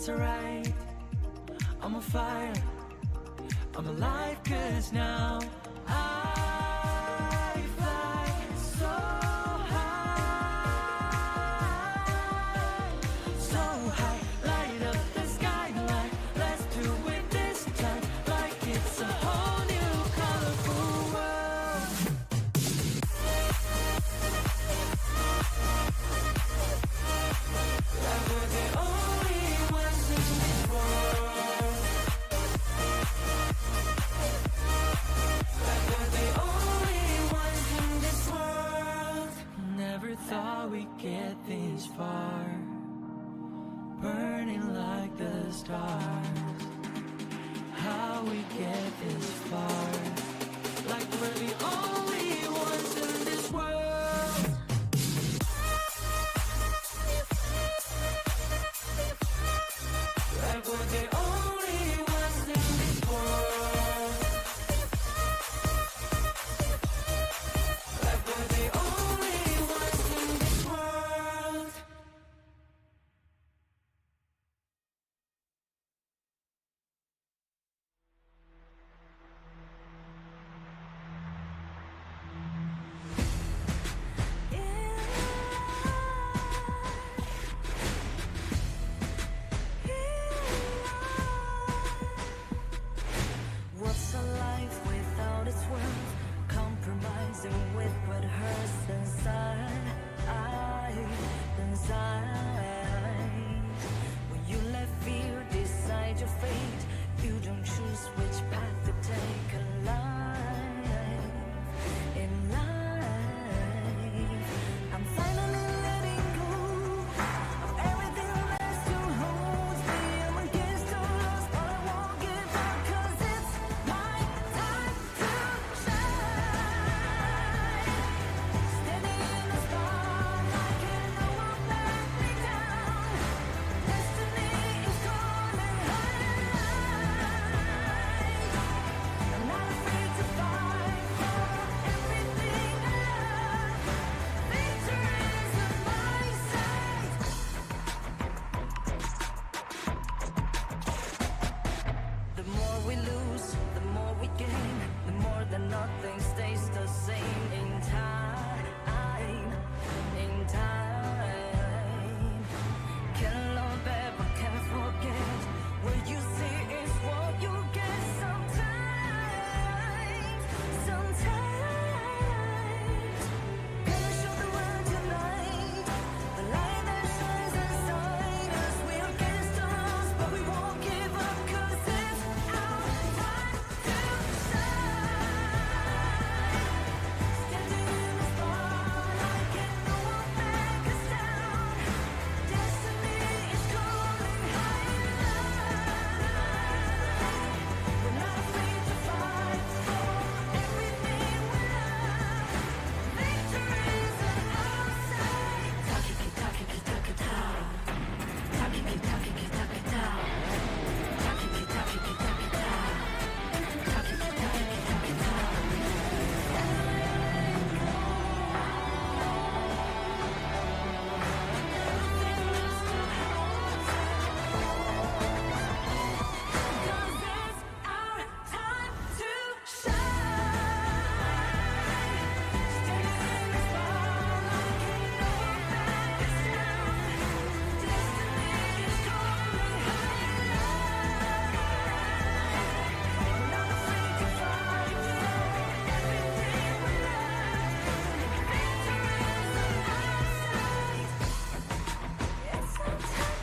it's alright. I'm on fire, I'm alive, 'cause now I fly so high, so high. Light up the sky like, let's do it this time, like it's a whole new colorful world. Like we're the only ones in this world. Like we're the only ones in this world. Never thought we'd get this far, burning like the stars. How we get this far, like we're the only ones in this world. Like we're the only ones in this world. Like we're the only ones in this world. What's a life without its worth? Compromising with what hurts inside. When you let fear decide your fate, you don't choose which path to take in life. I'm finally letting go of everything that still holds me. I'm against all odds, but I won't give up, 'cause it's my time to shine. Standing in the spotlight, and no one let me down. Destiny is calling high. I'm not afraid to fight for everything I love. Victory is on my side. The more we lose, the more we gain. The more that nothing stays the same in time. Can love ever, can forget. What you see is what you get sometimes. Gonna show the world tonight, the light that shines inside us. We're against the odds, but we won't give up, 'cause it's our time to shine. Standing in the spotlight, can no one back us down. Destiny is calling higher. We're not afraid to fight for everything we love. Victory is on our side. Takiki-takiki-takita. Takiki-takiki-takita. Takiki-takiki-takita. Takiki-takiki-takita. Cause it's our time to shine. Standing in the spotlight, can no one back us down. Destiny is calling higher. We're not afraid to fight for everything we love. Victory is on our side. It's our time to shine.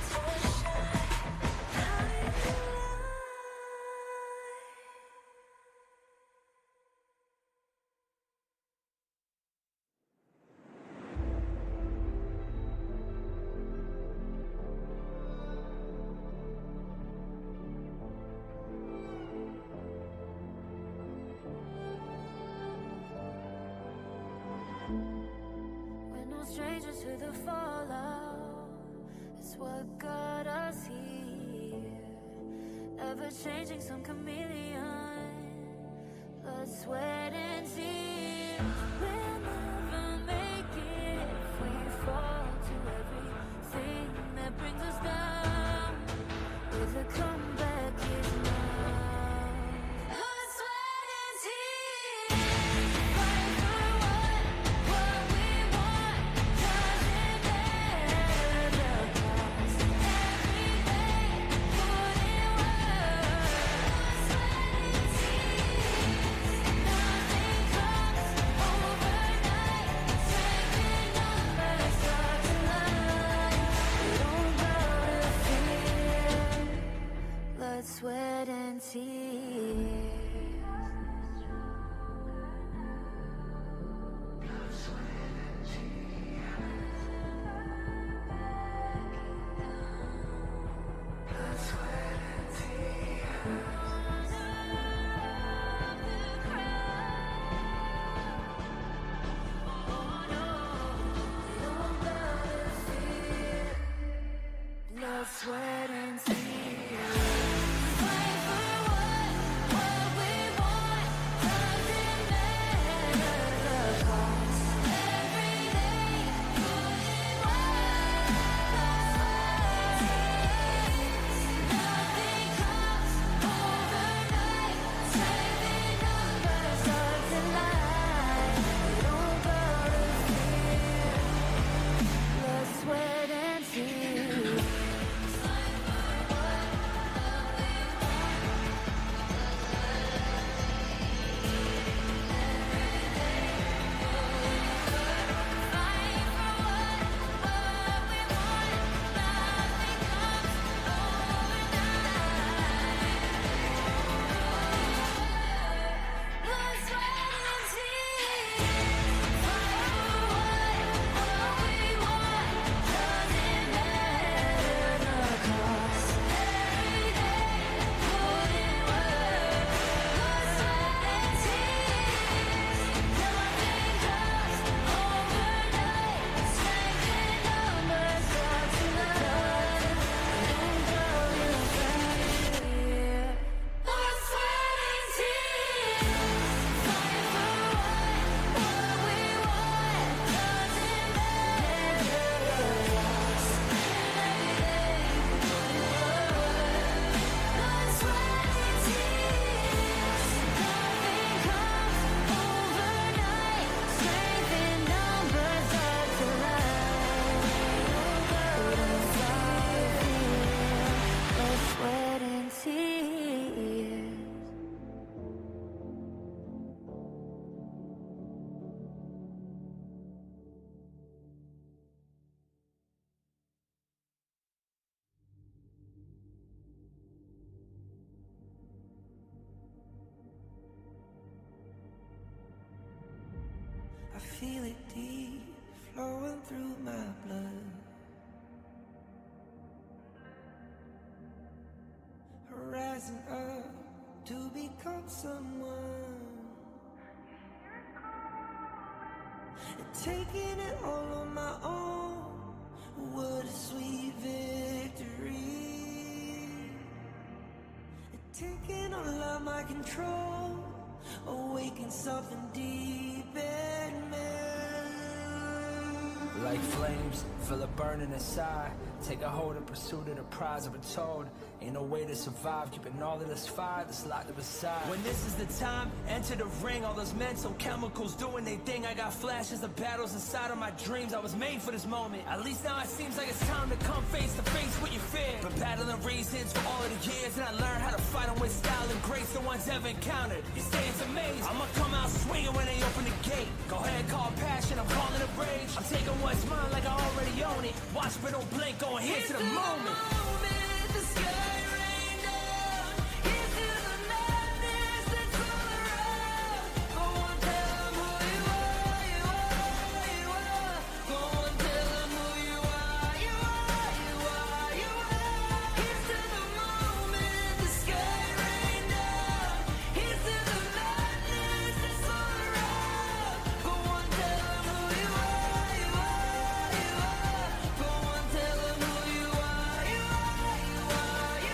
We're no strangers to the fallout. It's what got us here. Never changing, some chameleon. Blood, sweat, and tears. We'll never make it if we fall to everything that brings us down. sweat and tears. Blood, sweat, and tears. Fight for what we want. Doesn't matter the cost. Every day, put in work. Nothing comes overnight. Saving numbers starts to lie. You don't gotta fear. Blood, sweat, and tears. I feel it deep flowing through my blood. Rising up to become someone. And taking it all on my own. What a sweet victory. And taking all of my control. Awaken something deep in me. Like flames, feel it burning inside. Take a hold in pursuit of the prize. I've been told, ain't no way to survive. Keeping all of this fire that's locked up inside. When this is the time, enter the ring. All those mental chemicals doing their thing. I got flashes of battles inside of my dreams. I was made for this moment. At least now it seems like it's time to come face to face with your fear. Been battling reasons for all of the years, and I learned how to fight them with style and grace. The ones ever encountered. It stands amazed. I'ma come out swinging when they open the gate. Go ahead, call passion. I'm calling it rage. I'm taking what's mine like I already own it. Watch but don't blink. Going here to the moment. The sky rain down. Here's to the madness that's all around. Go on, tell 'em who you are, you are, you are. Go on, tell 'em who you are, you are, you are, you are. Here's to the moment. The sky rain down. Here's to the madness that's all around. Go on, tell 'em who you are, you are, you are. Go on, tell 'em who you are, you are, you are, you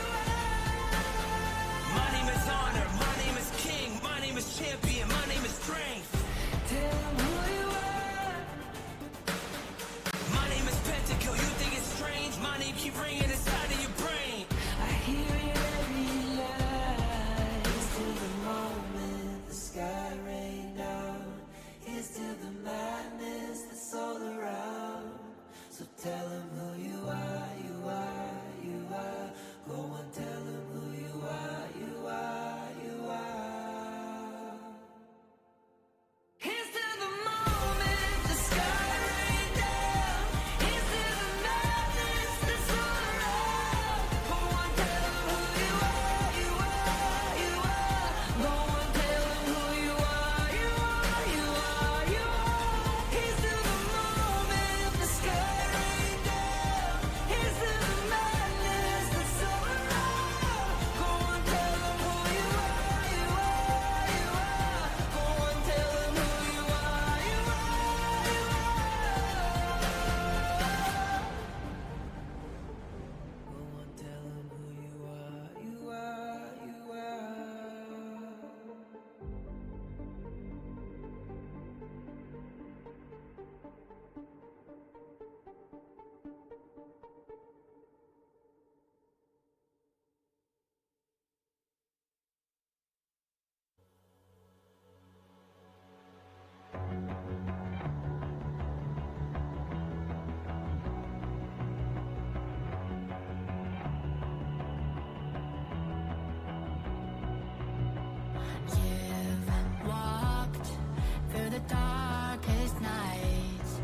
darkest nights.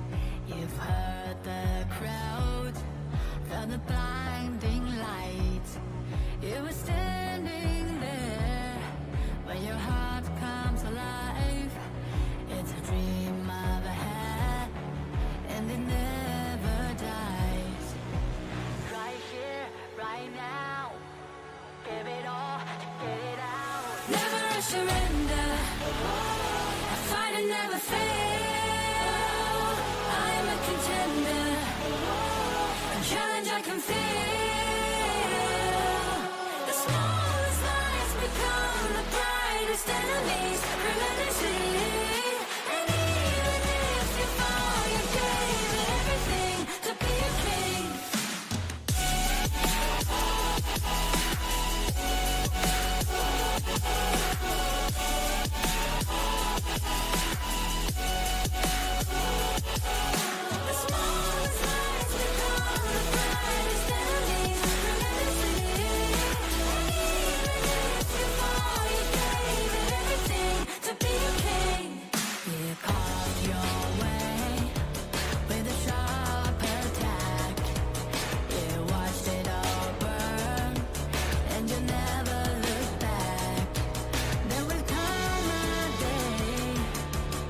You've heard the crowd, felt the blinding lights. You were standing there when your heart comes alive. It's a dream I've had, and it never dies. Right here, right now, give it all, get it out. Never surrender, I fight and never fail. I am a contender, a challenge I can feel. The smallest lies become the brightest enemies, relentlessly. And even if you fall, you gave it everything to be a king. The smallest lies become the brightest enemies, relentlessly. And even if you fall, you gave it everything to be a king. You carved your way with a sharp attack. You watched it all burn, and you never looked back. There will come a day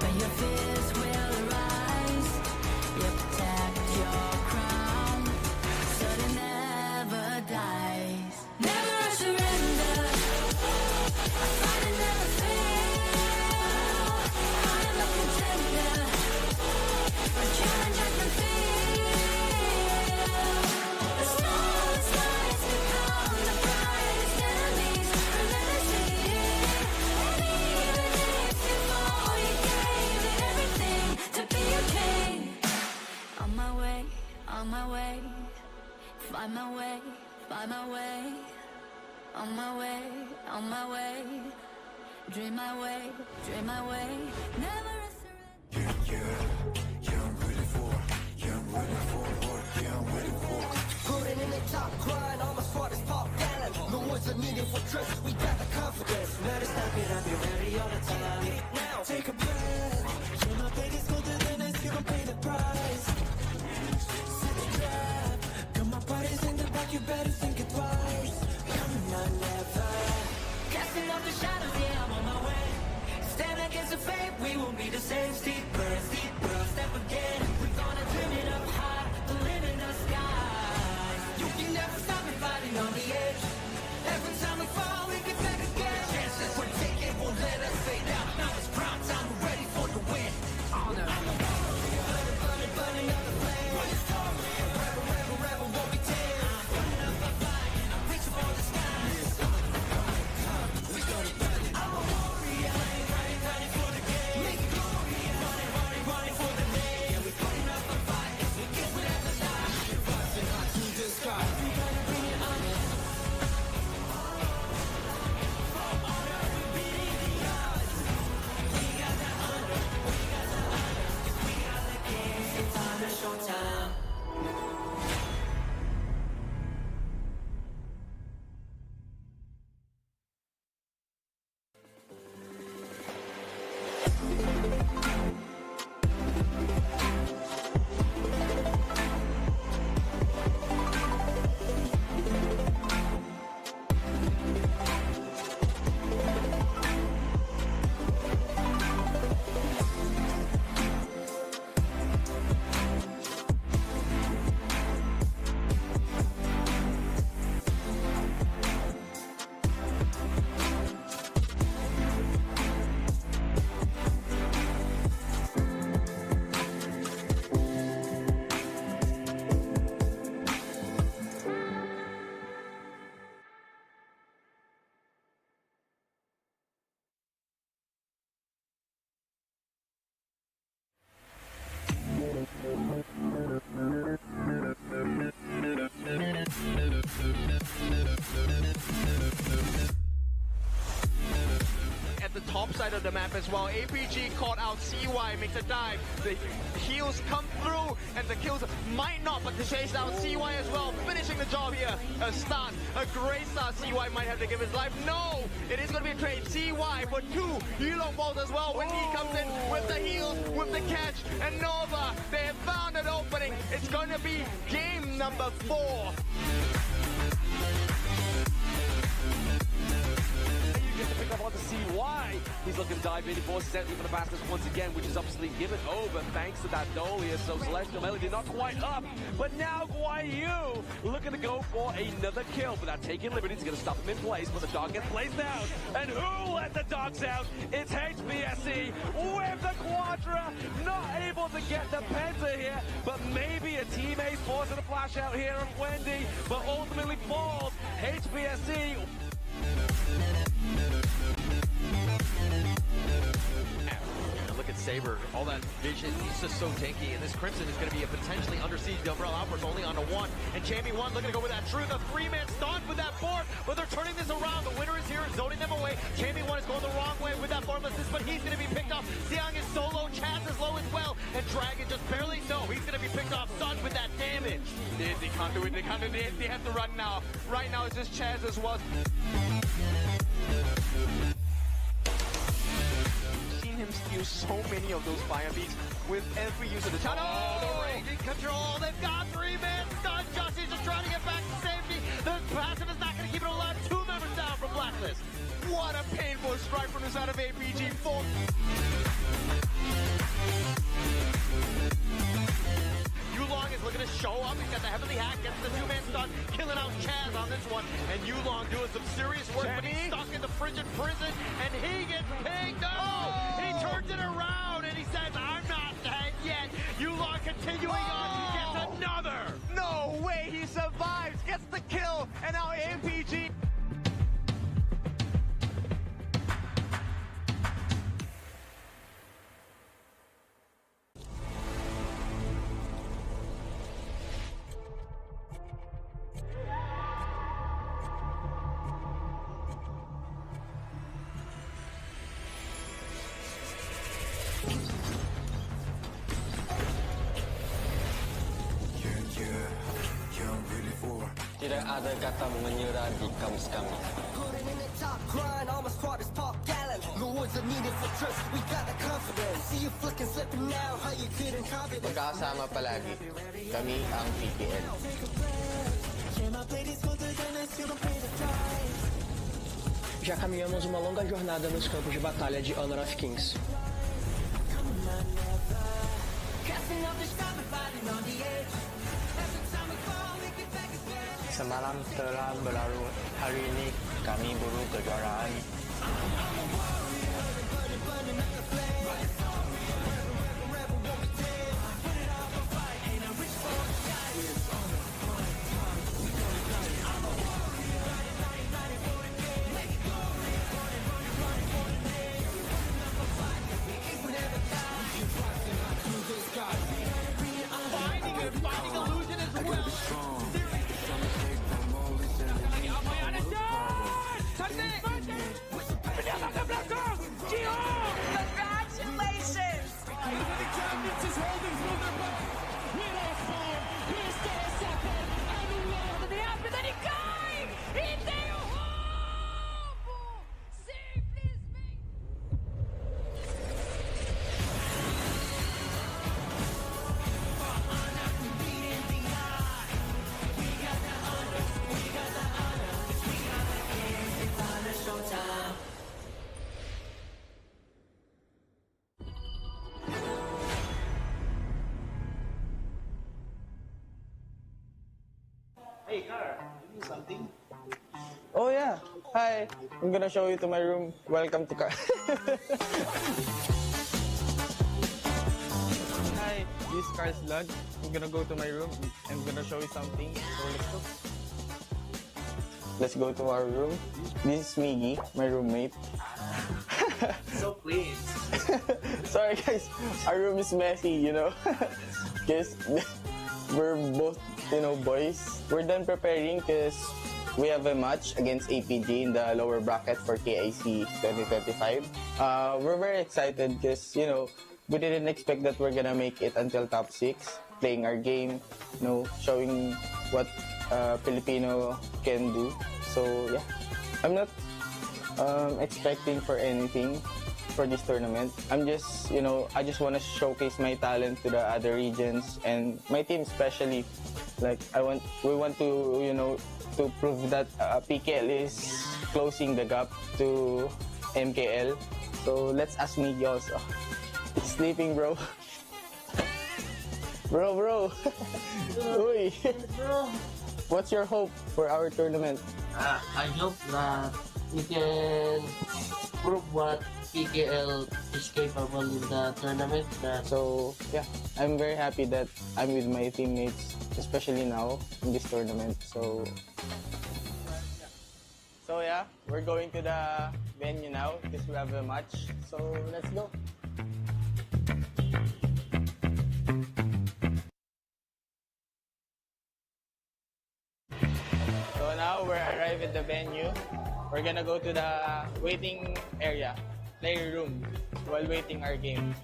when your fears will rise. You protect your crown, so it never dies. Never surrender, I fight and never fail. I am a contender, a challenge I can feel. The smallest lies become the brightest enemies, relentlessly. And even if you fall, you gave it everything to be a king. On my way, on my way, find my way, find my way. On my way, on my way, dream my way, dream my way. Never a surrender. Putting in the top grind, all my smartest pop talent. No words are needed for trust, we got the confidence. Never stop it, I'll be ready all the time. Now, take a breath. You're my biggest golden minutes, you gon' pay the price. Set the trap, got my bodies in the back, you better think it twice. Come on, never. Casting off the shadows, yeah, I'm on my way. Stand against the fate, we won't be the same. Steep burns, deep top side of the map as well. APG caught out CY, makes a dive. The heals come through, and the kills might not, but to chase out CY as well, finishing the job here. A start, a great start. CY might have to give his life. No, it is going to be a trade. CY for 2 Yulong balls as well when he comes in with the heals, with the catch, and Nova, they have found an opening. It's going to be game number 4. To pick up on to CY. He's looking to dive in. He forces entry for the baskets once again, which is obviously given over thanks to that goal here. So Celestial Melody not quite up, but now Guayu looking to go for another kill, but that taking liberties is going to stop him in place, but the dog gets placed down. And who let the dogs out? It's HBSE with the Quadra, not able to get the Penta here, but maybe a teammate forcing a flash out here on Wendy, but ultimately falls. HBSE. Look at Saber, all that vision, he's just so tanky, and this Crimson is going to be a potentially under siege. The Umbrella Outburst only on to 1, and Champion 1 looking to go with that truth, a 3-man stunt with that 4, but they're turning this around. The winner is here, zoning them away. Champion 1 is going the wrong way with that formlessness, but he's going to be picked off. Xiang is solo, Chaz is low as well, and Dragon just barely, no, he's going to be picked off. Stunned with that damage. They can't do it, they have to run now. Right now it's just Chaz as well. Him steal so many of those fire beats with every use of the tunnel. Oh, the raging control. They've got 3-man stun. Justy's just trying to get back to safety. The passive is not going to keep it alive. 2 members down from Blacklist. What a painful strike from the side of APG. 4. Yulong is looking to show up. He's got the heavily hack, gets the 2-man stun, killing out Chaz on this one. And Yulong doing some serious work, but he's stuck in the frigid prison, and he gets pinged. No! He turns it around, and he says, I'm not dead yet. Yulong continuing on, he gets another. No way, he survives, gets the kill, and now APG. Tidak ada kata menyerah di kamus kami. Putting in the top grind, all my squad is pop gallant. The words are needed for trust, we got the confidence. See you flicking, slipping now, how you couldn't copy it. Magkakasama palagi. Kami ang PPL. Já caminhamos uma longa jornada nos campos de batalha de Honor of Kings. Semalam telah berlalu, hari ini kami buru kejuaraan. Finding illusion as well. Congratulations! The cabinets is holding through their back. Without form, here's the second. Mas ele cai! E tem o roubo! Simplesmente! Hey, Car, give me something. Oh yeah, hi. I'm gonna show you to my room. Welcome to Car. Hi, this is Car's vlog. I'm gonna go to my room. I'm gonna show you something. So let's go to our room. This is Miggy, my roommate. So please. Sorry guys, our room is messy, you know. Because we're both, boys. We're done preparing because we have a match against APG in the lower bracket for KIC2025. We're very excited because, you know, we didn't expect that we're gonna make it until top 6, playing our game, you know, showing what Filipino can do. So yeah, I'm not expecting for anything for this tournament. I'm just, you know, I just want to showcase my talent to the other regions and my team especially. Like we want to, you know, to prove that PKL is closing the gap to MKL. So let's ask Miggy also. It's sleeping, bro. Bro. Uy. What's your hope for our tournament? I hope that we can prove what PKL is capable in the tournament. So yeah, I'm very happy that I'm with my teammates, especially now in this tournament. So yeah, we're going to the venue now because we have a match. So let's go. So now we're arrived at the venue. We're gonna go to the waiting area, player room, while waiting our game.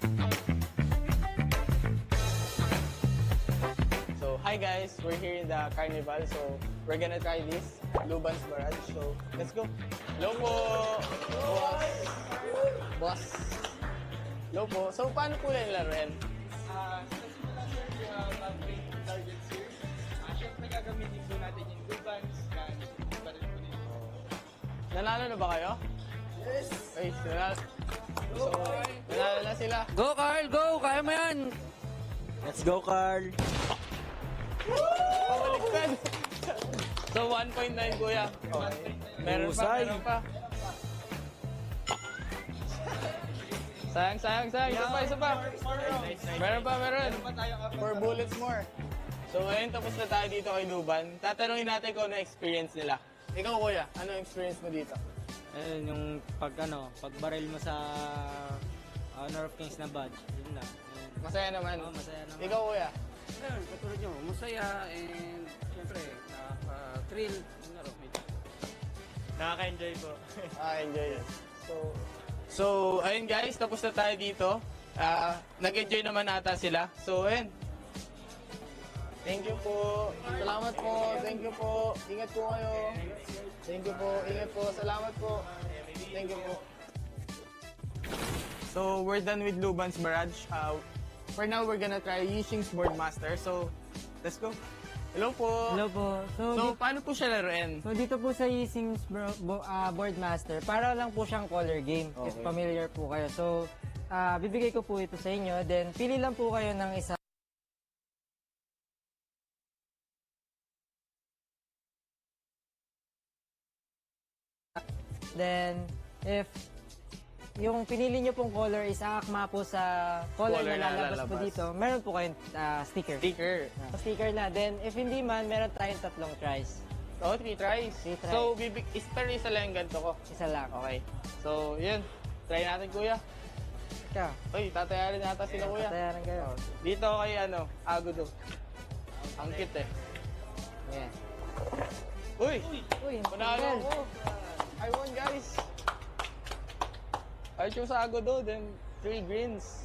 So hi guys, we're here in the carnival. So we're gonna try this Luban's Barrage. So let's go. Hello po, boss. Hello po. So paano po yung laruin? Targets here. Siyempre gagamitin po natin yung Lubans na pa rin po dito. Nanalo na ba kayo? Yes! Ay, nanalo na sila. Go, Carl! Go! Kaya mo yan! Let's go, Carl! Pabaliktad. So 1.9 kuya. Okay. Meron pa. Sayang. Isa pa. Meron pa. 4 bullets more. So ngayon tapos na tayo dito kay Luban. Tatanungin natin kung ano experience nila. Ikaw kuya, ano experience mo dito? Ayun, yung pagbaril mo sa Honor of Kings na badge. Yun lang. Masaya naman. Oo, masaya naman. Ikaw kuya? Ayun, katulad nyo, masaya and syempre, nakaka-thrill yung laro. Nakaka-enjoy po. Enjoy. So ayun guys, tapos na tayo dito. Nag-enjoy naman ata sila. So ayun. Thank you po. Salamat po. Thank you po. Ingat po kayo. Thank you po. Ingat po. Salamat po. Thank you po. So we're done with Luban's Barrage. For now, we're gonna try Yishing's Boardmaster. So let's go. Hello po. Hello po. So paano po siya laruin? So dito po sa Yishing's Boardmaster, para lang po siyang color game. If Okay. familiar po kayo. So bibigay ko po ito sa inyo. Then pili lang po kayo ng isa. Then if yung pinili nyo pong color is aakma po sa color na lalabas po dito, meron po kayong sticker. Sticker na. Then if hindi man, meron tayong 3 tries. Oh, 3 tries. 3 tries. So, pero isa lang yung ganito ko. Isa lang. Okay. So, yun. Try natin, kuya. Ika. Uy, tatayarin nata sila, kuya. Tatayaran kayo. Dito kay, Agudo. Ang cute, eh. Yeah. Uy! Uy, Panalo ko. I won, guys. I chose Agudo, then 3 greens.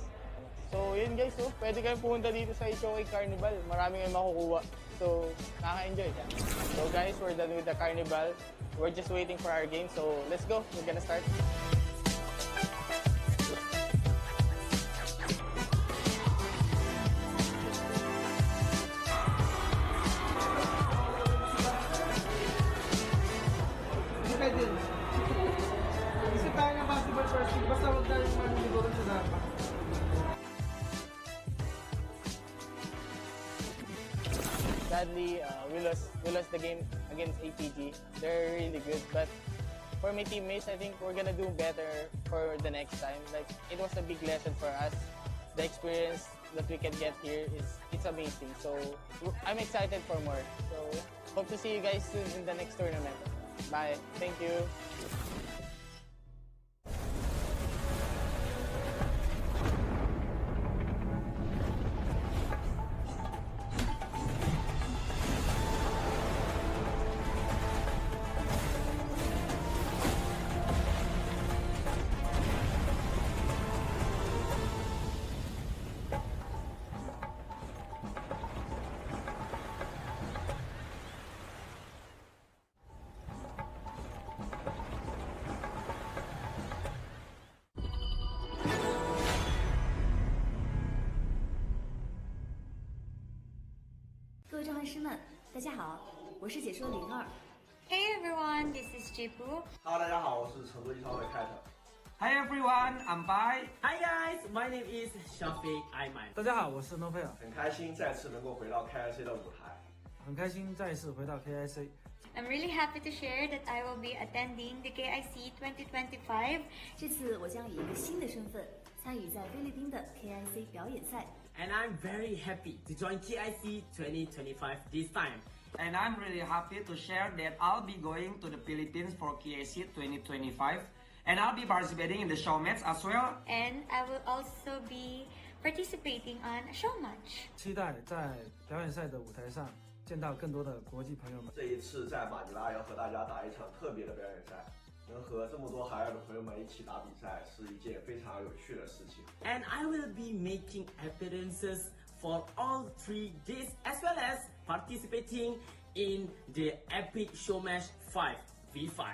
So, yun guys, pwede kayong pumunta dito sa Showcase Carnival. Marami kayong makukuha. So, nakaka-enjoy. So guys, we're done with the carnival. We're just waiting for our game. So, let's go. We're gonna start. Depende. Isip tayo ng basketball first pick, basta huwag tayo maniligoran sa dapat. Sadly, we lost the game against APG. They're really good, but for my teammates, I think we're gonna do better for the next time. Like, it was a big lesson for us. The experience that we can get here it's amazing. So I'm excited for more. So hope to see you guys soon in the next tournament. Bye. Thank you. 师们，大家好，我是解说02。Hey everyone, this is Jipu. Hello， 大家好，我是成都一超会 Cat。Hi everyone, I'm Bai. Hi guys, my name is Shafiq Aiman. 大家好，我是 No Fair。很开心再次能够回到 KIC 的舞台。很开心再次回到 KIC。I'm really happy to share that I will be attending the KIC2025. 这次我将以一个新的身份参与在菲律宾的 KIC 表演赛。And I'm very happy to join KIC 2025 this time. And I'm really happy to share that I'll be going to the Philippines for KIC 2025. And I'll be participating in the Showmatches as well. And I will also be participating on a Showmatch. 期待在表演赛的舞台上见到更多的国际朋友们。这一次在马尼拉要和大家打一场特别的表演赛，能和这么多海外的朋友们一起打比赛，是一件非常有趣的事情。And I will be making appearances for all 3 days as well as participating in the epic Showmatch 5v5.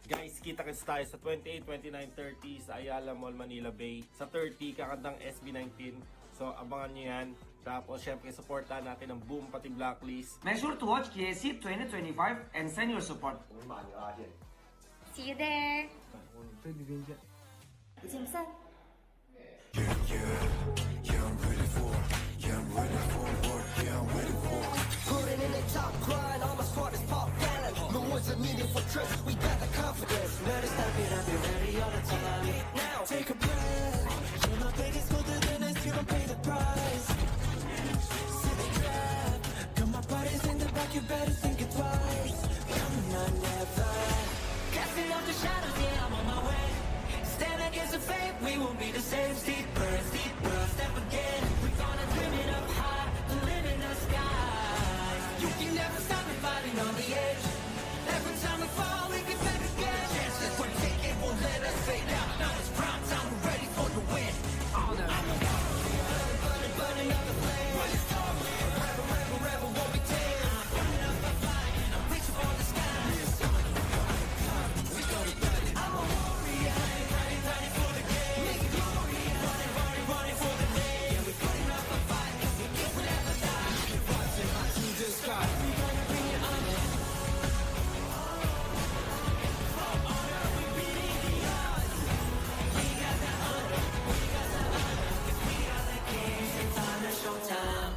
Guys, kita-kits tayo sa 28, 29, 30 sa Ayala Mall, Manila Bay. Sa 30, kakantang SB19. So, abangan nyo yan. Tapos, syempre, supportahan natin ang Boom pati Blacklist. Make sure to watch KIC 2025 and send your support. 我们马尼拉见。See you there. 我们菲律宾见。不见不散。Putting in the top grind, all my squad is pop talent. No one's a needing for trust, we got the confidence. Better step it up, you're ready all the time. Now, take a breath. You're my biggest goal to the next, you don't pay the price. See the trap, got my body's in the back, you better think it twice. Come on, never. Casting off the shadows, yeah, I'm on my way. Stand against the fate, we won't be the same. Deeper, step again. We're gonna dream it up high, live in the sky. You can never stop me fighting on the edge. Every time we fall, we get back again. Chances we're taking won't let us fade out. Now it's prime time, we're ready for the win. I'm a warrior, burning up the flame. Rebel, won't be tamed. I'm burning up the fight, and I'm reaching for the sky. I'm a warrior, ready for the game. Make it glorious, running for the name. Yeah, we're putting up a fight, 'cause we think we'll never die. Rising high to the sky, we gonna bring it on. Showtime.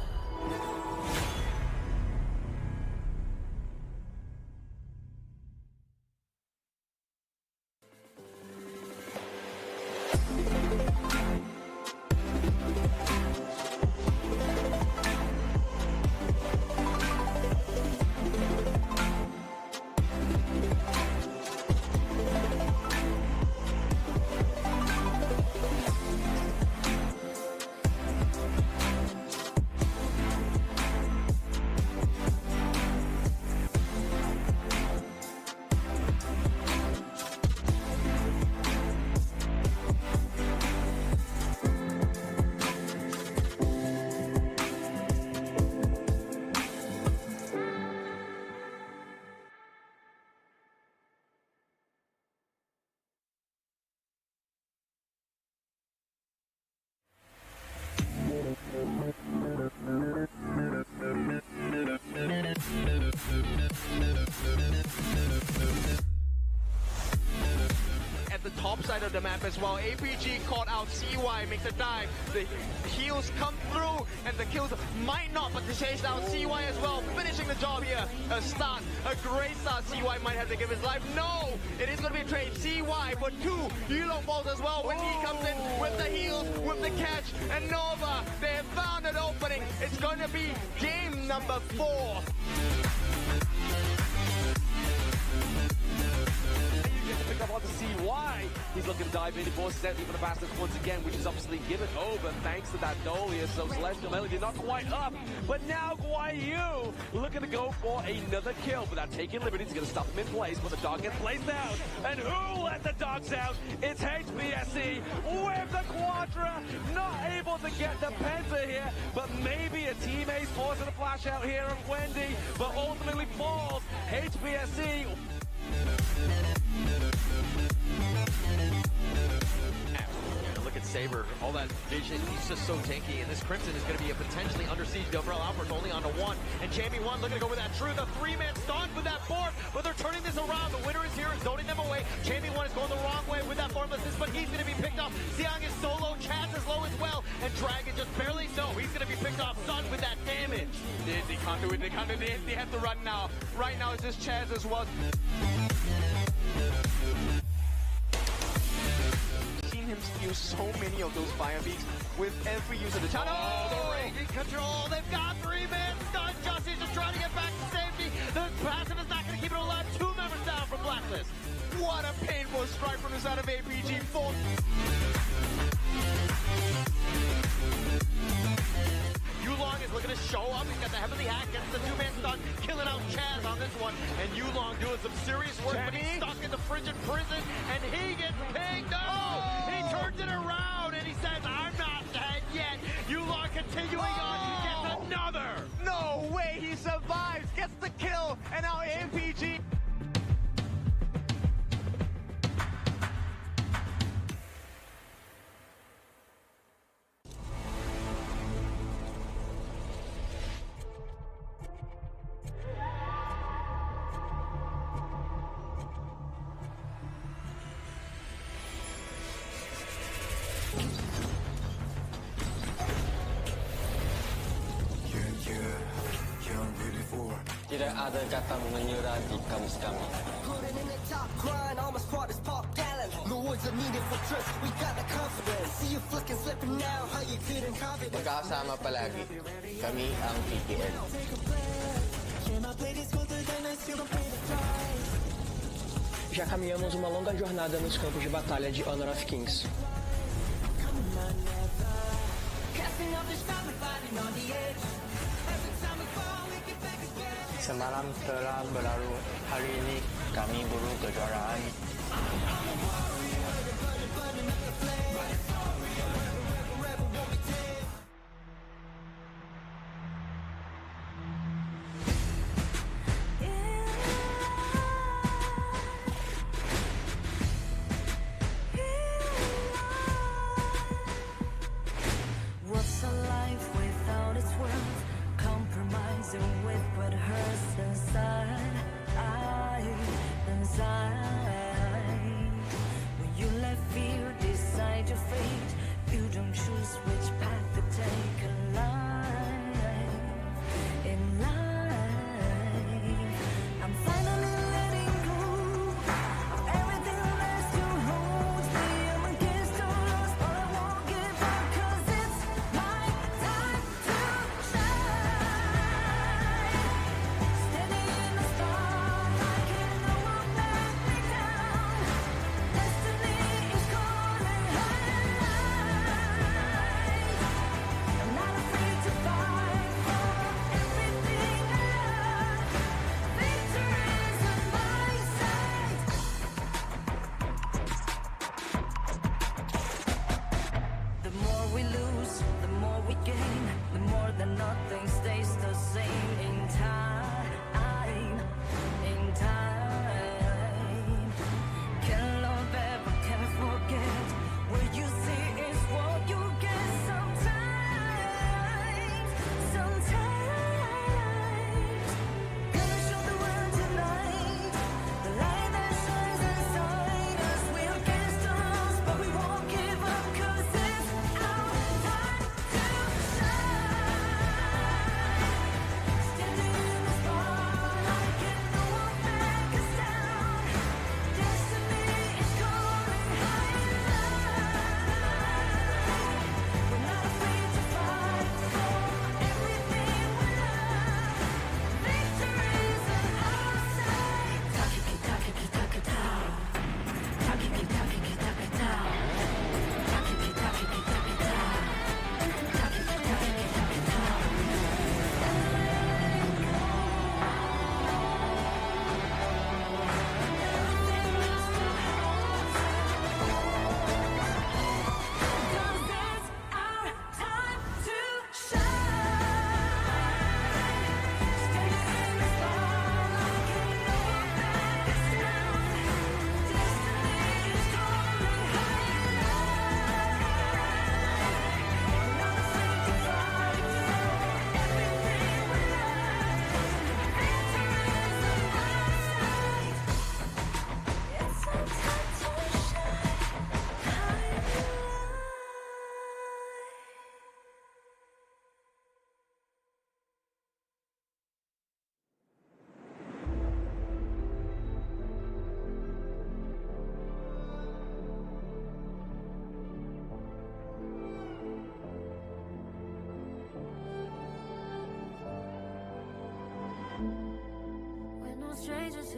At the top side of the map as well, APG caught out CY, makes a dive. The heals come through and the kills might not, but to chase down CY as well, finishing the job here. A start, a great start. CY might have to give his life. No, it is going to be a trade. CY for 2 Yulong balls as well when he comes in with the heals, with the catch, and Nova, they have found an opening. It's going to be game number 4. Pick up on to CY. He's looking to dive in. He forces out even the bastards once again, which is obviously given over thanks to that Dolius. So Celestial Melody not quite up, but now Guayu looking to go for another kill, but that taking liberties is going to stop him in place, but the dog gets placed out. And who let the dogs out? It's HBSC with the Quadra, not able to get the Penta here, but maybe a teammate forcing a flash out here of Wendy, but ultimately falls. HBSC. Look at Saber, all that vision, he's just so tanky. And this Crimson is going to be a potentially under siege. The Umbrella Outburst only on to one. And Jamie 1 looking to go with that truth. A three-man stunned with that board, but they're turning this around. The winner is here, zoning them away. Jamie 1 is going the wrong way with that formlessness, but he's going to be picked off. Xiang is solo, Chaz is low as well, and Dragon just barely so. He's going to be picked off, stunned with that damage. They can't do it, they have to run now. Right now it's just Chaz as well. Seen him use so many of those fire beats with every use of the channel. Oh, the raging control. They've got three-man stun. Justy's just trying to get back to safety. The passive is not going to keep it alive. Two members down from Blacklist. What a painful strike from the side of APG. Full. Yulong is looking to show up. He's got the heavily hack, gets the two-man stun, killing out Chaz on this one. And Yulong doing some serious work, but he's stuck in the frigid prison, and he gets pinged. Oh! He turns it around, and he says, I'm not dead yet. Yulong continuing on. He gets another. No way, he survives, gets the kill, and now APG. Tidak ada kata menyerah di kamus kami. Putting in the top grind, all my squad is pop talent. No words are needed for trust, we got the confidence. See you flicking, slipping now, how you couldn't confidence. Magkakasama palagi. Kami ang PKL. Já caminhamos uma longa jornada nos campos de batalha de Honor of Kings. Semalam telah berlalu, hari ini kami buru kejuaraan. What's a life without its worth? Compromising with what hurts inside. Inside.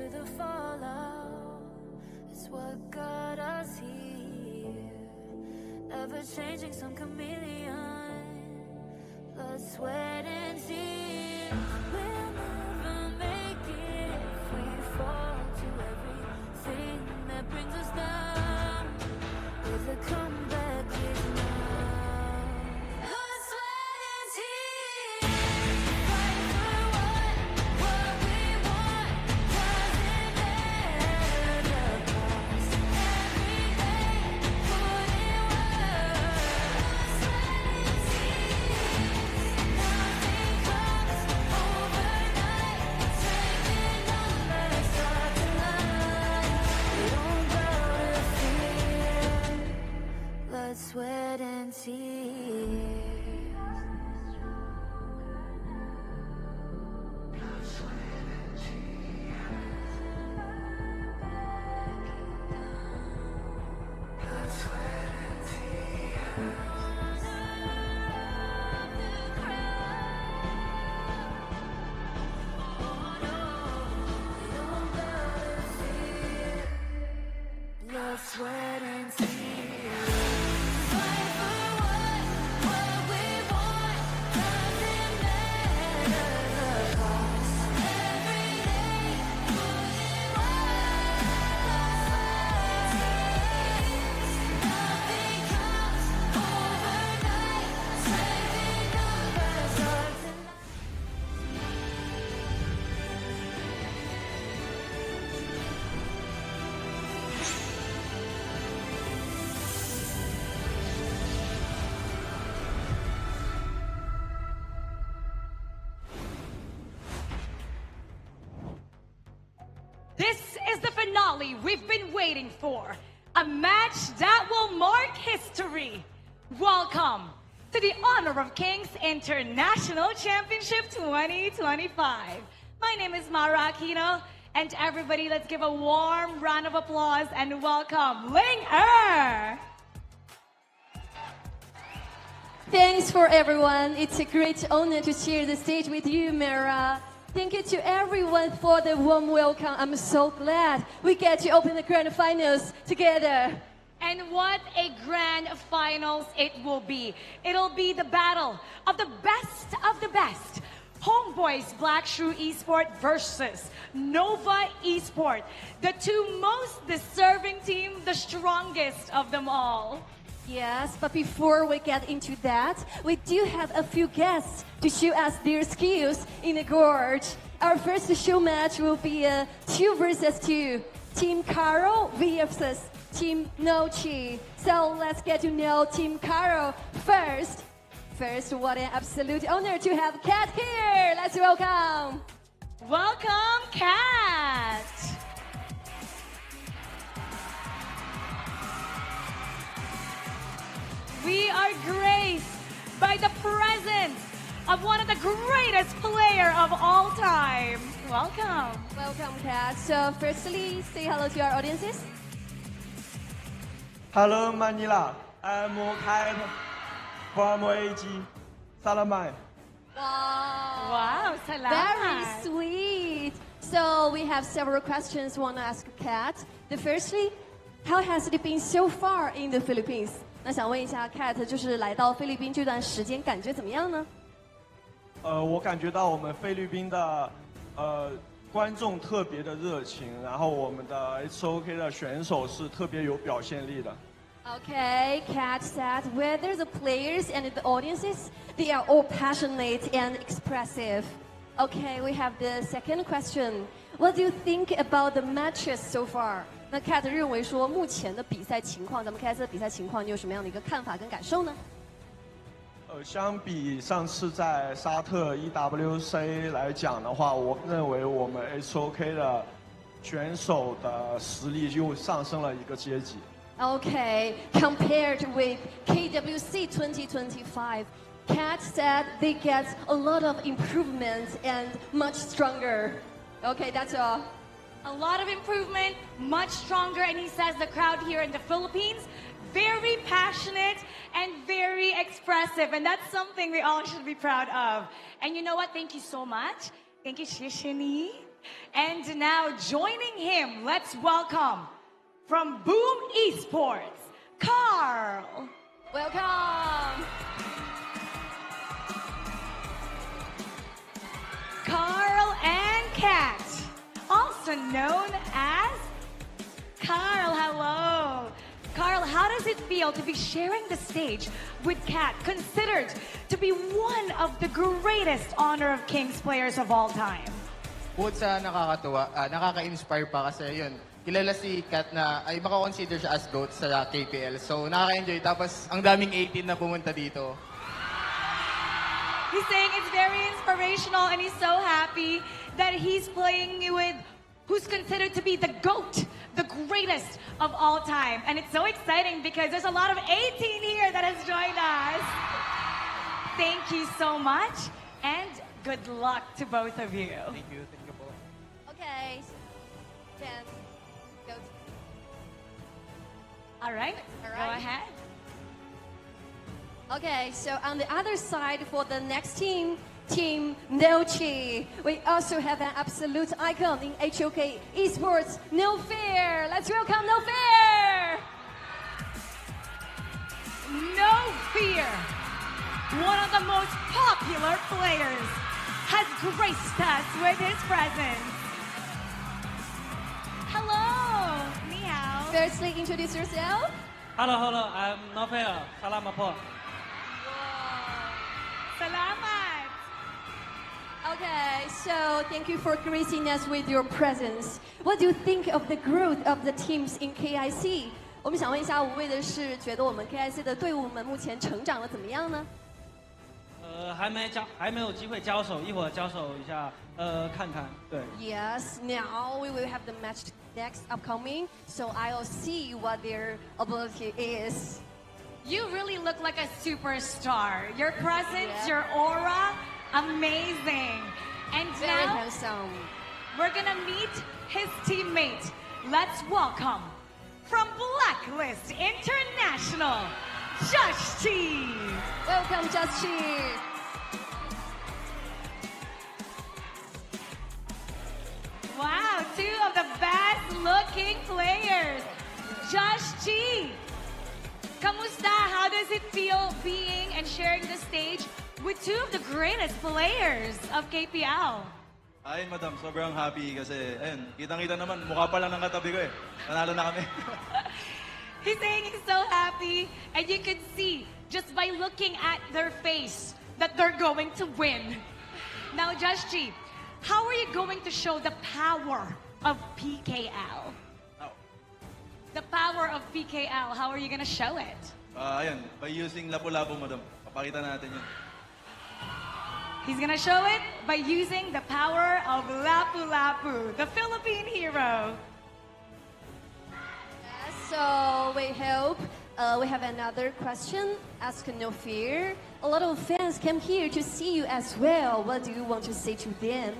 to the fallout. It's what got us here. Never changing, some chameleon. Blood, sweat, and tears. We'll never make it if we fall to everything that brings us down. With a comeback is now. Blood, sweat, and tears. Fight for what we want. Doesn't matter the cost. Every day, put in work. Blood, sweat, and tears. Nothing comes overnight. Taking numbers start to line. We don't bow to fear. Blood, sweat, and tears. Blood, sweat, and tears. Fight for what we want. Doesn't matter the cost. Every day, put in work. Nothing comes overnight. Saving numbers up tonight. This is the finale we've been waiting for. A match that will mark history. Welcome to the Honor of Kings International Championship 2025. My name is Mara Aquino, and everybody, let's give a warm round of applause and welcome Ling Er. Thanks for everyone. It's a great honor to share the stage with you, Mara. Thank you to everyone for the warm welcome. I'm so glad we get to open the grand finals together. And what a grand finals it will be. It'll be the battle of the best. HomeBois Black Shoe Esport versus Nova Esport. The two most deserving team, the strongest of them all. Yes, but before we get into that, we do have a few guests to show us their skills in the gorge. Our first show match will be a 2 versus 2. Team Caro versus Team Nochi. So let's get to know Team Caro first. First, what an absolute honor to have Kat here. Let's welcome. Welcome, Kat. We are graced by the presence of one of the greatest player of all time. Welcome. Welcome, Kat. So firstly, say hello to our audiences. Hello Manila, I'm Kai from AG. Salamai. Wow, salamat. Very sweet. So we have several questions want to ask Kat. The firstly, how has it been so far in the Philippines? 那想问一下 Kat， 就是来到菲律宾这段时间感觉怎么样呢？我感觉到我们菲律宾的观众特别的热情，然后我们的 HOK 的选手是特别有表现力的。Okay, Kat said whether the players and the audiences, they are all passionate and expressive. Okay, we have the second question. What do you think about the matches so far? 那 Kat 认为说目前的比赛情况，咱们 KIC 的比赛情况，你有什么样的一个看法跟感受呢？相比上次在沙特 EWC 来讲的话，我认为我们 HOK 的选手的实力又上升了一个阶级。Okay, compared with KWC 2025, Kat said they get a lot of improvement and much stronger. Okay, that's all. A lot of improvement, much stronger, and he says the crowd here in the Philippines, very passionate and very expressive, and that's something we all should be proud of. And you know what? Thank you so much. Thank you, Shishini. And now joining him, let's welcome from Boom Esports, Carl. Welcome. Carl and Kat, also known as Carl. Hello. Carl, how does it feel to be sharing the stage with Kat, considered to be one of the greatest Honor of Kings players of all time? Bukod sa nakakatuwa, nakaka-inspire pa kasi yun, kilala si Kat na ay makakonsider siya as GOAT sa KPL. So nakaka-enjoy. Tapos ang daming 18 na pumunta dito. He's saying it's very inspirational and he's so happy that he's playing with who's considered to be the GOAT, the greatest of all time. And it's so exciting because there's a lot of 18 here that has joined us. Thank you so much and good luck to both of you. Thank you. Thank you po. Okay. Then, go. All right. Go ahead. Okay, so on the other side for the next team, Team Nochi, we also have an absolute icon in HOK Esports, No Fear. Let's welcome No Fear. No Fear, one of the most popular players, has graced us with his presence. Hello, ni hao. Firstly, introduce yourself. Hello, I'm No Fear. Salamat po. Salamat. Okay, so thank you for gracing us with your presence. What do you think of the growth of the teams in KIC? 我们想问一下五位的是，觉得我们 KIC 的队伍们目前成长的怎么样呢？还没有机会交手，一会儿交手一下，看看，对。Yes, now we will have the match next upcoming, so I'll see what their ability is. You really look like a superstar. Your presence, your aura, amazing. And Very now, handsome. we're gonna meet his teammate. Let's welcome from Blacklist International, Josh-Chi. Welcome, Josh-Chi. Wow, two of the best-looking players. Josh-Chi, kamusta? How does it feel being and sharing the stage with two of the greatest players of KPL? Ay, madam, sobrang happy kasi, ayun, kitang-kita naman, mukha pa lang ng katabi ko eh. Nanalo na kami. He's saying he's so happy, and you can see just by looking at their face that they're going to win. Now, Josh-Chi, how are you going to show the power of PKL? The power of PKL, how are you going to show it? Ayun, by using lapu-lapu, madam. Papakita natin yun. He's going to show it by using the power of Lapu Lapu, the Philippine hero. So we hope we have another question. Ask No Fear. A lot of fans came here to see you as well. What do you want to say to them?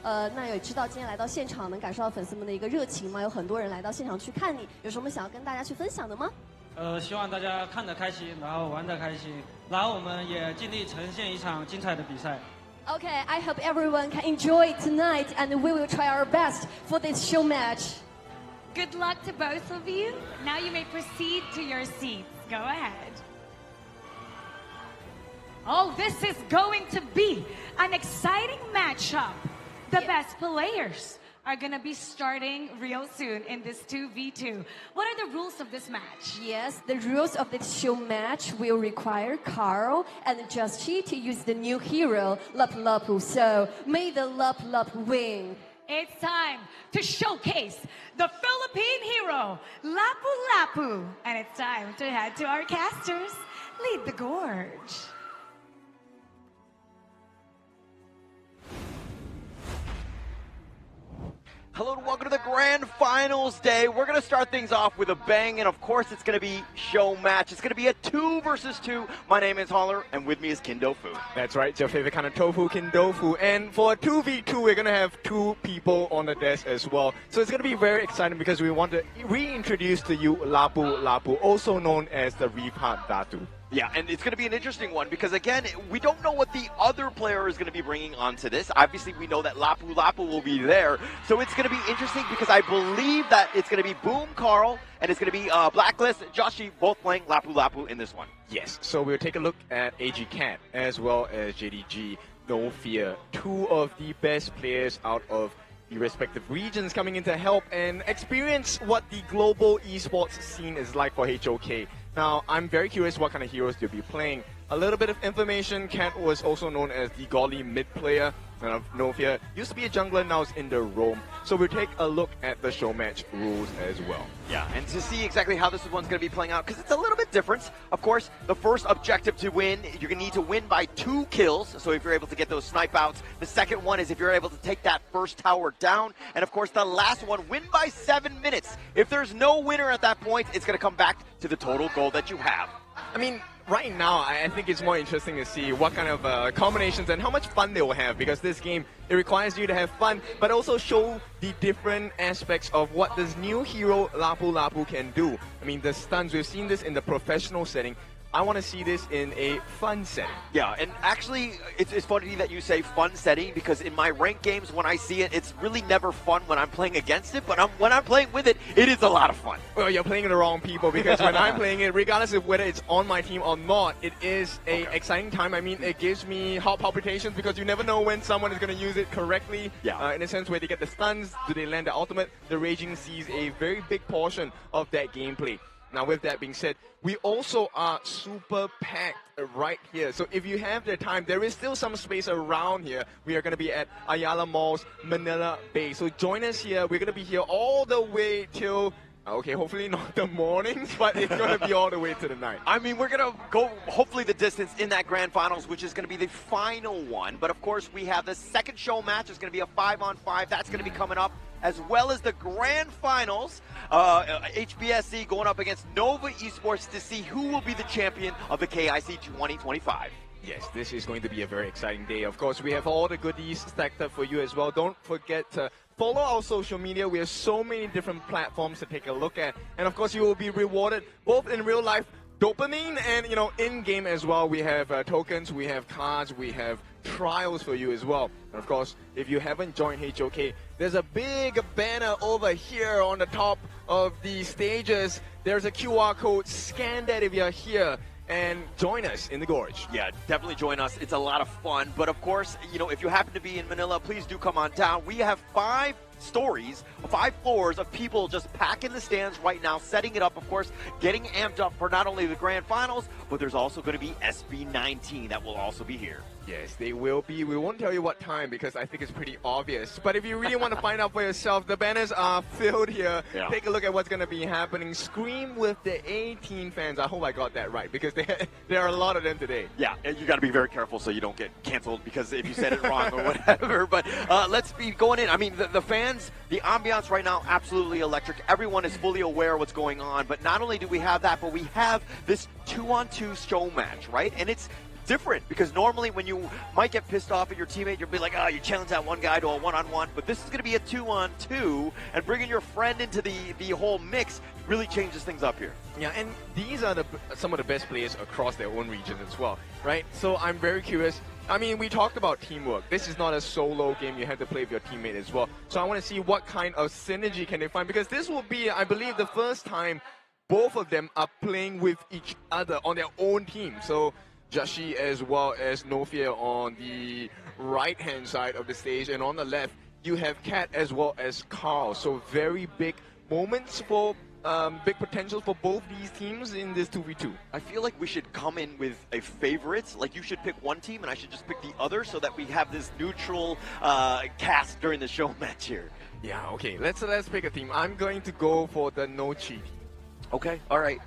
那有知道今天来到现场能感受到粉丝们的一个热情吗？有很多人来到现场去看你，有什么想要跟大家去分享的吗？希望大家看得开心，然后玩得开心，然后我们也尽力呈现一场精彩的比赛。Okay, I hope everyone can enjoy tonight, and we will try our best for this show match. Good luck to both of you. Now you may proceed to your seats. Go ahead. Oh, this is going to be an exciting matchup. The best players are going to be starting real soon in this 2v2. What are the rules of this match? Yes, the rules of this show match will require Carl and Josh-Chi to use the new hero, Lapu Lapu. So, may the Lapu Lapu win. It's time to showcase the Philippine hero, Lapu Lapu. And it's time to head to our casters. Lead the gorge. Hello and welcome to the Grand Finals day. We're going to start things off with a bang, and of course it's going to be show match. It's going to be a 2 versus 2. My name is Holler, and with me is Kindofu. That's right, it's your favorite kind of tofu, Kindofu. And for a 2v2, we're going to have 2 people on the desk as well. So it's going to be very exciting because we want to reintroduce to you Lapu Lapu, also known as the Reef Heart Datu. Yeah, and it's going to be an interesting one because, again, we don't know what the other player is going to be bringing onto this. Obviously, we know that Lapu Lapu will be there. So it's going to be interesting because I believe that it's going to be Boom Carl and it's going to be Blacklist, Joshi, both playing Lapu Lapu in this one. Yes, so we'll take a look at AG Cat as well as JDG, No Fear, two of the best players out of the respective regions coming in to help and experience what the global esports scene is like for HOK. Now, I'm very curious what kind of heroes they'll be playing. A little bit of information, Cat was also known as the godly mid player. No Fear used to be a jungler, now is in the roam. So we'll take a look at the show match rules as well. Yeah, and to see exactly how this one's going to be playing out, because it's a little bit different. Of course, the first objective to win, you're going to need to win by 2 kills. So if you're able to get those snipe outs. The second one is if you're able to take that first tower down. And of course, the last one, win by 7 minutes. If there's no winner at that point, it's going to come back to the total goal that you have. I mean, right now, I think it's more interesting to see what kind of combinations and how much fun they will have, because this game, it requires you to have fun, but also show the different aspects of what this new hero Lapu Lapu can do. I mean, the stuns, we've seen this in the professional setting. I want to see this in a fun setting. Yeah, and actually, it's funny that you say fun setting, because in my ranked games, when I see it, it's really never fun when I'm playing against it, but when I'm playing with it, it is a lot of fun. Well, you're playing the wrong people, because when I'm playing it, regardless of whether it's on my team or not, it is a exciting time. I mean, it gives me heart palpitations, because you never know when someone is going to use it correctly. Yeah. In a sense, where they get the stuns, do they land the ultimate? The Raging sees a very big portion of that gameplay. Now, with that being said, we also are super packed right here. So if you have the time, there is still some space around here. We are going to be at Ayala Mall's Manila Bay. So join us here. We're going to be here all the way till, okay, hopefully not the mornings, but it's going to be all the way to the night. I mean, we're going to go, hopefully, the distance in that grand finals, which is going to be the final one. But, of course, we have the second show match. It's going to be a 5-on-5. That's going to be coming up, as well as the grand finals. HBSC going up against Nova Esports to see who will be the champion of the KIC 2025. Yes, this is going to be a very exciting day. Of course, we have all the goodies stacked up for you as well. Don't forget to follow our social media. We have so many different platforms to take a look at. And of course, you will be rewarded both in real life dopamine and, you know, in-game as well. We have tokens, we have cards, we have trials for you as well. And of course, if you haven't joined HOK, there's a big banner over here on the top of the stages. There's a QR code. Scan that if you're here and join us in the gorge. Yeah, definitely join us. It's a lot of fun. But of course, you know, if you happen to be in Manila, please do come on down. We have 5 floors of people just packing the stands right now, setting it up, of course, getting amped up for not only the grand finals, but there's also going to be SB19 that will also be here. Yes, they will be. We won't tell you what time because I think it's pretty obvious. But if you really want to find out for yourself, the banners are filled here. Yeah. Take a look at what's going to be happening. Scream with the 18 fans. I hope I got that right because there are a lot of them today. Yeah, and you got to be very careful so you don't get canceled because if you said it wrong or whatever. But let's be going in. I mean, the fans, the ambiance right now, absolutely electric. Everyone is fully aware of what's going on. But not only do we have that, but we have this 2-on-2 show match, right? And it's different because normally when you might get pissed off at your teammate, you'll be like, oh, you challenge that one guy to a 1-on-1, but this is going to be a 2-on-2, and bringing your friend into the whole mix really changes things up here. Yeah, and these are some of the best players across their own region as well, right? So I'm very curious. I mean, we talked about teamwork. This is not a solo game. You have to play with your teammate as well. So I want to see what kind of synergy can they find, because this will be, I believe, the first time both of them are playing with each other on their own team. So Joshi as well as No Fear on the right-hand side of the stage, and on the left, you have Cat as well as Carl. So very big moments for big potential for both these teams in this 2v2. I feel like we should come in with a favorite. Like you should pick one team and I should just pick the other so that we have this neutral cast during the show match here. Yeah, okay. Let's pick a team. I'm going to go for the No Cheat. Okay, all right,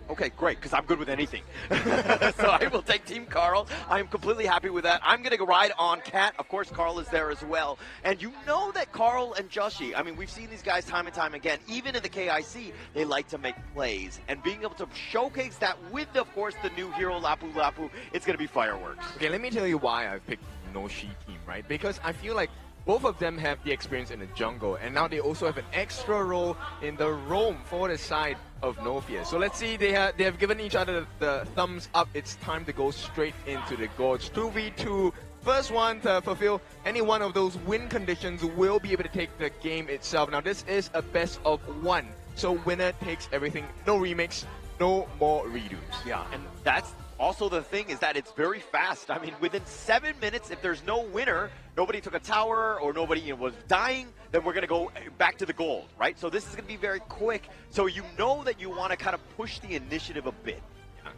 okay, great, because I'm good with anything. So I will take Team Carl. I am completely happy with that. I'm going to ride on Cat. Of course, Carl is there as well. And you know that Carl and Joshi, I mean, we've seen these guys time and time again. Even in the KIC, they like to make plays. And being able to showcase that with, of course, the new hero, Lapu Lapu, it's going to be fireworks. Okay, let me tell you why I picked No She team, right? Because I feel like both of them have the experience in the jungle, and now they also have an extra role in the roam for the side of No Fear. So let's see, they have given each other the thumbs up. It's time to go straight into the gorge. 2v2. First one to fulfill any one of those win conditions will be able to take the game itself. Now this is a best of one. So winner takes everything. No remix, no more redos. Yeah, and that's also the thing is that it's very fast. I mean, within 7 minutes, if there's no winner, nobody took a tower or nobody was dying, then we're going to go back to the gold, right? So this is going to be very quick. So you know that you want to kind of push the initiative a bit.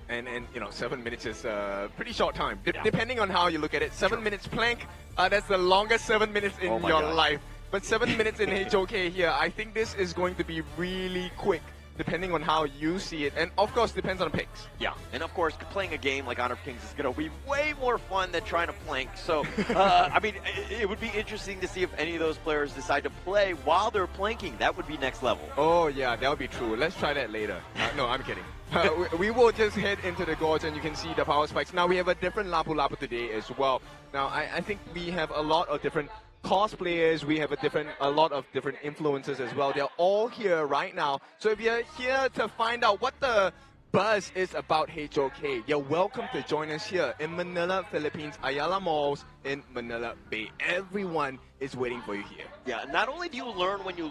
And you know, 7 minutes is a pretty short time. Depending on how you look at it, 7 minutes plank, that's the longest 7 minutes in your life. But 7 minutes in HOK here, I think this is going to be really quick, depending on how you see it. And of course, depends on picks. Yeah, and of course, playing a game like Honor of Kings is going to be way more fun than trying to plank. So, I mean, it would be interesting to see if any of those players decide to play while they're planking. That would be next level. Oh, yeah, that would be true. Let's try that later. No, I'm kidding. We will just head into the gorge and you can see the power spikes. Now we have a different Lapu Lapu today as well. Now I think we have a lot of different cosplayers, we have a lot of different influencers as well. They're all here right now. So if you're here to find out what the buzz is about HOK, you're welcome to join us here in Manila, Philippines, Ayala Malls in Manila Bay. Everyone is waiting for you here. Yeah, not only do you learn when you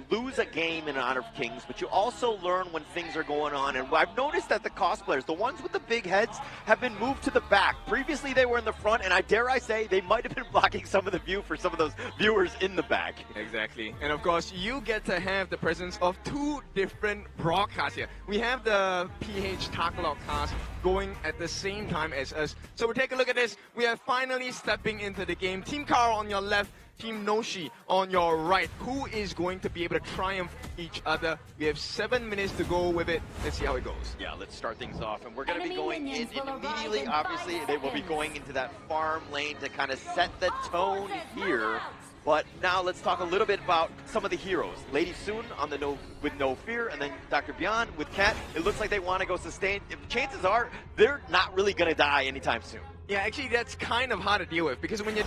lose a game in Honor of Kings, but you also learn when things are going on. And I've noticed that the cosplayers, the ones with the big heads, have been moved to the back. Previously, they were in the front, and I dare I say, they might have been blocking some of the view for some of those viewers in the back. Exactly. And of course, you get to have the presence of two different broadcasts here. We have the PH Tagalog cast going at the same time as us. So we'll take a look at this. We are finally stepping into the game. Team Carl on your left, Team Noshi on your right. Who is going to be able to triumph each other? We have 7 minutes to go with it. Let's see how it goes. Yeah, let's start things off. And we're going to be going in immediately. Obviously, they will be going into that farm lane to kind of set the tone here. But now let's talk a little bit about some of the heroes. Lady Soon on the with No Fear, and then Dr. Beyond with Cat. It looks like they want to go sustain. Chances are they're not really going to die anytime soon. Yeah, actually, that's kind of hard to deal with because when you're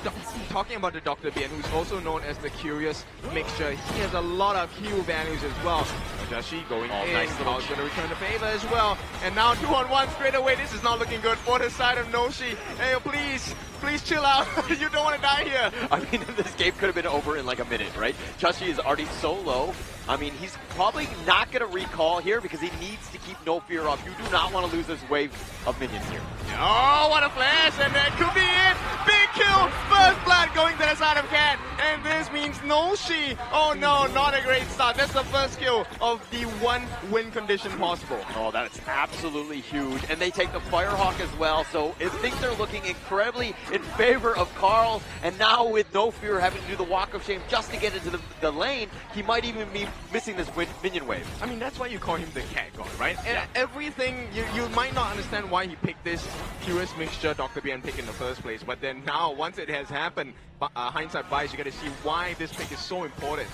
talking about the Dr. Bien, who's also known as the Curious Mixture, he has a lot of heal values as well. Joshi going in, nice Carl's going to return the favor as well. And now 2-on-1 straight away. This is not looking good for the side of Noshi. Hey, please chill out. You don't want to die here. I mean, this game could have been over in like a minute, right? Joshi is already so low. I mean, he's probably not going to recall here because he needs to keep No Fear up. You do not want to lose this wave of minions here. Oh, what a flash, and that could be it. Big kill, first blood going to the side of Cat, and this means Noshi. Oh no, not a great start. That's the first kill of the one win condition possible. Oh, that's absolutely huge. And they take the Firehawk as well, so if things are looking incredibly in favor of Carl, and now with No Fear having to do the Walk of Shame just to get into the lane, he might even be missing this minion wave. I mean, that's why you call him the Cat God, right? Yeah. Everything, you might not understand why he picked this Curious Mixture Dr. Bien pick in the first place, but then now, once it has happened, hindsight bias, you got to see why this pick is so important.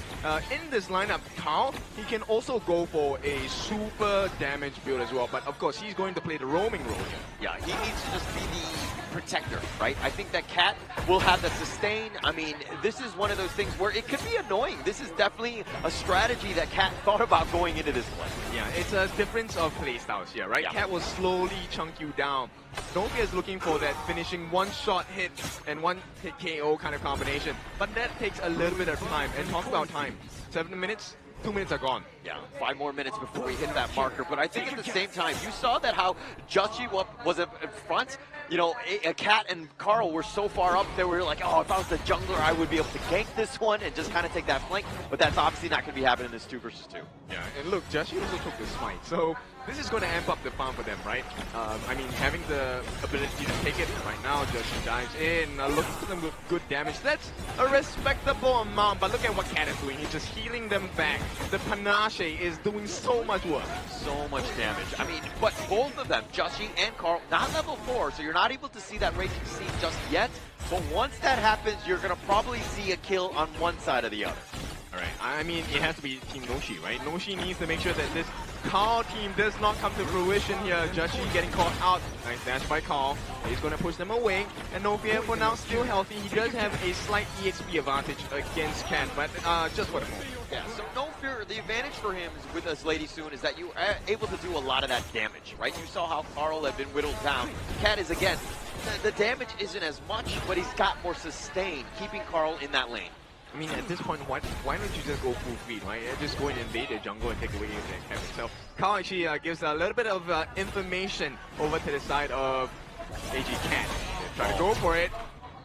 In this lineup, Carl, he can also go for a super damage build as well, but of course, he's going to play the roaming role here. Yeah, he needs to just be the protector, right? I think that Cat will have the sustain. I mean, this is one of those things where it could be annoying. This is definitely a strategy that Cat thought about going into this play. Yeah, it's a difference of playstyles here, right? Yeah. Cat will slowly chunk you down. Novia is looking for that finishing one-shot hit and one-hit KO kind of combination, but that takes a little bit of time. And talk about time, 7 minutes, 2 minutes are gone. Yeah, 5 more minutes before we hit that marker. But I think at the same time, you saw that how Joshi was in front. You know, Cat and Carl were so far up, they were like, oh, if I was the jungler, I would be able to gank this one and just kind of take that flank. But that's obviously not going to be happening in this 2 versus 2. Yeah, and look, Joshi also took the smite, so this is going to amp up the farm for them, right? I mean, having the ability to take it right now, Joshi dives in, looking for them with good damage. That's a respectable amount, but look at what Cat is doing. He's just healing them back. The panache is doing so much work. So much damage. I mean, but both of them, Joshi and Carl, not level 4, so you're not able to see that raging scene just yet. But once that happens, you're going to probably see a kill on one side or the other. All right. I mean, it has to be Team Noshi, right? Noshi needs to make sure that this Carl team does not come to fruition here. Joshi getting caught out. Nice dash by Carl. He's going to push them away. And No Fear for now still healthy. He does have a slight EXP advantage against Cat, but just for the moment. Yeah, so No Fear the advantage for him is with this Lady Soon is that you are able to do a lot of that damage, right? You saw how Carl had been whittled down. Cat is, again, the damage isn't as much, but he's got more sustain, keeping Carl in that lane. I mean, at this point, why don't you just go full speed, right? Just go and invade the jungle and take away the heaven. So Carl actually gives a little bit of information over to the side of AG Cat. Try to go for it.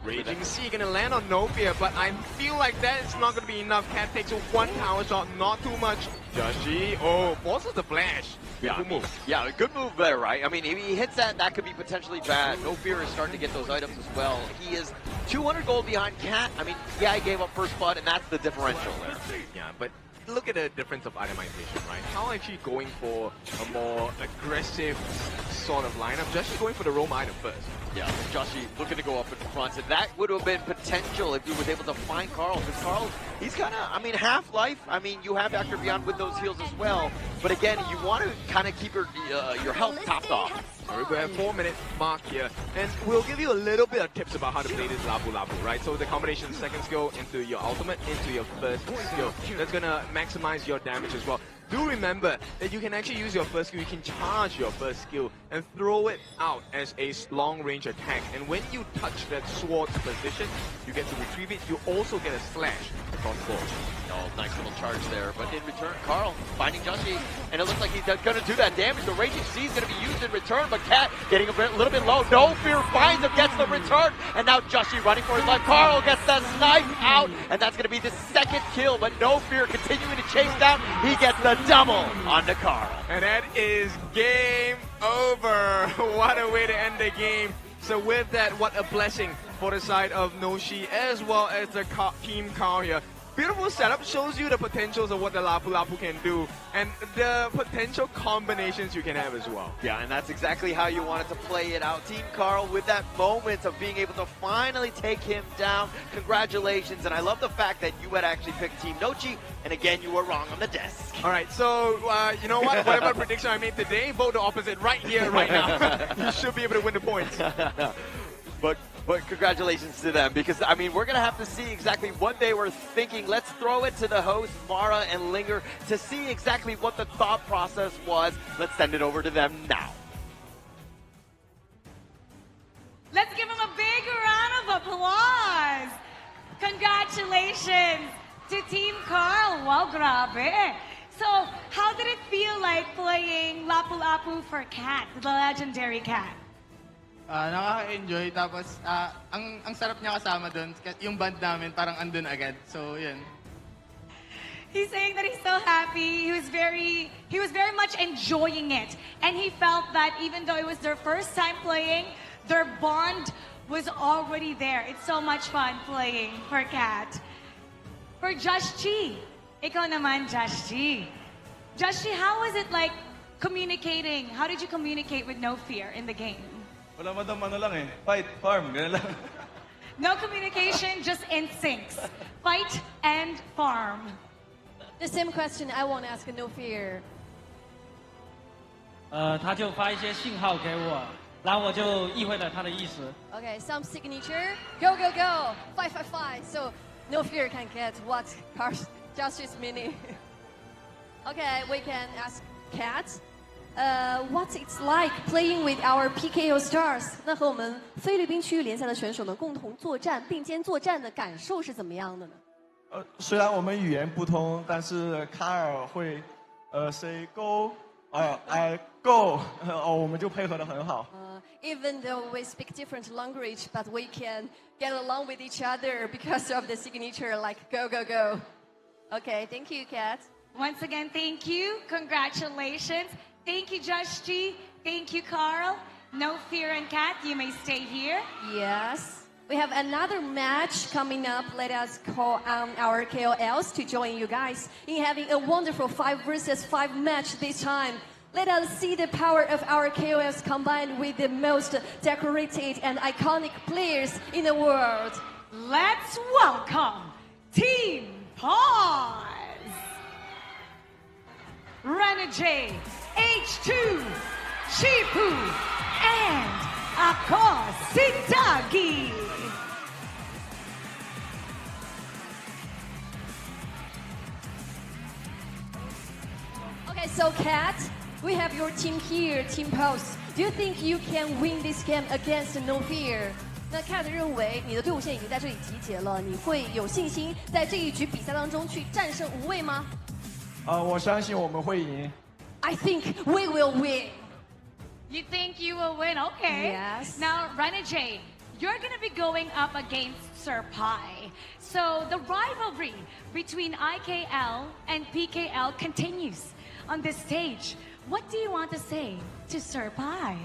Raging Sea gonna land on No Fear, but I feel like that is not gonna be enough. Cat takes one power shot, not too much. Joshi, forces the flash. Yeah, good move. Yeah, a good move there, right? I mean, if he hits that, that could be potentially bad. No Fear is starting to get those items as well. He is 200 gold behind Cat. I mean, yeah, he gave up first blood, and that's the differential there. Yeah, but look at the difference of itemization, right? How actually going for a more aggressive sort of lineup, just going for the roam item first. Yeah, Joshi looking to go up in front, and that would have been potential if he was able to find Carl, because Carl, he's kind of, I mean, half-life. I mean, you have Dr. Beyond with those heals as well, but again, you want to kind of keep your health topped off. Alright, we have 4-minute mark here, and we'll give you a little bit of tips about how to play this Lapu Lapu, right? So the combination second skill into your ultimate, into your first skill, that's gonna maximize your damage as well. Do remember that you can actually use your first skill, you can charge your first skill and throw it out as a long-range attack. And when you touch that sword's position, you get to retrieve it. You also get a slash across the board. Oh, nice little charge there. But in return, Carl finding Joshi, and it looks like he's going to do that damage. The Raging Sea is going to be used in return, but Cat getting a little bit low. No Fear finds him, gets the return, and now Joshi running for his life. Carl gets the snipe out, and that's going to be the second kill, but No Fear continuing to chase down. He gets the double onto Carl. And that is game over. What a way to end the game. So with that, what a blessing for the side of Noshi as well as the team Carl here. Beautiful setup, shows you the potentials of what the Lapu Lapu can do and the potential combinations you can have as well. Yeah, and that's exactly how you wanted to play it out. Team Carl with that moment of being able to finally take him down. Congratulations, and I love the fact that you had actually picked Team Nochi, and again, you were wrong on the desk. All right, so you know what? Whatever prediction I made today, vote the opposite right here, right now. You should be able to win the points. But congratulations to them, because, I mean, we're going to have to see exactly what they were thinking. Let's throw it to the hosts, Mara and Linger, to see exactly what the thought process was. Let's send it over to them now. Let's give them a big round of applause. Congratulations to Team Carl. Wow, grabe. So, how did it feel like playing Lapu Lapu for Cat, the legendary Cat? Nakaka-enjoy, tapos ang sarap niya kasama doon. Yung band namin parang andun agad. So, yun. He's saying that he's so happy. He was very much enjoying it. And he felt that even though it was their first time playing, their bond was already there. It's so much fun playing for Cat. For Josh G, ikaw naman, Josh G. Josh G, how was it like communicating? How did you communicate with No Fear in the game? Wala madam ano lang eh. Fight, farm, ganun lang. No communication, just instincts. Fight and farm. The same question I want to ask No Fear. 他就发一些信号给我，然后我就意会了他的意思。 Okay, some signature. Go, go, go. 555. So No Fear can get what Josh is meaning. Okay, we can ask Cat. What it's like playing with our PKO stars？ 那和我们菲律宾区域联赛的选手们共同作战、并肩作战的感受是怎么样的呢？虽然我们语言不通，但是卡尔会say go， I go， 我们就配合得很好。Even though we speak different language, but we can get along with each other because of the signature like go, go, go. Okay, thank you, Kat. Once again, thank you. Congratulations. Thank you, Josh G. Thank you, Carl. No Fear and Kat, you may stay here. Yes. We have another match coming up. Let us call on our KOLs to join you guys in having a wonderful 5 versus 5 match this time. Let us see the power of our KOLs combined with the most decorated and iconic players in the world. Let's welcome Team Pause. Renegade, H2, Shipu, and Akositagi. Okay, so Kat, we have your team here, Team Post. Do you think you can win this game against No Fear? 那 Kat 认为你的队伍现在已经在这里集结了，你会有信心在这一局比赛当中去战胜无畏吗？我相信我们会赢。I think we will win. You think you will win? Okay. Yes. Now, Renajay, you're going to be going up against Sir Pai. So the rivalry between IKL and PKL continues on this stage. What do you want to say to Sir Pai?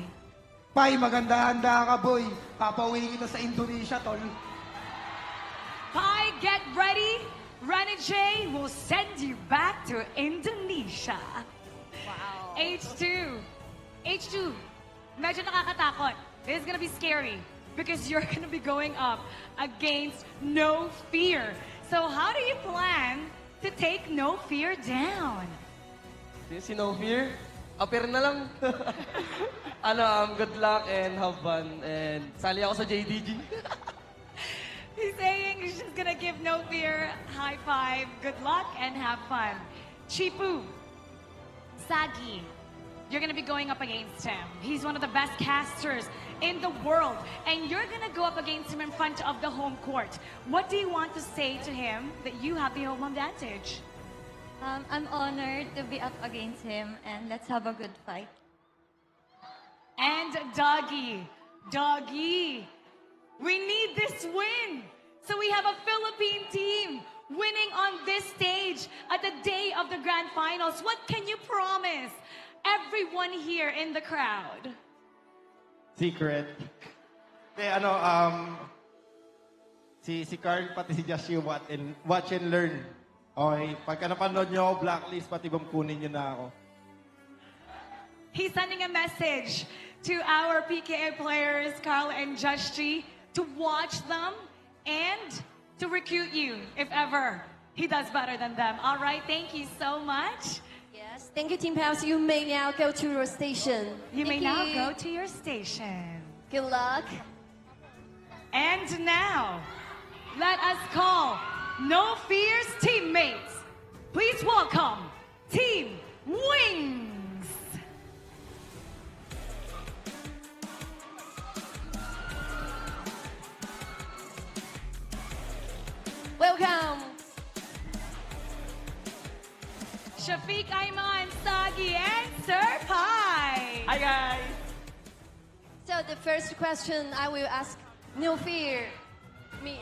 Pai, maganda-handa ka, boy. Papauwi kita sa Indonesia, tol. Pai, get ready. Renajay will send you back to Indonesia. Wow. H2, medyo nakakatakot. This is gonna be scary because you're gonna be going up against No Fear. So how do you plan to take No Fear down? Si No Fear, appear na lang. Good luck and have fun. And sali ako sa JDG. He's saying he's just gonna give No Fear high five, good luck, and have fun. Chipu, Sagi, you're gonna be going up against him. He's one of the best casters in the world, and you're gonna go up against him in front of the home court. What do you want to say to him that you have the home advantage? I'm honored to be up against him, and let's have a good fight. And Doggy, we need this win. So we have a Philippine team winning on this stage at the day of the grand finals. What can you promise everyone here in the crowd? Secret. Si Carl pati si Josh yung watch and learn. Okay, pagka napanood nyo ako, blacklist, pati bang kunin nyo na ako. He's sending a message to our PKA players, Carl and Joshi, to watch them and to recruit you if ever he does better than them. All right, thank you so much. Yes, thank you, Team Pouse. You may now go to your station. You may now go to your station. Good luck. And now, let us call No Fear's teammates. Please welcome Team Wings. Welcome. Shafiq Ayman, Sagi, and Sir Pai. Hi, guys. So the first question I will ask No Fear. Me.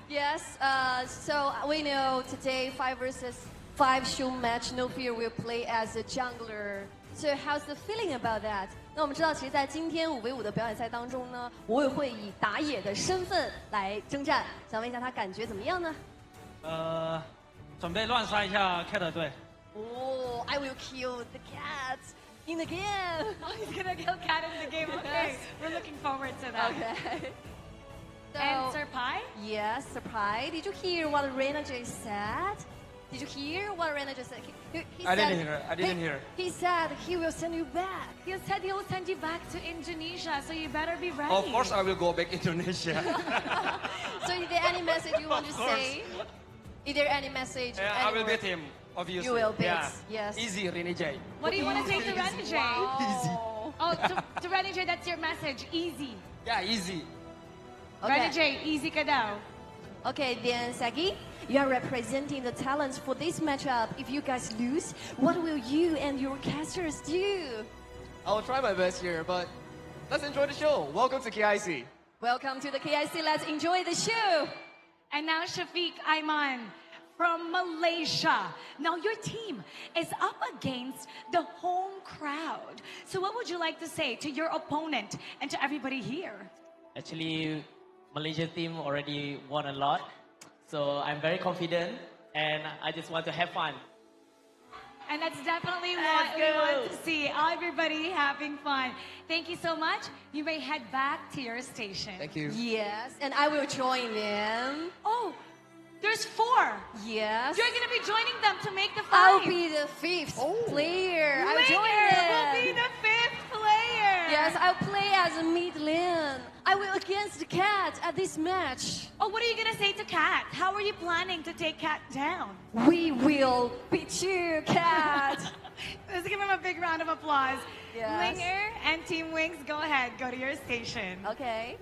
Yes, so we know today 5 versus 5 show match, No Fear will play as a jungler. So how's the feeling about that? 那我们知道，其实，在今天5v5的表演赛当中呢，我会以打野的身份来征战。想问一下他感觉怎么样呢？准备乱杀一下 Cat 队。Oh, I will kill the cat in the game. Oh, he's gonna kill Cat in the game. Okay, we're looking forward to that. Okay. So, and Sir Pai? Yes, Sir Pai. Did you hear what Rena J said? Did you hear what Rena just said? I didn't hear. He said he will send you back. He said he will send you back to Indonesia, so you better be ready. Of course, I will go back Indonesia. So is there any message you want to say? Is there any message? I will beat him, obviously. You will beat, yes. Easy, Rene J. What do you want to say to Rene J? Easy. Oh, to Rene J, that's your message. Easy. Yeah, easy. Okay. Rene J, easy ka daw. Okay, then Sagi, you are representing the talents for this matchup. If you guys lose, what will you and your casters do? I will try my best here, but let's enjoy the show. Welcome to KIC. Welcome to the KIC. Let's enjoy the show. And now Shafiq Ayman from Malaysia. Now your team is up against the home crowd. So what would you like to say to your opponent and to everybody here? Actually, Malaysia team already won a lot. So I'm very confident and I just want to have fun. And that's definitely what we want to see. Everybody having fun. Thank you so much. You may head back to your station. Thank you. Yes, and I will join them. Oh, there's 4. Yes. You're going to be joining them to make the 5. I'll be the 5th player. I'll join them. will be the 5th player. Yes, I'll play as as a mid lane. I will against the Cat at this match. Oh, what are you gonna say to Cat? How are you planning to take Cat down? We will beat you, Cat. Let's give him a big round of applause. Yes. Linger and Team Wings, go ahead, go to your station. Okay.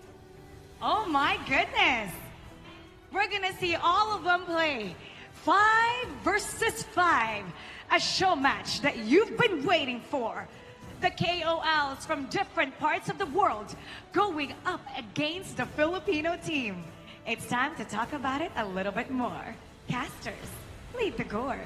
Oh my goodness. We're gonna see all of them play 5 versus 5. A show match that you've been waiting for. The KOLs from different parts of the world going up against the Filipino team. It's time to talk about it a little bit more. Casters, lead the gorge.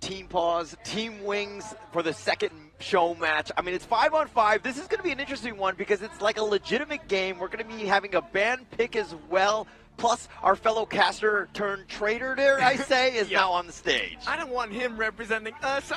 Team Paws, Team Wings for the second show match. I mean, it's 5-on-5. This is going to be an interesting one because it's like a legitimate game. We're going to be having a band pick as well. Plus, our fellow caster turned trader, dare I say, is now on the stage. I don't want him representing us.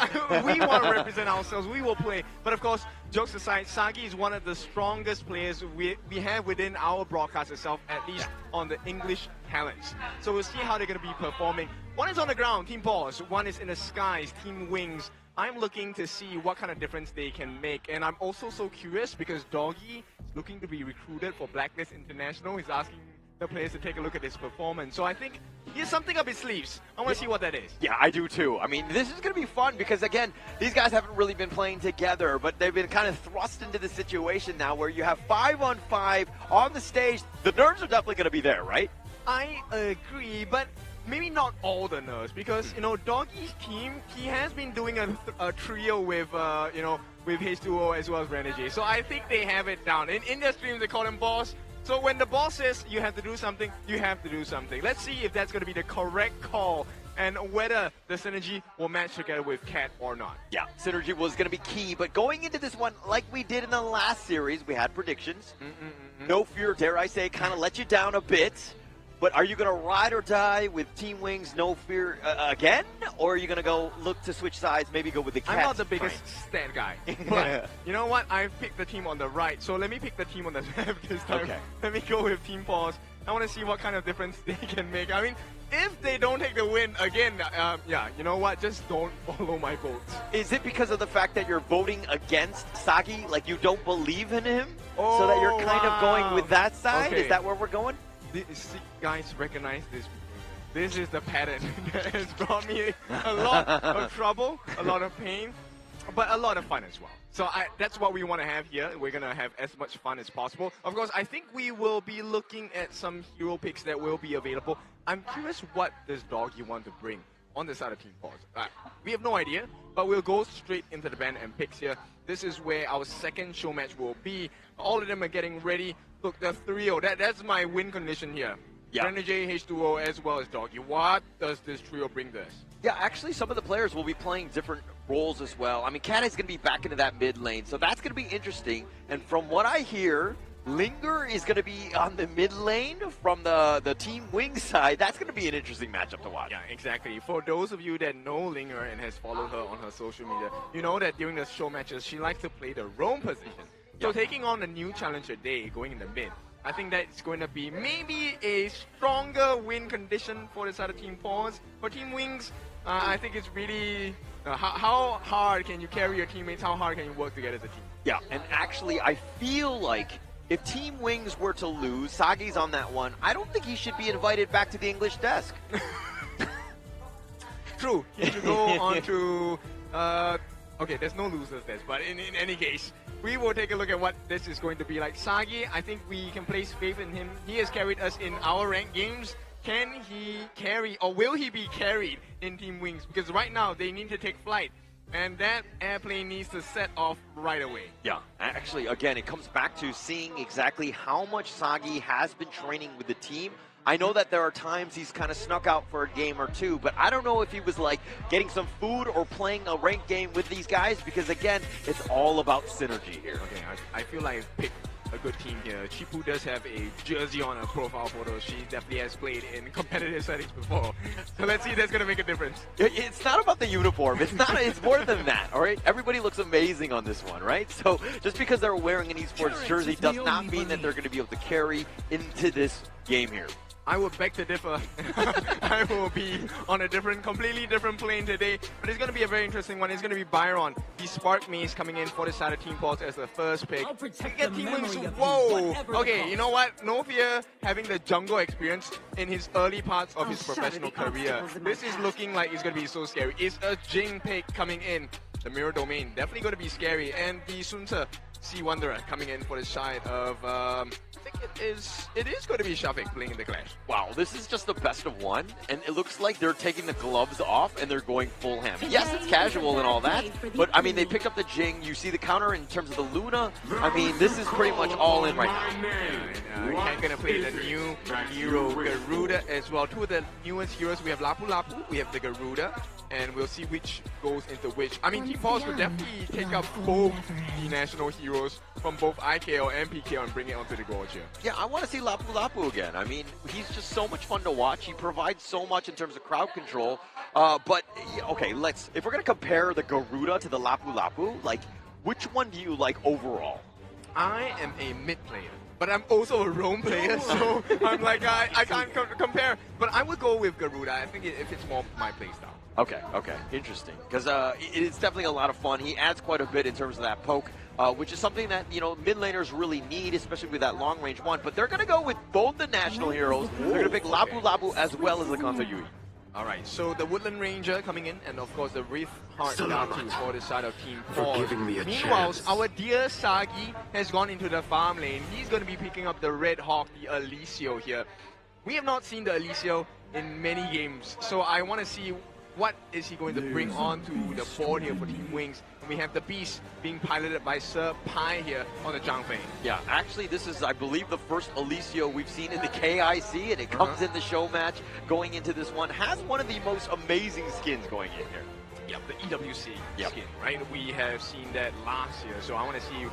We want to represent ourselves. We will play. But of course, jokes aside, Sagi is one of the strongest players we have within our broadcast itself, at least on the English talents. So we'll see how they're going to be performing. One is on the ground, Team Paws. One is in the skies, Team Wings. I'm looking to see what kind of difference they can make. And I'm also so curious because Doggy is looking to be recruited for Blacklist International. He's asking the players to take a look at his performance. So I think he has something up his sleeves. I want to see what that is. Yeah, I do too. I mean, this is going to be fun because, again, these guys haven't really been playing together, but they've been kind of thrust into the situation now where you have 5-on-5 on the stage. The nerves are definitely going to be there, right? I agree, but maybe not all the nerves because, you know, Doggy's team, he has been doing a trio with, you know, with H2O as well as Renegade. So I think they have it down. In their streams, they call him boss. So when the boss says you have to do something, you have to do something. Let's see if that's going to be the correct call and whether the synergy will match together with Cat or not. Yeah, synergy was going to be key, but going into this one, like we did in the last series, we had predictions. No Fear, dare I say, kind of let you down a bit. But are you going to ride or die with Team Wings, No Fear again? Or are you going to go look to switch sides, maybe go with the Cat? I'm not the biggest stat guy. But you know what? I've picked the team on the right. So let me pick the team on the left this time. Okay. Let me go with Team Paws. I want to see what kind of difference they can make. I mean, if they don't take the win again, yeah, you know what? Just don't follow my votes. Is it because of the fact that you're voting against Sagi? Like you don't believe in him? So that you're kind of going with that side? Okay. Is that where we're going? Guys, recognize this. This is the pattern that has brought me a lot of trouble, a lot of pain, but a lot of fun as well. So that's what we want to have here. We're going to have as much fun as possible. Of course, I think we will be looking at some hero picks that will be available. I'm curious what does Doggy want to bring on the side of Team Paws. We have no idea, but we'll go straight into the band and picks here. This is where our second show match will be. All of them are getting ready. Look, the trio, that's my win condition here. Yeah. Renegade, H2O, as well as Doggy. What does this trio bring to us? Yeah, actually, some of the players will be playing different roles as well. I mean, Cat is going to be back into that mid lane, so that's going to be interesting. And from what I hear, Linger is going to be on the mid lane from the Team Wing side. That's going to be an interesting matchup to watch. Yeah, exactly. For those of you that know Linger and has followed her on her social media, you know that during the show matches, she likes to play the roam position. So taking on a new challenger day, going in the mid, I think that's going to be maybe a stronger win condition for the side of Team Paws. For Team Wings, I think it's really how hard can you carry your teammates, how hard can you work together as a team? Yeah, and actually I feel like if Team Wings were to lose, Sagi's on that one, I don't think he should be invited back to the English desk. True, he should go on to, okay, there's no losers desk, but in any case, we will take a look at what this is going to be like. Sagi, I think we can place faith in him. He has carried us in our ranked games. Can he carry, or will he be carried in Team Wings? Because right now, they need to take flight. And that airplane needs to set off right away. Yeah, actually, again, it comes back to seeing exactly how much Sagi has been training with the team. I know that there are times he's kind of snuck out for a game or two, but I don't know if he was like getting some food or playing a ranked game with these guys because, again, it's all about synergy here. Okay, I feel like I picked a good team here. Chipu does have a jersey on her profile photo. She definitely has played in competitive settings before. So let's see if that's going to make a difference. It's not about the uniform. It's not. It's more than that, all right? Everybody looks amazing on this one, right? So just because they're wearing an esports jersey does not mean that they're going to be able to carry into this game here. I would beg to differ. I will be on a completely different plane today. But it's going to be a very interesting one. It's going to be Byron, the Spark Mace, coming in for the side of Team Pulse as the first pick. Get Team Wings. Whoa! Okay, you know what? No Fear having the jungle experience in his early parts of his professional career. This is looking like it's going to be so scary. It's a Jing pick coming in. The Mirror Domain, definitely going to be scary. And the Sunse Sea Wanderer coming in for the side of, I think it is going to be Shafiq playing in the Clash. Wow, this is just the best of one, and it looks like they're taking the gloves off and they're going full ham. Yes, it's casual and all that, but I mean, they picked up the Jing. You see the counter in terms of the Luna. I mean, this is pretty much all in right now. We're going to play the new hero Garuda as well. Two of the newest heroes, we have Lapu Lapu, we have the Garuda, and we'll see which goes into which. I mean, Team Pulse will definitely take up both the national heroes from both IKO and PKO and bring it onto the Gorge here. Yeah, I want to see Lapu Lapu again. I mean, he's just so much fun to watch. He provides so much in terms of crowd control. But, okay, if we're going to compare the Garuda to the Lapu Lapu, like, which one do you like overall? I am a mid player, but I'm also a roam player, so I'm like, I can't compare. But I would go with Garuda. I think it fits more my playstyle. Okay, interesting. Because it's definitely a lot of fun. He adds quite a bit in terms of that poke, which is something that, you know, mid laners really need, especially with that long range one. But they're going to go with both the national heroes. They're going to pick Lapu Lapu as well as the Kanto Yui. All right, so the Woodland Ranger coming in, and of course the Rift Heart Datu for the side of Team Pulse. Meanwhile, our dear Sagi has gone into the farm lane. He's going to be picking up the Red Hawk, the Alicio here. We have not seen the Alicio in many games, so I want to see what is he going to bring on to the board here for Team Wings. And we have the Beast being piloted by Sir Pai here on the Zhangfei. Yeah, actually this is, I believe, the first Alicio we've seen in the KIC, and it comes in the show match going into this one. Has one of the most amazing skins going in here. Yep, the EWC skin, right? We have seen that last year, so I want to see,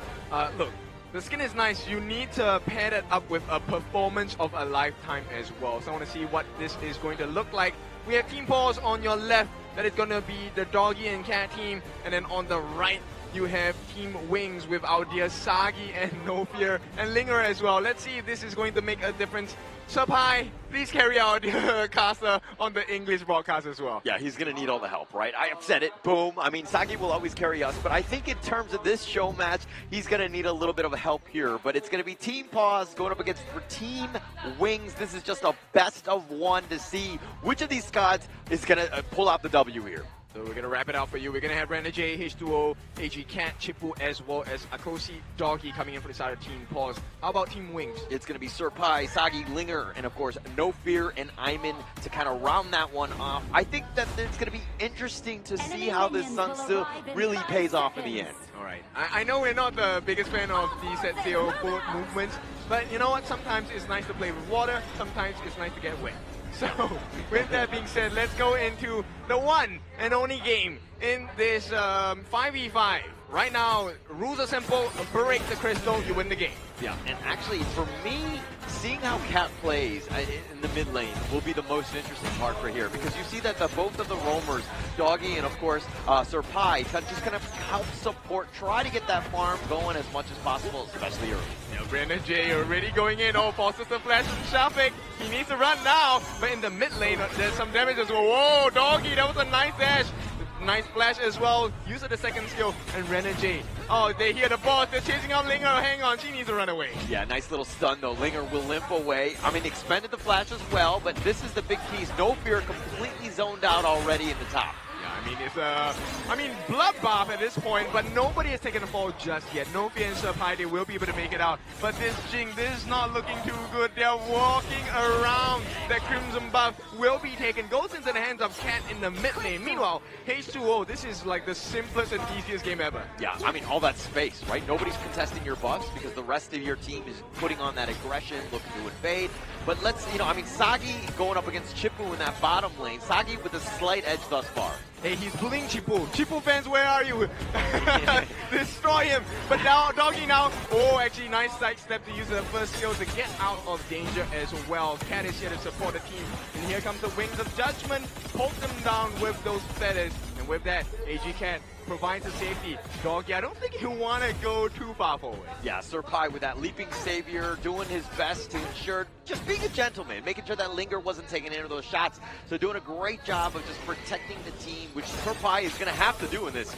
look, the skin is nice. You need to pair that up with a performance of a lifetime as well. So I want to see what this is going to look like. We have Team Pulse on your left. That is going to be the Doggy and Cat team. And then on the right, you have Team Wings with our dear Sagi and No Fear and Linger as well. Let's see if this is going to make a difference. Sir Pai, please carry out the caster on the English broadcast as well. Yeah, he's going to need all the help, right? I have said it. Boom. I mean, Sagi will always carry us, but I think in terms of this show match, he's going to need a little bit of help here. But it's going to be Team Pause going up against Team Wings. This is just a best of one to see which of these squads is going to pull out the W here. So we're going to wrap it out for you. We're going to have Rana J, H2O, AG Cat, Chipu, as well as Akosi, Doggy coming in for the side of Team Pause. How about Team Wings? It's going to be Sir Pai, Sagi, Linger, and of course, No Fear and Iman to kind of round that one off. I think that it's going to be interesting to see how this Sun Still really pays off in the end. All right. I know we're not the biggest fan of the Setseo bullet movements, but you know what? Sometimes it's nice to play with water. Sometimes it's nice to get wet. So, with that being said, let's go into the one and only game in this 5v5. Right now, rules are simple. Break the crystal, you win the game. Yeah, and actually, for me, seeing how Cat plays in the mid lane will be the most interesting part for here, because you see that both of the roamers, Doggy and of course Sir Pai, just kind of help support, try to get that farm going as much as possible, especially early. Now, Brandon J already going in. Oh, forces the flash from Shafiq. He needs to run now, but in the mid lane, there's some damage as well. Whoa, Doggy, that was a nice dash. Nice flash as well. Use of the second skill, and Renan J. Oh, they hear the boss. They're chasing out Linger. Hang on, she needs to run away. Yeah, nice little stun though. Linger will limp away. I mean, expended the flash as well, but this is the big piece. No Fear completely zoned out already in the top. I mean, it's bloodbath at this point, but nobody has taken the fall just yet. No Fear and Sir Pai, they will be able to make it out. But this Jing, this is not looking too good. They're walking around. That Crimson buff will be taken. Goes into the hands of Cat in the mid lane. Meanwhile, H2O, this is like the simplest and easiest game ever. Yeah, I mean, all that space, right? Nobody's contesting your buffs because the rest of your team is putting on that aggression, looking to invade. But let's, I mean, Sagi going up against Chipu in that bottom lane. Sagi with a slight edge thus far. Hey, he's bullying Chipu. Chipu fans, where are you? Destroy him. But now, Doggy now. Oh, actually, nice sidestep to use the first skill to get out of danger as well. Cat is here to support the team. And here comes the Wings of Judgment. Poke them down with those feathers. And with that, AG Cat provides the safety. Doggy, I don't think he'll want to go too far forward. Yeah, Sir Pai with that leaping savior, doing his best to ensure, just being a gentleman, making sure that Linger wasn't taking any of those shots. So doing a great job of just protecting the team, which Sir Pai is going to have to do in this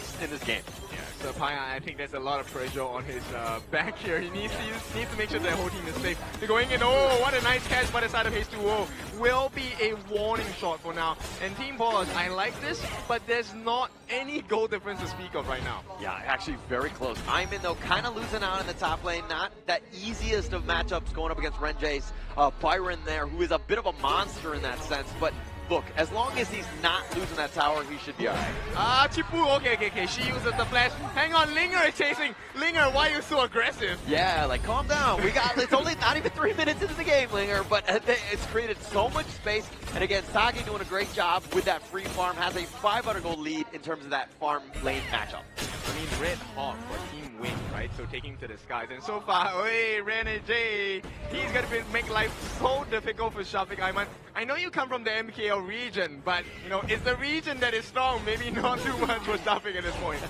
game. Yeah, Sir Pai, I think there's a lot of pressure on his back here. He needs to make sure the whole team is safe. They're going in. Oh, what a nice catch by the side of H2O. Will be a warning shot for now. And Team Boss, I like this, but there's not any goal difference to speak of right now. Yeah, actually very close. Iman, though, kind of losing out in the top lane. Not that easiest of matchups going up against Renjay's Byron there, who is a bit of a monster in that sense. But look, as long as he's not losing that tower, he should be all right. Chipu, okay. She uses the flash. Hang on, Linger is chasing. Linger, why are you so aggressive? Yeah, like, calm down. It's only not even 3 minutes into the game, Linger, but it's created so much space. And again, Sagi doing a great job with that free farm, has a 500 gold lead in terms of that farm lane matchup. I mean, Red Hawk for Team Wing, right? So taking to the skies. And so far, Renjay, he's going to make life so difficult for Shafiq Ayman. I know you come from the MKL region, but, you know, it's the region that is strong. Maybe not too much for Shafiq at this point.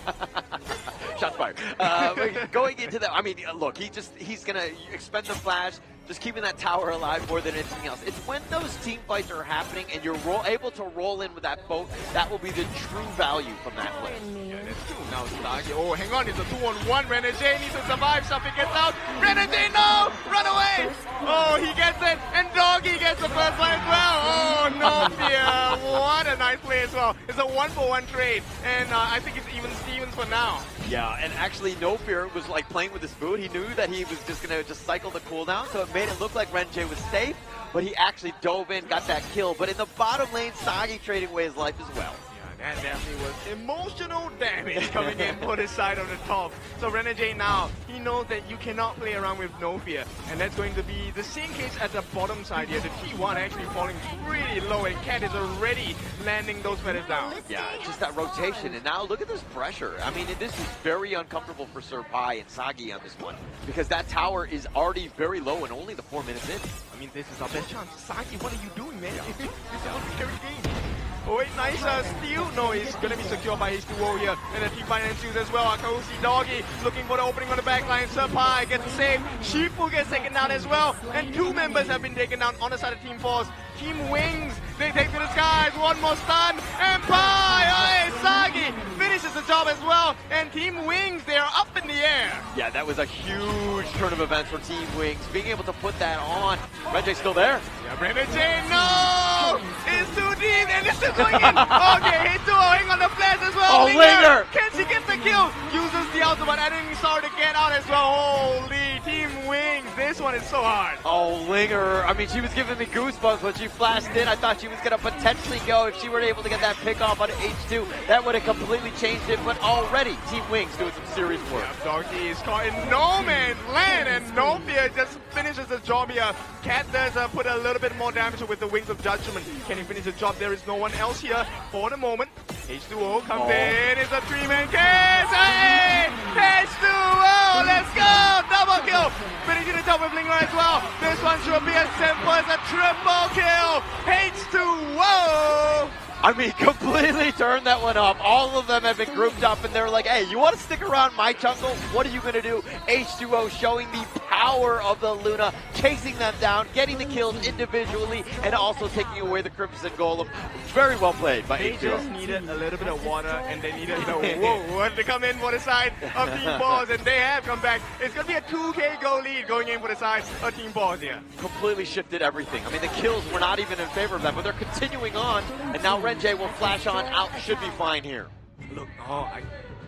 Shots fired. Going into that, I mean, look, he's going to expend the flash, just keeping that tower alive more than anything else. It's when those team fights are happening and you're able to roll in with that boat, that will be the true value from that play. Yeah, that's true. Now Sagi, oh, hang on, it's a 2-on-1. Renjay needs to survive. Shafiq gets out. Renjay, no! Run away! Oh, he gets it, and Doggy gets the first line as well. Oh, no fear. What a nice play as well. It's a 1-for-1 trade, and I think it's even Stevens for now. Yeah, and actually No Fear was like playing with his boot. He knew that he was just going to just cycle the cooldown, so it made it look like Renjay was safe, but he actually dove in, got that kill. But in the bottom lane, Sagi trading away his life as well. That definitely was emotional damage coming in for the side of the top. So Renjay now, he knows that you cannot play around with no fear. And that's going to be the same case at the bottom side here. The T1 actually falling pretty low, and Cat is already landing those feathers down. Yeah, just that rotation. And now look at this pressure. I mean, this is very uncomfortable for Sir Pai and Sagi on this one, because that tower is already very low and only the 4 minutes in. I mean, this is our best chance. Sagi, what are you doing, man? This is how to carry the game. Oh wait, nice steal. No, he's gonna be secured by H2O here. And the team fight ensues as well. Akausi Doggy looking for the opening on the back line. Sir Pai gets the save. Shifu gets taken down as well. And 2 members have been taken down on the side of Team Force. Team Wings, they take to the skies. One more stun. And Pai, Sagi finishes the job as well. And Team Wings, they are up in the air. Yeah, that was a huge turn of events for Team Wings. Being able to put that on. Renjay's still there. Yeah, Renjay, no! It's too deep, and this is going in. Okay, H2O hang on the flash as well. Oh, Linger! Can she get the kill? Uses the ultimate, and then started to get out as well. Holy, Team Wings, this one is so hard. Oh, Linger, I mean, she was giving me goosebumps when she flashed in. I thought she was going to potentially go if she were able to get that pick off on H2. That would have completely changed it, but already Team Wings doing some serious work. Yeah, Doggy is caught in no man's land, and No Fear just finishes the job here. Cat does put a little bit more damage with the Wings of Judgment. Can he finish the job? There is no one else here for the moment. H2O comes in. It's a 3-man case. Hey! H2O! Let's go! Double kill! Finishing the job with Linger as well. This one should be as simple as a triple kill. H2O! I mean, completely turned that one up. All of them have been grouped up, and they're like, hey, you want to stick around my jungle? What are you going to do? H2O showing the power of the Luna, chasing them down, getting the kills individually, and also taking away the Crimson Golem. Very well played by They H2O. just needed a little bit of water, and they needed to come in for the side of Team Boss, and they have come back. It's going to be a 2K goal lead going in for the side of Team Boss here. Completely shifted everything. I mean, the kills were not even in favor of them, but they're continuing on, and now Renjay will flash on out, should be fine here. Look,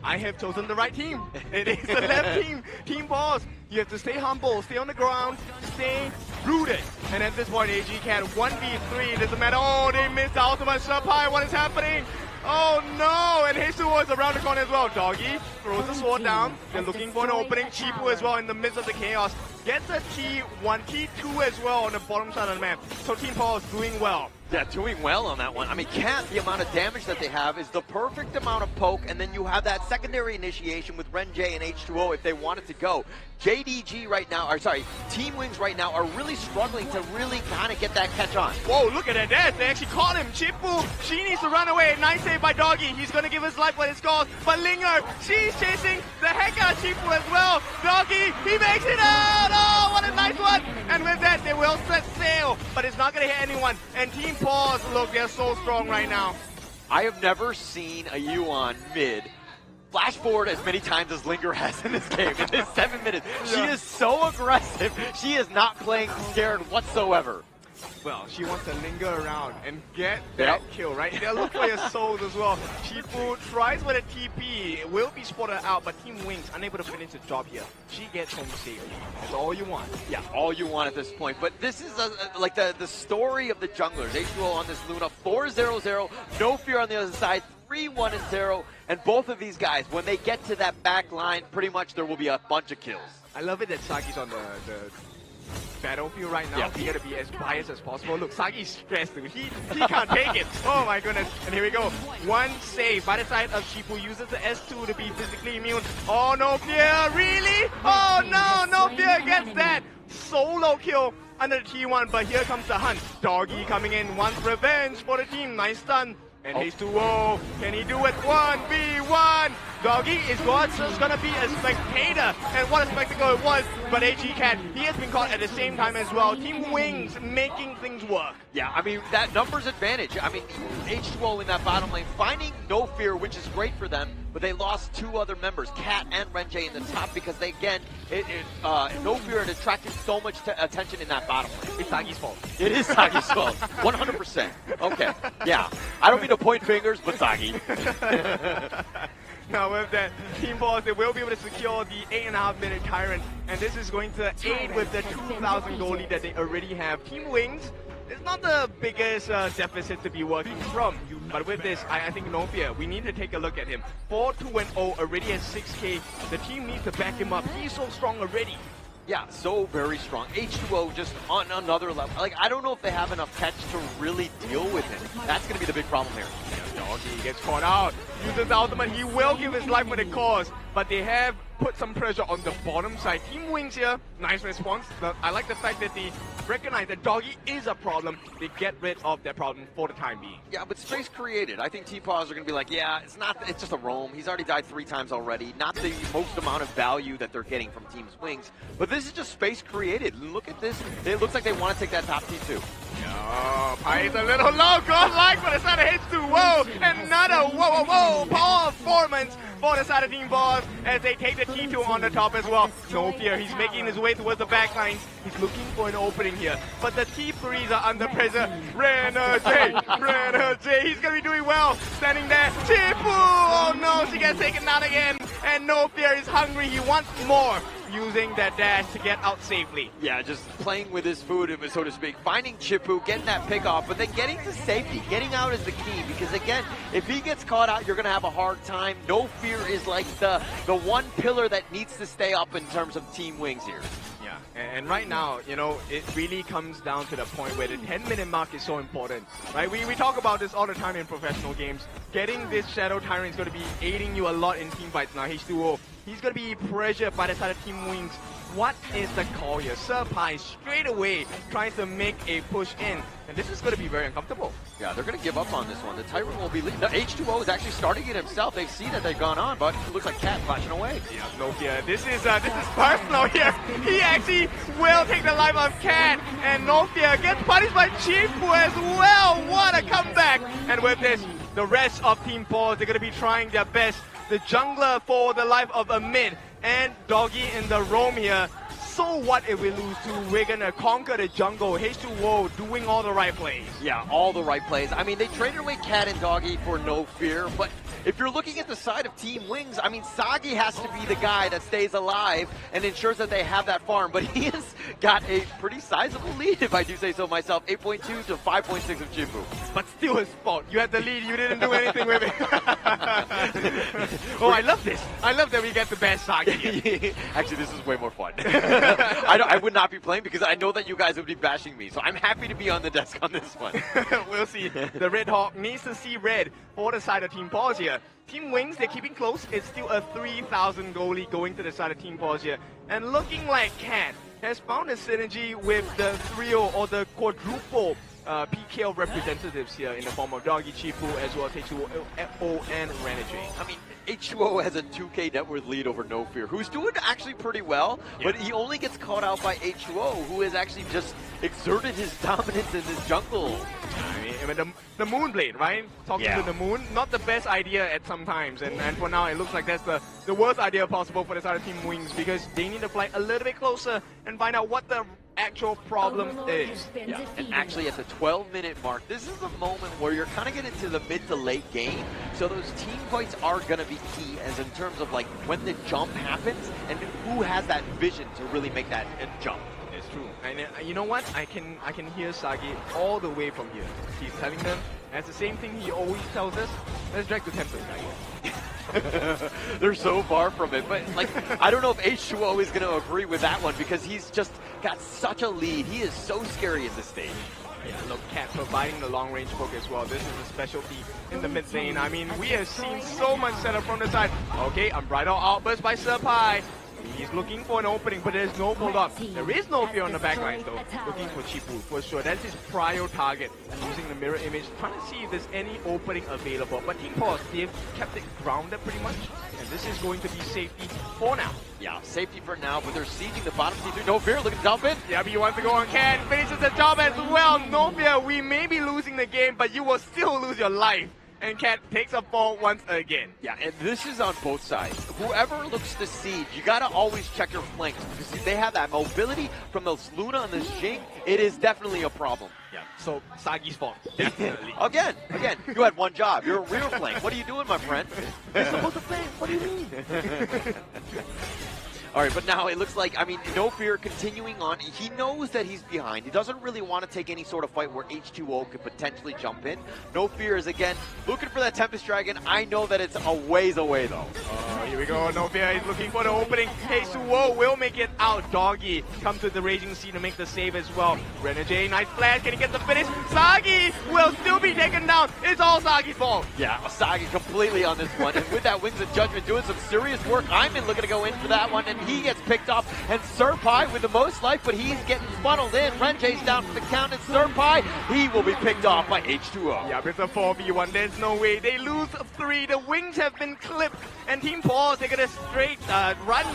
I have chosen the right team. It is the left team, Team Boss. You have to stay humble, stay on the ground, stay rooted. And at this point, AG Cat 1v3, doesn't matter. Oh, they missed the ultimate shot. What is happening? Oh no, and H2O is around the corner as well. Doggy throws the sword down. They're looking for an opening. Chipu as well in the midst of the chaos. Gets a T1, T2 as well on the bottom side of the map. So Team Paul is doing well. Yeah, doing well on that one. I mean, Cat, the amount of damage that they have is the perfect amount of poke, and then you have that secondary initiation with Renjay and H2O if they wanted to go. JDG right now, or sorry, Team Wings right now are really struggling to really kind of get that catch on. Whoa, look at that dash. They actually caught him. Chipu, she needs to run away. Nice save by Doggy. He's going to give his life what it's called. But Linger, she's chasing the heck out of Chipu as well. Doggy, he makes it out. Oh, what a nice one. And with that, they will set sail. But it's not going to hit anyone. And Team Paws, look, they're so strong right now. I have never seen a Yuan mid flash forward as many times as Linger has in this game. In this 7 minutes, she is so aggressive. She is not playing scared whatsoever. Well, she wants to linger around and get that kill, right? They'll look for your souls as well. Chifu tries with a TP. It will be spotted out, but Team Wings unable to finish the job here. She gets home safely. That's all you want. Yeah, all you want at this point. But this is like the story of the junglers. H2O on this Luna, 4-0-0. No fear on the other side. 3-1-0, and both of these guys, when they get to that back line, pretty much there will be a bunch of kills. I love it that Sagi's on the battlefield right now. Yeah. He gotta be as biased as possible. Look, Sagi's stressed, dude. He can't take it. Oh my goodness. And here we go. One save by the side of Chipu. Uses the S2 to be physically immune. Oh, no fear. Really? Oh no, no fear gets that. Solo kill under the T1, but here comes the hunt. Doggy coming in, wants revenge for the team. Nice stun. And H2O, can he do it? 1v1! Doggy is just gonna be a spectator, and what a spectacle it was. But HE Cat, he has been caught at the same time as well. Team Wings making things work. Yeah, I mean, that numbers advantage. I mean, H2O in that bottom lane, finding No Fear, which is great for them, but they lost two other members, Cat and Renjay in the top, because they, again, No Fear had attracted so much attention in that bottom lane. It's Sagi's fault. It is Sagi's fault, 100%. Okay, yeah. I don't mean to point fingers, but Sagi. Now with that, Team Boss, they will be able to secure the 8.5-minute Tyrant, and this is going to aid with the 2,000 goal lead that they already have. Team Wings, it's not the biggest deficit to be working from, but with this, I think no fear. We need to take a look at him. 4-2-0, already at 6K. The team needs to back him up. He's so strong already. Yeah, so very strong. H2O just on another level. Like, I don't know if they have enough catch to really deal with him. That's going to be the big problem here. Yeah, Doggy gets caught out. Uses the ultimate. He will give his life for the cause, but they have put some pressure on the bottom side. Team Wings here, nice response. I like the fact that they recognize that Doggy is a problem. They get rid of that problem for the time being. Yeah, but space created. I think T-Paws are going to be like, yeah, it's just a roam. He's already died 3 times already. Not the most amount of value that they're getting from Team's Wings. But this is just space created. Look at this. It looks like they want to take that top team too. Oh, Pie's a little low. Godlike for the side of H2. Whoa, another whoa. Power performance for the side of Team Boss as they take the T2 on the top as well. No fear. He's making his way towards the back lines. He's looking for an opening here. But the T3s are under pressure. Renjay. He's going to be doing well. Standing there. Chipu. Oh no, she gets taken down again. And No Fear is hungry. He wants more. Using that dash to get out safely. Yeah, just playing with his food, so to speak. Finding Chipu, getting that pick off, but then getting to safety. Getting out is the key, because again, if he gets caught out, you're going to have a hard time. No Fear is like the one pillar that needs to stay up in terms of Team Wings here. Yeah, and right now, you know, it really comes down to the point where the 10-minute mark is so important, right? We talk about this all the time in professional games. Getting this Shadow Tyrant is going to be aiding you a lot in team fights now. H2O, he's going to be pressured by the side of Team Wings. What is the call here? Sir Pai straight away trying to make a push in, and this is going to be very uncomfortable. Yeah, they're going to give up on this one. The Tyrant will be leading. No, H2O is actually starting it himself. They see that they've gone on, but it looks like Cat flashing away. Yeah, no fear. This is personal here. He actually will take the life of Cat, and No Fear gets punished by Chifu as well. What a comeback! And with this, the rest of Team 4, they're going to be trying their best. The jungler for the life of a mid, and Doggy in the roam here. So what if we lose to? We're gonna conquer the jungle. H2O doing all the right plays. Yeah, all the right plays. I mean, they traded away Cat and Doggy for No Fear, but if you're looking at the side of Team Wings, I mean, Sagi has to be the guy that stays alive and ensures that they have that farm, but he is got a pretty sizable lead, if I do say so myself. 8.2 to 5.6 of Chipu. But still his fault. You had the lead, you didn't do anything with it. Oh, I love this. I love that we get the best Sagi. Actually, this is way more fun. I would not be playing because I know that you guys would be bashing me. So I'm happy to be on the desk on this one. We'll see. The Red Hawk needs to see red for the side of Team Pause here. Team Wings, they're keeping close. It's still a 3,000 goal lead going to the side of Team Pause here. And looking like Cat has found a synergy with the trio or the quadruple PKL representatives here in the form of Doggy, Chipu, as well as H2O and Renegade. I mean, H2O has a 2k net worth lead over No Fear, who's doing actually pretty well, but he only gets caught out by H2O, who has actually just exerted his dominance in this jungle. I mean, the Moonblade, right? Talking to the moon, not the best idea at some times, and for now it looks like that's the worst idea possible for the side of Team Wings, because they need to fly a little bit closer and find out what the actual problem is. Yeah, and actually at the 12-minute mark, this is a moment where you're kind of getting to the mid to late game, so those team fights are going to be key as in terms of like when the jump happens and who has that vision to really make that jump. It's true. And you know what? I can hear Sagi all the way from here. He's telling them, that's the same thing he always tells us, let's drag the Tempest, Sagi. They're so far from it, but like I don't know if H2O is going to agree with that one because he's just got such a lead. He is so scary in this stage. Yeah, look, Cat providing the long-range poke as well. This is a specialty in the mid lane. I mean, we have seen so much setup from the side. Okay, Unbridled Outburst by Serpai. He's looking for an opening, but there's no build-up. There is no fear on the backline, though. Looking for Chipu, for sure. That's his prior target. Using the mirror image, trying to see if there's any opening available. But Team Pause, they've kept it grounded pretty much. And this is going to be safety for now. Yeah, safety for now, but they're sieging the bottom C3. No Fear, looking to jump in. Yeah, but you want to go on Cat. Finishes the job as well. No Fear, we may be losing the game, but you will still lose your life. And Cat takes a fall once again. Yeah, and this is on both sides. Whoever looks to siege, you gotta always check your flanks because if they have that mobility from those Luna and this Jing, it is definitely a problem. Yeah, so Sagi's fault, definitely. Again, you had one job. You're a rear flank. What are you doing, my friend? You're supposed to flank. What do you mean? All right, but now it looks like, I mean, No Fear continuing on. He knows that he's behind. He doesn't really want to take any sort of fight where H2O could potentially jump in. No Fear is, again, looking for that Tempest Dragon. I know that it's a ways away, though. Here we go. No Fear is looking for the opening. H2O will make it out. Doggy comes to the Raging Sea to make the save as well. Renegade, nice flash. Can he get the finish? Sagi will still be taken down. It's all Sagi's fault. Yeah, Sagi completely on this one. And with that Wings of Judgment doing some serious work, I'm looking to go in for that one. And he gets picked up, and Serpai with the most life, but he's getting funneled in. Renjae's down for the count, and Serpai, he will be picked off by H2O. Yeah, it's a 4v1. There's no way. They lose 3. The Wings have been clipped, and Team Pause, they're gonna run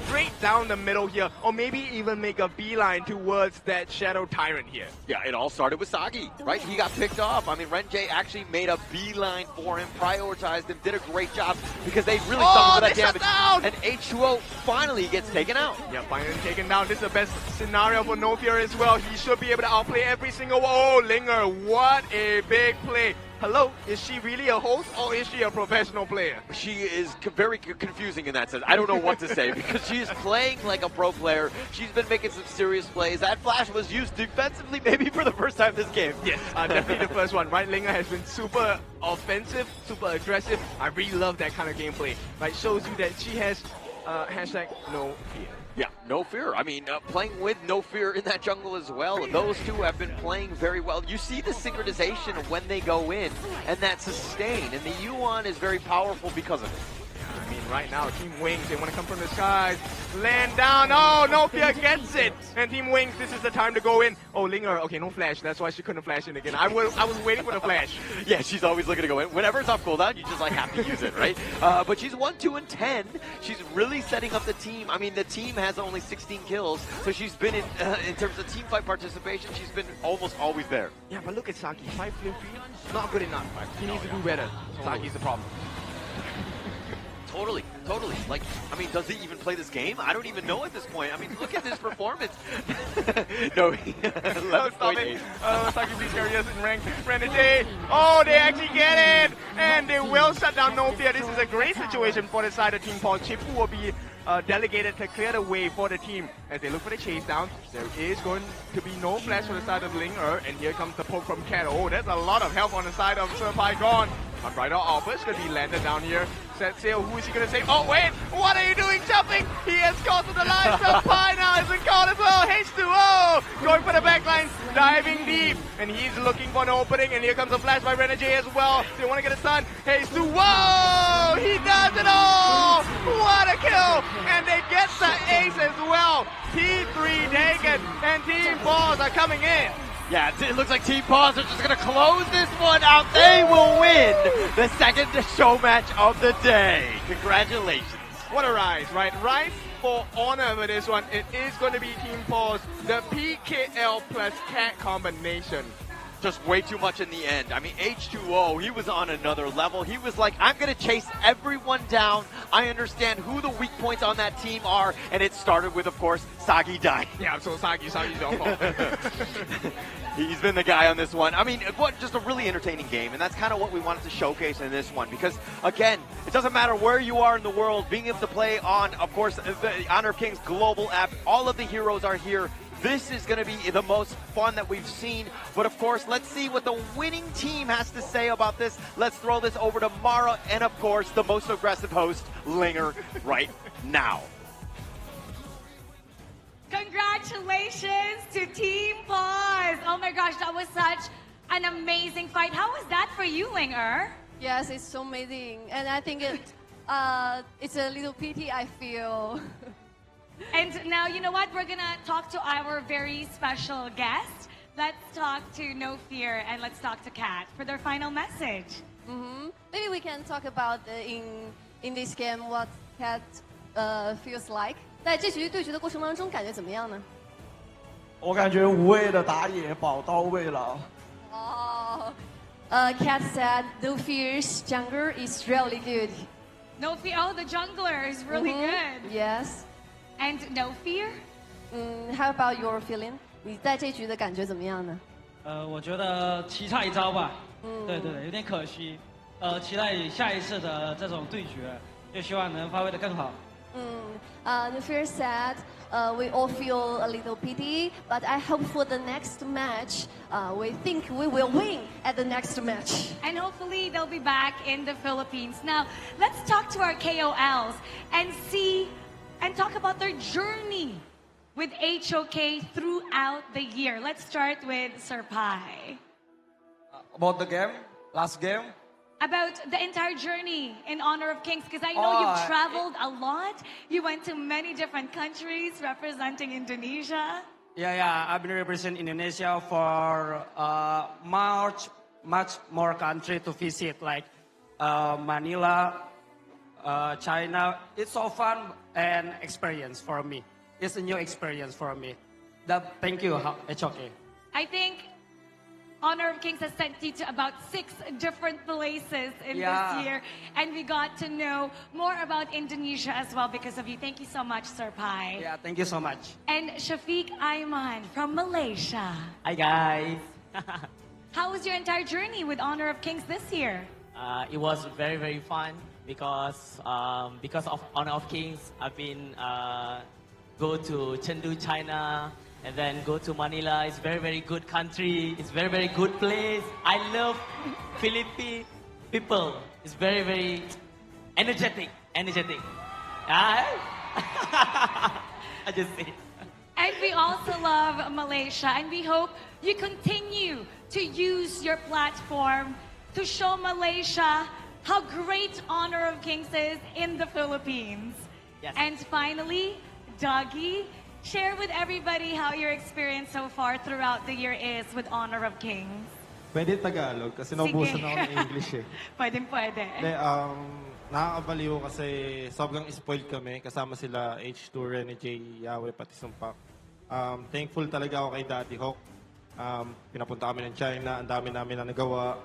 straight down the middle here, or maybe even make a beeline towards that Shadow Tyrant here. Yeah, it all started with Sagi, right? He got picked off. I mean, Renjae actually made a beeline for him, prioritized him, did a great job because they really suffered that damage. Down. And H2O finally gets taken out. Yeah, finally taken down. This is the best scenario for No Fear as well. He should be able to outplay every single one. Oh, Linger, what a big play. Hello, is she really a host or is she a professional player? She is very confusing in that sense. I don't know what to say because she is playing like a pro player. She's been making some serious plays. That flash was used defensively maybe for the first time this game. Yes, definitely the first one, right? Linger has been super offensive, super aggressive. I really love that kind of gameplay. Right, shows you that she has hashtag no fear. Yeah, No Fear. I mean, playing with No Fear in that jungle as well. Those two have been playing very well. You see the synchronization when they go in, and that sustain. And the Yuan is very powerful because of it. I mean, right now, Team Wings, they want to come from the skies, land down. Oh, No Fear gets it. And Team Wings, this is the time to go in. Oh, Linger, okay, no flash. That's why she couldn't flash in again. I was waiting for the flash. Yeah, she's always looking to go in. Whenever it's off cooldown, you just like have to use it, right? But she's 1, 2, and 10. She's really setting up the team. I mean, the team has only 16 kills, so she's been in terms of team fight participation, she's been almost always there. Yeah, but look at Sagi. 5 flip not good enough. He needs to do better. Sagi's the problem. Totally. Like, I mean, does he even play this game? I don't even know at this point. I mean, look at his performance. No, 11.8. Sagi please carry us in rank. Renegade. Oh, they actually get it! And they will shut down No Fear. This is a great situation for the side of Team Paul. Chipu will be delegated to clear the way for the team as they look for the chase down. There is going to be no flash for the side of Linger, and here comes the poke from Cat. Oh, there's a lot of help on the side of Sir Pai gone. Unbridled Alpha is going to be landed down here. Set sail, who is he going to save? Oh, wait, what are you doing jumping? He has caught to the line. Sir Pai now has been caught as well. H2O going for the backline, diving deep, and he's looking for an opening, and here comes a flash by Renegade as well. They want to get a stun. H2O, he does it all. What a kill, and they get the ace as well. T3 taken, and Team Balls are coming in. Yeah, it looks like Team Paws are just going to close this one out. They will win the second show match of the day. Congratulations. What a rise, right? Rise for honor for this one. It is going to be Team Paws, the PKL plus Cat combination. Just way too much in the end. I mean, H2O, he was on another level. He was like, I'm going to chase everyone down. I understand who the weak points on that team are. And it started with, of course, Sagi dying. Yeah, so Sagi's your fault. He's been the guy on this one. I mean, just a really entertaining game. And that's kind of what we wanted to showcase in this one. Because, again, it doesn't matter where you are in the world. Being able to play on, of course, the Honor of Kings global app. All of the heroes are here. This is going to be the most fun that we've seen. But of course, let's see what the winning team has to say about this. Let's throw this over to Mara and, of course, the most aggressive host, Linger, right now. Congratulations to Team Paws. Oh my gosh, that was such an amazing fight. How was that for you, Linger? Yes, it's so amazing. And I think it's a little pity, I feel. And now, you know what? We're going to talk to our very special guest. Let's talk to No Fear and let's talk to Kat for their final message. Maybe we can talk about in this game what Kat feels like. 在这局对决的过程当中，感觉怎么样呢？我感觉无畏的打野宝到位了。Kat said No Fear's jungler is really good. No Fear, oh, the jungler is really good. Yes. And No Fear? How about your feeling? 你在这局的感觉怎么样呢？我觉得棋差一招吧。对，有点可惜。期待下一次的这种对决，就希望能发挥得更好。No Fear said, we all feel a little pity, but I hope for the next match, we think we will win at the next match. And hopefully they'll be back in the Philippines. Now, let's talk to our KOLs and see and talk about their journey with HOK throughout the year. Let's start with Sir Pai. About the game, last game. About the entire journey in Honor of Kings, because I know you've traveled a lot. You went to many different countries representing Indonesia. Yeah, I've been representing Indonesia for much more country to visit, like Manila, China. It's so fun and experience for me. It's a new experience for me. Thank you, HOK. I think Honor of Kings has sent you to about 6 different places in this year. And we got to know more about Indonesia as well because of you. Thank you so much, Sir Pai. Yeah, thank you so much. And Shafiq Ayman from Malaysia. Hi, guys. How was your entire journey with Honor of Kings this year? It was very, very fun because of Honor of Kings, I've been go to Chengdu, China, and then go to Manila. It's very, very good country. It's very, very good place. I love Philippine people. It's very, very energetic. I just say. And we also love Malaysia, and we hope you continue to use your platform to show Malaysia how great Honor of Kings is in the Philippines. Yes. And finally, Dougie, share with everybody how your experience so far throughout the year is with Honor of Kings. Pwede Tagalog kasi naubusan ako ng English eh. Pwede. Nakakabaliw kasi sobrang spoiled kami. Kasama sila H2, Rene J, Yahweh, pati Sumpak. Thankful talaga ako kay Daddy Hawk. Pinapunta kami ng China, ang dami namin na nagawa.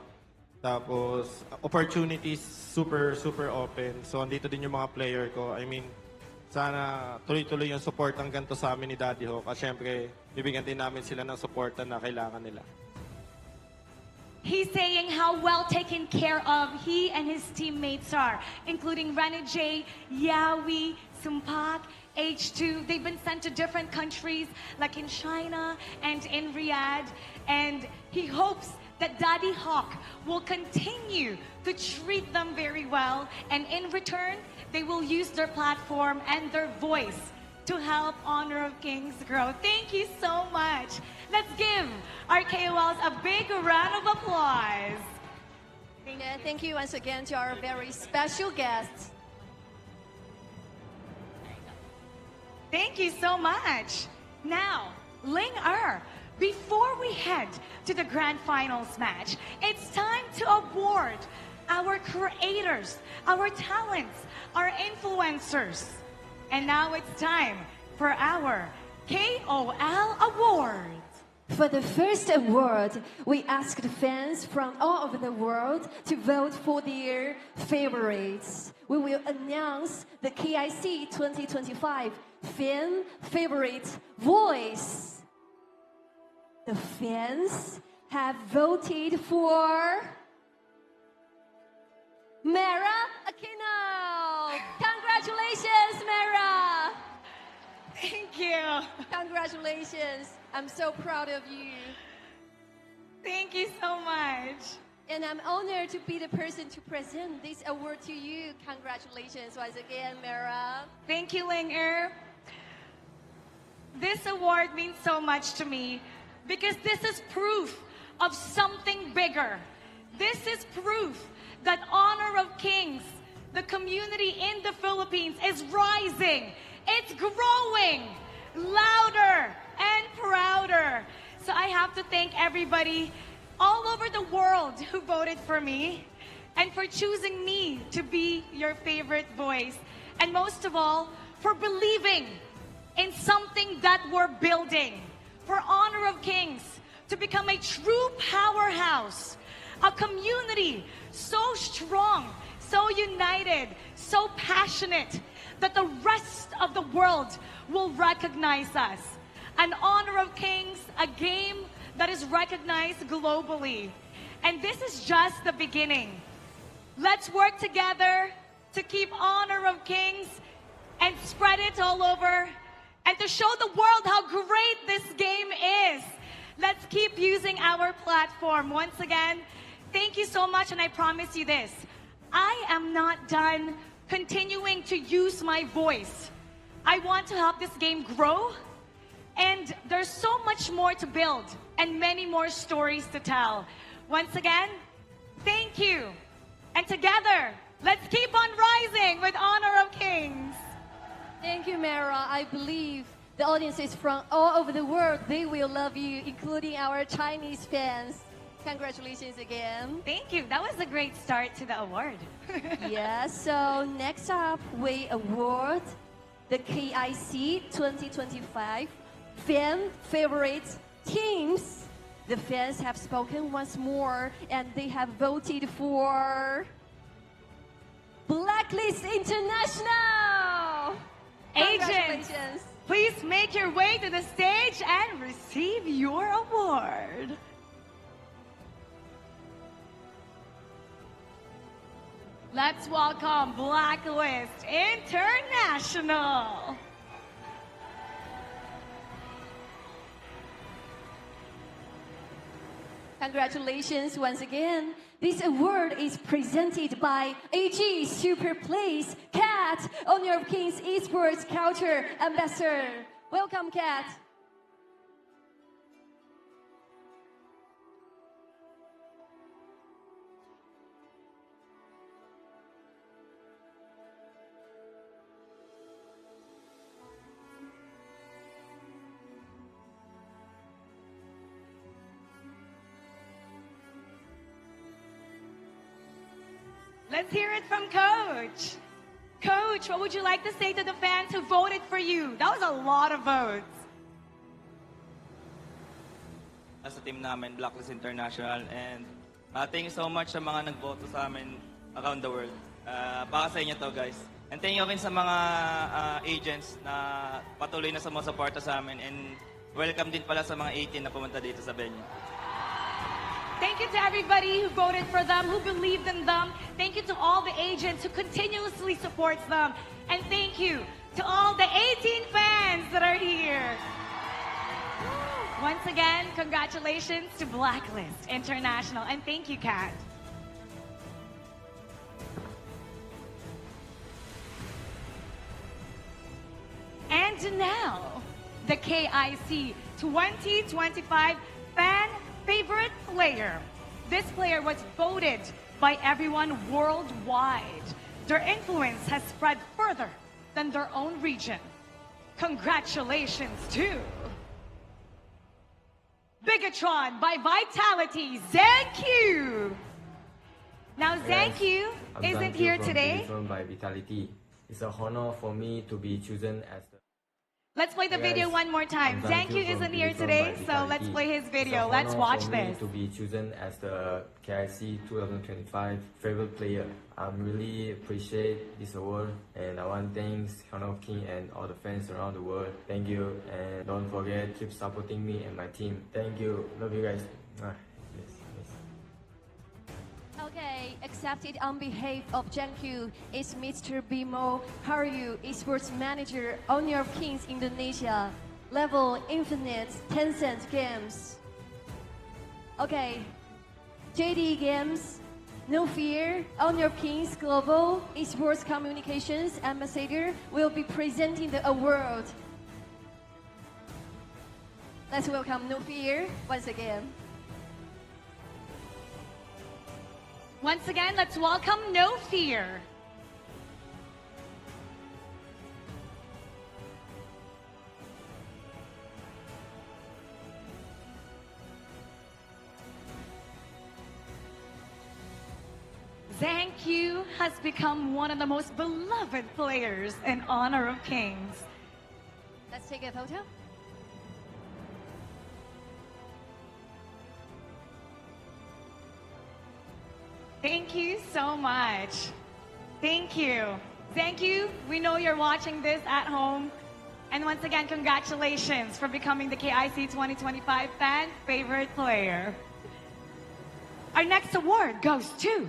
Tapos, opportunities super open. So, andito din yung mga player ko. I mean, sana tuloy-tuloy yung support ang ganito sa amin ni Daddy Hawk. At syempre, bibigyan din namin sila ng support na kailangan nila. He's saying how well taken care of he and his teammates are, including Renajay, Yawi, Sumpak, H2. They've been sent to different countries, like in China and in Riyadh. And he hopes that Daddy Hawk will continue to treat them very well. And in return, they will use their platform and their voice to help Honor of Kings grow. Thank you so much. Let's give our KOLs a big round of applause. Thank you once again to our very special guests. Thank you so much. Now, Ling before we head to the grand finals match, it's time to award our creators, our talents, our influencers. And now it's time for our KOL Awards. For the first award, we asked fans from all over the world to vote for their favorites. We will announce the KIC 2025 Fan Favorite Voice. The fans have voted for Mara Aquino. Congratulations, Mara. Thank you. Congratulations. I'm so proud of you. Thank you so much. And I'm honored to be the person to present this award to you. Congratulations once again, Mara. Thank you, Ling. This award means so much to me because this is proof of something bigger. This is proof that Honor of Kings, the community in the Philippines, is rising. It's growing louder and prouder. So I have to thank everybody all over the world who voted for me and for choosing me to be your favorite voice. And most of all, for believing in something that we're building. For Honor of Kings to become a true powerhouse, a community so strong, so united, so passionate that the rest of the world will recognize us. An Honor of Kings, a game that is recognized globally. And this is just the beginning. Let's work together to keep Honor of Kings and spread it all over and to show the world how great this game is. Let's keep using our platform. Once again, thank you so much, and I promise you this. I am not done continuing to use my voice. I want to help this game grow, and there's so much more to build and many more stories to tell. Once again, thank you. And together, let's keep on rising with Honor of Kings. Thank you, Mara. I believe the audiences from all over the world, they will love you, including our Chinese fans. Congratulations again. Thank you. That was a great start to the award. Yeah, so next up, we award the KIC 2025 Fan Favorite Teams. The fans have spoken once more, and they have voted for Blacklist International. Agents, please make your way to the stage and receive your award. Let's welcome Blacklist International. Congratulations once again. This award is presented by AG Super Plays Kat, Honor of Kings Esports Culture Ambassador. Welcome, Kat. Let's hear it from Coach. Coach, what would you like to say to the fans who voted for you? That was a lot of votes. Sa team namin, Blacklist International, and thank you so much sa mga nagboto sa amin around the world. Baka sa inyo to, guys. And thank you rin sa mga agents na patuloy na sumusuporta sa amin, and welcome din pala sa mga 18 na pumunta dito sa venue. Thank you to everybody who voted for them, who believed in them. Thank you to all the agents who continuously supports them. And thank you to all the 18 fans that are here. Once again, congratulations to Blacklist International. And thank you, Kat. And now, the KIC 2025 Fan Favorite Player. This player was voted by everyone worldwide. Their influence has spread further than their own region. Congratulations to Bigatron by Vitality, Zanq. Now Zanq isn't here today. By Vitality. It's an honor for me to be chosen as the... Let's play the video one more time. Zanq isn't here today, so let's play his video. Let's watch this. To be chosen as the KIC 2025 favorite player. I'm really appreciate this award, and I want to thank Honor of King and all the fans around the world. Thank you, and don't forget, keep supporting me and my team. Thank you. Love you guys. Okay, accepted on behalf of Zanq is Mr. Bimo Haryu, Esports Manager, Honor of Kings Indonesia, Level Infinite, Tencent Games. Okay, JD Games, No Fear, Honor of Kings Global Esports Communications Ambassador will be presenting the award. Let's welcome No Fear once again. Once again, let's welcome No Fear. Zanq has become one of the most beloved players in Honor of Kings. Let's take a photo. Thank you so much. Thank you. Zanq, we know you're watching this at home. And once again, congratulations for becoming the KIC 2025 Fan Favorite Player. Our next award goes to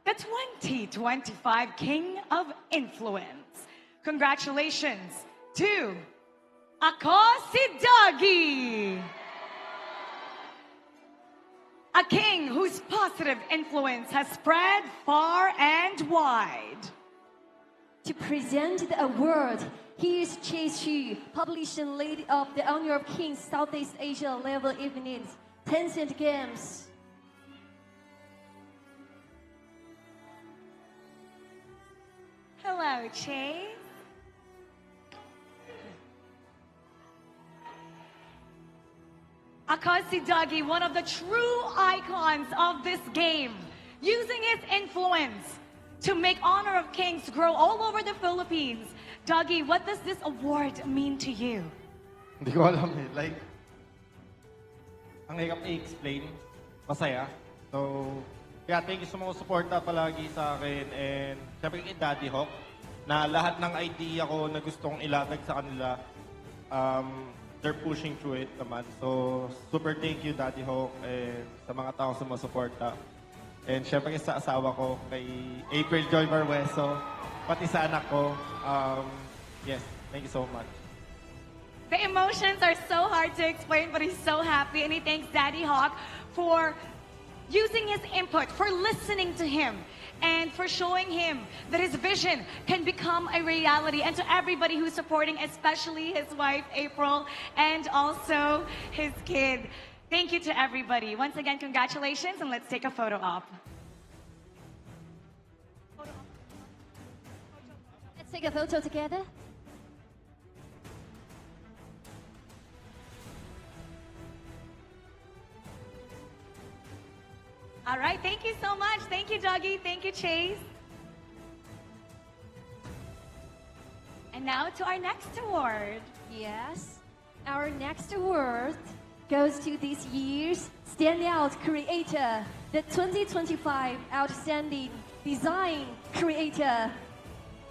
the 2025 King of Influence. Congratulations to Akasidagi. A king whose positive influence has spread far and wide. To present the award, he is Chase Xu, publishing lady of the Honor of Kings Southeast Asia Level Evening, Tencent Games. Hello, Chase. Akasidagi, one of the true icons of this game, using his influence to make Honor of Kings grow all over the Philippines. Doggy, what does this award mean to you? Hindi ko alam eh. Like, ang hirap i-explain. Masaya. So, kaya thank you sa mga suporta palagi sa akin. And syempre kay Daddy Hawk, na lahat ng idea ko na gustong ilatag sa kanila, they're pushing through it naman. So, super thank you, Daddy Hawk, and sa mga tao sa mga suporta. And syempre sa asawa ko, kay April Joy Barweso, pati sa anak ko. Yes, thank you so much. The emotions are so hard to explain, but he's so happy, and he thanks Daddy Hawk for using his input, for listening to him, and for showing him that his vision can become a reality. And to everybody who's supporting, especially his wife, April, and also his kid. Thank you to everybody. Once again, congratulations, and let's take a photo op. Let's take a photo together. All right, thank you so much. Thank you, Doggy. Thank you, Chase. And now to our next award. Yes, our next award goes to this year's Standout Creator, the 2025 Outstanding Design Creator.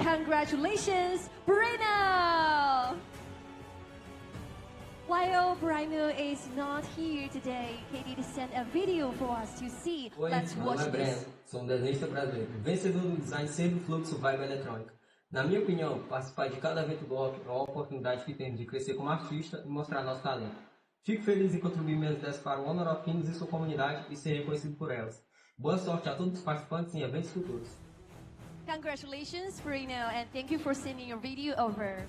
Congratulations, Bruno! While Bruno is not here today, Katie sent a video for us to see. Oi, Let's meu watch nome é this. Breno, sou desenhista brasileiro, vencedor do design sempre fluxo vibe eletrônica. Na minha opinião, participar de cada evento do rock é uma oportunidade que temos de crescer como artista e mostrar nosso talento. Fico feliz em contribuir minhas ideias para o Honor of Kings e sua comunidade e ser reconhecido por elas. Boa sorte a todos os participantes em eventos futuros. Congratulations, Bruno, and thank you for sending your video over.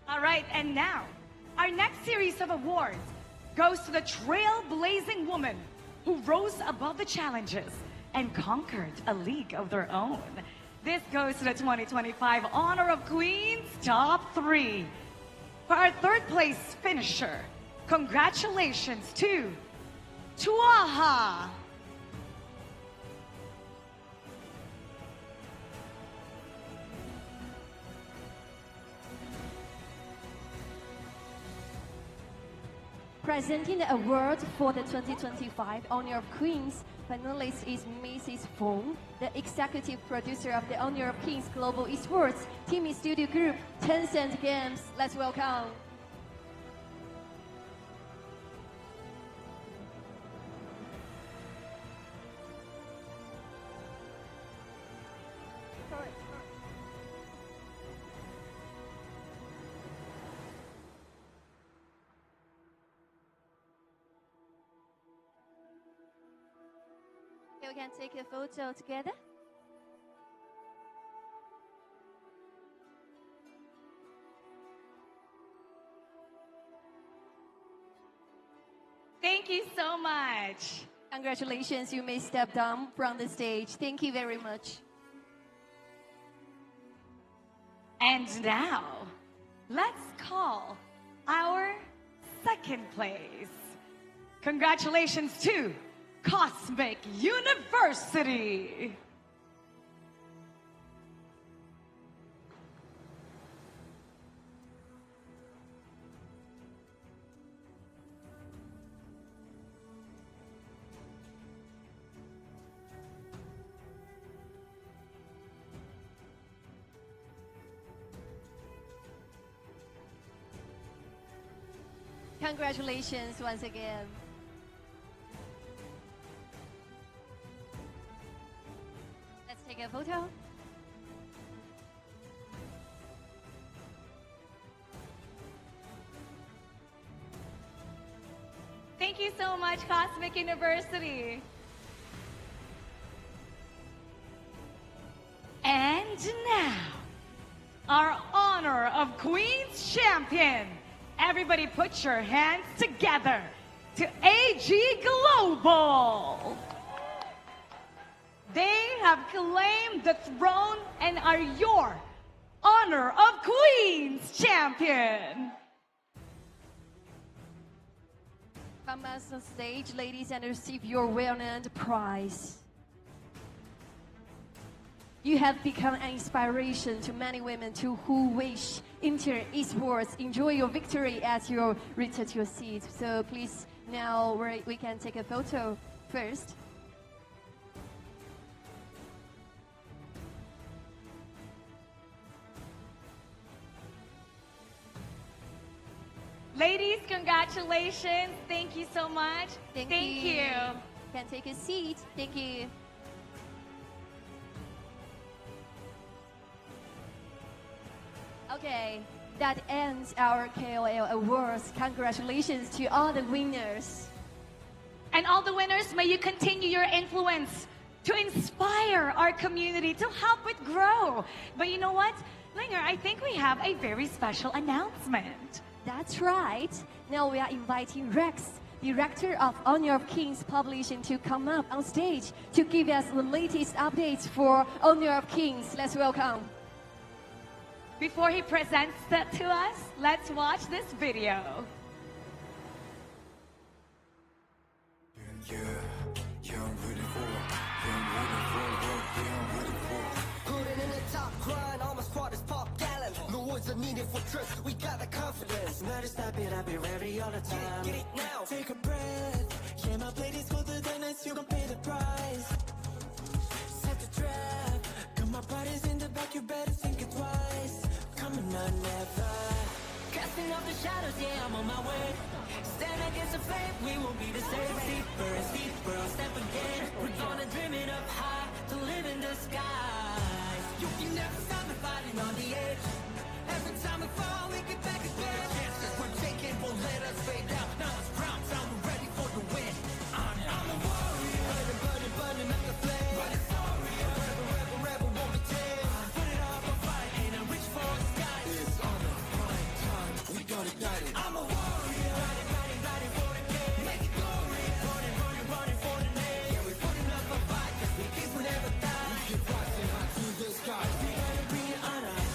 All right, and now, our next series of awards goes to the trailblazing woman who rose above the challenges and conquered a league of their own. This goes to the 2025 Honor of Queens Top 3. For our third place finisher, congratulations to Tuaha. Presenting the award for the 2025 Honor of Queens, finalist is Mrs. Fong, the executive producer of the Honor of Kings Global Esports Team Studio Group, Tencent Games. Let's welcome. We can take a photo together. Thank you so much. Congratulations, you may step down from the stage. Thank you very much. And now, let's call our second place. Congratulations to Cosmic University. Congratulations once again. Let's take a photo. Thank you so much, Cosmic University. And now, our Honor of Queens champion. Everybody put your hands together to AG Global. They have claimed the throne and are your Honor of Queens champion. Come on stage, ladies, and receive your well-earned prize. You have become an inspiration to many women who wish enter esports. Enjoy your victory as you return to your seat. So please, now we can take a photo first. Ladies, congratulations. Thank you so much. Thank you. Can take a seat. Thank you. Okay, that ends our KOL Awards. Congratulations to all the winners. And all the winners, may you continue your influence to inspire our community, to help it grow. But you know what, Linger, I think we have a very special announcement. That's right. Now we are inviting Rex, Director of Honor of Kings Publishing, to come up on stage to give us the latest updates for Honor of Kings. Let's welcome. Before he presents that to us, let's watch this video. Putting in the top grind, all my squad is pop gallant. No words are needed for trust, we got the confidence. Matter stop it, I'll be ready all the time. Get it now, take a breath. Yeah, my plate is colder than ice. chance, you gon' pay the price. Set the trap, got my bodies in the back, you better think it twice. Coming on, never. Casting off the shadows, yeah, I'm on my way. Stand against the fate, we won't be the same. Deeper and steeper, I'll step again. We're gonna dream it up high, to live in the skies. You can never stop me fighting on the edge. Every time we fall, we get back again. Chances we're taking won't let us fade out. Now it's crown time, we're ready for the win. I'm a warrior, burning, burning, burning like a flame. Running for it, rebel, rebel, rebel, won't be tamed. Put it all on fire, and I reach for the sky. It's on the prime time, we gon' ignite it. I'm a warrior, riding, riding, riding for the game. Make it glorious, running, running, running for the name. Yeah, we're putting up a fight, cause we kids will never die. We keep rising high to the sky. We gotta bring it on us.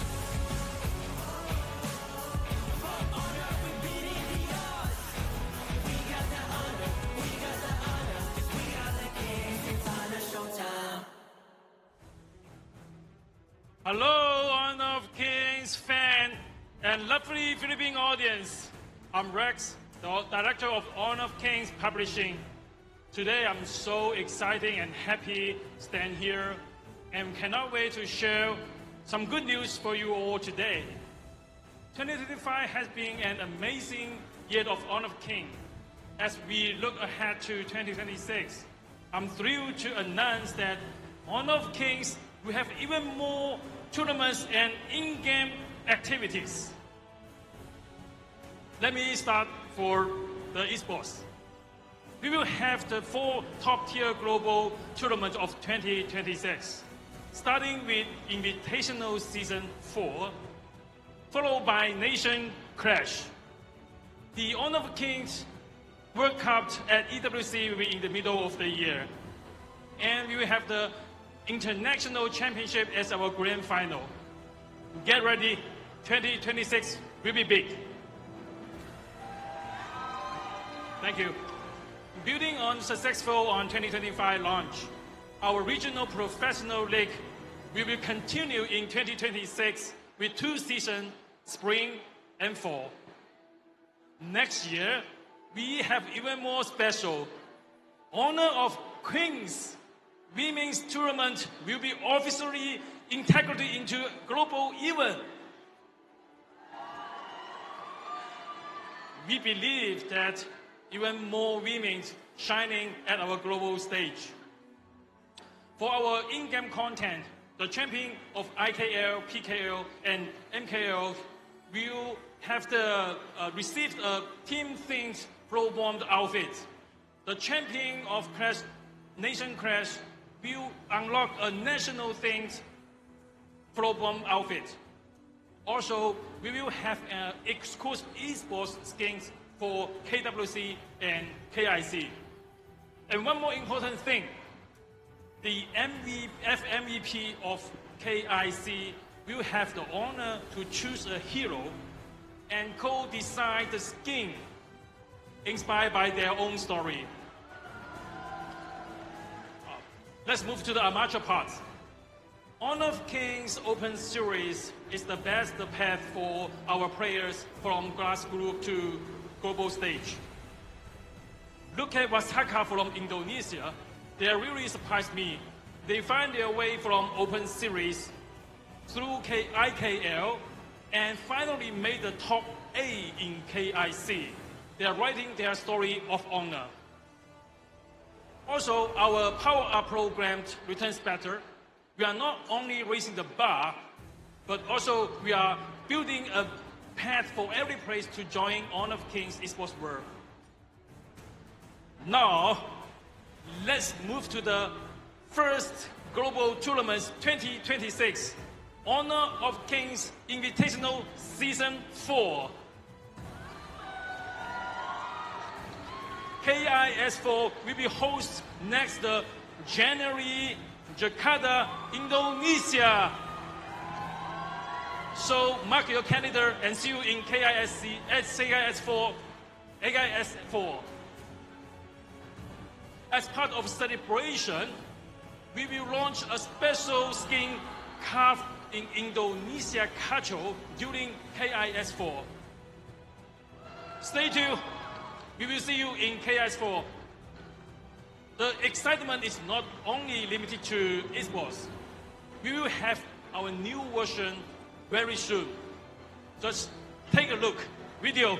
Hello, Honor of Kings fan and lovely Philippine audience. I'm Rex, the director of Honor of Kings Publishing. Today, I'm so excited and happy to stand here and cannot wait to share some good news for you all today. 2025 has been an amazing year of Honor of Kings. As we look ahead to 2026, I'm thrilled to announce that Honor of Kings will have even more tournaments and in-game activities. Let me start for the esports. We will have the 4 top-tier global tournaments of 2026, starting with Invitational Season 4, followed by Nation Clash. The Honor of Kings World Cup at EWC will be in the middle of the year, and we will have the International Championship as our grand final. Get ready, 2026 will be big. Thank you. Building on successful 2025 launch, our regional professional league will continue in 2026 with 2 seasons, spring and fall. Next year, we have even more special. Honor of Kings Women's Tournament will be officially integrated into global event. We believe that even more women shining at our global stage. For our in-game content, the champion of IKL, PKL, and MKL will have received a team-themed pro-bomb outfit. The champion of Clash, Nation Clash, will unlock a national-themed pro-bomb outfit. Also, we will have exclusive esports skins for KWC and KIC. And one more important thing, the MVP of KIC will have the honor to choose a hero and co-design the skin inspired by their own story. Let's move to the amateur part. Honor of Kings Open Series is the best path for our players from grassroots to global stage. Look at Wasaka from Indonesia. They really surprised me. They find their way from Open Series through IKL and finally made the top A in KIC. They are writing their story of honor. Also, our Power Up program returns better. We are not only raising the bar, but also we are building a path for every place to join Honor of Kings Esports World. Now, let's move to the first Global Tournaments 2026, Honor of Kings Invitational Season 4. KIS4 will be host next January, Jakarta, Indonesia. So mark your calendar and see you in KIS4. As part of celebration, we will launch a special skin carved in Indonesia culture during KIS4. Stay tuned. We will see you in KIS4. The excitement is not only limited to esports. We will have our new version very soon. Just take a look. Video.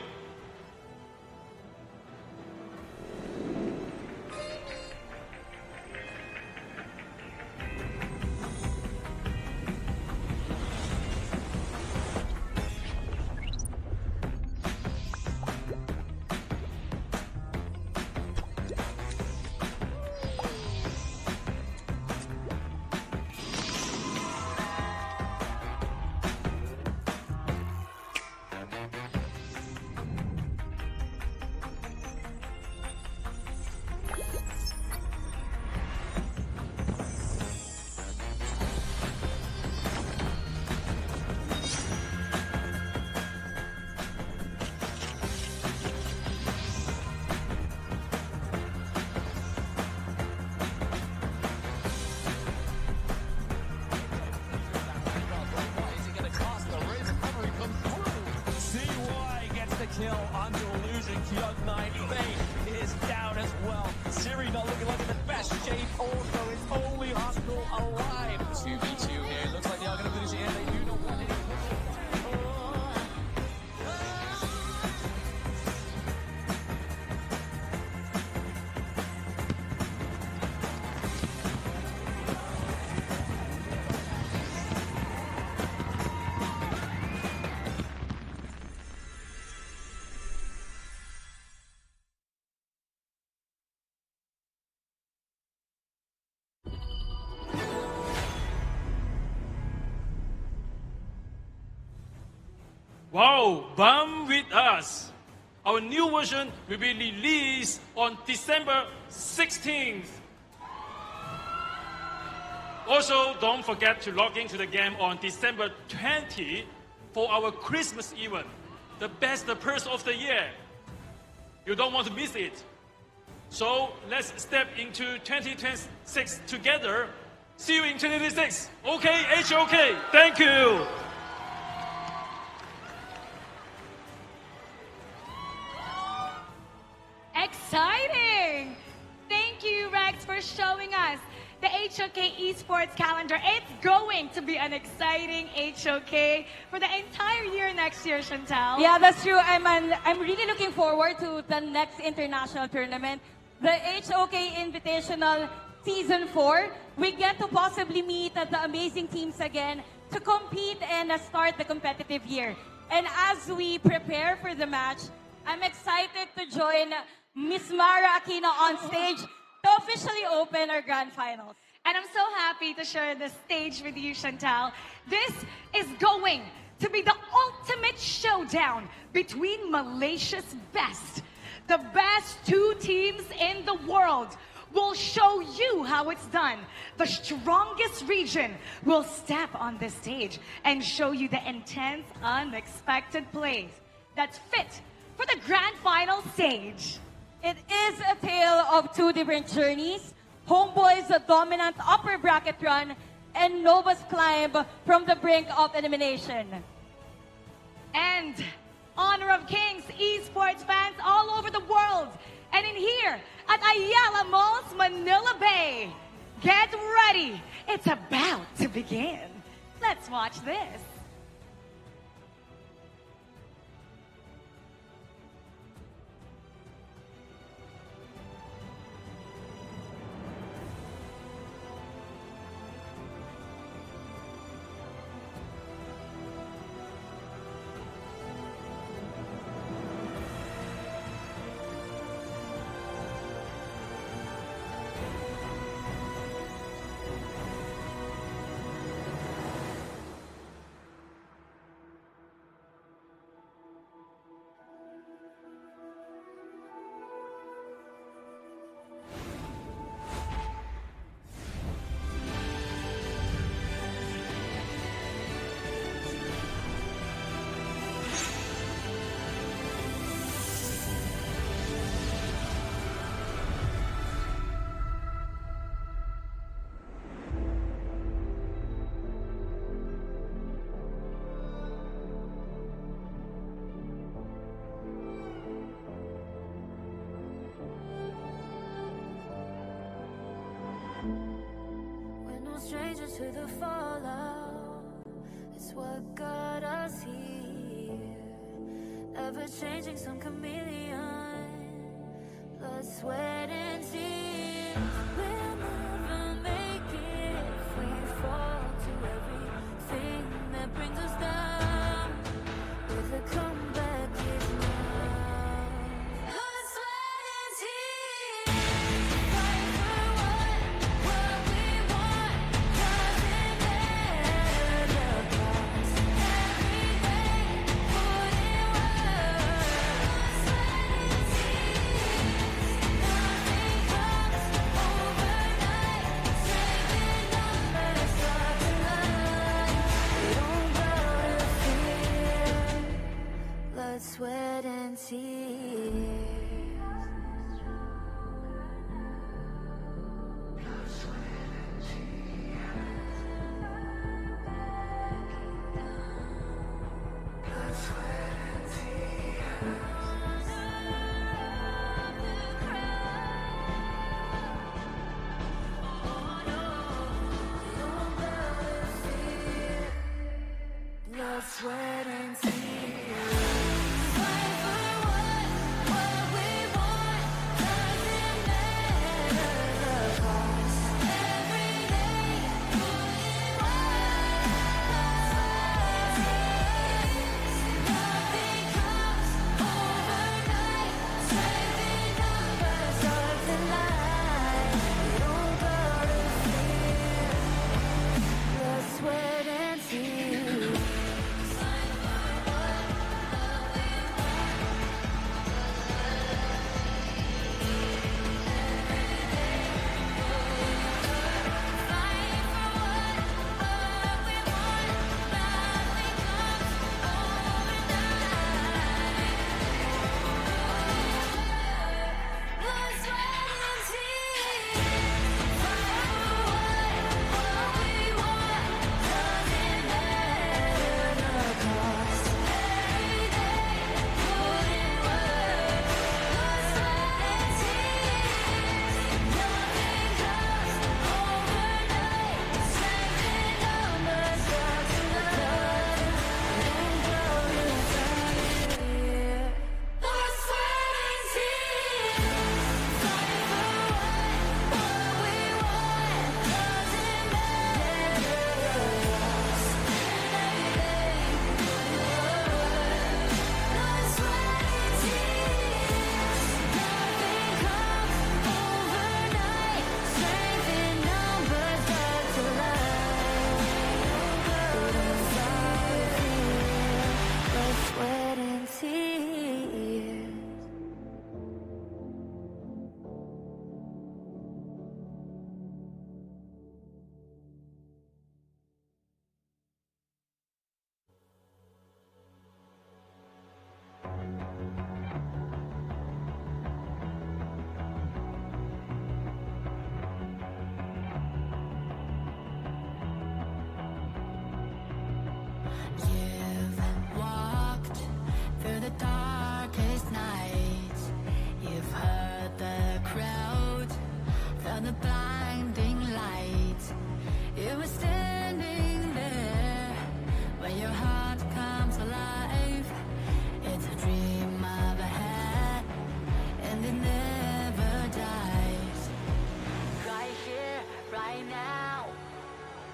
Kill onto Illusion. Kyung9 Fate is down as well. Siri not looking like in the best shape. Also, is only Hospital alive. 2v2 here. Looks like they are going to finish it, and they do not want any. Wow, Bum with us. Our new version will be released on December 16th. Also, don't forget to log into the game on December 20 for our Christmas event, the best purse of the year. You don't want to miss it. So let's step into 2026 together. See you in 2026. Okay, HOK. Thank you. Exciting! Thank you, Rex, for showing us the HOK Esports calendar. It's going to be an exciting HOK for the entire year next year, Chantal. Yeah, that's true. I'm really looking forward to the next international tournament, the HOK Invitational Season 4. We get to possibly meet the amazing teams again to compete and start the competitive year. And as we prepare for the match, I'm excited to join Miss Mara Aquino on stage to officially open our grand finals. And I'm so happy to share the stage with you, Chantal. This is going to be the ultimate showdown between Malaysia's best. The best two teams in the world will show you how it's done. The strongest region will step on the stage and show you the intense, unexpected plays that's fit for the grand final stage. It is a tale of two different journeys. HomeBois' dominant upper bracket run and Nova's climb from the brink of elimination. And Honor of Kings esports fans all over the world and in here at Ayala Mall's Manila Bay. Get ready. It's about to begin. Let's watch this. bridge to the fallout. It's what got us here. Ever changing, some chameleon. Blood, sweat, and tears. We'll never make it if we fall to everything that brings us down. With a comeback is now. Blood, sweat, and tears. Fight for what we want. Doesn't matter the cost. Every day, put in work. Blood, sweat, and tears. Nothing comes overnight. Strength in numbers, start tonight. We don't bow to fear. Blood, sweat, and tears. Blood, sweat, and tears. Fight for what we want. Doesn't matter the cost. Every day, put in work. Nothing comes overnight. Strength in numbers, start tonight. We don't bow to fear. Blood, sweat, and tears. Sweat and tears. You've walked through the darkest nights. You've heard the crowd, felt the blinding light. You were standing there when your heart comes alive. It's a dream of a hat, and it never dies. Right here, right now,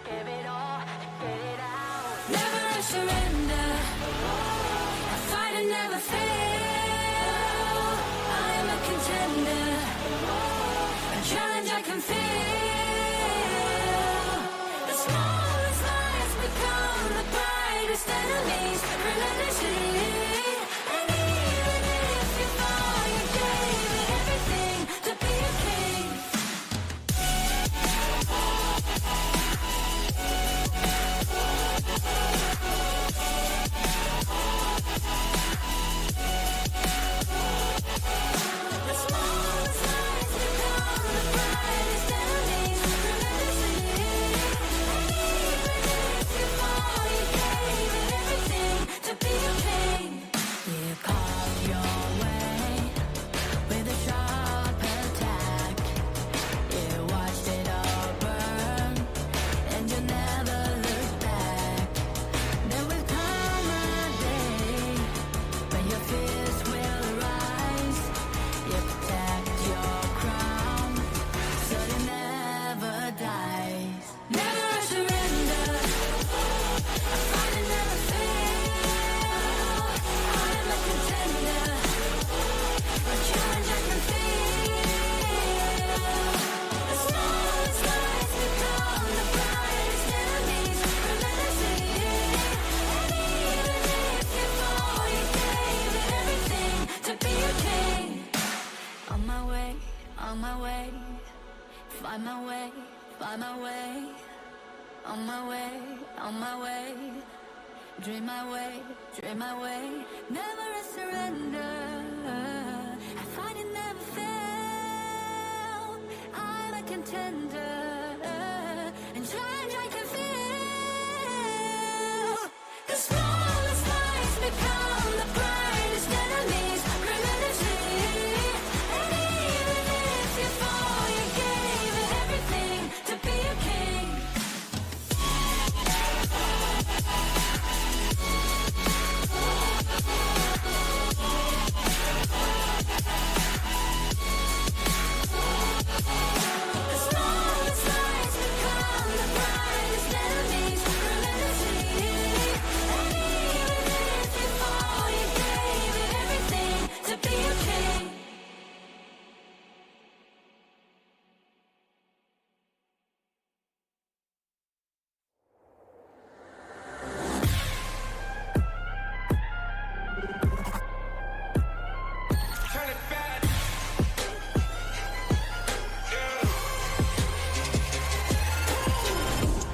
give it all, get it out. Never surrender. I fight and never fail. I am a contender. A challenge I can feel. The smallest lies become the brightest enemies. Relentlessly. And even if you fall, you gave it everything to be a king. find my way, find my way. On my way, on my way. Dream my way, dream my way. Never a surrender. I find it never fail. I'm a contender. And change I can feel. The smallest lights become the brightest enemies. Remember to see. And even if you fall, you gave it everything to be a king. The smallest lights become the brightest enemies. Remember to see. And even if you fall, you gave it everything to be a king.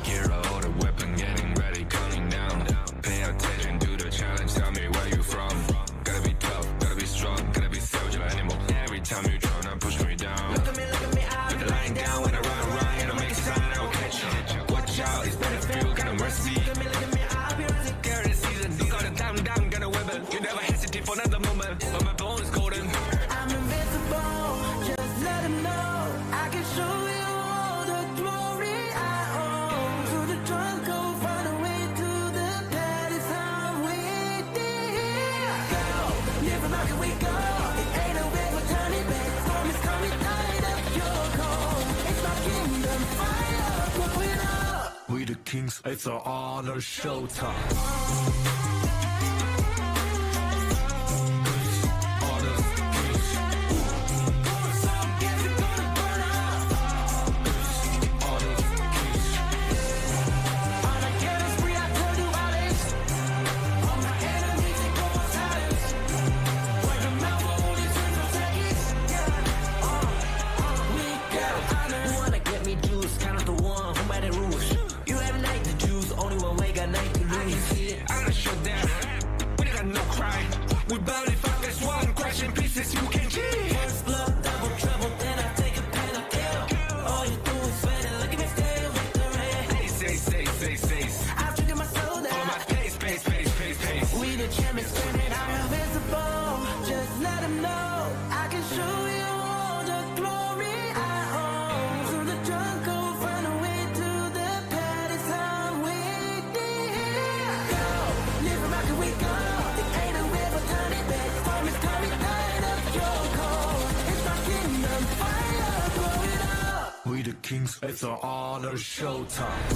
Hero, the weapon getting ready, counting down. Pay attention to the challenge, tell me where you from. Gotta be tough, gotta be strong, gotta be soldier animal. Every time you try to push me down. Look at me, I put the line down when I run, and I make a sign, I will catch you. Watch out, it's better feel, got no mercy. Look at me, I'll be rising. Carry the season, you got a down, got a weapon. You never hesitate for another moment, but my bone is golden. I'm invincible, just let him know. I can show you all the glory I own. Through the jungle, find a way to the palace. I'm waiting. Go, live and rock and we go. It ain't a way for turning back. Storm is coming, light up your cold. It's my kingdom, fire, blow it up. We the kings, it's our honor, showtime. Wanna get me juice, count out the one, who made the rules? You have night to choose, only one way, got night to lose. I'm gonna shut down. We got no crime. We barely fuck this one. Crashing pieces, you can cheat. First blood, double trouble, then I take a pen, I kill. All you do is sweat and look at me stay with the rain. Say. I've triggered my soul down. On my pace. We the champions, screaming, I'm invincible. Just let him know. I can show you all the glory I own. Through the jungle, find a way to the palace. I'm waiting. Go, live and rock and we go. It ain't a river, turn it back. Storm is coming, light up your cold. It's my kingdom, fire, blow it up. We the kings, it's our honor, showtime.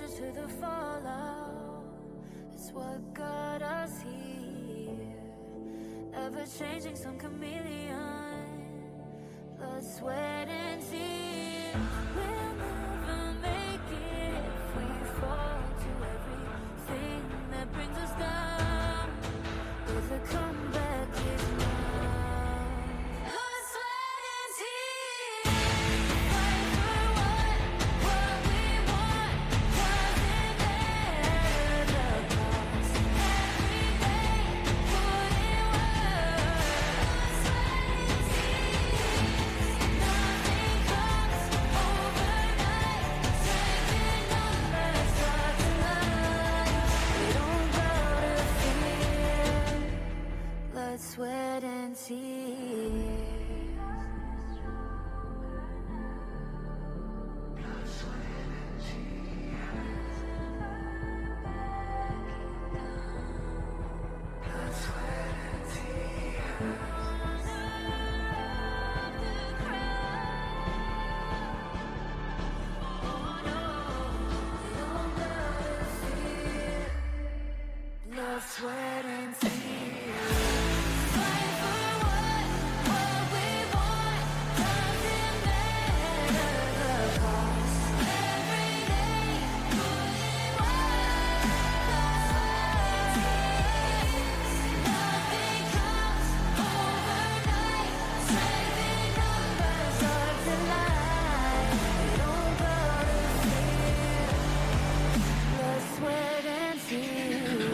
closer to the fallout. It's what got us here. Ever changing, some chameleon. Blood, sweat, and tears. We'll never make it if we fall to everything that brings us down. With a comeback is now. Blood, sweat, and tears. Fight for what we want. Doesn't matter the cost. Every day, put in work. Blood, sweat, and tears. Nothing comes overnight. Strength in numbers, start tonight. We don't bow to fear. Blood, sweat, and tears. Blood, sweat, and tears. Fight for what we want. Doesn't matter the cost. Every day, put in work. Blood, sweat, and tears. Nothing comes overnight. Strength in numbers, start tonight. We don't bow to fear. Blood, sweat, and tears.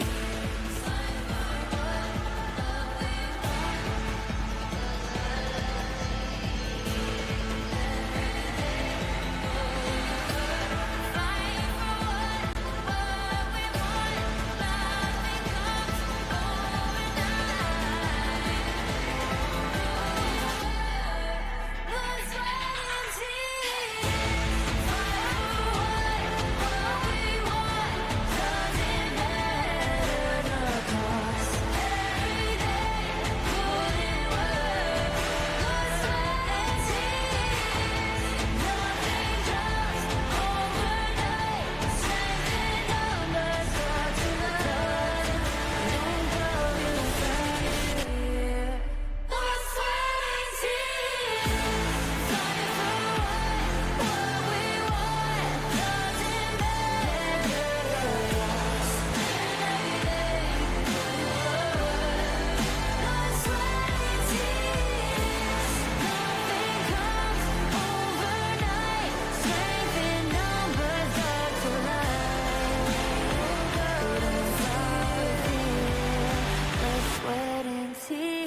Sweat and tears.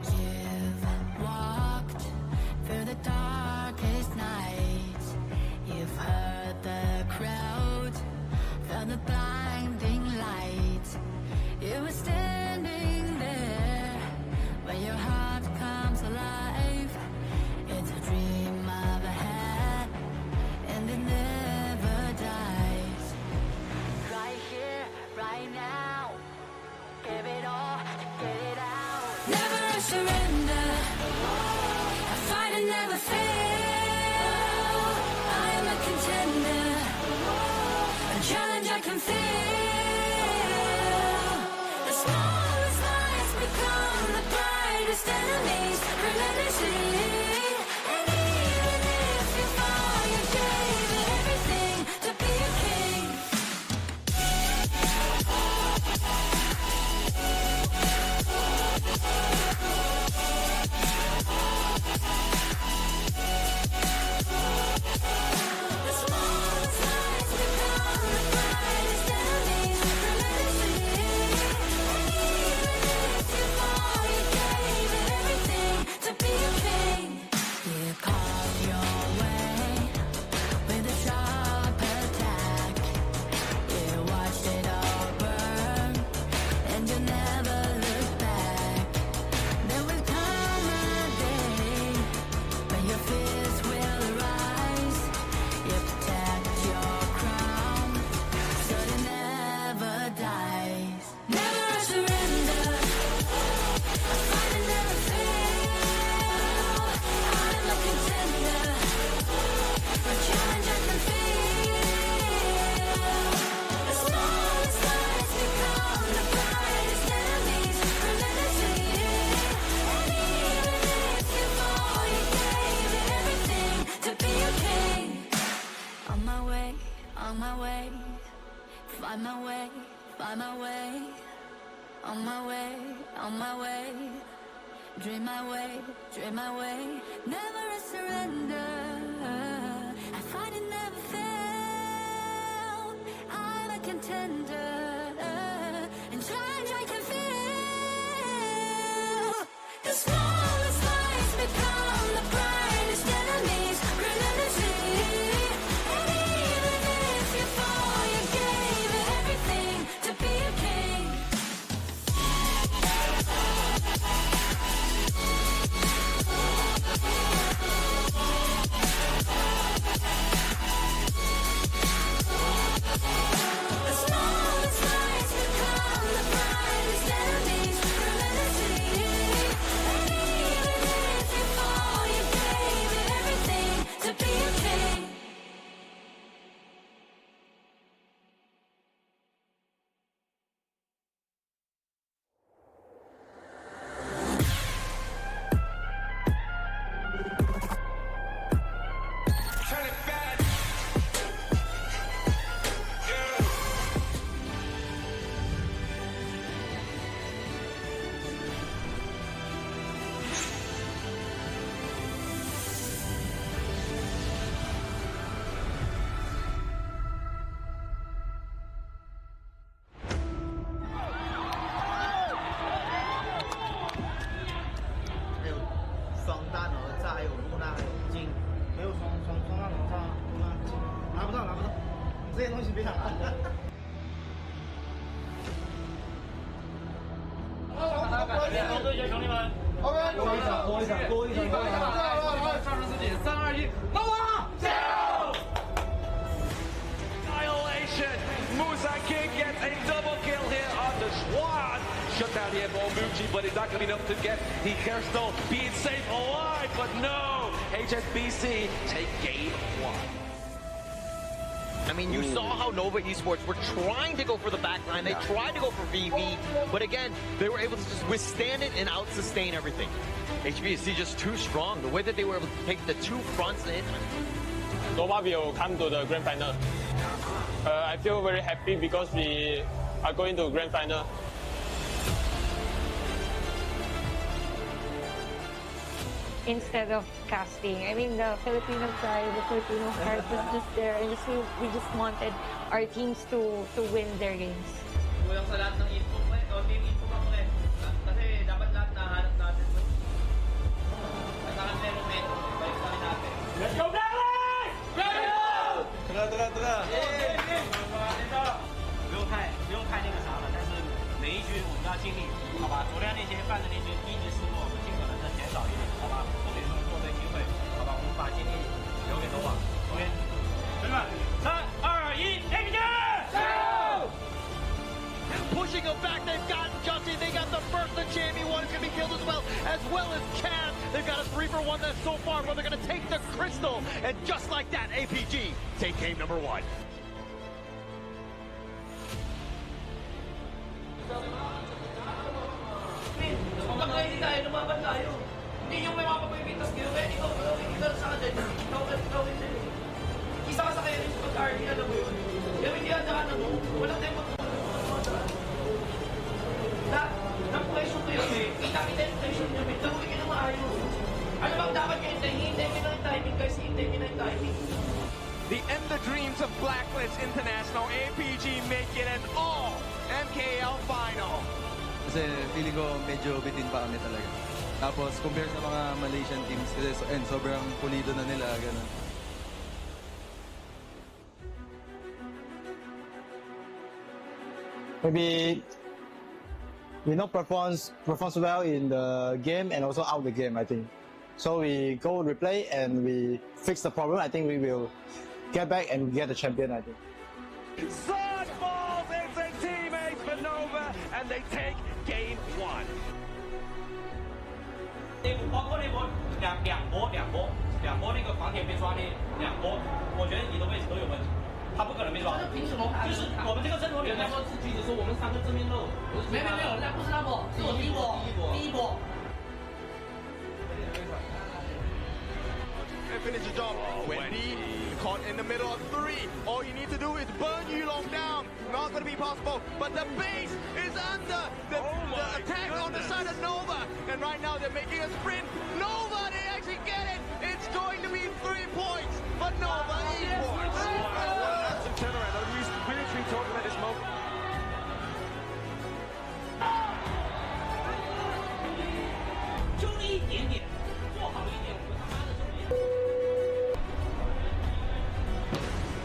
You've walked through the darkest nights. You've heard the crowd, felt the blinding light. You were standing there when your heart comes alive. It's a dream of a hat, and it never dies. Right here, right now, give it all, get it out. Never surrender. I fight and never fail. I am a contender. A challenge I can feel. The smallest lights become the brightest enemies. Relentlessly. And even if you fall, you gave it everything to be a king. The smallest lights become the brightest enemies. Relentlessly. And even if you fall, you gave it everything to be a king. on my way, on my way. Dream my way, dream my way. Never a surrender. I fight it never fail. I'm a contender. And challenge I can feel. The smallest lies become the brightest enemies. Relentlessly. And even if you fall, you gave it everything to be a king. The smallest lies become the brightest enemies. Relentlessly. And even if you fall, you gave it everything to be a king. Annihilation! Musa King gets a double kill here on the squad. Shut down here for Muji, but it's not going to be enough to get the Kerstal being safe alive. But no, HSBC take game one. I mean, you saw how Nova Esports were trying to go for the backline. They tried to go for VV, but again, they were able to just withstand it and out-sustain everything. HBC just too strong. The way that they were able to take the two fronts in. Nova will come to the grand final. I feel very happy because we are going to grand final. Instead of casting, I mean, the Filipino pride, the Filipino heart was just there, and we just wanted our teams to win their games. Kulang sa lahat ng info mo o team info ka mo kasi dapat lahat nahanap natin. Kailangan may momento, balik sa natin. Let's go, Dallas! Go! Tara! 不用太那个啥了，但是每一局我们都要尽力，好吧？昨天那些犯的那些低级失误，我们尽可能的减少一点，好吧？不给他们做对机会，好吧？我们把精力留给Nova。OK， 兄弟们，3、2、1，APG！ Pushing them back, they've got Justin, they got the first, the Jamie one is going to be killed as well as Cam. They've got a 3-for-1 thus so far, but they're going to take the Crystal, and just like that, APG take game number 1. Mag-ready tayo, lumaban tayo. Hindi yung may mapapagpitas kayo, kaya ikaw sa akin, ikaw isa ka sa kayo rin sa pag-RD, alam mo yun. Kaya hindi handa mo, walang tempo. Na-question ko yun eh, kita-kita yung question nyo, may taguin ka na maayos. Ano bang dapat kayo hintayin? Hintayin nyo na yung timing guys, hintayin nyo na yung timing. The End the Dreams of Blacklist International, APG make it an all MKL final. Kasi feeling ko medyo bitin pa kami talaga. Tapos compare sa mga Malaysian teams kasi sobrang pulido na nila, ganun. Maybe we not performs well in the game and also out the game, I think. So we go replay and we fix the problem. I think we will get back and get the champion, I think. Seid falls, it's a teammate for Nova, and they take game 1. 两波那个防铁被抓那2波，我觉得你的位置都有问题，他不可能被抓。凭什么？就是我们这个争夺人家说是橘子说我们3个正面漏，没有，那不是那波，是我第一波。 And finish the job. Wendy Caught in the middle of 3. All you need to do is burn Yulong down. Not going to be possible. But the base is under the attack on the side of Nova. And right now they're making a sprint. Nova, they actually get it. It's going to be 3 points for Nova Esports. Wow, that's a turnaround. We literally talking about this moment.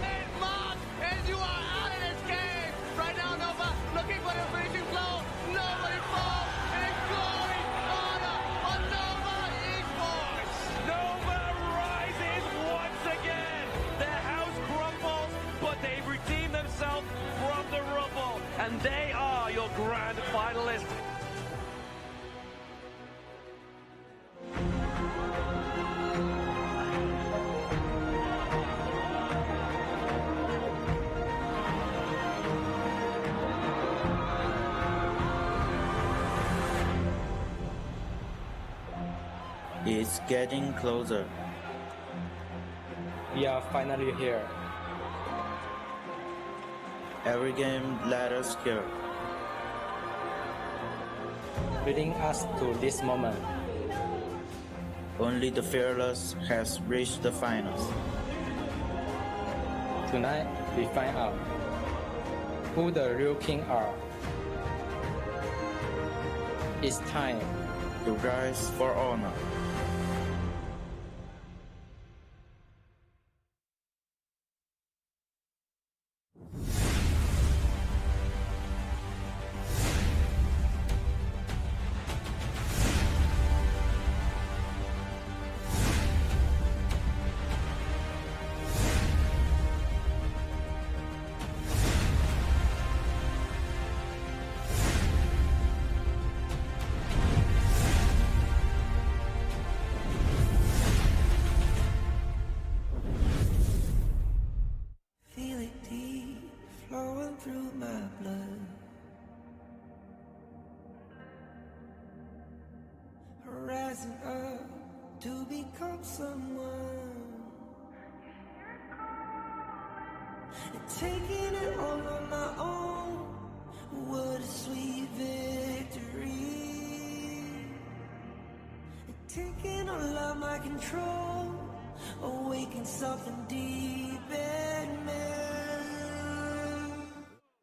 And Mark, and you are out of this game. Right now, Nova looking for the finishing blow. Nobody falls. And glory, honor for Nova Esports. Nova rises once again. Their house crumbles, but they've redeemed themselves from the rubble. And they are your grand finalists. It's getting closer. We are finally here. Every game led us here. Leading us to this moment. Only the fearless has reached the finals. Tonight, we find out who the real king are. It's time to rise for honor. Feel it deep flowing through my blood. Rising up to become someone. And taking it all on my own. What a sweet victory. And taking all of my control. Awaken something deep in me.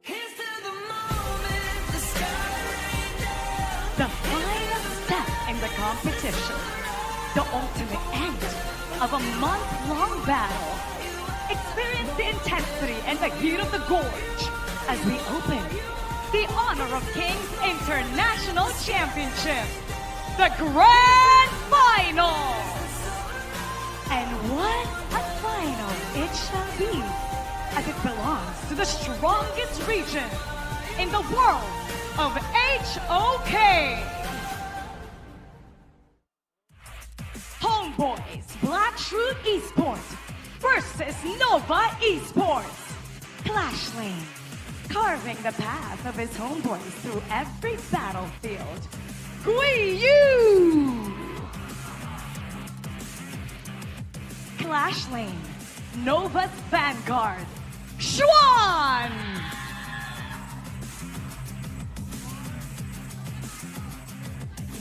Here's to the moment, the sky rained down. The final step in the competition. The ultimate end of a month-long battle. Experience the intensity and the heat of the gorge as we open the Honor of Kings International Championship, the Grand Final. And what a final it shall be, as it belongs to the strongest region in the world of HOK. HomeBois Black Shroot Esports versus Nova Esports. Clash Lane, carving the path of his homeboys through every battlefield. Guiyu! Clash Lane, Nova's Vanguard, Schwan!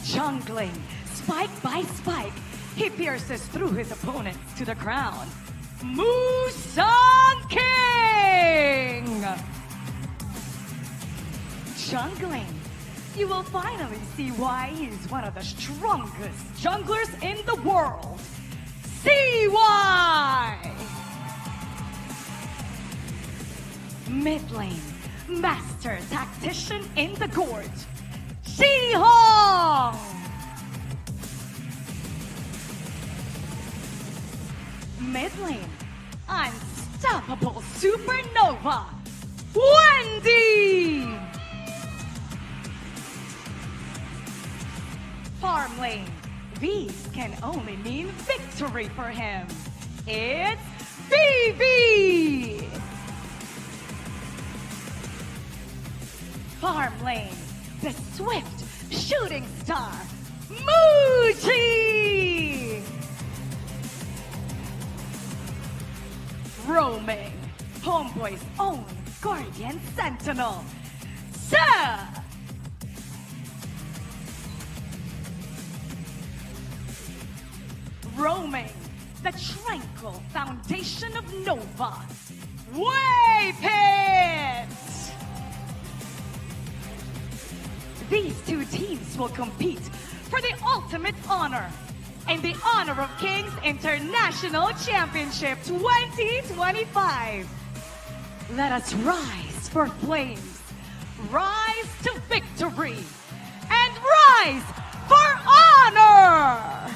Jungling, spike by spike, he pierces through his opponents to the crown. Musang King! Jungling, you will finally see why he's one of the strongest junglers in the world. CY! Mid lane, master tactician in the gorge, Shihong! Mid lane, unstoppable supernova, Wendy! Farm lane, these can only mean victory for him. It's BB! Farm lane, the swift shooting star, Muji! roaming, HomeBois' own guardian sentinel, Sir! Roaming, the tranquil foundation of Nova, Waypit! These two teams will compete for the ultimate honor and the Honor of Kings International Championship 2025. Let us rise for flames, rise to victory, and rise for honor!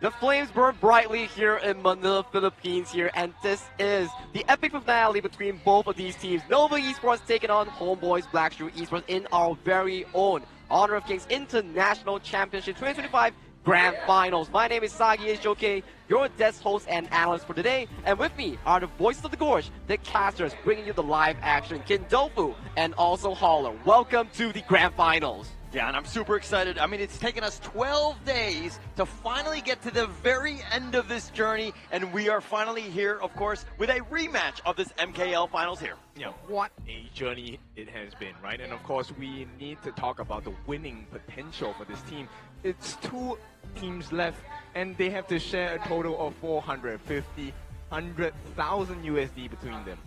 The flames burn brightly here in Manila, Philippines here, and this is the epic finale between both of these teams. Nova Esports taking on HomeBois Blackshoe Esports in our very own Honor of Kings International Championship 2025 Grand Finals. My name is Sagi Shoke, your desk host and analyst for today, and with me are the voices of the gorge, the casters bringing you the live action, Kindofu and also Holler. Welcome to the Grand Finals. Yeah, and I'm super excited. I mean, it's taken us 12 days to finally get to the very end of this journey, and we are finally here, of course, with a rematch of this MKL Finals here. Yeah, what a journey it has been, right? And of course, we need to talk about the winning potential for this team. It's two teams left, and they have to share a total of 100,000 USD between them.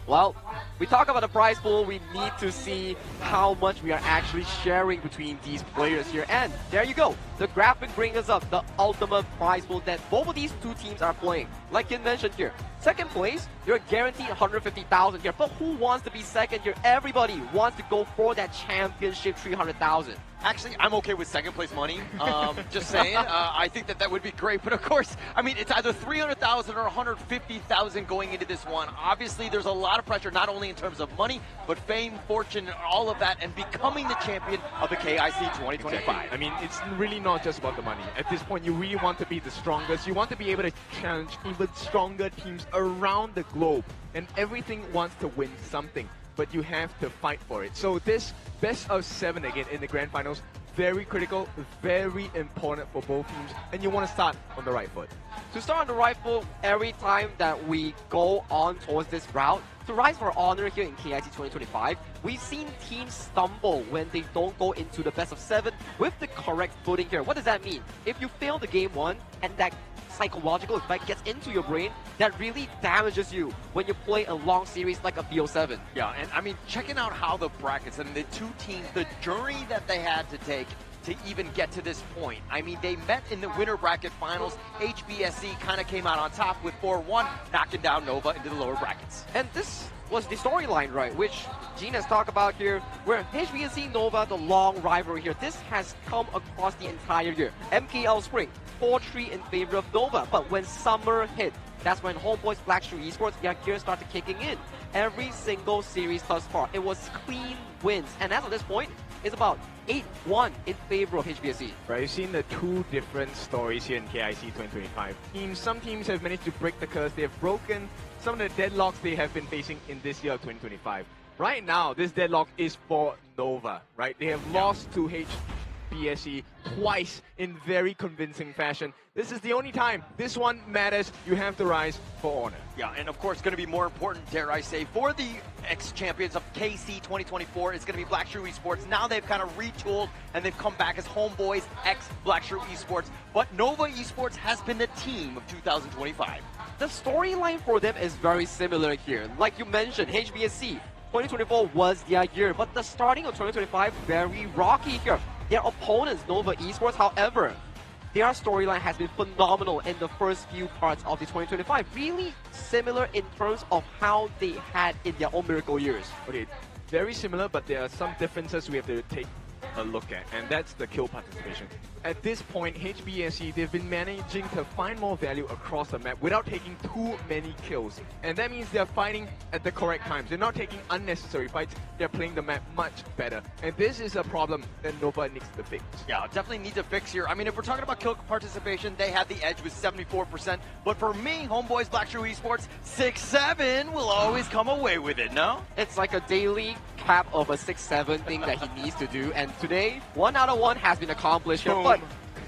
Well, we talk about the prize pool, we need to see how much we are actually sharing between these players here. And there you go. The graphic brings us up the ultimate prize pool that both of these two teams are playing. Like Kin mentioned here, second place, you're guaranteed 150,000 here. But who wants to be second here? Everybody wants to go for that championship 300,000. Actually, I'm okay with second place money. Just saying. I think that would be great. But of course, I mean, it's either 300,000 or 150,000 going into this one. Obviously, there's a lot of pressure, not only in terms of money, but fame, fortune, and all of that, and becoming the champion of the KIC 2025. Exactly. I mean, it's really not just about the money. At this point, you really want to be the strongest. You want to be able to challenge even stronger teams around the globe. And everything wants to win something, but you have to fight for it. So this best of 7 again in the Grand Finals, very critical, very important for both teams, and you want to start on the right foot. To start on the right foot, every time that we go on towards this route, to rise for honor here in KIC 2025, we've seen teams stumble when they don't go into the best of 7 with the correct footing here. What does that mean? If you fail the game 1 and that psychological effect gets into your brain, that really damages you when you play a long series like a BO7. Yeah, and I mean, checking out how the brackets and the two teams, the journey that they had to take to even get to this point. I mean, they met in the winter bracket finals. HBSC kind of came out on top with 4-1, knocking down Nova into the lower brackets. And this was the storyline, right, which Gene has talked about here, where HBSC Nova, the long rivalry here, this has come across the entire year. MKL Spring, 4-3 in favor of Nova, but when summer hit, that's when HomeBois Blackshoe Esports, their gear started kicking in. Every single series thus far, it was clean wins, and as of this point, it's about 8-1 in favor of HBSC. Right, you've seen the two different stories here in KIC 2025. Some teams have managed to break the curse. They have broken some of the deadlocks they have been facing in this year of 2025. Right now, this deadlock is for Nova, right? They have lost to HBSC twice in very convincing fashion. This is the only time this one matters. You have to rise for honor. Yeah, and of course, going to be more important, dare I say, for the ex-champions of KC 2024, it's going to be Blackshoe Esports. Now they've kind of retooled, and they've come back as HomeBois ex-Blackshoe Esports. But Nova Esports has been the team of 2025. The storyline for them is very similar here. Like you mentioned, HBSC 2024 was their year, but the starting of 2025 very rocky here. Their opponents, Nova Esports, however, their storyline has been phenomenal in the first few parts of the 2025. Really similar in terms of how they had in their own miracle years. Okay, very similar, but there are some differences we have to take a look at, and that's the kill participation. At this point, HBSC, they've been managing to find more value across the map without taking too many kills. And that means they're fighting at the correct times. They're not taking unnecessary fights. They're playing the map much better. And this is a problem that Nova needs to fix. Yeah, definitely need to fix here. I mean, if we're talking about kill participation, they have the edge with 74%. But for me, HomeBois Blackshoe Esports, 6-7 will always come away with it, no? It's like a daily cap of a 6-7 thing that he needs to do, and today, 1 out of 1 has been accomplished here. Boom. But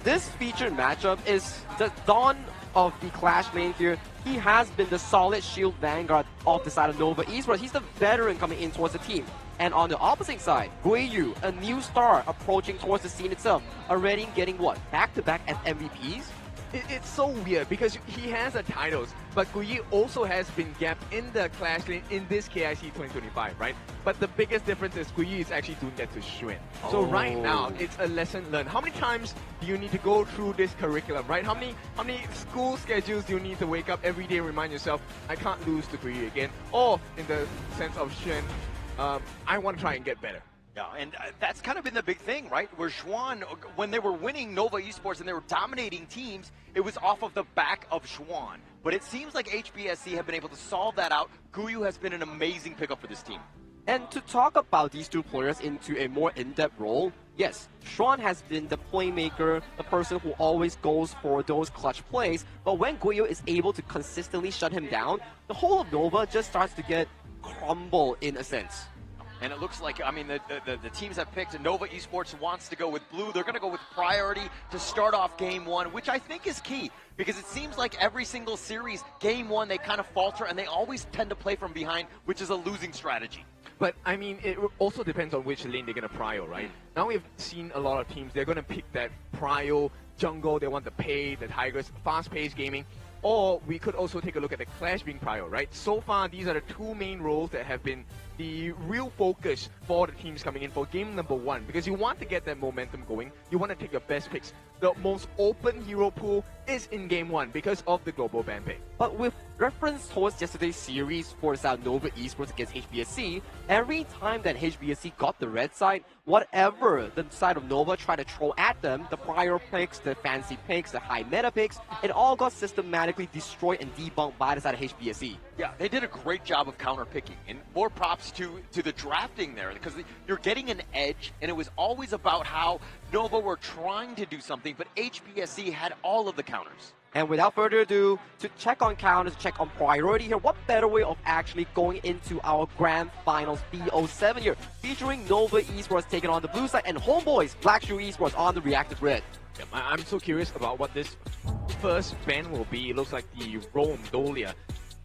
this featured matchup is the dawn of the Clash lane here. He has been the solid shield vanguard of the side of Nova Esports. He's the veteran coming in towards the team. And on the opposite side, Guiyu, a new star approaching towards the scene itself, already getting what? Back-to-back as MVPs? It's so weird because he has the titles, but Guiyu also has been gapped in the Clash lane in this KIC2025, right? But the biggest difference is Guiyu is actually doing that to Xuan. So right now, it's a lesson learned. How many times do you need to go through this curriculum, right? How many school schedules do you need to wake up every day and remind yourself, I can't lose to Guiyu again? Or in the sense of Xuan, I want to try and get better. Yeah, and that's kind of been the big thing, right? Where Xuan, when they were winning Nova Esports and they were dominating teams, it was off of the back of Xuan. But it seems like HBSC have been able to solve that out. Guiyu has been an amazing pickup for this team. And to talk about these two players into a more in-depth role, yes, Thron has been the playmaker, the person who always goes for those clutch plays, but when Guiyu is able to consistently shut him down, the whole of Nova just starts to get crumble in a sense. And it looks like, I mean, the teams have picked, Nova Esports wants to go with blue. They're going to go with priority to start off game one, which I think is key, because it seems like every single series, game one, they kind of falter, and they always tend to play from behind, which is a losing strategy. But, I mean, it also depends on which lane they're going to prio, right? Now we've seen a lot of teams, they're going to pick that prio, jungle, they want the pay, the Tigers, fast-paced gaming. Or we could also take a look at the Clash being prio, right? So far, these are the two main roles that have been the real focus for the teams coming in for game number one, because you want to get that momentum going. You want to take your best picks. The most open hero pool is in game one because of the global ban pick. But with reference towards yesterday's series for South Nova Esports against HBSC, every time that HBSC got the red side, whatever the side of Nova tried to throw at them, the prior picks, the fancy picks, the high meta picks, it all got systematically destroyed and debunked by the side of HBSC. Yeah, they did a great job of counter picking, and more props to the drafting there, because you're getting an edge, and it was always about how Nova were trying to do something, but HBSC had all of the counters. And without further ado, to check on counters, check on priority here, what better way of actually going into our grand finals BO7 here, featuring Nova Esports taking on the blue side and HomeBois, Black Shoe Esports on the reactive red. Yeah, I'm so curious about what this first ban will be. It looks like the Rome Dolia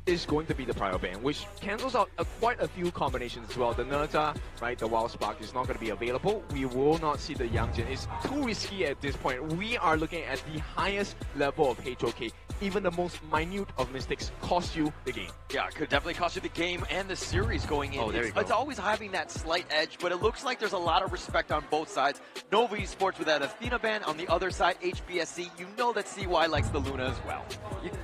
is going to be the prior ban, which cancels out quite a few combinations as well. The Nerta, right, the Wild Spark is not going to be available. We will not see the Yangjin. It's too risky at this point. We are looking at the highest level of HOK. Even the most minute of mistakes cost you the game. Yeah, it could definitely cost you the game and the series going in. Oh, there you go. It's always having that slight edge, but it looks like there's a lot of respect on both sides. Nova Esports with that Athena ban. On the other side, HBSC, you know that CY likes the Luna as well.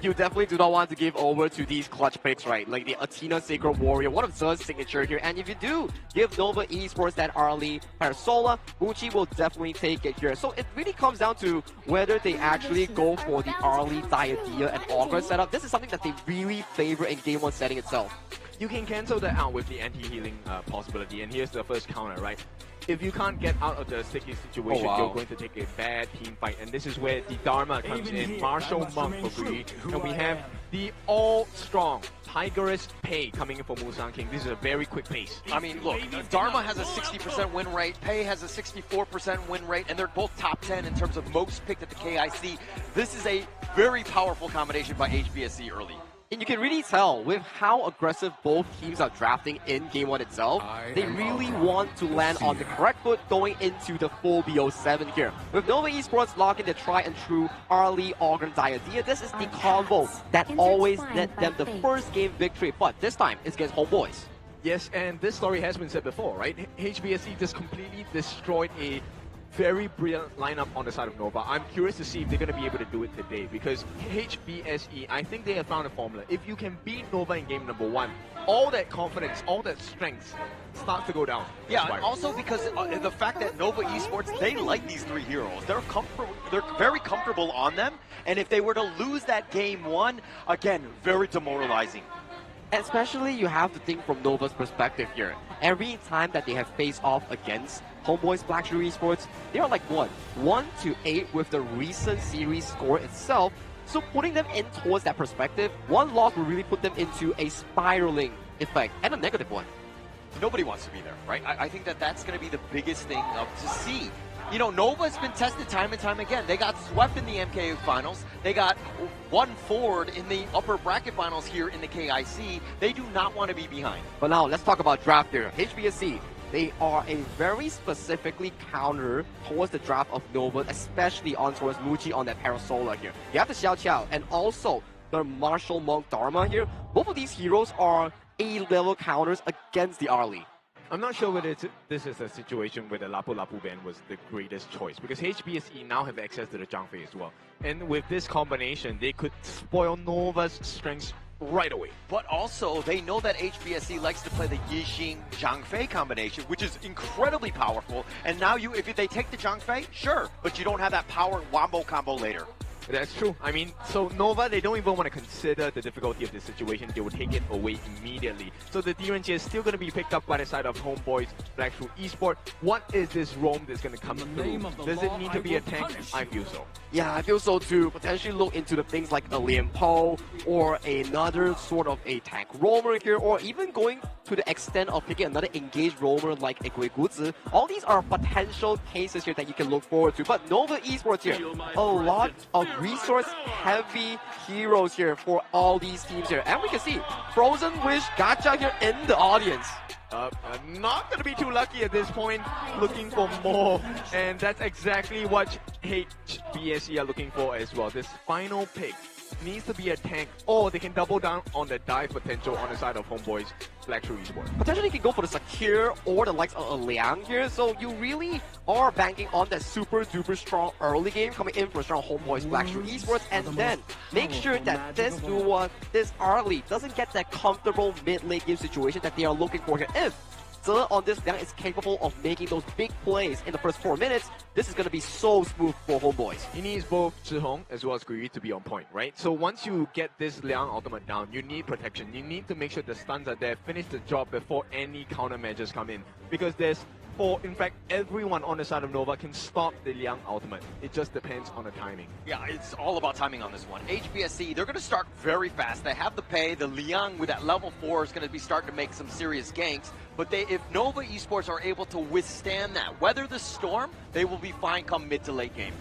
You definitely do not want to give over to these clutch picks, right? Like the Athena Sacred Warrior, one of Zer's signature here. And if you do give Nova Esports that early Parasola, Gucci will definitely take it here. So it really comes down to whether they actually go for the early Diadia and Augur setup. This is something that they really favor in game one setting itself. You can cancel that out with the anti-healing possibility, and here's the first counter, right? If you can't get out of the sticky situation, you're going to take a bad team fight, and this is where the Dharma comes in. Martial Monk for Gui, and we have the all-strong Tigerist Pei coming in for Musang King. This is a very quick pace. I mean, look, Dharma has a 60% win rate, Pei has a 64% win rate, and they're both top 10 in terms of most picked at the KIC. This is a very powerful combination by HBSC early. And you can really tell with how aggressive both teams are drafting in game one itself, they really want to land on the correct foot going into the full BO7 here. With Nova Esports locking the try and true early Augur Diadia, this is the combo that always net them the first game victory, but this time it's against HomeBois. Yes, and this story has been said before, right? HBSC just completely destroyed a very brilliant lineup on the side of Nova. I'm curious to see if they're going to be able to do it today, because HBSE, I think they have found a formula. If you can beat Nova in game number one, all that confidence, all that strength starts to go down. Yeah, and also because the fact that Nova Esports, they like these three heroes. They're very comfortable on them, and if they were to lose that game one, again, very demoralizing. Especially you have to think from Nova's perspective here. Every time that they have faced off against HomeBois Black Shoe Esports, they are like what? 1-8 with the recent series score itself. So putting them in towards that perspective, one loss will really put them into a spiraling effect, and a negative one. nobody wants to be there, right? I think that that's going to be the biggest thing to see. You know, Nova's been tested time and time again. They got swept in the MK finals. They got one forward in the upper bracket finals here in the KIC. They do not want to be behind. But now let's talk about draft here. HBSC, they are a very specifically counter towards the draft of Nova, especially on towards Muji on that Parasola here. You have the Xiao Qiao and also the Martial Monk Dharma here. Both of these heroes are A-level counters against the Arlie. I'm not sure whether this is a situation where the Lapu Lapu ban was the greatest choice, because HBSE now have access to the Zhang Fei as well. And with this combination, they could spoil Nova's strengths right away. But also, they know that HBSE likes to play the Yixing Zhang Fei combination, which is incredibly powerful. And now if they take the Zhang Fei, sure, but you don't have that power wombo combo later. That's true. I mean, so Nova, they don't even want to consider the difficulty of this situation. They will take it away immediately. So the DRNG is still going to be picked up by the side of HomeBois, Black True Esports. What is this roam that's going to come through? Does it need to be a tank? I feel so. Yeah, I feel so too. Potentially look into the things like a Lian Po or another sort of a tank roamer here, or even going to the extent of picking another engaged roamer like a Gui Guzi. All these are potential cases here that you can look forward to. But Nova Esports here, a lot of resource-heavy heroes here for all these teams here. And we can see Frozen Wish Gacha here in the audience. Not going to be too lucky at this point, looking for more. And that's exactly what HBSE are looking for as well. This final pick needs to be a tank, or they can double down on the dive potential on the side of HomeBois, Black True Esports. Potentially you can go for the Sakir or the likes of a Liang here, so you really are banking on that super duper strong early game coming in for strong HomeBois, Black True Esports, and then make sure that this duo, this Arlie, doesn't get that comfortable mid-late game situation that they are looking for here. If Ze on this Liang is capable of making those big plays in the first 4 minutes, this is going to be so smooth for HomeBois. He needs both Zhihong as well as Gui to be on point, right? So once you get this Liang ultimate down, you need protection. You need to make sure the stuns are there, finish the job before any countermeasures come in. Because in fact, everyone on the side of Nova can stop the Liang ultimate. It just depends on the timing. Yeah, it's all about timing on this one. HBSC, they're going to start very fast. They have the pay. The Liang with that level 4 is going to be starting to make some serious ganks. But if Nova Esports are able to withstand that, weather the storm, they will be fine come mid to late game.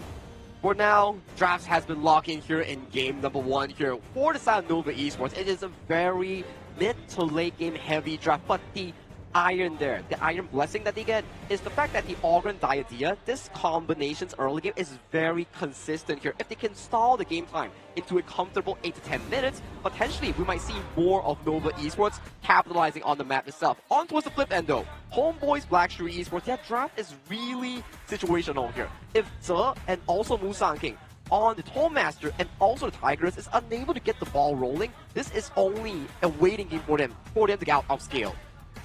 For now, drafts has been locked in here in game number 1 here for the side of Nova Esports. It is a very mid to late game heavy draft, but the iron there, the iron blessing that they get is the fact that the Organ Diadea, this combinations early game is very consistent here. If they can stall the game time into a comfortable 8 to 10 minutes, potentially we might see more of Nova Esports capitalizing on the map itself. On towards the flip end though, HomeBois Black True Esports, that draft is really situational here. If Ze and also Musang King on the Tollmaster and also the Tigers is unable to get the ball rolling, this is only a waiting game for them to get out of scale.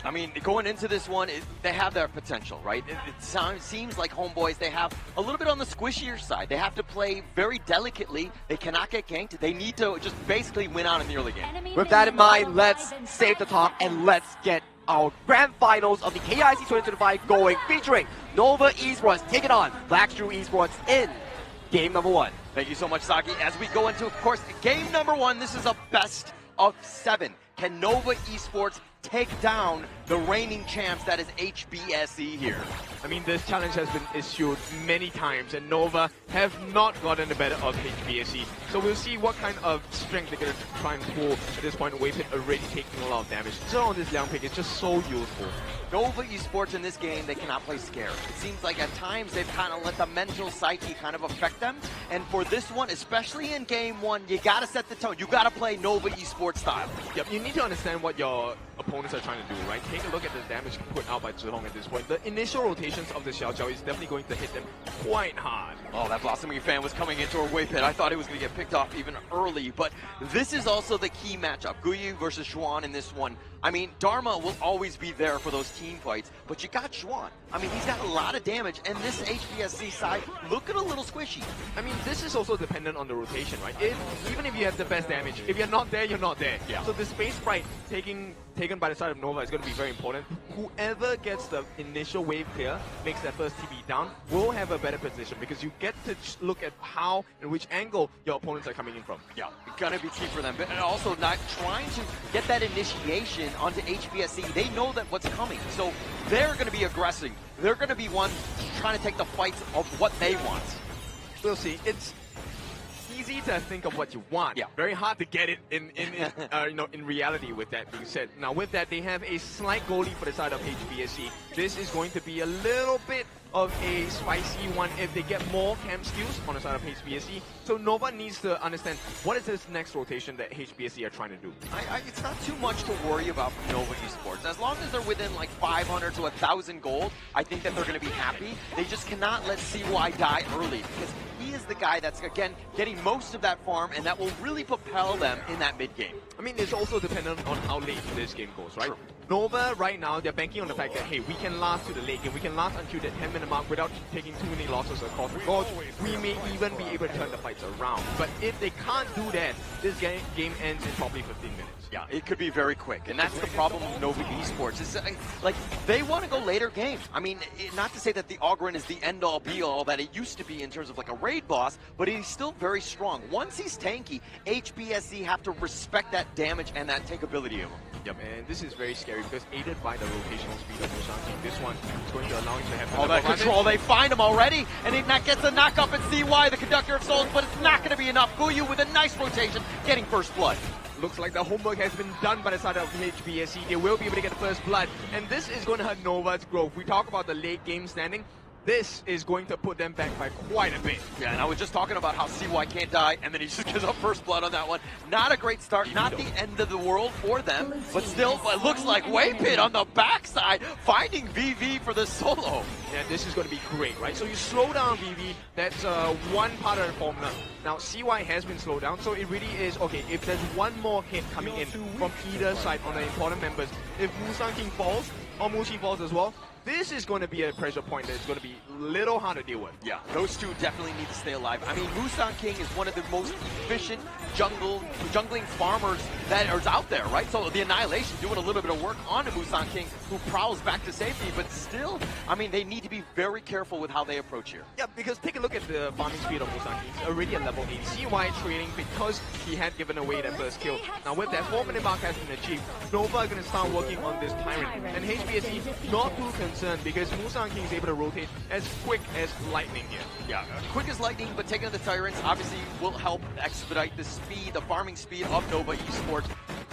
I mean, going into this one, they have their potential, right? It seems like HomeBois, they have a little bit on the squishier side. They have to play very delicately. They cannot get ganked. They need to just basically win out in the early game. With that in mind, let's save the talk and let's get our grand finals of the KIC2025 going, featuring Nova Esports taking on Black True Esports in game number 1. Thank you so much, Saki. As we go into, of course, game number 1, this is a best of 7. Can Nova Esports take down the reigning champs that is HBSE here? I mean, this challenge has been issued many times, and Nova have not gotten the better of HBSE. So we'll see what kind of strength they're going to try and pull at this point. Waypit already taking a lot of damage. So on this Liang pick, it's just so useful. Nova Esports in this game, they cannot play scared. It seems like at times they've kind of let the mental psyche kind of affect them. And for this one, especially in game 1, you got to set the tone. You got to play Nova Esports style. Yep, you need to understand what your opponents are trying to do, right? Take a look at the damage put out by Zhihong at this point. The initial rotations of the Xiao Qiao is definitely going to hit them quite hard. Oh, that Blossoming Fan was coming into our Waypit. I thought it was going to get picked off even early, but this is also the key matchup. Guyu versus Xuan in this one. I mean, Dharma will always be there for those team fights, but you got Xuan. I mean, he's got a lot of damage, and this HBSC side, looking a little squishy. I mean, this is also dependent on the rotation, right? Even if you have the best damage, if you're not there, you're not there. Yeah. So the space sprite taken by the side of Nova is going to be very important. Whoever gets the initial wave clear, makes that first TB down, will have a better position because you get to look at how and which angle your opponents are coming in from. Yeah, it's going to be key for them. But also not trying to get that initiation onto HBSC, they know that what's coming. So they're going to be aggressive. They're going to be one trying to take the fights of what they want. We'll see. It's easy to think of what you want. Yeah. Very hard to get it in reality with that being said. Now with that, they have a slight goal lead for the side of HBSC. This is going to be a little bit of a spicy one if they get more camp skills on the side of HBSC. So Nova needs to understand what is this next rotation that HBSC are trying to do. It's not too much to worry about from Nova Esports. As long as they're within like 500 to 1,000 gold, I think that they're going to be happy. They just cannot let CY die early because he is the guy that's, again, getting most of that farm, and that will really propel them in that mid-game. I mean, it's also dependent on how late this game goes, right? True. Nova, right now, they're banking on the fact that, hey, we can last to the late game. We can last until the 10-minute mark without taking too many losses across the board. We may even be able to turn the fights around. But if they can't do that, this game ends in probably 15 minutes. Yeah, it could be very quick, and that's the problem with Nova Esports. It's like they want to go later game. I mean, not to say that the Ogryn is the end-all, be-all that it used to be in terms of like a raid boss, but he's still very strong. Once he's tanky, HBSC have to respect that damage and that takeability of him. Yep, and this is very scary because aided by the rotational speed of Musanti, this one is going to allow him to have all that control. They find him already, and Ignat gets a knock up at CY, the conductor of souls, but it's not going to be enough. Guyu with a nice rotation, getting first blood. Looks like the homework has been done by the side of HBSC. They will be able to get the first blood, and this is going to hurt Nova's growth. We talk about the late game standing. This is going to put them back by quite a bit. Yeah, and I was just talking about how CY can't die, and then he just gives up first blood on that one. Not a great start, not the end of the world for them, but still, it looks like Waypit on the backside, finding VV for the solo. Yeah, this is going to be great, right? So you slow down VV, that's one part of the formula. Now, CY has been slowed down, so it really is, okay, if there's one more hit coming in from either side on the important members, if Musang King falls, or Mushi falls as well, this is going to be a pressure point that's going to be a little hard to deal with. Yeah, those two definitely need to stay alive. I mean, Musang King is one of the most efficient jungling farmers that are out there, right? So the Annihilation doing a little bit of work on the Musang King, who prowls back to safety, but still, I mean, they need to be very careful with how they approach here. Yeah, because take a look at the farming speed of Musang King. He's already at level 8. CY trading because he had given away that first kill. Now with that 4-minute mark has been achieved, Nova are going to start working on this Tyrant. And HBSC not too concerned because Musang King is able to rotate as quick as lightning here. Yeah, quick as lightning, but taking the Tyrants obviously will help expedite the speed, the farming speed of Nova Esports,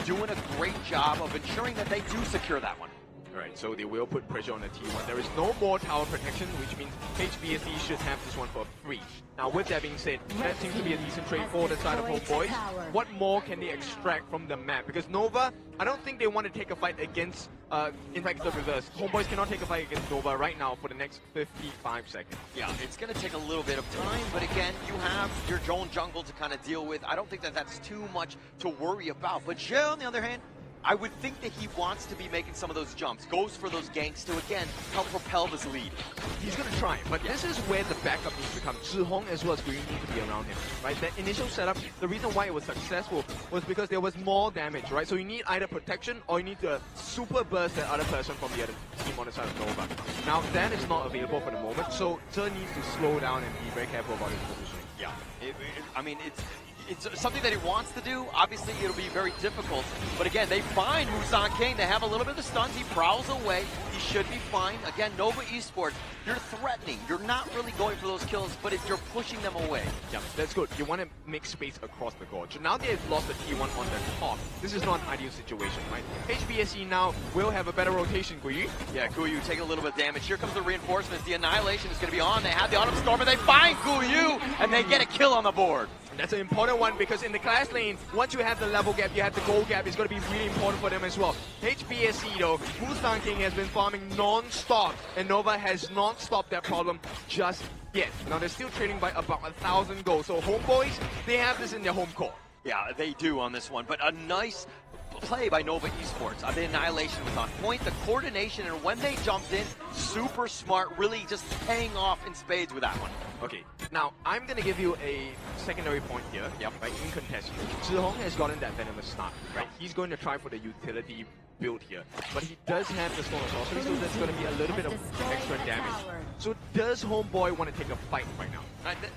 doing a great job of ensuring that they do secure that one. Alright, so they will put pressure on the T1. There is no more tower protection, which means HBSC should have this one for free. Now with that being said, that seems to be a decent trade for the side of HomeBois. What more can they extract from the map? Because Nova, I don't think they want to take a fight against, in fact it's the reverse. HomeBois cannot take a fight against Nova right now for the next 55 seconds. Yeah, it's going to take a little bit of time, but again, you have your own jungle to kind of deal with. I don't think that that's too much to worry about. But Joe, on the other hand, I would think that he wants to be making some of those jumps, goes for those ganks to, again, help propel this lead. He's going to try, but this is where the backup needs to come. Zhihong as well as Green need to be around him, right? That initial setup, the reason why it was successful was because there was more damage, right? So you need either protection or you need to super burst that other person from the other team on the side of Nova. Now that is not available for the moment, so Zhe needs to slow down and be very careful about his positioning. Yeah, I mean, it's something that he wants to do. Obviously, it'll be very difficult. But again, they find Musang King. They have a little bit of the stuns. He prowls away. He should be fine. Again, Nova Esports, you're threatening. You're not really going for those kills, but if you're pushing them away. Yeah, that's good. You want to make space across the gorge. Now they've lost the T1 on the top. This is not an ideal situation, right? HBSC now will have a better rotation, Guyu. Yeah, Guyu taking a little bit of damage. Here comes the reinforcements. The Annihilation is going to be on. They have the Autumn Stormer. They find Guyu, and they get a kill on the board. And that's an important one because in the class lane, once you have the level gap, you have the gold gap. It's going to be really important for them as well. HBSC though, Musang King has been farming non-stop, and Nova has not stopped that problem just yet. Now they're still trading by about 1,000 gold. So HomeBois, they have this in their home court. Yeah, they do on this one, but a nice play by Nova Esports. The Annihilation was on point, the coordination, and when they jumped in, super smart, really just paying off in spades with that one. Okay, now I'm going to give you a secondary point here, right, in contest. Zhihong has gotten that venomous start, right? He's going to try for the utility build here. But he does have the Storm Sorcery, so there's going to be a little bit of extra damage. So does HomeBois want to take a fight right now?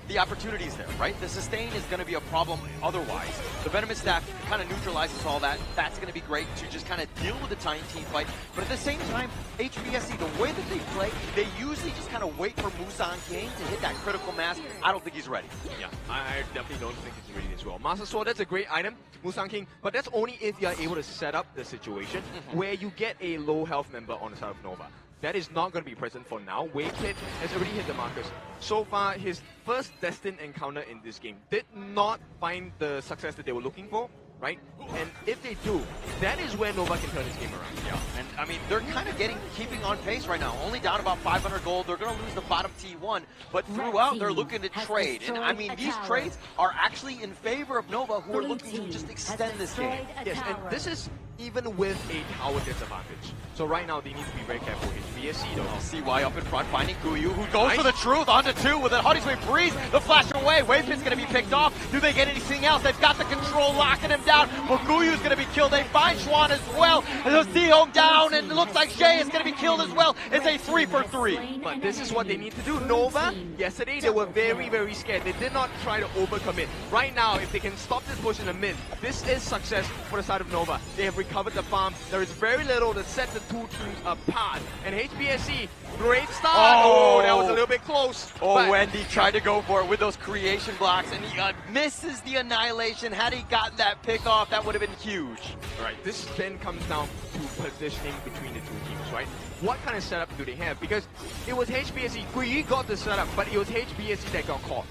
The opportunity is there, right? The sustain is going to be a problem otherwise. The Venomous Staff kind of neutralizes all that. That's going to be great to just kind of deal with the tiny team fight. But at the same time, HBSC, the way that they play, they usually just kind of wait for Musang King to hit that critical mass. I don't think he's ready. Yeah, I definitely don't think he's ready as well. Master Sword, that's a great item, Musang King, but that's only if you are able to set up the situation where you get a low health member on the side of Nova. That is not going to be present for now. Wavepit has already hit the markers. So far, his first destined encounter in this game did not find the success that they were looking for, right? And if they do, that is where Nova can turn this game around. Yeah, and I mean, they're kind of keeping on pace right now. Only down about 500 gold. They're going to lose the bottom T1, but throughout, they're looking to trade. And I mean, these trades are actually in favor of Nova, who are looking to just extend this game. Yes, and this is even with a tower disadvantage. So right now, they need to be very careful. HBSC though. CY up in front, finding Guyu, who goes for the truth onto 2 with a Honey's Way breeze. The flash away. Wavepit's going to be picked off. Do they get anything else? They've got the control locking him down. But Guyu's going to be killed. They find Schwan as well. And there's Dihong down, and it looks like Jay is going to be killed as well. It's a 3 for 3. But this is what they need to do. Nova, yesterday they were very, very scared. They did not try to overcommit. Right now, if they can stop this push in the mid, this is success for the side of Nova. They have recovered the farm. There is very little to set the two teams apart. And HBSC, great start. Oh, that was a little bit close. Oh, Wendy tried to go for it with those creation blocks, and he misses the annihilation. Had he gotten that pick off, that would have been huge. All right, this then comes down to positioning between the two teams, right? What kind of setup do they have? Because it was HBSC, Guyi got the setup, but it was HBSC that got caught.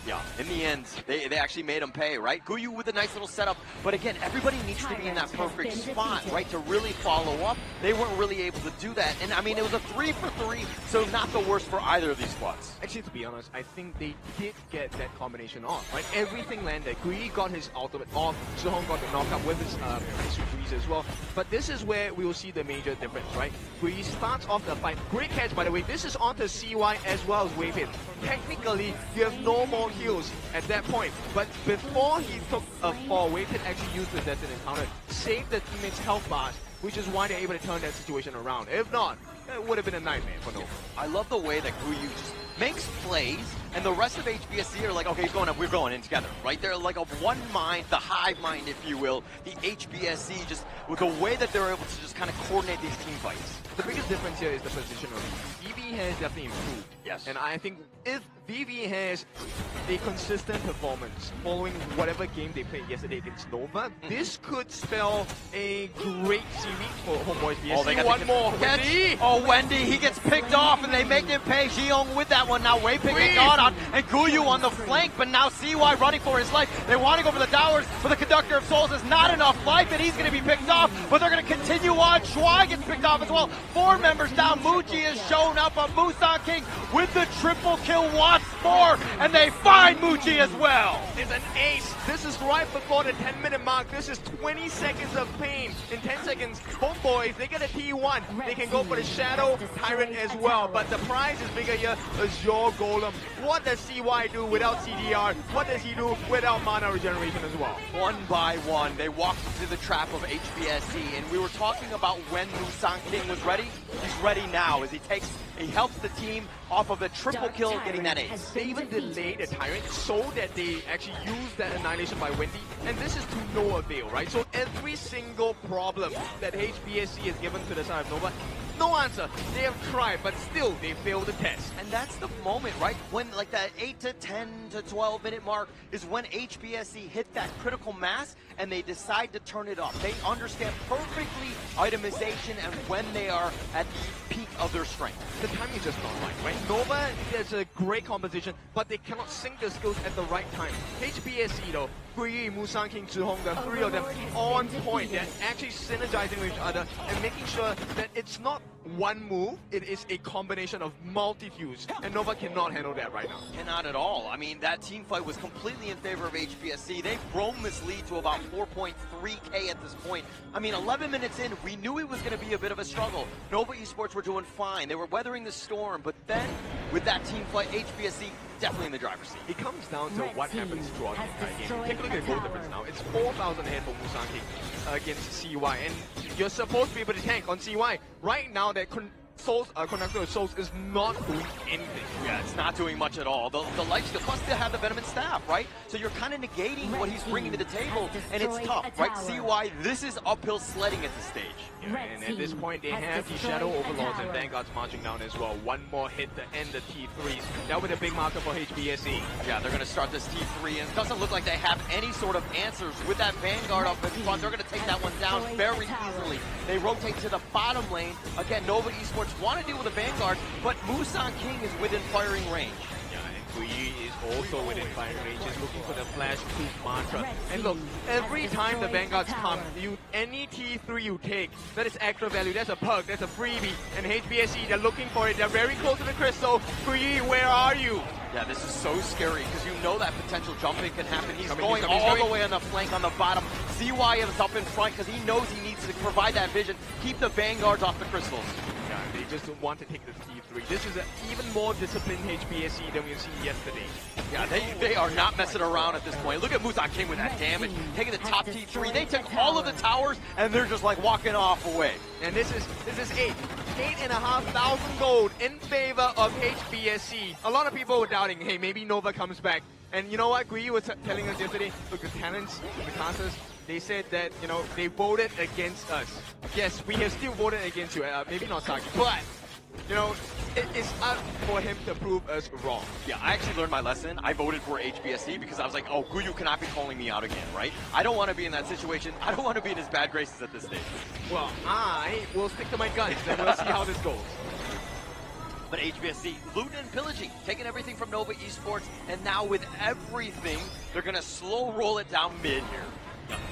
Yeah. In the end, they actually made him pay, right? Guyu with a nice little setup. But again, everybody needs to be in that perfect spot, right, to really follow up. They weren't really able to do that. And I mean, it was a 3 for 3, so not the worst for either of these squads. Actually, to be honest, I think they did get that combination off, right? Everything landed. Guyi got his ultimate off. Suhong got the knockup with his ice freeze as well. But this is where we will see the major difference, right? Guyi starts off the fight. Great catch, by the way. This is onto CY as well as Wavepit. Technically, you have no more heals at that point. But before he took a fall, Wavepit actually used the destined encounter, saved the teammates' health bars, which is why they're able to turn that situation around. If not, it would have been a nightmare for Nova. I love the way that Guyu just makes plays, and the rest of HBSC are like, okay, he's going up, we're going in together, right? They're like of one mind, the hive mind, if you will. The HBSC, just with the way that they're able to just kind of coordinate these team fights. The biggest difference here is the position of VV has definitely improved. Yes. And I think if VV has a consistent performance following whatever game they played yesterday against Nova, this could spell a great series for HomeBois. Oh, they got one more. Wendy. Oh, Wendy, he gets picked off, and they make him pay. Jiyoung with that one. Now Wavepit getting on, and Guyu on the flank, but now CY running for his life. They want to go for the towers, but the Conductor of Souls is not enough life, and he's going to be picked off, but they're going to continue on. Shuai gets picked off as well. 4 members down. Muji has shown up, but Musang King with the triple kill wants more, and they find Muji as well. It's an ace. This is right before the 10-minute mark. This is 20 seconds of pain. In 10 seconds, HomeBois, they get a T1. They can go for the Shadow Tyrant as well, but the prize is bigger here. Azure Golem. What does CY do without CDR? What does he do without mana regeneration as well? One by one, they walked into the trap of HBSC, and we were talking about when Musang King was ready. He's ready now as he helps the team off of a triple kill, getting that ace. They even delayed the Tyrant so that they actually used that annihilation by Wendy, and this is to no avail, right? So every single problem that HBSC has given to the side of Nova, no answer. They have tried, but still they failed the test. And that's the moment, right? When like that 8 to 10 to 12 minute mark is when HBSC hit that critical mass and they decide to turn it up. They understand perfectly itemization and when they are at the peak of their strength. The timing is just not right? Nova has a great composition, but they cannot sync their skills at the right time. HBSC though, Guyi, Musang King, Zhihong, the 3 of them on point. They're actually synergizing with each other and making sure that it's not one move, it is a combination of multitudes, and Nova cannot handle that right now. Cannot at all. I mean, that team fight was completely in favor of HBSC. They've grown this lead to about 4.3k at this point. I mean, 11 minutes in, we knew it was going to be a bit of a struggle. Nova Esports were doing fine. They were weathering the storm, but then with that team fight, HBSC definitely in the driver's seat. It comes down to what happens throughout the entire game. Take a look at the goal difference now. It's 4,000 ahead for Musang King against CY, and you're supposed to be able to tank on CY. Right now, that Conductor of Souls is not doing anything. Yeah, it's not doing much at all. The lifesteal, plus they have the Venomous Staff, right? So you're kind of negating what he's bringing to the table, and it's tough, right? CY, this is uphill sledding at this stage. Yeah, and at this point, they have the Shadow Overlords and Vanguards marching down as well. One more hit to end the T3s. That would be a big marker for HBSE. Yeah, they're going to start this T3, and it doesn't look like they have any sort of answers. With that Vanguard up in front, they're going to take that one down very easily. They rotate to the bottom lane. Again, Nova Esports want to deal with the Vanguard, but Musang King is within firing range. Yeah, and Kui is also within firing range, is looking for the flash proof mantra. And look, every time the Vanguards come, any T3 you take, that is extra value, that's a perk, that's a freebie. And HBSE, they're looking for it, they're very close to the crystal. Kui, where are you? Yeah, this is so scary because you know that potential jumping can happen. He's going all the way on the flank on the bottom. CY is up in front because he knows he needs to provide that vision, keep the Vanguards off the crystals. Yeah, they just want to take the T3. This is an even more disciplined HBSE than we've seen yesterday. Yeah, they are not messing around at this point. Look at Musang King with that damage, taking the top T3. They took all of the towers and they're just like walking off away. And this is 8,500 gold in favor of HBSE. A lot of people were doubting, hey, maybe Nova comes back. And you know what Gui was telling us yesterday? Look, the talents, the casters, they said that, you know, they voted against us. Yes, we have still voted against you, maybe not Saki, but, you know, it's up for him to prove us wrong. Yeah, I actually learned my lesson. I voted for HBSE because I was like, oh, Guyu cannot be calling me out again, right? I don't want to be in that situation. I don't want to be in his bad graces at this stage. Well, I will stick to my guns and we'll see how this goes. But HBSC, looting and pillaging, taking everything from Nova Esports, and now with everything, they're going to slow roll it down mid here.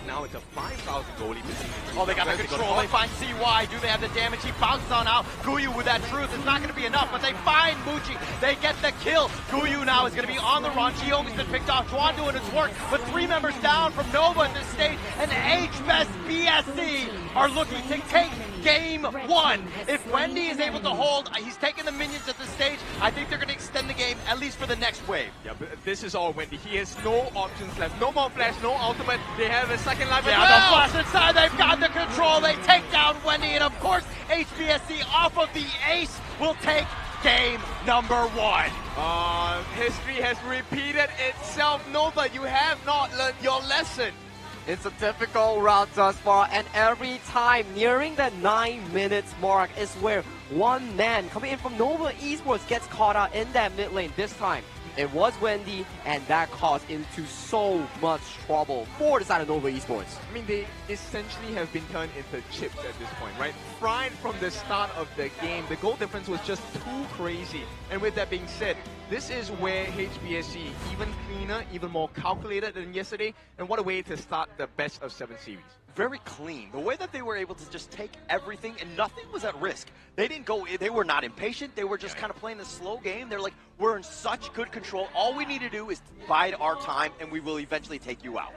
Now it's a 5,000 goalie position. Oh, they got the control. They find CY. Do they have the damage? He bounces on out. Guyu with that truth. It's not going to be enough, but they find Muji. They get the kill. Guyu now is going to be on the run. Giomi's been picked off. Juan doing his work, but 3 members down from Nova at this stage, and HBSC are looking to take game 1. If Wendy is able to hold, he's taking the minions at this stage. I think they're going to extend the game at least for the next wave. Yeah, but this is all Wendy. He has no options left. No more flash, no ultimate. They have a second life yeah, as well. The flash inside, they've got the control. They take down Wendy, and of course, HBSC off of the ace will take game number 1. History has repeated itself. Nova, you have not learned your lesson. It's a difficult round thus far, and every time nearing the 9 minutes mark is where one man coming in from Nova Esports gets caught out in that mid lane. This time, it was Wendy, and that caused into so much trouble for the side of Nova Esports. I mean, they essentially have been turned into chips at this point, right? Fried from the start of the game. The goal difference was just too crazy. And with that being said, this is where HBSC, even cleaner, even more calculated than yesterday, and what a way to start the best of 7 series. Very clean. The way that they were able to just take everything and nothing was at risk. They didn't go, they were not impatient. They were just kind of playing the slow game. They're like, we're in such good control. All we need to do is bide our time and we will eventually take you out.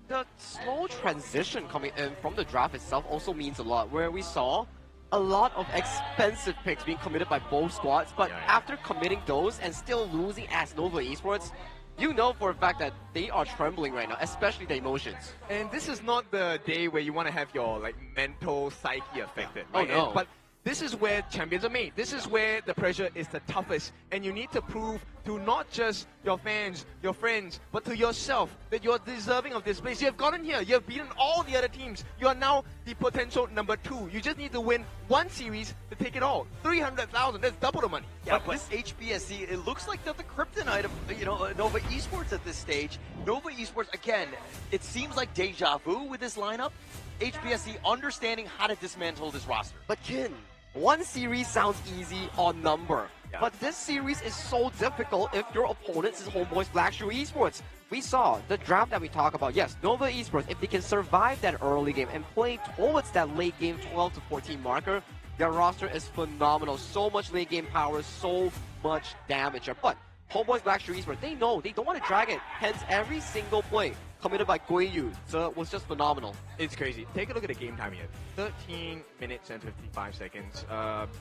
The slow transition coming in from the draft itself also means a lot, where we saw a lot of expensive picks being committed by both squads, but after committing those and still losing as Nova Esports, you know for a fact that they are trembling right now, especially the emotions. And this is not the day where you want to have your mental psyche affected. Right? Oh no. But this is where champions are made. This is where the pressure is the toughest. And you need to prove to not just your fans, your friends, but to yourself that you're deserving of this place. You have gotten here. You have beaten all the other teams. You are now the potential number 2. You just need to win 1 series to take it all. 300,000, that's double the money. Yeah, but this HBSC, it looks like they're the kryptonite of Nova Esports at this stage. Nova Esports, again, it seems like deja vu with this lineup. HBSC understanding how to dismantle this roster. But Kin, 1 series sounds easy on number. Yeah. But this series is so difficult if your opponent is HomeBois Black Shoe Esports. We saw the draft that we talk about. Yes, Nova Esports, if they can survive that early game and play towards that late game 12 to 14 marker, their roster is phenomenal. So much late game power, so much damage. But HomeBois Black Shoe Esports, they know they don't want to drag it. Hence, every single play committed by Guiyu was just phenomenal. It's crazy. Take a look at the game time here. 13 minutes and 55 seconds.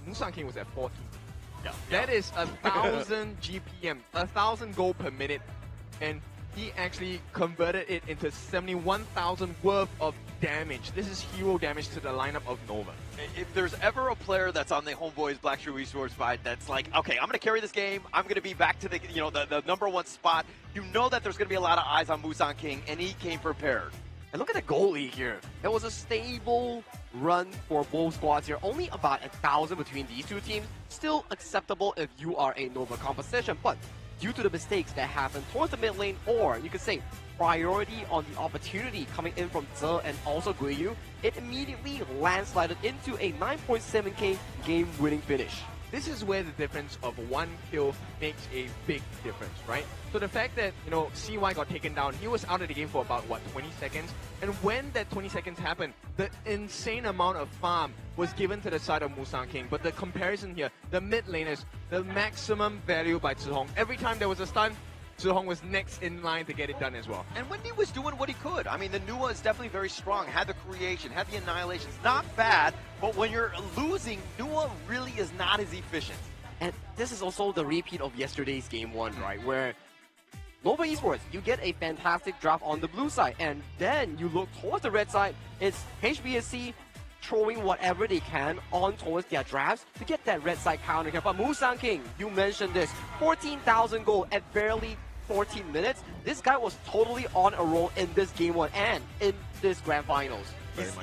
Musang King was at 14. That is 1,000 GPM, 1,000 gold per minute, and he actually converted it into 71,000 worth of damage. This is hero damage to the lineup of Nova. If there's ever a player that's on the HomeBois Black Shoe Esports side that's like, okay, I'm going to carry this game, I'm going to be back to the the #1 spot, you know that there's going to be a lot of eyes on Musang King, and he came prepared. And look at the goalie here. It was a stable run for both squads here. Only about 1,000 between these two teams. Still acceptable if you are a Nova composition, but due to the mistakes that happened towards the mid lane, or you could say priority on the opportunity coming in from Ze and also Guiyu, it immediately landslided into a 9.7k game-winning finish. This is where the difference of 1 kill makes a big difference, right? So the fact that, CY got taken down, he was out of the game for about, 20 seconds? And when that 20 seconds happened, the insane amount of farm was given to the side of Musang King. But the comparison here, the mid laners, the maximum value by Zihong. Every time there was a stun, Zihong was next in line to get it done as well. And Wendy was doing what he could. I mean, the Nua is definitely very strong. Had the creation, had the annihilations. Not bad, but when you're losing, Nua really is not as efficient. And this is also the repeat of yesterday's game 1, right? Where Nova Esports, you get a fantastic draft on the blue side, and then you look towards the red side, it's HBSC throwing whatever they can on towards their drafts to get that red side counter here. But Musang King, you mentioned this, 14,000 gold at barely 14 minutes. This guy was totally on a roll in this game 1 and in this grand finals.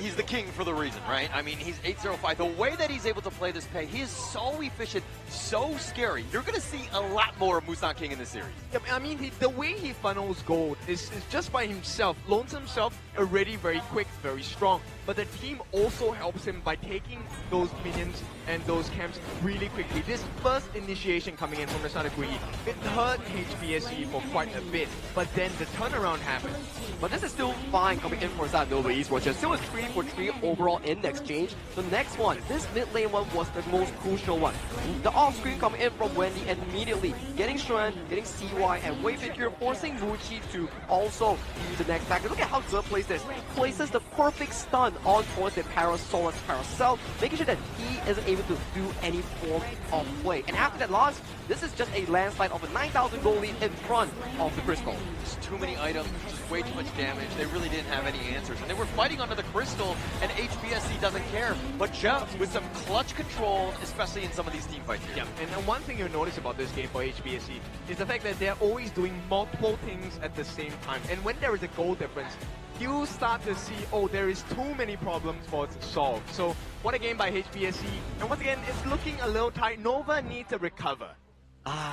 He's the king for the reason, right? I mean, he's 805. The way that he's able to play this pay, he is so efficient, so scary. You're going to see a lot more of Musang King in this series. Yeah, I mean, the way he funnels gold is just by himself. Loans himself already very quick, very strong. But the team also helps him by taking those minions and those camps really quickly. This first initiation coming in from the side of Gui, it hurt HBSE for quite a bit. But then the turnaround happened. But this is still fine coming in for side Nova Esports. There's still a 3-for-3 overall in exchange. The next one, this mid lane one was the most crucial one. The off-screen coming in from Wendy and immediately getting Shuan, getting CY, and Wayfit here, forcing Muchi to also use the next factor. Look at how Ze plays this. Places the perfect stun on towards the Parasolar's Paracel, making sure that he isn't able to do any form of play. And after that loss, this is just a landslide of a 9,000 goal lead in front of the Crystal. Just too many items, just way too much damage. They really didn't have any answers. And they were fighting under the Crystal, and HBSC doesn't care. But Jeff, with some clutch control, especially in some of these team fights here. Yeah, and one thing you'll notice about this game for HBSC is the fact that they're always doing multiple things at the same time. And when there is a goal difference, you start to see, oh, there is too many problems for it to solve. So, what a game by HBSC. And once again, it's looking a little tight. Nova needs to recover.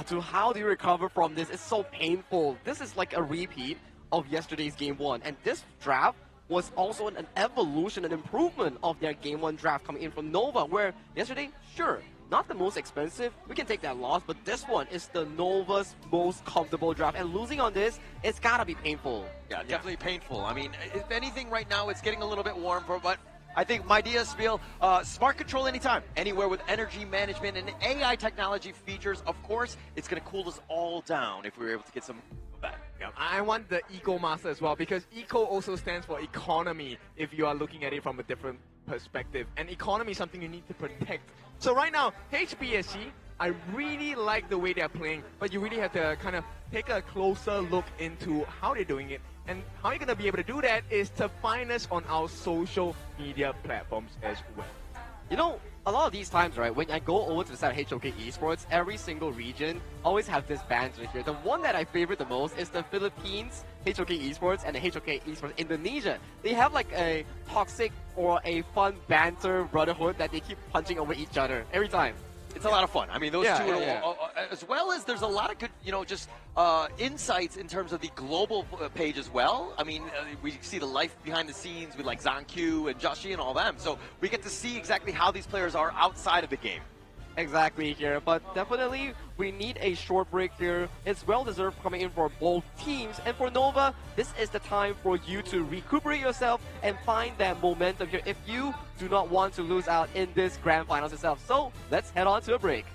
To how do you recover from this? It's so painful. This is like a repeat of yesterday's game 1. And this draft was also an evolution, an improvement of their game 1 draft coming in from Nova, where yesterday, sure, not the most expensive, we can take that loss, but this one is the Nova's most comfortable draft, and losing on this, it's gotta be painful. Yeah, definitely painful. I mean, if anything right now, it's getting a little bit warm, but I think my idea spiel, smart control anytime, anywhere with energy management and AI technology features, of course, it's gonna cool us all down if we were able to get some back. Yeah, I want the Eco Master as well, because Eco also stands for economy if you are looking at it from a different perspective. And economy is something you need to protect. So right now, HBSC, I really like the way they're playing, but you really have to kind of take a closer look into how they're doing it. And how you're going to be able to do that is to find us on our social media platforms as well. You know, a lot of these times, right, when I go over to the side of HOK Esports, every single region always have this banter here. The one that I favorite the most is the Philippines HOK Esports and the HOK Esports Indonesia. They have like a toxic or a fun banter brotherhood that they keep punching over each other every time. It's a lot of fun. I mean, those two are, as well as there's a lot of good, just insights in terms of the global page as well. I mean, we see the life behind the scenes with like Zhang Q and Joshi and all them. So we get to see exactly how these players are outside of the game. Exactly here, but definitely we need a short break here. It's well deserved coming in for both teams, and for Nova, this is the time for you to recuperate yourself and find that momentum here if you do not want to lose out in this grand finals itself. So let's head on to a break.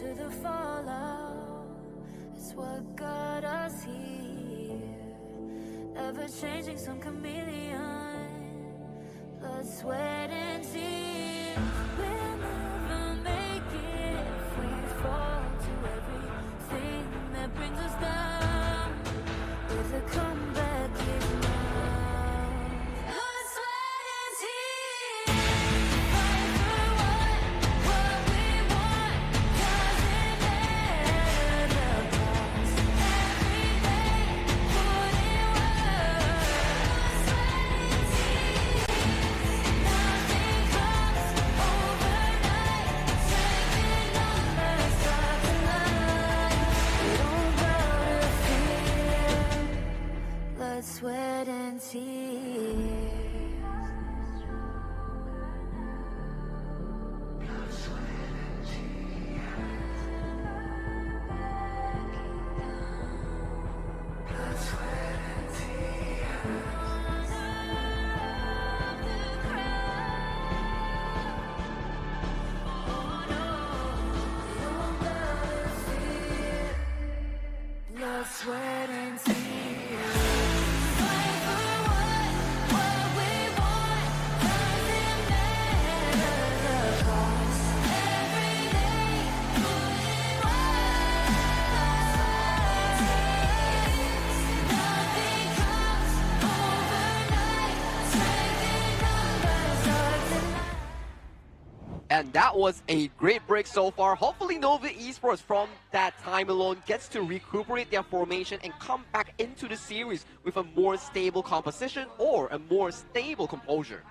to the fallout. It's what got us here. Ever changing, some chameleon. Blood, sweat, and tears. We'll never make it if we fall to everything that brings us down. With a comeback is now. Blood, sweat, and tears. Fight for what we want. Doesn't matter the cost. Every day, put in work. Blood, sweat, and tears. Nothing comes overnight. Strength in numbers, start the line. We don't bow to fear. Blood, sweat, and tears. Blood, sweat, and tears. Fight for what we want. Doesn't matter the cost. Every day, put in work. Blood, sweat, and tears. Nothing comes overnight. Strength in numbers, start the line. And that was a great break so far. Hopefully Nova Esports from that time alone gets to recuperate their formation and come back into the series with a more stable composition or a more stable composure.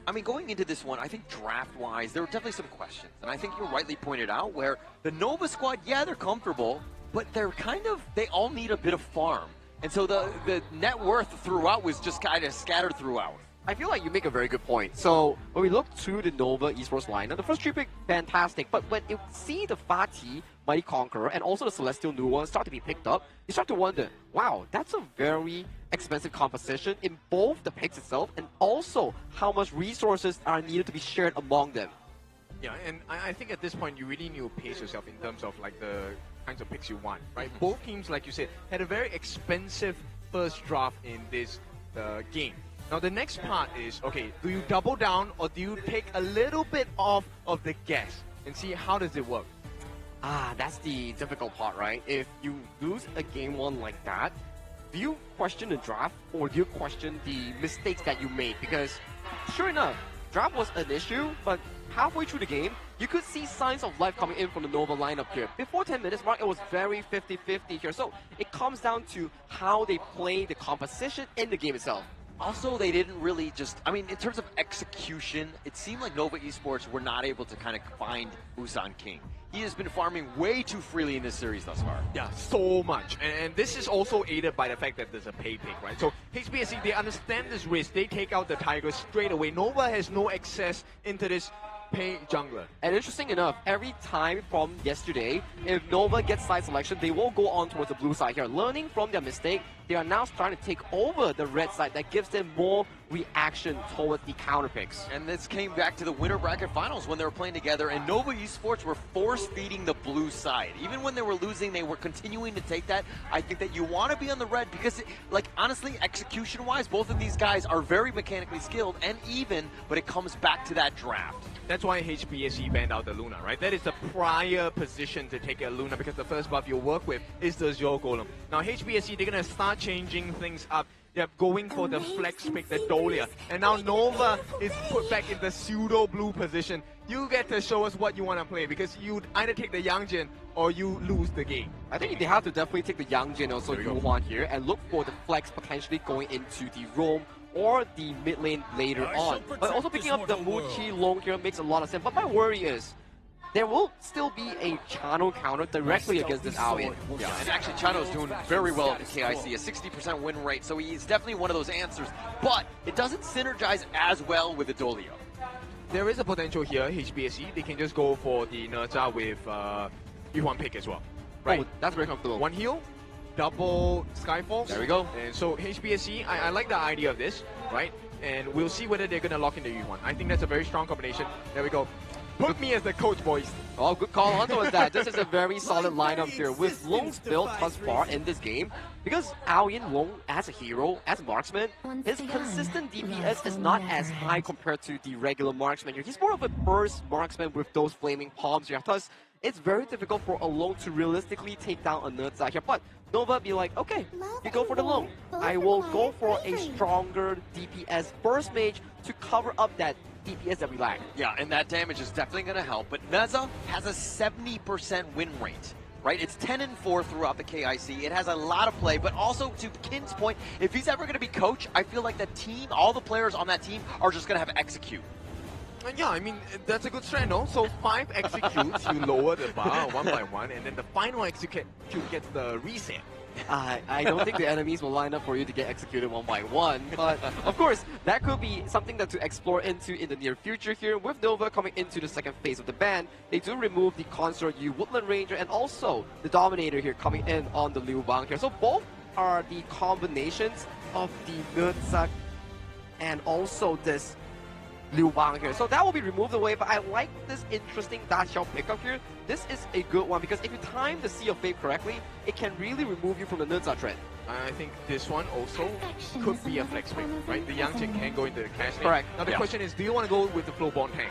I mean, going into this one, I think draft-wise, there were definitely some questions. And I think you rightly pointed out where the Nova squad, yeah, they're comfortable, but they're kind of, they all need a bit of farm. And so the net worth throughout was just kind of scattered throughout. I feel like you make a very good point. So when we look to the Nova Esports lineup, the first three pick fantastic, but when you see the Fatih, Mighty Conqueror, and also the Celestial new one start to be picked up, you start to wonder, wow, that's a very expensive composition in both the picks itself and also how much resources are needed to be shared among them. Yeah, and I think at this point you really need to pace yourself in terms of like the kinds of picks you want, right? Both teams, like you said, had a very expensive first draft in this game. Now the next part is, okay, do you double down or do you take a little bit off of the gas and see how does it work? Ah, that's the difficult part, right? If you lose a game one like that, do you question the draft or do you question the mistakes that you made? Because sure enough, draft was an issue, but halfway through the game, you could see signs of life coming in from the Nova lineup here. Before 10 minutes mark, it was very 50-50 here. So it comes down to how they play the composition in the game itself. Also, they didn't really just, I mean, in terms of execution, it seemed like Nova Esports were not able to kind of find Busan King. He has been farming way too freely in this series thus far. Yeah, so much. And this is also aided by the fact that there's a pay pick, right? So HBSC, they understand this risk. They take out the Tigers straight away. Nova has no access into this pay jungler. And interesting enough, every time from yesterday, if Nova gets side selection, they will go on towards the blue side here. Learning from their mistake, they are now starting to take over the red side. That gives them more reaction towards the counter picks. And this came back to the winter bracket finals when they were playing together, and Nova Esports were force-feeding the blue side. Even when they were losing, they were continuing to take that. I think that you want to be on the red because, like, honestly, execution-wise, both of these guys are very mechanically skilled and even, but it comes back to that draft. That's why HBSC banned out the Luna, right? That is the prior position to take a Luna because the first buff you'll work with is the Zero Golem. Now HBSC, they're going to start changing things up. They're going for the flex pick, the Dolia. And now Nova is put back in the pseudo blue position. You get to show us what you want to play because you either take the Yangjin or you lose the game. I think they have to definitely take the Yangjin, also Yuhuan here, and look for the flex potentially going into the Roam or the mid lane later on. But also picking up the Muchi Long here makes a lot of sense. But my worry is, there will still be a Chano counter directly against this Aoyan. Yeah, and actually Chano's doing very well at the KIC, a 60% win rate, so he's definitely one of those answers. But it doesn't synergize as well with the Dolio. There is a potential here, HBSC. They can just go for the Nerja with Yuhuan pick as well. Right? Oh, that's very comfortable. One heal, double Skyfall. There we go. And so HBSC, I like the idea of this, right? And we'll see whether they're going to lock in the Yuhuan. I think that's a very strong combination. There we go. Put me as the coach, boys. Oh, good call on towards that. This is a very solid lineup here with Long's build thus far in this game. Because Aoyin Long, as a hero, as a marksman, his consistent DPS is not as high compared to the regular marksman here. He's more of a burst marksman with those flaming palms here. Thus, it's very difficult for a Long to realistically take down a Nerza here. But Nova be like, okay, you go for the Long. I will go for a stronger DPS burst mage to cover up that DPS that we lack. Yeah, and that damage is definitely going to help. But Neza has a 70% win rate, right? It's 10-4 throughout the KIC. It has a lot of play, but also to Kin's point, if he's ever going to be coach, I feel like the team, all the players on that team are just going to have execute. Yeah, I mean, that's a good trend, no? So 5 executes, you lower the bar one by one, and then the final execute gets the reset. I don't think the enemies will line up for you to get executed one by one, but of course, that could be something that to explore into in the near future here. With Nova coming into the second phase of the ban, they do remove the Consort Yu Woodland Ranger and also the Dominator here coming in on the Liu Bang here. So both are the combinations of the Nerza and also this Liu Bang here. So that will be removed away, but I like this interesting Da Xiao pickup here. This is a good one because if you time the Sea of Fate correctly, it can really remove you from the Nerza trend. I think this one also could be a flex pick, right? The Yang Chen can go into the cash lane. Correct. Now the question is, do you want to go with the Flowborn tank?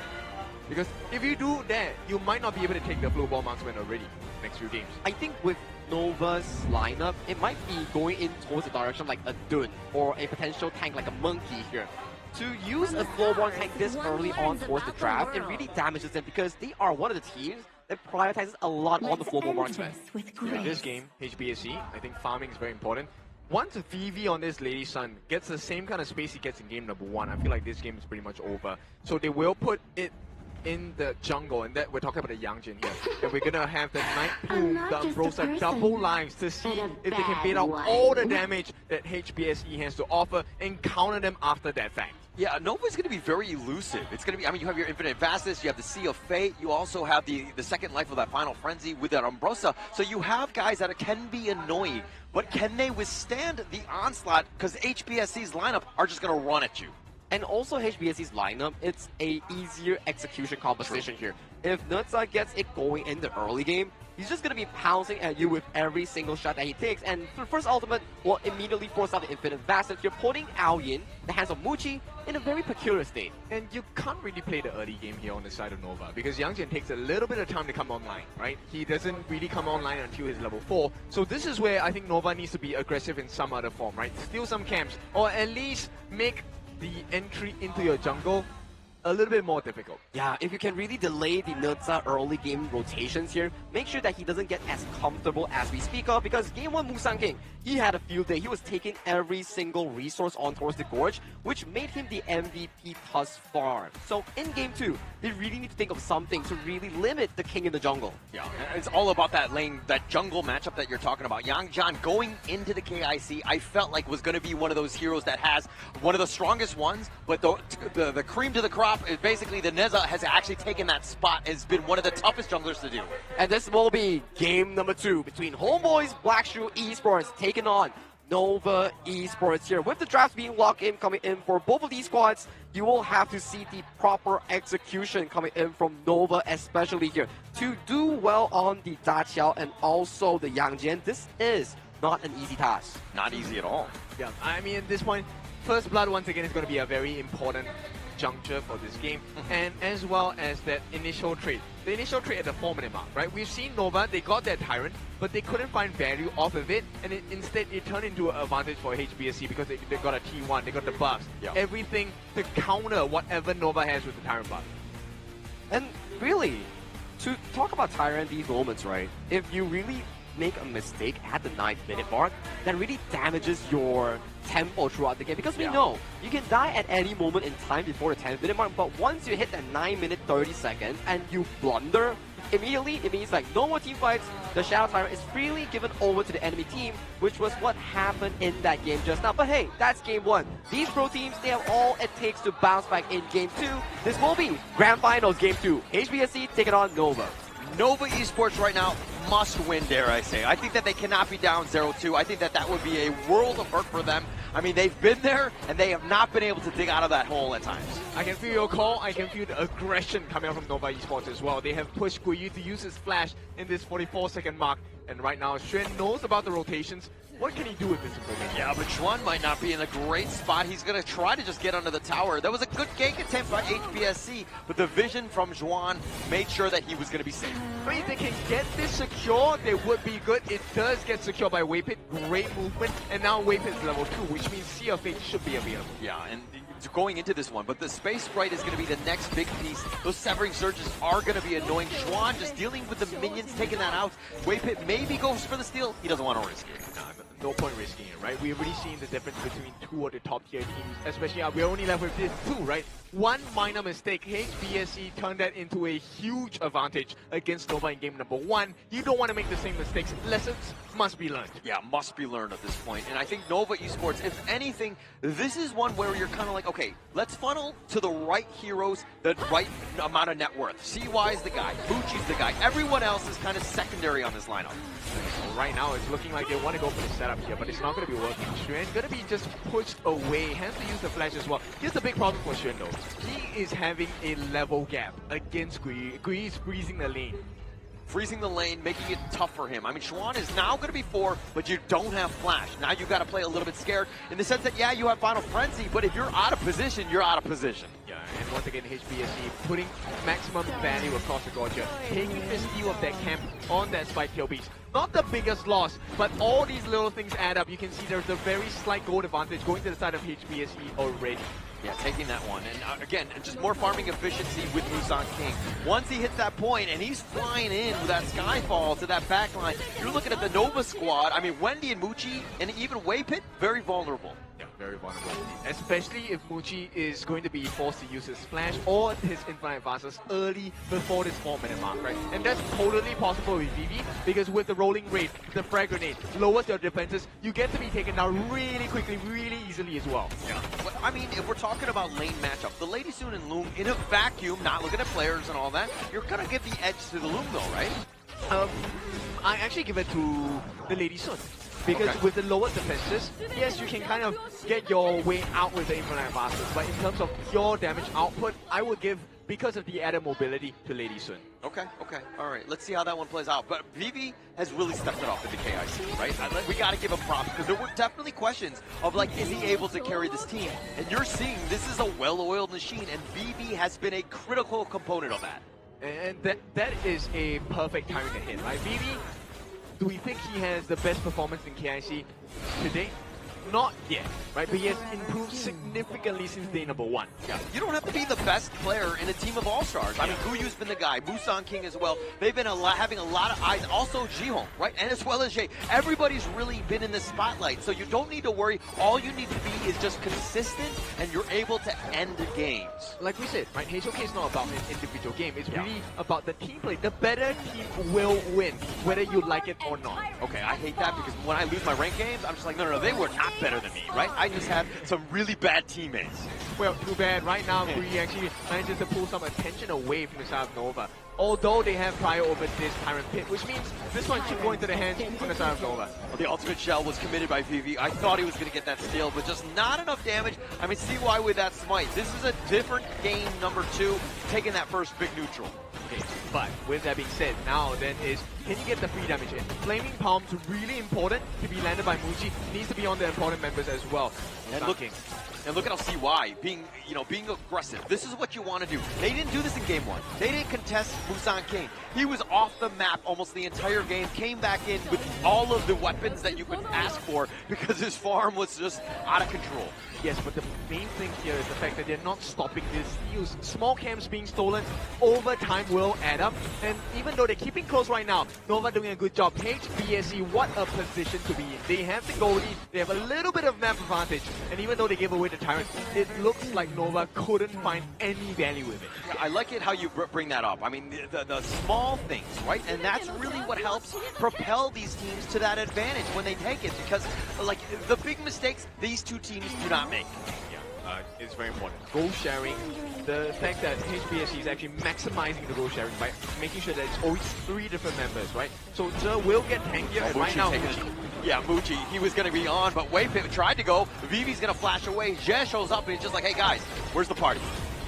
Because if you do that, you might not be able to take the Flowborn marksman already next few games. I think with Nova's lineup, it might be going in towards the direction like a Dun or a potential tank like a Monkey here. To use a Flowborn tank this early on towards the draft, it really damages them because they are one of the teams that prioritizes a lot on the Flowborn marksman. In this game, HBSC, I think farming is very important. Once VV on this Lady Sun gets the same kind of space he gets in game number 1, I feel like this game is pretty much over. So they will put it in the jungle, and that we're talking about the Yang Jin here. And we're gonna have the Night Plume, the Ambrosia double lives to see if they can bait out all the damage that HBSE has to offer and counter them after that fact. Yeah, Nova's going to be very elusive. It's going to be, I mean, you have your Infinite Vastness, you have the Sea of Fate, you also have the second life of that Final Frenzy with that Ambrosia. So you have guys that can be annoying, but can they withstand the onslaught? Because HBSC's lineup are just going to run at you. And also HBSC's lineup, it's a easier execution composition here. If Nerza gets it going in the early game, he's just going to be pouncing at you with every single shot that he takes. And the first ultimate will immediately force out the Infinite Vastness. You're putting Aoyin, the hands of Muchi, in a very peculiar state. And you can't really play the early game here on the side of Nova because Yang Jian takes a little bit of time to come online, right? He doesn't really come online until he's level 4. So this is where I think Nova needs to be aggressive in some other form, right? Steal some camps or at least make the entry into your jungle a little bit more difficult. Yeah, if you can really delay the Nerza early game rotations here, make sure that he doesn't get as comfortable as we speak of, because game 1 Musang King, he had a field day. He was taking every single resource on towards the Gorge, which made him the MVP thus far. So in game 2, they really need to think of something to really limit the King in the jungle. Yeah, it's all about that lane, that jungle matchup that you're talking about. Yang Jian going into the KIC, I felt like was going to be one of those heroes that has one of the strongest ones, but the cream to the crop is basically the Nerza has actually taken that spot. Has been one of the toughest junglers to do. And this will be game number 2 between HomeBois, Black Shoe Esports taking on Nova Esports here. With the drafts being locked in, coming in for both of these squads, you will have to see the proper execution coming in from Nova, especially here. To do well on the Da Xiao and also the Yang Jian, this is not an easy task. Not easy at all. Yeah, I mean, at this point, First Blood once again is going to be a very important juncture for this game, and as well as that initial trade. The initial trade at the 4-minute mark, right? We've seen Nova, they got their Tyrant, but they couldn't find value off of it, and instead it turned into an advantage for HBSC because they got a T1, they got the buffs, everything to counter whatever Nova has with the Tyrant buff. And really, to talk about Tyrant these moments, right? If you really make a mistake at the 9th-minute mark, that really damages your tempo throughout the game, because we know you can die at any moment in time before the 10th minute mark, but once you hit that 9 minute 30 seconds and you blunder, immediately it means like no more team fights, the Shadow Tyrant is freely given over to the enemy team, which was what happened in that game just now. But hey, that's game 1. These pro teams, they have all it takes to bounce back in game 2. This will be Grand Finals game 2. HBSC taking on Nova. Nova Esports right now must win, dare I say. I think that they cannot be down 0-2. I think that that would be a world of hurt for them. I mean, they've been there, and they have not been able to dig out of that hole at times. I can feel your call. I can feel the aggression coming out from Nova Esports as well. They have pushed Guiyu to use his flash in this 44-second mark. And right now, Xuan knows about the rotations. What can he do with this information? Yeah, but Xuan might not be in a great spot. He's going to try to just get under the tower. That was a good gank attempt by HBSC, but the vision from Xuan made sure that he was going to be safe. I mean, if they can get this secure, they would be good. It does get secured by Waypit. Great movement. And now Waypit's level 2, which means Sea of Fate should be available. Yeah, and going into this one, but the Space Sprite is going to be the next big piece. Those Severing Surges are going to be annoying. Xuan just dealing with the minions, taking that out. Waypit maybe goes for the steal. He doesn't want to risk it. No point risking it, right? We've already seen the difference between two of the top tier teams, especially we're only left with this two, right? One minor mistake, HBSC turned that into a huge advantage against Nova in game number 1. You don't want to make the same mistakes. Lessons must be learned. Yeah, must be learned at this point. And I think Nova Esports, if anything, this is one where you're kind of like, okay, let's funnel to the right heroes, the right amount of net worth. CY's the guy, Bucci's the guy. Everyone else is kind of secondary on this lineup. So right now, it's looking like they want to go for the setup here, but it's not going to be working. Xuan's going to be just pushed away, has to use the flash as well. Here's the big problem for Xuan though. He is having a level gap against Guiyu. Guiyu is freezing the lane. Freezing the lane, making it tough for him. I mean, Xuan is now going to be 4, but you don't have flash. Now you got to play a little bit scared in the sense that, yeah, you have Final Frenzy, but if you're out of position, you're out of position. Yeah, and once again, HBSC putting maximum value across the board here, taking the steal of that camp on that Spike Kill Beast. Not the biggest loss, but all these little things add up. You can see there's a very slight gold advantage going to the side of HBSC already. Yeah, taking that one. And again, just more farming efficiency with Musan King. Once he hits that point and he's flying in with that Skyfall to that backline, you're looking at the Nova squad. I mean, Wendy and Mucci and even Waypit, very vulnerable. Yeah, very vulnerable. Especially if Mucci is going to be forced to use his flash or his infinite vases early before this 4-minute mark, right? And that's totally possible with Vivi, because with the rolling raid, the frag grenade lowers your defenses, you get to be taken down really quickly, really easily as well. Yeah. But, I mean, if we're talking about lane matchup, the Lady Soon and Loom in a vacuum, not looking at players and all that, you're gonna give the edge to the Loom though, right? I actually give it to the Lady Soon. Because with the lower defenses, yes, you can kind of get your way out with the Infinite Vases, but in terms of pure damage output, I would give, because of the added mobility, to Lady Sun. Okay, all right. Let's see how that one plays out. But Vivi has really stepped it up in the KIC, right? We got to give him props, because there were definitely questions of, like, is he able to carry this team? And you're seeing this is a well-oiled machine, and Vivi has been a critical component of that. And that is a perfect timing to hit, right? Vivi, do we think he has the best performance in KIC today? Not yet, right? But he has improved significantly since day number 1. Yeah, you don't have to be the best player in a team of all-stars. I mean, Guyu's been the guy, Musan King as well. They've been having a lot of eyes. Also, Jihong, right? And as well as Jay. Everybody's really been in the spotlight, so you don't need to worry. All you need to be is just consistent, and you're able to end games. Like we said, right? HOK is not about an individual game. It's really about the team play. The better team will win, whether you like it or not. Okay, I hate that, because when I lose my ranked games, I'm just like, no, they were not better than me, right? I just have some really bad teammates. Well, too bad. Right now, Guiyu actually manages to pull some attention away from the side of Nova. Although they have prior over this Tyrant Pit, which means this one should go into the hands on the side of Nova. Well, the ultimate shell was committed by Vivi. I thought he was going to get that steal, but just not enough damage. I mean, CY with that smite. This is a different game number 2, taking that first big neutral. Okay, but with that being said, now then is, can you get the free damage in? Flaming Palms really important to be landed by Muji. It needs to be on the important members as well. And look at how CY being aggressive. This is what you want to do. They didn't do this in game 1. They didn't contest Musan King. He was off the map almost the entire game, came back in with all of the weapons that you could ask for, because his farm was just out of control. Yes, but the main thing here is the fact that they're not stopping these steals. Small camps being stolen over time will add up. And even though they're keeping close right now, Nova doing a good job. HBSC, what a position to be in. They have the goalie, they have a little bit of map advantage. And even though they gave away the Tyrant, it looks like Nova couldn't find any value with it. Yeah, I like it how you bring that up. I mean, the small things, right? And that's really what helps propel these teams to that advantage when they take it. Because, like, the big mistakes, these two teams do not make. Yeah, It's very important. Goal sharing, the fact that HBSC is actually maximizing the goal sharing by making sure that it's always 3 different members, right? So Zhe will get tankier, and right now yeah, Muji, he was going to be on, but Waypit tried to go. Vivi's going to flash away. Zhe shows up and he's just like, hey guys, where's the party?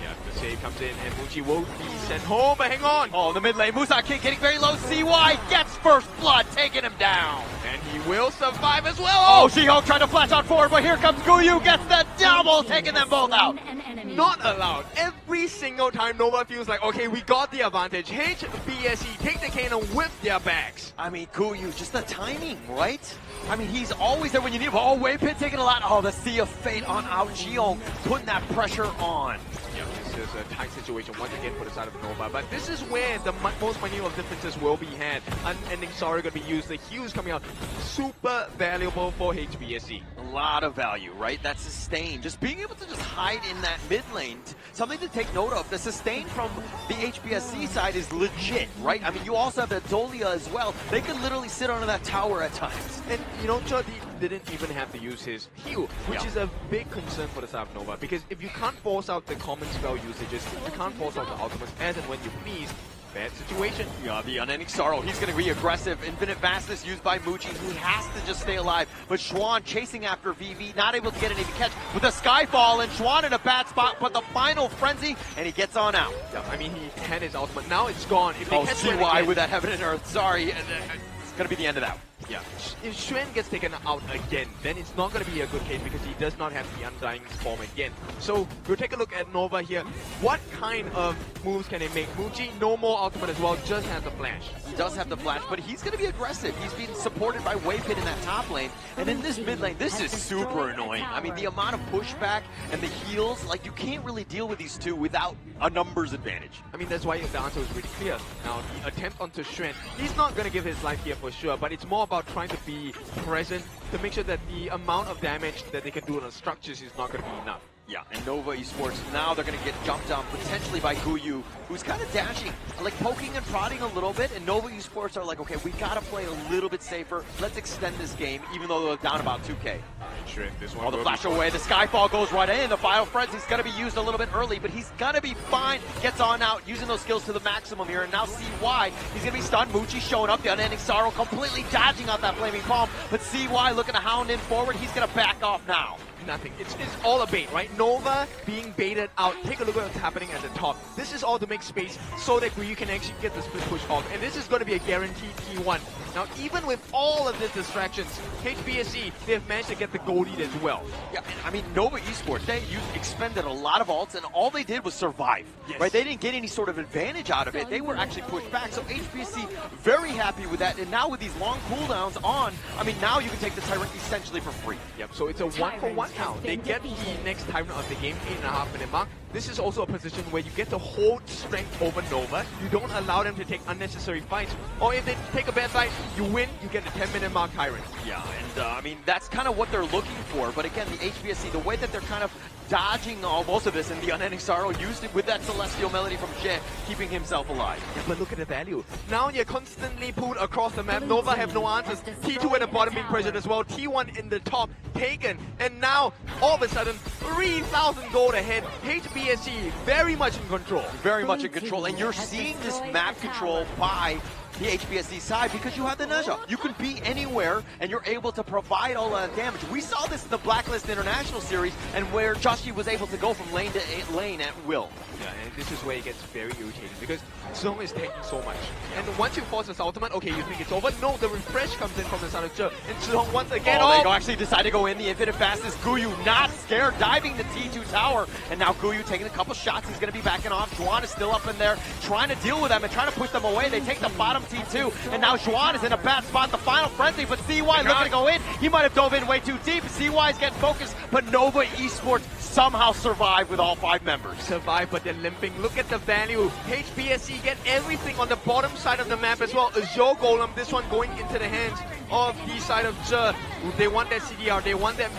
Yeah, the save comes in and Muji will be sent home, but hang on! Oh, in the mid lane, Musa King getting very low. CY gets first blood, taking him down. And he will survive as well! Oh, She-Hulk trying to flash out forward, but here comes Guyu, gets the double, taking them both out. Not allowed. Every single time Nova feels like, okay, we got the advantage. HBSC take the cannon with their backs. I mean, Guyu, just the timing, right? I mean, he's always there when you need him. Oh, Waypit taking a lot. Oh, the Sea of Fate on Ao Jiong, putting that pressure on. Yeah, this is a tight situation once again for the side of Nova, but this is where the most minute of differences will be had. Unending Sorrow going to be used. The heals coming out super valuable for HBSC. A lot of value, right? That sustain, just being able to just hide in that mid lane. Something to take note of. The sustain from the HBSC side is legit, right? I mean, you also have the Dolia as well. They can literally sit under that tower at times. And you know, Jody didn't even have to use his heal, which is a big concern for the side of Nova, because if you can't force out the common spell usages, you can't force out the ultimates as and when you please. Bad situation. Yeah, the Unending Sorrow, he's going to be aggressive. Infinite Vastness used by Muji. He has to just stay alive. But Xuan chasing after VV, not able to get an even catch with a Skyfall, and Xuan in a bad spot, but the final Frenzy, and he gets on out. Yeah, I mean, he had his ultimate. Now it's gone. If they catch CY with that Heaven and Earth. Sorry, it's going to be the end of that. Yeah, if Xuan gets taken out again, then it's not going to be a good case because he does not have the Undying form again. So we'll take a look at Nova here. What kind of moves can they make? Muji, no more ultimate as well, just has the flash. He does have the flash, but he's going to be aggressive. He's being supported by Waypit in that top lane. And in this mid lane, this is super annoying. I mean, the amount of pushback and the heals, like, you can't really deal with these two without a numbers advantage. I mean, that's why the answer is really clear. Now, the attempt onto Xuan, he's not going to give his life here for sure, but it's more about trying to be present to make sure that the amount of damage that they can do on the structures is not going to be enough. Yeah, and Nova Esports, now they're going to get jumped on potentially by Guyu, who's kind of dashing, like poking and prodding a little bit, and Nova Esports are like, okay, we got to play a little bit safer. Let's extend this game, even though they're down about 2K. Sure, this one the flash away, the Skyfall goes right in, the Final Frenzy's going to be used a little bit early, but he's going to be fine, gets on out, using those skills to the maximum here, and now CY, he's going to be stunned. Muji showing up, the Unending Sorrow completely dodging out that Flaming Palm, but CY looking to hound in forward, he's going to back off now. Nothing. It's all a bait, right? Nova being baited out. Take a look at what's happening at the top. This is all to make space so that you can actually get the split push off. And this is going to be a guaranteed T1. Now, even with all of these distractions, HBSC, they've managed to get the gold lead as well. Yeah, I mean, Nova Esports, they expended a lot of ults, and all they did was survive. Yes. Right? They didn't get any sort of advantage out of it. They were actually pushed back. So HBSC, very happy with that. And now with these long cooldowns on, I mean, now you can take the Tyrant essentially for free. Yep, so it's a 1-for-1 now. They get the next Tyrant of the game, 8.5-minute mark. This is also a position where you get to hold strength over Nova. You don't allow them to take unnecessary fights. Or if they take a bad fight, you win, you get the 10-minute mark Tyrant. Yeah, and I mean, that's kind of what they're looking for. But again, the HBSC, the way that they're kind of dodging most of this, and the Unending Sorrow used it with that Celestial Melody from Jie, keeping himself alive. Yeah, but look at the value. Now you're constantly pulled across the map. Nova have no answers. T2 at the bottom being pressured as well. T1 in the top taken. And now, all of a sudden, 3,000 gold ahead. HBSC very much in control. Very much in control. And you're seeing this map control by the HBSC side because you have the Neja. You can be anywhere and you're able to provide all that damage. We saw this in the Blacklist International Series and where Joshi was able to go from lane to lane at will. Yeah, and this is where it gets very irritating because Zhong is taking so much. And once you force his ultimate, okay, you think it's over. No, the refresh comes in from the side of Zhe. And Zhong once again, they actually decide to go in the Infinite Fastest. Guyu not scared, diving the T2 tower. And now Guyu taking a couple shots. He's going to be backing off. Juan is still up in there trying to deal with them and trying to push them away. They take the bottom T2. And now Juan is in a bad spot. The Final Frenzy, but CY looking to go in. He might have dove in way too deep. CY is getting focused, but Nova Esports somehow survived with all 5 members. Survive, but they're limping. Look at the value. HBSC get everything on the bottom side of the map as well. Azure Golem, this one going into the hands of the side of Zhe. They want that CDR. They want that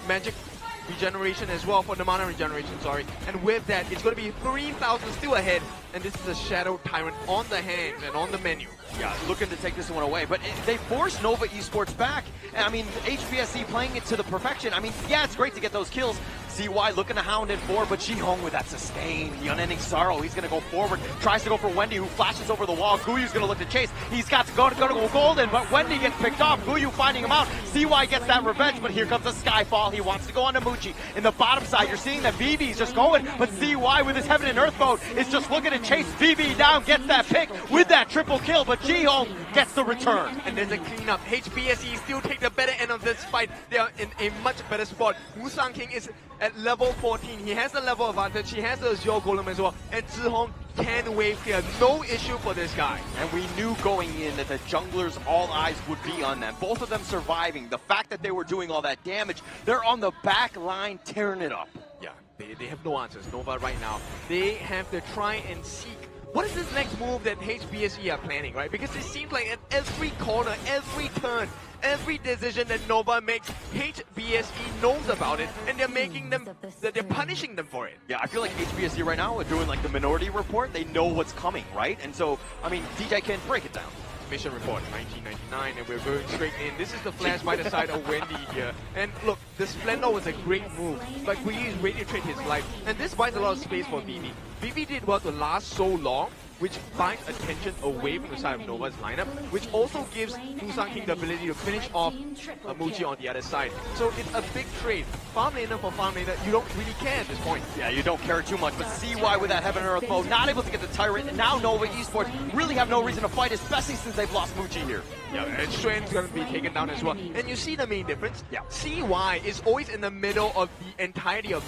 magic regeneration as well, for the mana regeneration, sorry. And with that, it's going to be 3,000 still ahead. And this is a Shadow Tyrant on the hands and on the menu. Yeah, looking to take this one away. But they forced Nova Esports back. I mean, HBSC playing it to the perfection. I mean, yeah, it's great to get those kills. CY looking to hound in 4, but Ji-Hong with that sustain, the unending sorrow. He's going to go forward, tries to go for Wendy, who flashes over the wall. Guyu's going to look to chase. He's got to go golden, but Wendy gets picked off. Guyu finding him out. CY gets that revenge, but here comes a Skyfall. He wants to go on to Muchi. In the bottom side, you're seeing that VV's just going, but CY with his Heaven and Earth mode is just looking to chase VV down, gets that pick with that triple kill, but Ji-Hong gets the return. And there's a cleanup. HBSE still take the better end of this fight. They are in a much better spot. Musang King is at level 14. He has the level advantage. He has the Azure Golem as well. And Zihong can wave clear. No issue for this guy. And we knew going in that the junglers, all eyes would be on them. Both of them surviving. The fact that they were doing all that damage, they're on the back line tearing it up. Yeah, they have no answers. Nova right now. They have to try and seek. What is this next move that HBSE are planning, right? Because it seems like at every corner, every turn, every decision that Nova makes, HBSE knows about it, and they're making them, they're punishing them for it. Yeah, I feel like HBSE right now are doing like the Minority Report. They know what's coming, right? And so, I mean, DJ can break it down. Mission report 1999, and we're going straight in. This is the flash by the side of Wendy here. And look, the Splendor was a great move, but Guyi is ready to trade his life. And this buys a lot of space for Vivi. Vivi did well to last so long, which binds attention away from the side of Nova's lineup, which also gives Musang King the ability to finish off Muji on the other side. So it's a big trade. Farm laner for farm laner, you don't really care at this point. Yeah, you don't care too much, but CY with that Heaven and Earth mode, not able to get the Tyrant, and now Nova Esports really have no reason to fight, especially since they've lost Muji here. Yeah, and Xuan's going to be taken down as well. And you see the main difference? Yeah. CY is always in the middle of the entirety of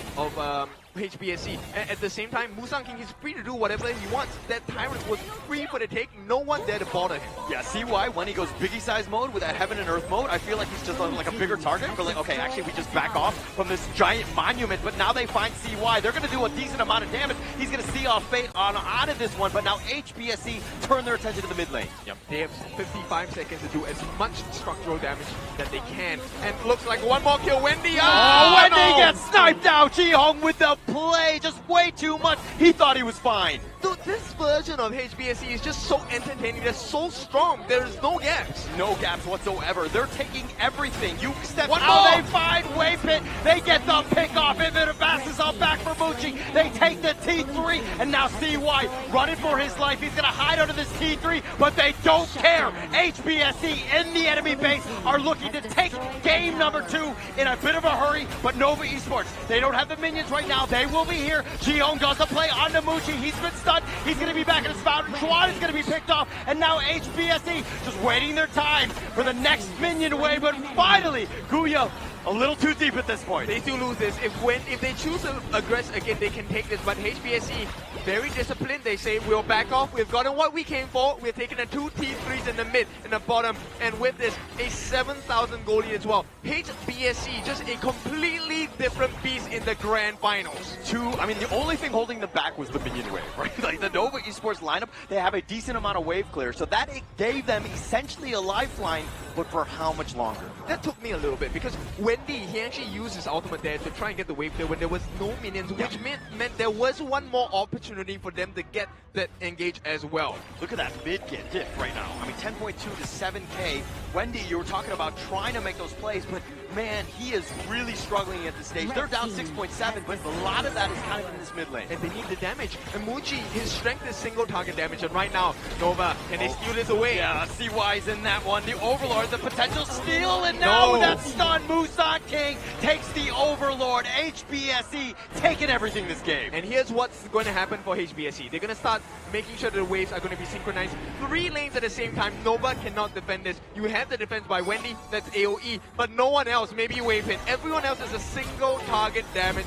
HBSE. And at the same time, Musang King is free to do whatever he wants. That Tyrant was free for the take. No one there to bother him. Yeah, CY, when he goes Biggie size mode with that Heaven and Earth mode, I feel like he's just on like a bigger target. For like, okay, actually we just back off from this giant monument, but now they find CY. They're going to do a decent amount of damage. He's going to see off fate on out of this one, but now HBSE turn their attention to the mid lane. Yep. They have 55 seconds to do as much structural damage that they can. And looks like one more kill. Wendy! Wendy gets sniped out! Ji-Hong with the play, just way too much. He thought he was fine. Dude, this version of HBSE is just so entertaining. They're so strong. There's no gaps. No gaps whatsoever. They're taking everything. You step out, they find Wave Pit. They get the pick off. Infinite passes up back for Muji. They take the T3, and now CY running for his life. He's going to hide under this T3, but they don't care. HBSE in the enemy base are looking to take game number 2 in a bit of a hurry, but Nova Esports, they don't have the minions right now. They will be here. Ji-Hong does the play on Muji. He's been stunned. He's going to be back in his fountain. Thron is going to be picked off, and now HBSE just waiting their time for the next minion wave, but finally, Guya a little too deep at this point. They still lose this. If they choose to aggress again, they can take this. But HBSE, very disciplined. They say, we'll back off. We've gotten what we came for. We're taking the 2 T3s in the mid and the bottom. And with this, a 7,000 goal lead as well. HBSE, just a completely different beast in the grand finals. I mean, the only thing holding them back was the minion wave, right? Like the Nova Esports lineup, they have a decent amount of wave clear. So that it gave them essentially a lifeline, but for how much longer? That took me a little bit because Wendy, he actually used his ultimate there to try and get the wave clear when there was no minions, which meant there was one more opportunity for them to get that engage as well. Look at that mid get diff right now. I mean, 10.2 to 7K. Wendy, you were talking about trying to make those plays, but man, he is really struggling at this stage. They're down 6.7, but a lot of that is kind of in this mid lane. And they need the damage. And Muji, his strength is single target damage, and right now, Nova, can they steal this away? Yeah, CY's in that one. The Overlord, the potential steal, and now that stun, Musang King takes the Overlord. HBSE taking everything this game. And here's what's going to happen for HBSE. They're going to start making sure the waves are going to be synchronized. 3 lanes at the same time. Nova cannot defend this. You have the defense by Wendy, that's AoE, but no one else, maybe wave hit. Everyone else is a single target damage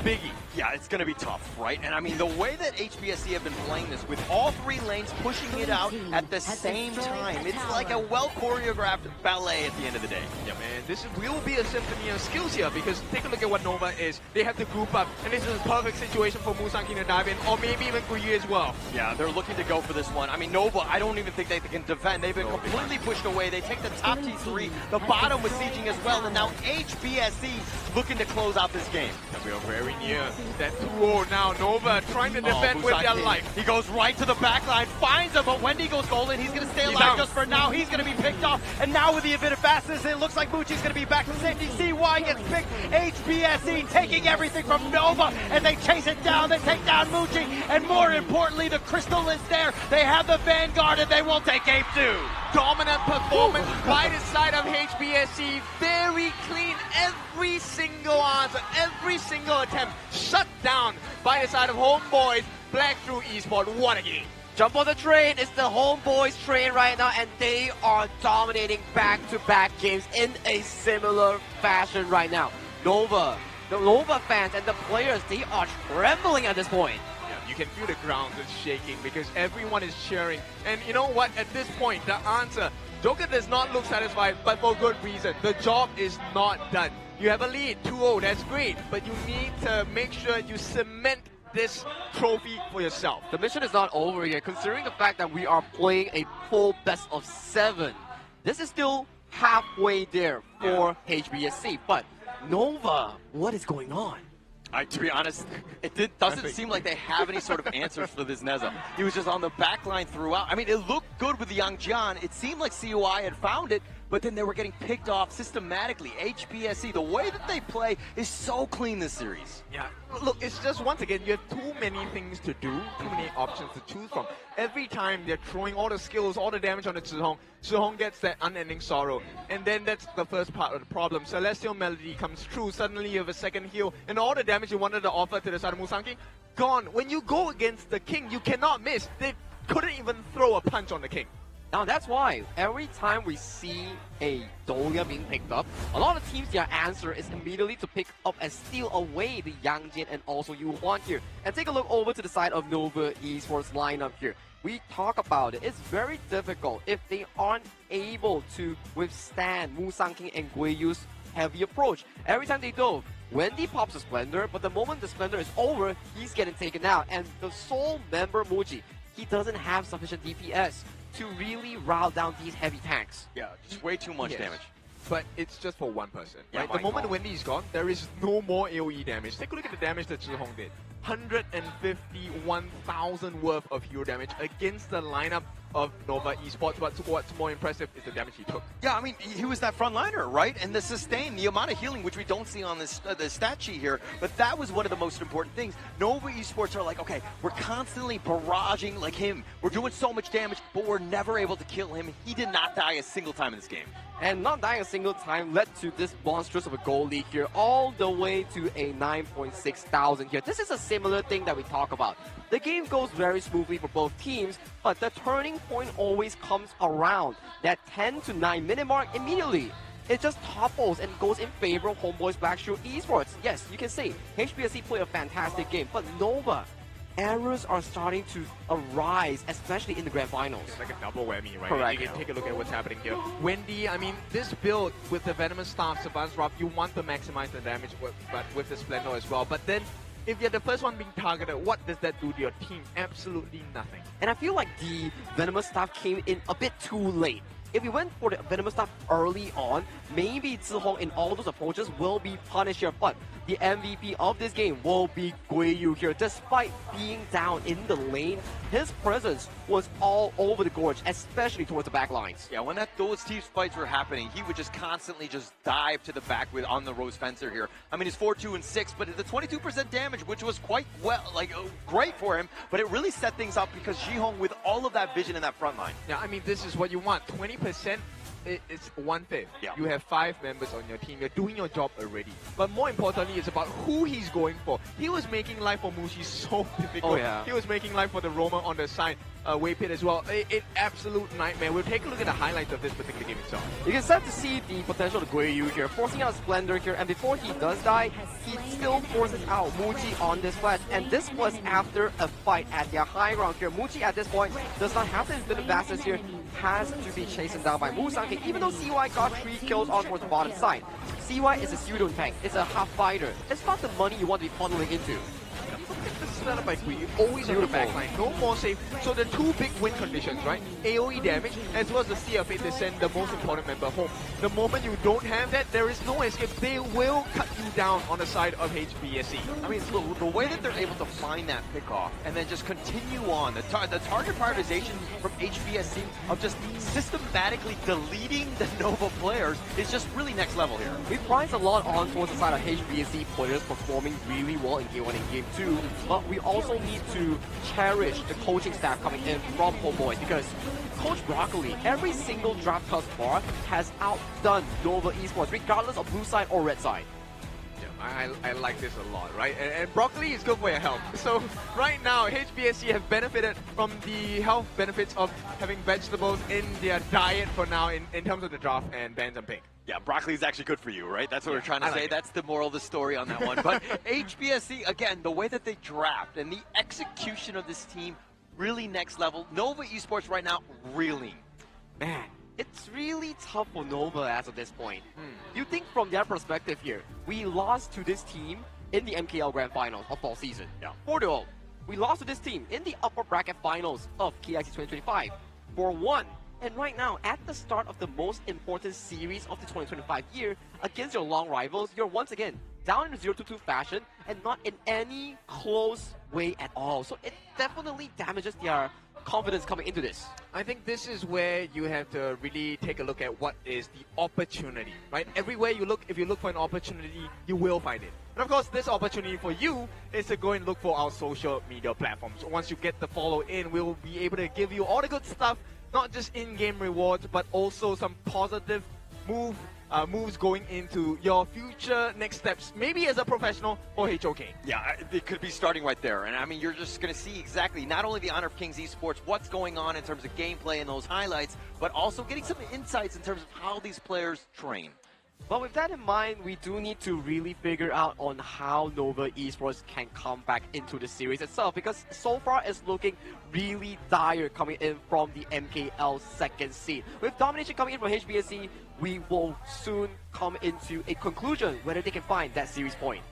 biggie. Yeah, it's going to be tough, right? And I mean, the way that HBSE have been playing this, with all 3 lanes pushing it out at the same time, it's like a well-choreographed ballet at the end of the day. Yeah, man, this will be a symphony of skills here, because take a look at what Nova is. They have to group up, and this is a perfect situation for Musang King to dive in, or maybe even Guyu as well. Yeah, they're looking to go for this one. I mean, Nova, I don't even think they can defend. They've been completely pushed away. They take the top T3, the bottom was sieging as well, and now HBSE looking to close out this game. And we are very near That 2-0 now. Nova trying to defend with their life. He goes right to the back line, finds him, but Wendy goes golden. He's going to stay alive just for now. He's going to be picked off. And now with the bit of fastness, it looks like Muchi's going to be back to safety. CY gets picked. HBSE taking everything from Nova, and they chase it down. They take down Muchi. And more importantly, the crystal is there. They have the Vanguard, and they will take game 2. Dominant performance by the side of HBSE. Very clean. Every single answer, every single attempt shut down by the side of HomeBois. Black through Esports. What a game. Jump on the train. It's the HomeBois train right now, and they are dominating back-to-back games in a similar fashion right now. Nova, the Nova fans and the players, they are trembling at this point. You can feel the ground is shaking because everyone is cheering. And you know what? At this point, the answer, Joker does not look satisfied, but for good reason. The job is not done. You have a lead, 2-0, that's great, but you need to make sure you cement this trophy for yourself. The mission is not over yet, considering the fact that we are playing a full best of 7. This is still halfway there for HBSC, but Nova, what is going on? To be honest, it doesn't seem like they have any sort of answers for this Neza. He was just on the back line throughout. I mean, it looked good with the Young Jian. It seemed like COI had found it, but then they were getting picked off systematically. HBSE, the way that they play is so clean this series. Yeah, look, it's just, once again, you have too many things to do, too many options to choose from. Every time they're throwing all the skills, all the damage on the Zhihong, Zhihong gets that unending sorrow. And then that's the first part of the problem. Celestial Melody comes through, suddenly you have a second heal, and all the damage you wanted to offer to the side of Musanki, gone. When you go against the King, you cannot miss. They couldn't even throw a punch on the King. Now that's why every time we see a Dolia being picked up, a lot of teams, their answer is immediately to pick up and steal away the Yangjin and also Yuhuan here. And take a look over to the side of Nova Esports lineup here. We talk about it. It's very difficult if they aren't able to withstand Musang King and Guiyu's heavy approach. Every time they do, Wendy pops a Splendor, but the moment the Splendor is over, he's getting taken out. And the sole member, Muji, he doesn't have sufficient DPS to really rile down these heavy tanks. Yeah, just way too much damage. But it's just for one person, Yeah, right? The moment Wendy's gone, there is no more AoE damage. Take a look at the damage that Zhihong did. 151,000 worth of hero damage against the lineup of Nova Esports. But what's more impressive is the damage he took. Yeah, I mean, he was that frontliner, right? And the sustain, the amount of healing, which we don't see on this the stat sheet here, but that was one of the most important things. Nova Esports are like, okay, we're constantly barraging like him. We're doing so much damage, but we're never able to kill him. He did not die a single time in this game. And not dying a single time led to this monstrous of a goal lead here, all the way to a 9.6 thousand here. This is a similar thing that we talk about. The game goes very smoothly for both teams, but the turning point always comes around that 10 to 9 minute mark immediately. It just topples and goes in favor of HomeBois Black Shield Esports. Yes, you can say HBSC played a fantastic game, but Nova, errors are starting to arise, especially in the grand finals. It's like a double whammy, right? Correct. You can take a look at what's happening here. Wendy, I mean, this build with the Venomous Staff, Savant's Rob, you want to maximize the damage but with the Splendor as well. But then, if you're the first one being targeted, what does that do to your team? Absolutely nothing. And I feel like the Venomous Staff came in a bit too late. If we went for the Venomous Staff early on, maybe Zhihong in all those approaches will be punished here. But the MVP of this game will be Guiyu here. Despite being down in the lane, his presence was all over the gorge, especially towards the back lines. Yeah, when those team fights were happening, he would just constantly just dive to the back with on the Rose Fencer here. I mean, he's 4-2 and 6, but the 22% damage, which was quite great for him, but it really set things up because Zhihong with all of that vision in that front line. Yeah, I mean, this is what you want. 20%. It's 1/5. Yeah. You have 5 members on your team. You're doing your job already. But more importantly, it's about who he's going for. He was making life for Mushi so difficult. Oh, yeah. He was making life for the Roma on the side, Way Pit as well. It absolute nightmare. We'll take a look at the highlights of this particular game itself. You can start to see the potential of Guiyu here, forcing out Splendor here, and before he does die, he still forces out Muji on this flash, and this was after a fight at their high ground here. Muji at this point does not have to infinite the fastest here, has to be chased down by Musang, even though CY got 3 kills on towards the bottom side. CY is a pseudo tank, it's a half fighter. It's not the money you want to be funneling into. If the setup by Kui, always on the backline, no more safe. So the two big win conditions, right? AoE damage as well as the CFA, they send the most important member home. The moment you don't have that, there is no escape. They will cut you down on the side of HBSE. I mean, the way that they're able to find that pickoff and then just continue on, the target prioritization from HBSC of just systematically deleting the Nova players is just really next level here. We prize a lot on towards the side of HBSC players performing really well in Game 1 and Game 2, but we also need to cherish the coaching staff coming in from HomeBois, because Coach Broccoli, every single draft thus far, has outdone Nova Esports, regardless of blue side or red side. I like this a lot, right? And broccoli is good for your health. So right now, HBSC have benefited from the health benefits of having vegetables in their diet for now in terms of the draft and bans and pick. Yeah, broccoli is actually good for you, right? That's what we're trying to say. That's the moral of the story on that one. But HBSC, again, the way that they draft and the execution of this team, really next level. Nova Esports right now, reeling. Man, it's really tough for Nova as of this point. You think from their perspective here, we lost to this team in the MKL Grand Finals of fall season. 4-0. We lost to this team in the upper bracket finals of KIC2025 4-1. And right now, at the start of the most important series of the 2025 year, against your long rivals, you're once again down in a 0-2 fashion and not in any close way at all. So it definitely damages their confidence coming into this. I think this is where you have to really take a look at what is the opportunity, right? Everywhere you look, if you look for an opportunity, you will find it. And of course, this opportunity for you is to go and look for our social media platforms. Once you get the follow in, we'll be able to give you all the good stuff, not just in-game rewards, but also some positive moves going into your future next steps, maybe as a professional or HOK. Yeah, it could be starting right there. And I mean, you're just going to see exactly not only the Honor of Kings Esports, what's going on in terms of gameplay and those highlights, but also getting some insights in terms of how these players train. But with that in mind, we do need to really figure out on how Nova Esports can come back into the series itself, because so far it's looking really dire coming in from the MKL second seed. With domination coming in from HBSC, we will soon come into a conclusion whether they can find that series point.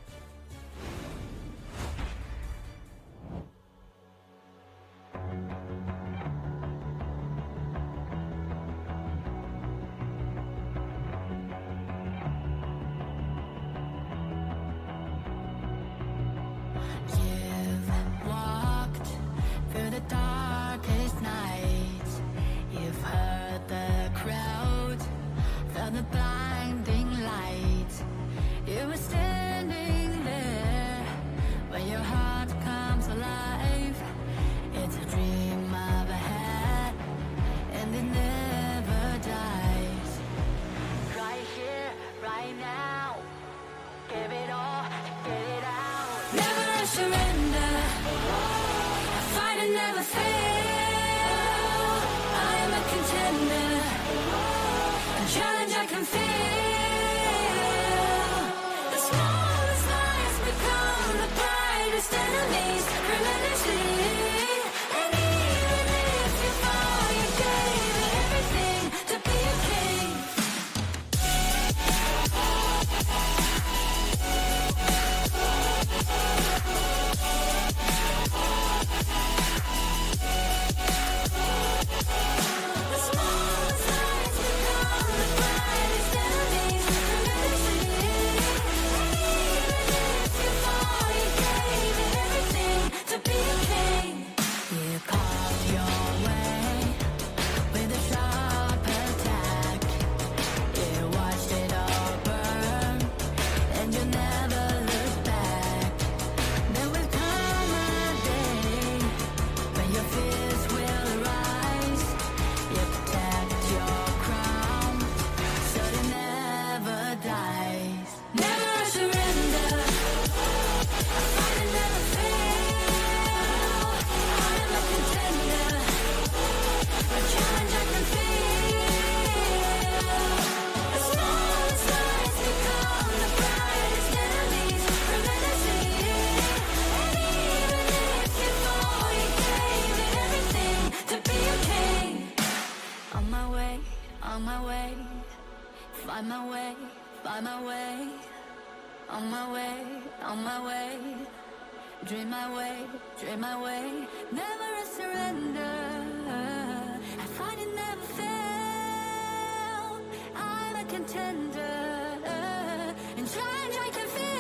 You've walked through the darkest nights. You've heard the crowd, felt the blinding light. You were standing there when your heart comes alive. It's a dream of a hat, and it never dies. Right here, right now, give it all, get it out. Never surrender, fight and never fail. I am a contender, a challenge I can feel. The smallest lies become the brightest enemies, relentlessly. And even if you fall, you gave it everything to be a king. On my way, find my way, find my way. On my way, dream my way, never a surrender. I find it never fail. I'm a contender, and try to feel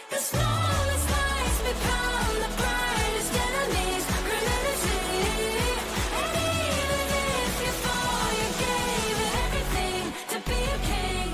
the smallest lights become the brightest enemies. Remember, see, and even if you fall, you gave it everything to be a king.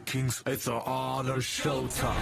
Kings, it's an honor showtime.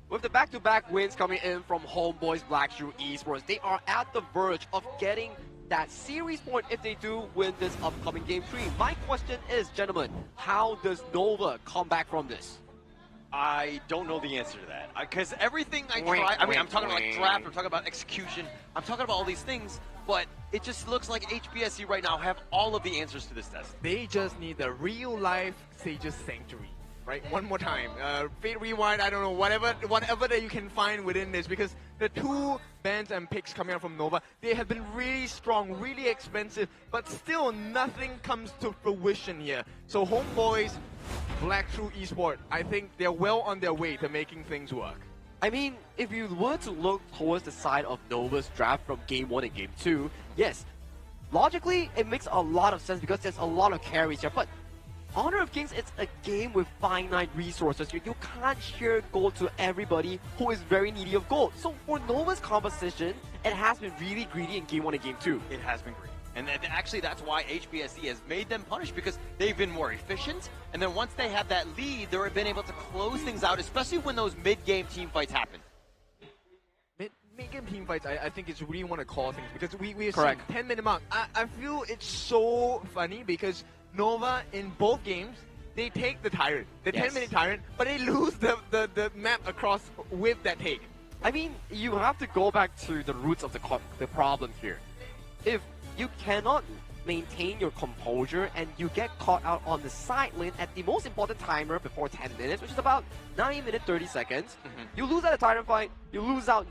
With the back-to-back wins coming in from HomeBois Black Shoe Esports, they are at the verge of getting that series point if they do win this upcoming Game 3. My question is, gentlemen, how does Nova come back from this? I don't know the answer to that. Because everything I try, I mean, I'm talking about like draft, I'm talking about execution, I'm talking about all these things, but it just looks like HBSC right now have all of the answers to this test. They just need the real-life Sage's Sanctuary. Right, one more time. Fate Rewind, I don't know, whatever that you can find within this, because the two bands and picks coming out from Nova, they have been really strong, really expensive, but still nothing comes to fruition here. So HomeBois, Black Shoe Esports, I think they're well on their way to making things work. I mean, if you were to look towards the side of Nova's draft from Game 1 and Game 2, yes, logically it makes a lot of sense because there's a lot of carries here, but Honor of Kings, it's a game with finite resources. You can't share gold to everybody who is very needy of gold. So for Nova's composition, it has been really greedy in Game 1 and Game 2. It has been greedy. And actually, that's why HBSC has made them punish, because they've been more efficient. And then once they have that lead, they've been able to close things out, especially when those mid-game team fights happen. Mid-game team fights, I think it's really want to call things, because we're Correct. seeing 10-minute mark. I feel it's so funny because Nova, in both games, they take the Tyrant, the 10-minute Tyrant, but they lose the map across with that take. I mean, you have to go back to the roots of the problem here. If you cannot maintain your composure and you get caught out on the side lane at the most important timer before 10 minutes, which is about 9 minutes 30 seconds, you lose out a Tyrant fight, you lose out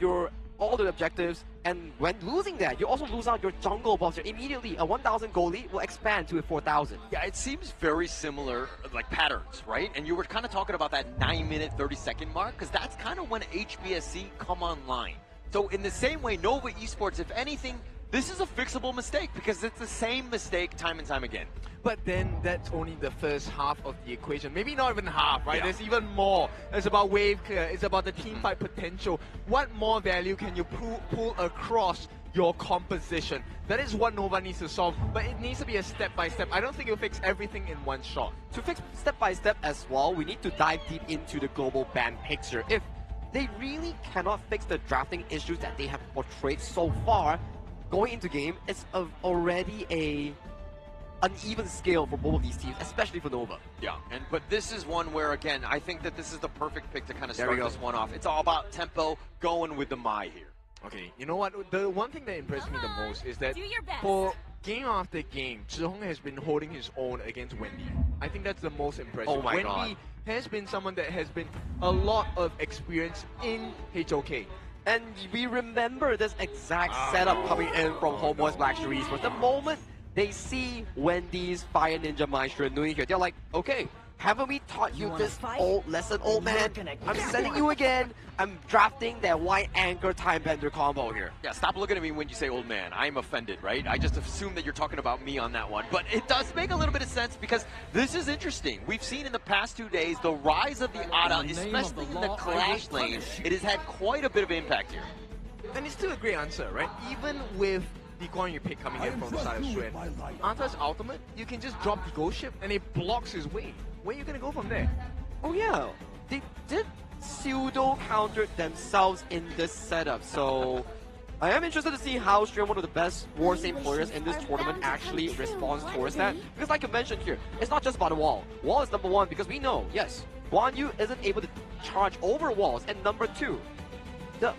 all the objectives, and when losing that, you also lose out your jungle buffs. Immediately, a 1,000 goal lead will expand to a 4,000. Yeah, it seems very similar, like patterns, right? And you were kind of talking about that 9 minute, 30 second mark, because that's kind of when HBSC come online. So in the same way, Nova Esports, if anything, this is a fixable mistake, because it's the same mistake time and time again. But then that's only the first half of the equation. Maybe not even half, right? Yeah. There's even more. It's about wave clear. It's about the team fight potential. What more value can you pull across your composition. That is what Nova needs to solve, but it needs to be a step-by-step. I don't think it'll fix everything in one shot. To fix step-by-step as well, we need to dive deep into the global ban picture. If they really cannot fix the drafting issues that they have portrayed so far, going into game, it's already a uneven scale for both of these teams, especially for Nova. Yeah, but this is one where, again, I think that this is the perfect pick to kind of There we start go. this one off. It's all about tempo, going with the Mai here. Okay, you know what? The one thing that impressed me the most is that for game after game, Zhihong has been holding his own against Wendy. I think that's the most impressive. Oh my Wendy God. has been someone that has been a lot of experience in HOK. And we remember this exact setup coming in from HomeBois Black Series. But the moment they see Wendy's Fire Ninja Maestro Nui here, they're like, okay, haven't we taught you this old lesson, old man? I'm sending you again. I'm drafting that white anchor time bender combo here. Yeah, stop looking at me when you say old man. I'm offended, right? I just assume that you're talking about me on that one. But it does make a little bit of sense because this is interesting. We've seen in the past 2 days the rise of the ADA, especially in the clash lane. It has had quite a bit of impact here. And it's still a great answer, right? Even with the Guan Yu pick coming in from the side of Xuan, Ata's ultimate, you can just drop the ghost ship and it blocks his way. Where are you gonna go from there? Oh yeah, they did pseudo counter themselves in this setup, so I am interested to see how Xuan, one of the best Warsame players in this tournament, actually responds towards that. Because like I mentioned here, it's not just about the wall. Wall is number one because we know, yes, Guan Yu isn't able to charge over walls, and number two, the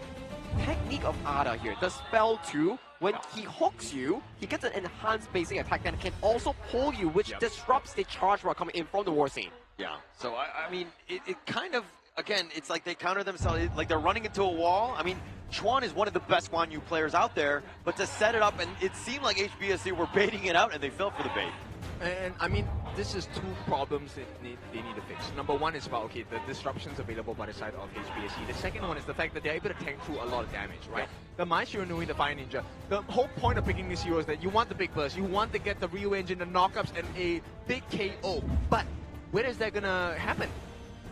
technique of Ada here, the spell 2, when he hooks you, he gets an enhanced basic attack that can also pull you, which disrupts the charge rock coming in from the war scene. Yeah, so I mean, it kind of, again, it's like they counter themselves, like they're running into a wall. I mean, Chuan is one of the best Guan Yu players out there, but to set it up, and it seemed like HBSC were baiting it out, and they fell for the bait. And I mean, this is 2 problems that they need to fix. Number one is about, okay, the disruptions available by the side of HBSC. The second one is the fact that they're able to tank through a lot of damage, right? The Maestro Nui, the Fire Ninja, the whole point of picking this hero is that you want the big burst, you want to get the Ryu engine, the knockups, and a big KO. But where is that gonna happen?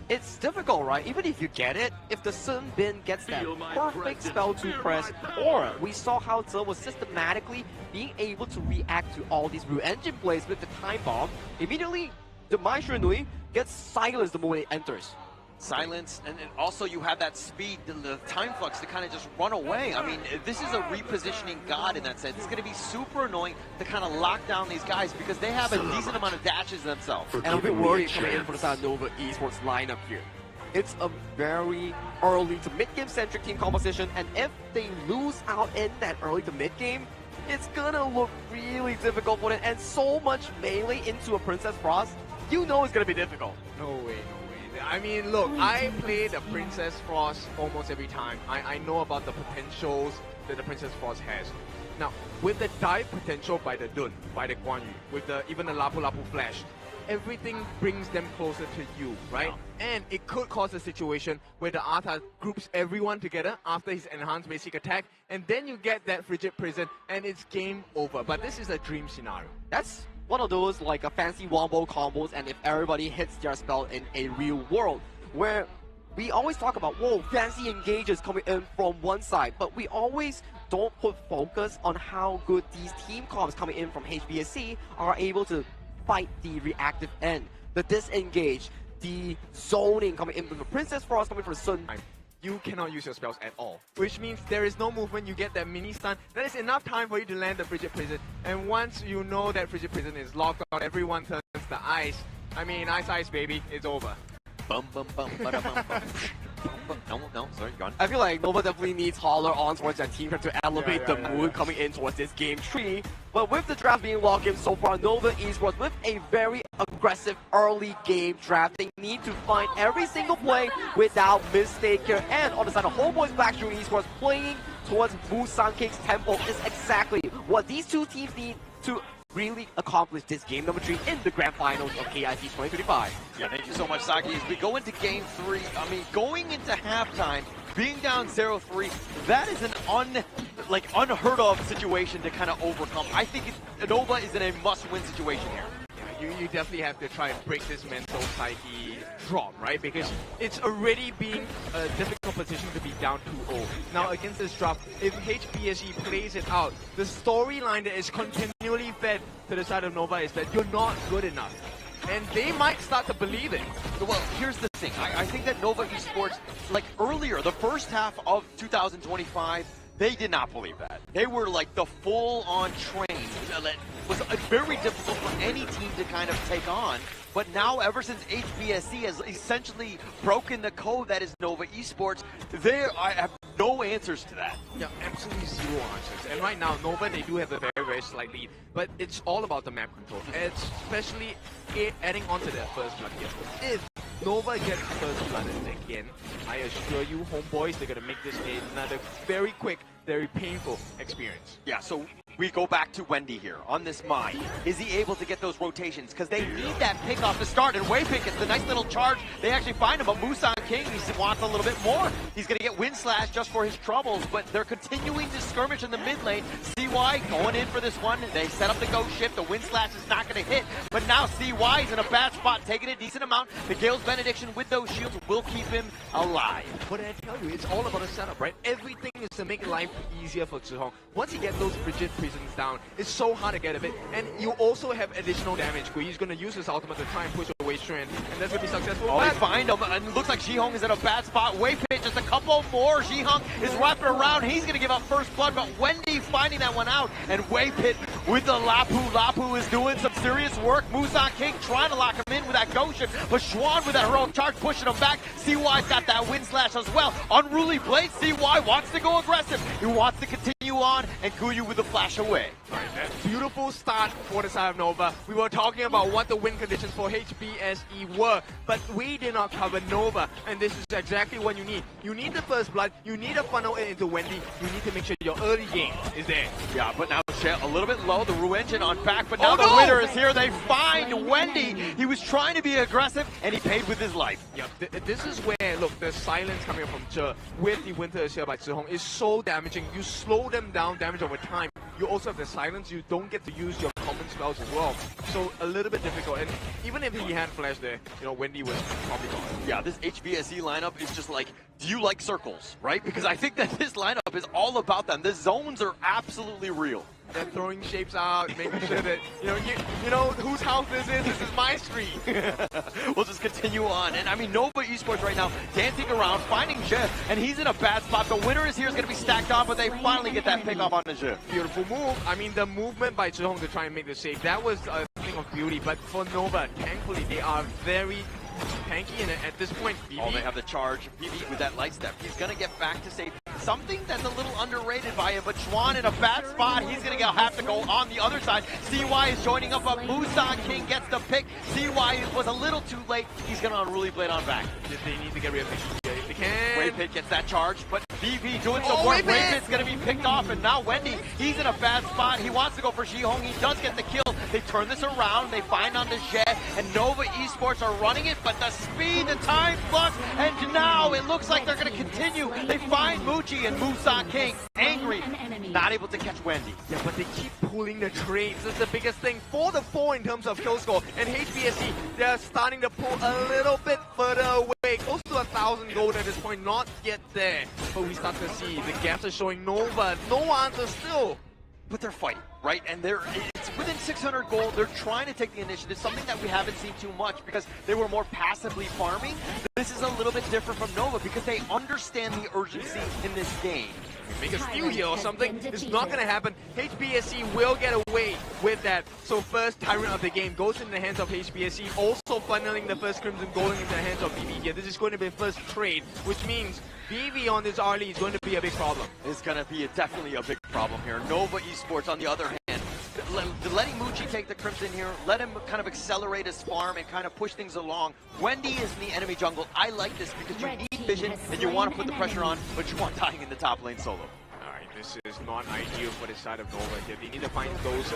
It's difficult, right? Even if you get it, if the Sun Bin gets that perfect spell to press, or we saw how Zhe was systematically being able to react to all these Ryu engine plays with the time bomb, immediately the Maestro Nui gets silenced the moment it enters. Silence, and also you have that speed, the time flux to kind of just run away. I mean, this is a repositioning god in that sense. It's going to be super annoying to kind of lock down these guys because they have a decent amount of dashes themselves. And I'm a bit worried coming in for the side of Nova Esports lineup here. It's a very early to mid-game centric team composition, and if they lose out in that early to mid-game, it's gonna look really difficult for them, and so much melee into a Princess Frost, you know it's gonna be difficult. No way. I mean, look, I play the Princess Frost almost every time. I know about the potentials that the Princess Frost has. Now, with the dive potential by the Dun, by the Guan Yu, with even the Lapu Lapu Flash, everything brings them closer to you, right? And it could cause a situation where the Arthur groups everyone together after his enhanced basic attack, and then you get that Frigid Prison, and it's game over. But this is a dream scenario. That's one of those like a fancy wombo combos, and if everybody hits their spell in a real world, where we always talk about, whoa, fancy engages coming in from one side, but we always don't put focus on how good these team comps coming in from HBSC are able to fight the reactive end, the disengage, the zoning coming in from the Princess Frost coming from Sun. You cannot use your spells at all, which means there is no movement. You get that mini stun. That is enough time for you to land the Frigid Prison. And once you know that Frigid Prison is locked out, everyone turns the ice. I mean, ice, baby, it's over. Bum, bum, bum, bada, bum, bum. No, sorry, gone. I feel like Nova definitely needs Holler on towards that team to elevate the mood coming in towards this game 3. But with the draft being locked in so far, Nova Esports with a very aggressive early game draft, they need to find every single play without mistake here. And on the side of HomeBois Black Esports, playing towards Busan King's tempo is exactly what these two teams need to really accomplish this game number 3 in the grand finals of KIC2025. Yeah, thank you so much, Saki. As we go into game 3, I mean, going into halftime, being down 0-3, that is an unheard of situation to kind of overcome. I think Nova is in a must-win situation here. Yeah, you definitely have to try and break this mental psyche drop, right? Because it's already been a difficult position to be down 2-0. Now against this drop, if HBSE plays it out, the storyline that is continually fed to the side of Nova is that you're not good enough. And they might start to believe it. Well, here's the thing. I think that Nova Esports, like earlier, the first half of 2025, they did not believe that. They were like the full-on train. That was very difficult for any team to kind of take on. But now, ever since HBSE has essentially broken the code that is Nova Esports, I have no answers to that. Yeah, absolutely zero answers. And right now, Nova, they do have a very, very slight lead. But it's all about the map control. Especially adding on to that first blood here. If Nova gets first blood again, I assure you, HomeBois, they're going to make this another very quick, very painful experience. Yeah, so we go back to Wendy here on this Mai. Is he able to get those rotations? Because they need that pick off to start, and Waypick gets the nice little charge. They actually find him, but Musan King, he wants a little bit more. He's going to get Wind Slash just for his troubles, but they're continuing to skirmish in the mid lane. CY going in for this one. They set up the Ghost Shift. The Wind Slash is not going to hit, but now CY is in a bad spot, taking a decent amount. The Gale's Benediction with those shields will keep him alive. But I tell you, it's all about a setup, right? Everything is to make life easier for Zhihong. Once you get those frigid prisons down, it's so hard to get a bit. And you also have additional damage. He's going to use his ultimate to try and push away Strand, and that's going to be successful. Oh, they find him, and it looks like Zhihong is in a bad spot. Waypit, just a couple more. Zhihong is wrapping around. He's going to give up first blood, but Wendy finding that one out, and Waypit with the Lapu. Lapu is doing some serious work. Musan King trying to lock him in with that Ghost Shift, but Schwan with that heroic charge pushing him back. CY's got that Wind Slash as well. Unruly Blade, CY wants to go aggressive. He wants to continue on, and Kuyu with the flash away. Beautiful start for the side of Nova. We were talking about what the win conditions for HBSE were, but we did not cover Nova, and this is exactly what you need. You need the first blood, you need to funnel it into Wendy, you need to make sure your early game is there. Yeah, but now a little bit low, the Ru Engine on back, but now the winner is here. They find Wendy. He was trying to be aggressive, and he paid with his life. Yeah, this is where, look, the silence coming from Zhe with the Winter is here by Zhihong is so damaging. You slow them down, damage over time. You also have the silence, you don't get to use your common spells as well. So a little bit difficult, and even if he had flash there, you know, Wendy was probably gone. Yeah, this HBSE lineup is just like, do you like circles, right? Because I think that this lineup is all about them. The zones are absolutely real. They're throwing shapes out, making sure that, you know whose house this is. This is my street. We'll just continue on. And I mean, Nova Esports right now dancing around, finding Zhe, and he's in a bad spot. The winner is here is going to be stacked on, but they finally get that pick off on the Zhe. Beautiful move. I mean, the movement by Zhihong to try and make the save, that was a thing of beauty. But for Nova, thankfully, they are very tanky, and at this point, BB... Oh, they have the charge. BB with that light step. He's going to get back to safety. Something that's a little underrated by him, but Schwan in a bad spot. He's going to have to go on the other side. CY is joining up, but Musan King gets the pick. CY was a little too late. He's going to Unruly Blade on back. They need to get rid of it if they can. Waypit gets that charge, but BB doing some work. Waypit's going to be picked off, and now Wendy, he's in a bad spot. He wants to go for Zhihong. He does get the kill. They turn this around. They find on the Zhe, and Nova Esports are running it, but the speed, the time flux, and now it looks like they're going to continue. They find Muji and Musan King angry, not able to catch Wendy. Yeah, but they keep pulling the trades. That's the biggest thing for the 4 in terms of kill score. And HBSE, they're starting to pull a little bit further away. Close to 1,000 gold at this point, not yet there. But we start to see the gaps are showing Nova. No answer still. But they're fighting, right? And it's within 600 gold. They're trying to take the initiative, something that we haven't seen too much because they were more passively farming. This is a little bit different from Nova because they understand the urgency in this game. Make a steal here or something. It's not going to happen. HBSE will get away with that. So first Tyrant of the game goes in the hands of HBSE, also funneling the first Crimson Gold into the hands of BB here. This is going to be the first trade, which means BB on this early is going to be a big problem. It's going to be definitely a big problem here. Nova Esports, on the other hand, letting Muji take the Crimson here, let him kind of accelerate his farm and kind of push things along. Wendy is in the enemy jungle. I like this because you need vision and you want to put the pressure on, but you want dying in the top lane solo. this is not ideal for the side of Nova here. They need to find those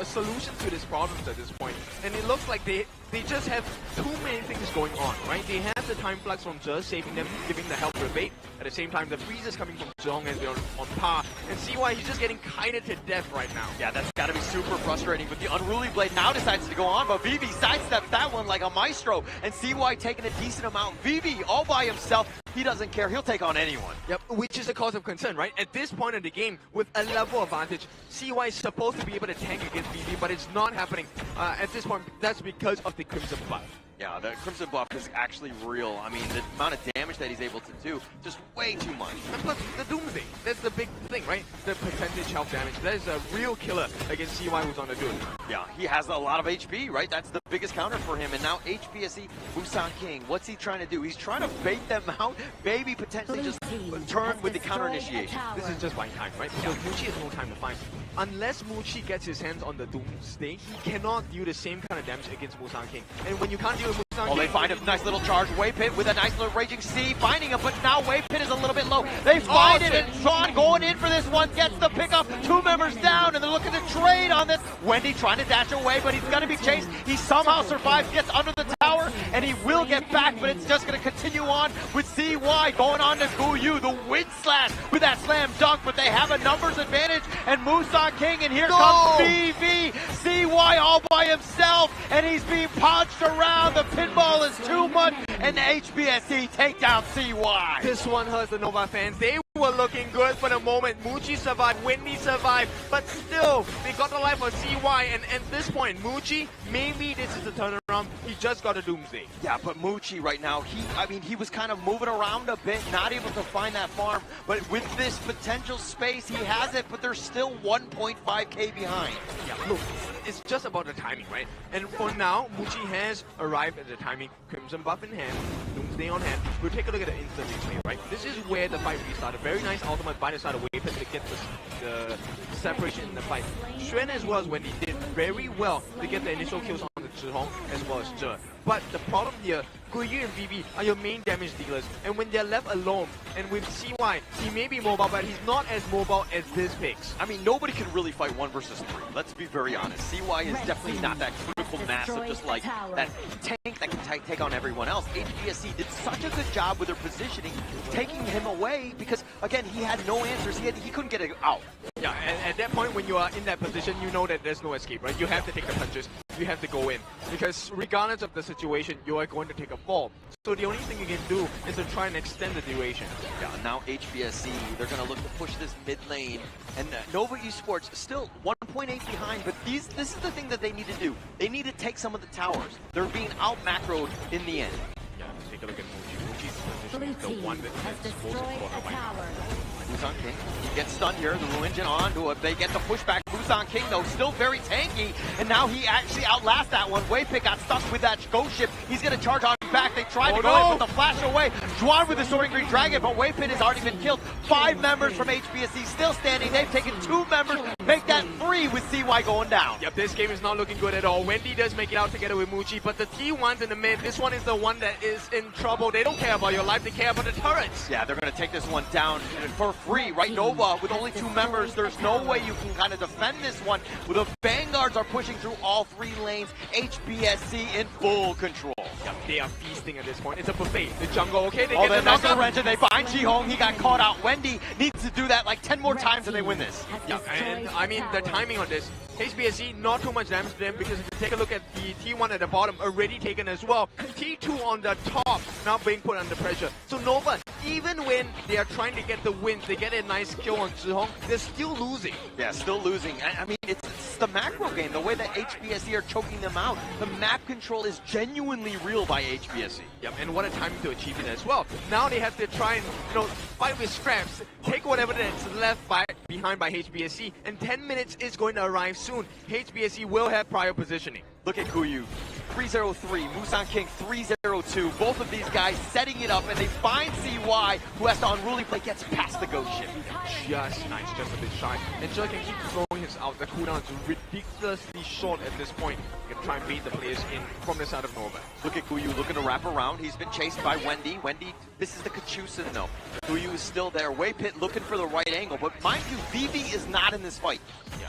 solutions to these problems at this point. And it looks like they just have too many things going on, right? They have the time flux from Zhe saving them, giving the health rebate. At the same time, the freezes coming from Zhong and they're on par. And CY, he's just getting kited to death right now. Yeah, that's got to be super frustrating. But the Unruly Blade now decides to go on, but Vivi sidesteps that one like a maestro. And CY taking a decent amount. Vivi all by himself. He doesn't care. He'll take on anyone. Yep, which is a cause of concern, right? At this point in the game, with a level advantage, CY is supposed to be able to tank against Vivi, but it's not happening. At this point, that's because of the Crimson buff. Yeah, the Crimson buff is actually real. I mean, the amount of damage that he's able to do, just way too much. And plus, the Doomsday, that's the big thing, right? The percentage health damage. That is a real killer against CY who's on the Doom. Yeah, he has a lot of HP, right? That's the biggest counter for him. And now HBSE, Busan King, what's he trying to do? He's trying to bait them out, maybe potentially just turn with the counter initiation. This is just buying time, right? Because Muchi has no time to fight. Unless Muchi gets his hands on the Doomsday, he cannot do the same kind of damage against Busan King. And when you can't deal with Busan King... Oh, they find a nice little charge. Wave Pit with a nice little Raging Sea, finding him, but now Wave Pit is a little bit low. They find it, and Thron going in for this one, gets the pickup. 2 members down, and they're looking to trade on this. Wendy trying to dash away, but he's going to be chased. He somehow survives, gets under the tower, and he will get back, but it's just going to continue on with CY going on to Guyu. The wind slash with that slam dunk, but they have a numbers advantage, and Musan King, and here comes VV. CY all by himself, and he's being punched around. The pinball is too much, and the HBSE take down CY. This one hurts the Nova fans. They were looking good for the moment. Muchi survived, Wendy survived, but still, they got the life of CY, and at this point, Muchi, maybe this is the turnaround. He just got a Doomsday. Yeah, but Muchi right now, he was kind of moving around a bit, not able to find that farm, but with this potential space, he has it, but they're still 1.5k behind. Yeah, look, it's just about the timing, right? And for now, Muchi has arrived at the timing, Crimson buff in hand, Doomsday on hand. We'll take a look at the instant replay, right? This is where the fight restarted. Very nice ultimate by the side of Wave Pit to get the separation in the fight. Xuan as well as Wendy did very well to get the initial kills on the Zhihong as well as Zhe. But the problem here, Guyu and VV are your main damage dealers, and when they're left alone, and with CY, he may be mobile, but he's not as mobile as this picks. I mean, nobody can really fight 1 versus 3. Let's be very honest. CY is definitely not that critical mass of just like that tank that can take on everyone else. HBSE did such a good job with their positioning, taking him away because, again, he had no answers. He couldn't get it out. Yeah, and at that point, when you are in that position, you know that there's no escape, right? You have to take the punches. You have to go in. Because regardless of the situation, you are going to take a fall. So the only thing you can do is to try and extend the duration. Yeah, now HBSE, they're going to look to push this mid lane. And Nova Esports still 1.8 behind, but this is the thing that they need to do. They need to take some of the towers. They're being out-macroed in the end. Yeah, take a look at Muchi. Muchi's position is the one that is supposed to corner by now. Busan King, he gets stunned here, the Blue Engine onto it. They get the pushback. Busan King, though, still very tanky, and now he actually outlasts that one. Wave Pit got stuck with that ghost ship. He's going to charge on back. They tried to go in with the flash away. Juan with the Soaring Green Dragon, but Wave Pit has already been killed. 5 members from HBSE still standing. They've taken 2 members, make that 3 with CY going down. Yep, this game is not looking good at all. Wendy does make it out together with Muchi, but the T1's in the mid. This one is the one that is in trouble. They don't care about your life, they care about the turrets. Yeah, they're going to take this one down for free, right? Nova, with only 2 members, there's no way you can kind of defend this one. The Vanguards are pushing through all 3 lanes. HBSE in full control. Yep, they are feasting at this point. It's a buffet. The jungle, okay, they get the Mega Wrench, and they find Jihong. He got caught out. Wendy needs to do that like 10 more times and they win this. Yeah, and I mean, the timing on this, HBSE, not too much damage to them, because if you take a look at the T1 at the bottom, already taken as well. T2 on the top, now being put under pressure. So Nova, even when they are trying to get the wins, they get a nice kill on Zhihong, they're still losing. Yeah, still losing. I mean, it's the macro game, the way that HBSE are choking them out. The map control is genuinely real by HBSE. Yep, and what a timing to achieve it as well. Now they have to try and, fight with scraps, take whatever that's left behind by HBSE, and 10 minutes is going to arrive soon. HBSE will have prior positioning. Look at Guyu. 303, Musan King 302. Both of these guys setting it up, and they find CY, who has to unruly play, gets past the ghost ship. Just nice, just a bit shy. And Zhe can keep throwing is out. The cooldown is ridiculously short at this point. You can try and beat the players in from the side of Nova. Look at Guyu looking to wrap around. He's been chased by Wendy. Wendy, this is the Kachusin though. Guyu is still there. Waypit looking for the right angle, but mind you, Vivi is not in this fight. Yeah,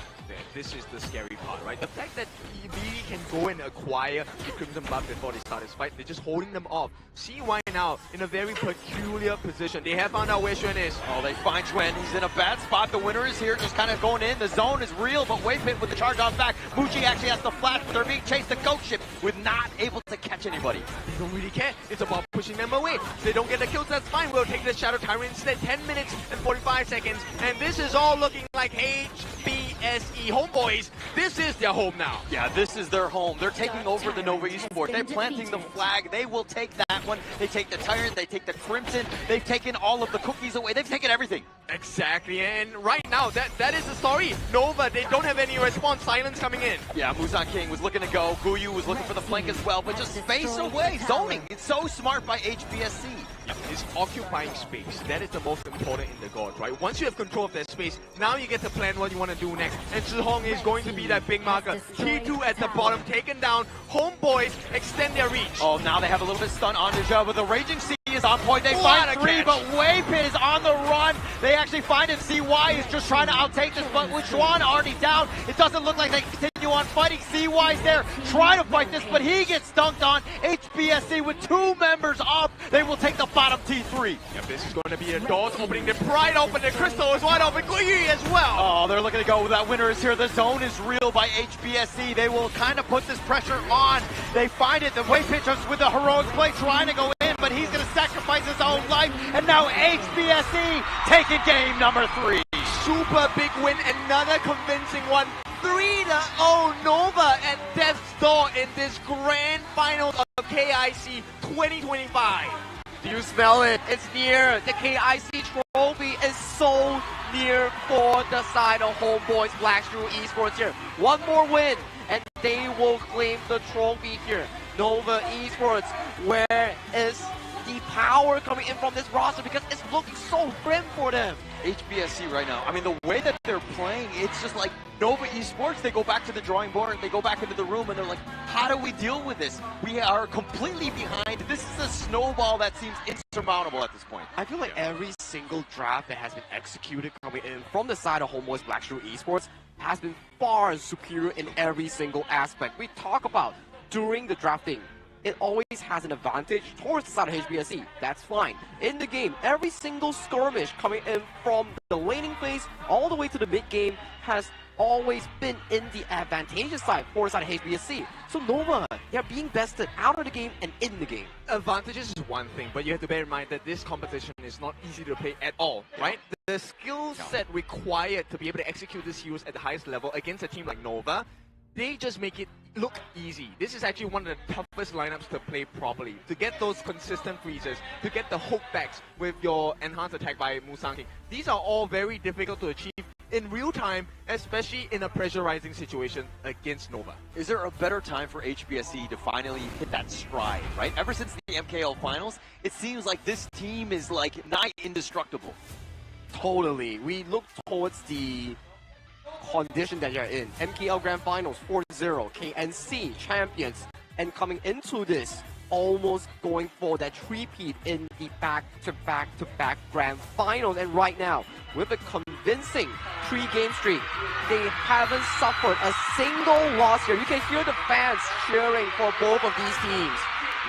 this is the scary part, right? The fact that Vivi can go and acquire the Crimson Buff before they start this fight, they're just holding them off. CY now in a very peculiar position. They have found out where Xuan is. Oh, they find Xuan. He's in a bad spot. The winner is here, just kind of going in. The zone is real, but Waypit with the charge off back. Muji actually has the flash, but they're being chased to ghost ship with not able to catch anybody. They don't really care. It's about pushing them away. If they don't get the kills, that's fine. We'll take the Shadow Tyrant instead. 10 minutes and 45 seconds. And this is all looking like HBSE HomeBois. This is their home now. Yeah, this is their home. They're taking over the Nova Esports. They're planting the flag. They will take that one. They take the Tyrant. They take the Crimson. They've taken all of the cookies away. They've taken everything. Exactly. And right now, that is the story. Nova, they don't have any response. Silence coming in. Yeah, Muzan King was looking to go. Guyu was looking for the flank as well, but just face away. Zoning. It's so smart by HBSC. Yeah, it's occupying space. That is the most important in the God, right? Once you have control of that space, now you get to plan what you want to do next. And Zhihong is going to be that big marker. T2 at the bottom, taken down. HomeBois extend their reach. Oh, now they have a little bit stun on Deja, but the Raging Sea is on point. They find 3, but Waypit is on the run. They actually find him. CY is just trying to outtake this, but with Xuan already down, it doesn't look like they can continue on fighting. CY's there trying to fight this, but he gets dunked on. HBSC with 2 members up. They will take the bottom T3. Yep, this is going to be the doors opening. The Pride open. The Crystal is wide open. Guyu as well. Oh, they're looking to go. That winner is here. The zone is real by HBSC. They will kind of put this pressure on. They find it. The Waypit just with the heroic play trying to go in, but he's going to sacrifice his own life. And now HBSC taking game number 3. Super big win. Another convincing one. 3-0 Nova at death's door in this grand final of KIC 2025. Do you smell it? It's near. The KIC trophy is so near for the side of HomeBois Blackstreet Esports here. One more win and they will claim the trophy here. Nova Esports, where is the power coming in from this roster? Because it's looking so grim for them. HBSC right now, I mean, the way that they're playing, it's just like Nova Esports, they go back to the drawing board, they go back into the room, and they're like, how do we deal with this? We are completely behind. This is a snowball that seems insurmountable at this point. I feel like every single draft that has been executed coming in from the side of HomeBois Blackstreet Esports has been far superior in every single aspect. We talk about during the drafting, it always has an advantage towards the side of HBSC. That's fine. In the game, every single skirmish coming in from the laning phase all the way to the mid game has always been in the advantageous side for the side of HBSC. So Nova, they're being bested out of the game and in the game. Advantages is one thing, but you have to bear in mind that this competition is not easy to play at all, right? The skill set required to be able to execute these heroes at the highest level against a team like Nova, they just make it look easy. This is actually one of the toughest lineups to play properly. To get those consistent freezes, to get the hook backs with your enhanced attack by Musang King. These are all very difficult to achieve in real time, especially in a pressurizing situation against Nova. Is there a better time for HBSC to finally hit that stride, right? Ever since the MKL finals, it seems like this team is like nigh indestructible. Totally. We look towards the condition that you're in. MKL Grand Finals 4-0, KNC champions, and coming into this, almost going for that three-peat in the back-to-back Grand Finals. And right now, with a convincing 3-game streak, they haven't suffered a single loss here. You can hear the fans cheering for both of these teams.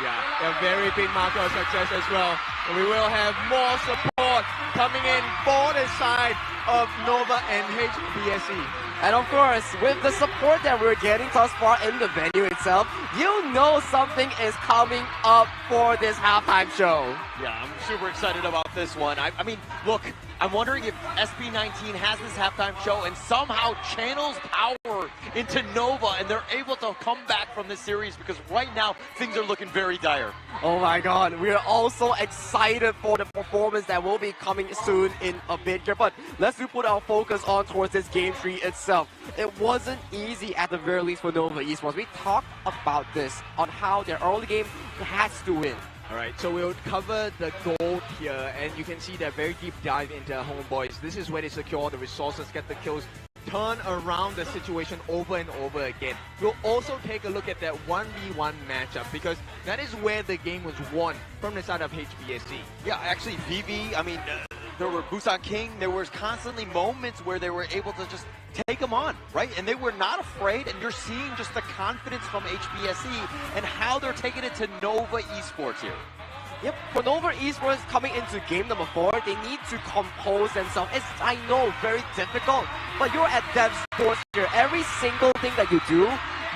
Yeah, a very big marker of success as well. And we will have more support coming in for the side of Nova and HBSC. And of course, with the support that we're getting thus far in the venue itself, you know something is coming up for this halftime show. Yeah, I'm super excited about this one. I mean, look, I'm wondering if SB19 has this halftime show and somehow channels power into Nova and they're able to come back from this series, because right now things are looking very dire. Oh my god, we are also excited for the performance that will be coming soon in a bit here, but let's put our focus on towards this game tree itself. It wasn't easy at the very least for Nova Esports. We talked about this on how their early game has to win. Alright, so we'll cover the gold here, and you can see that very deep dive into HomeBois. This is where they secure the resources, get the kills, turn around the situation over and over again. We'll also take a look at that 1v1 matchup because that is where the game was won from the side of HBSC. Yeah, actually, VV, I mean, there were Busan King, there was constantly moments where they were able to just take them on, right? And they were not afraid, and you're seeing just the confidence from HBSC and how they're taking it to Nova Esports here. Yep, for Nova Esports coming into game number 4, they need to compose themselves. It's, I know, very difficult, but you're at Dev Sports here. Every single thing that you do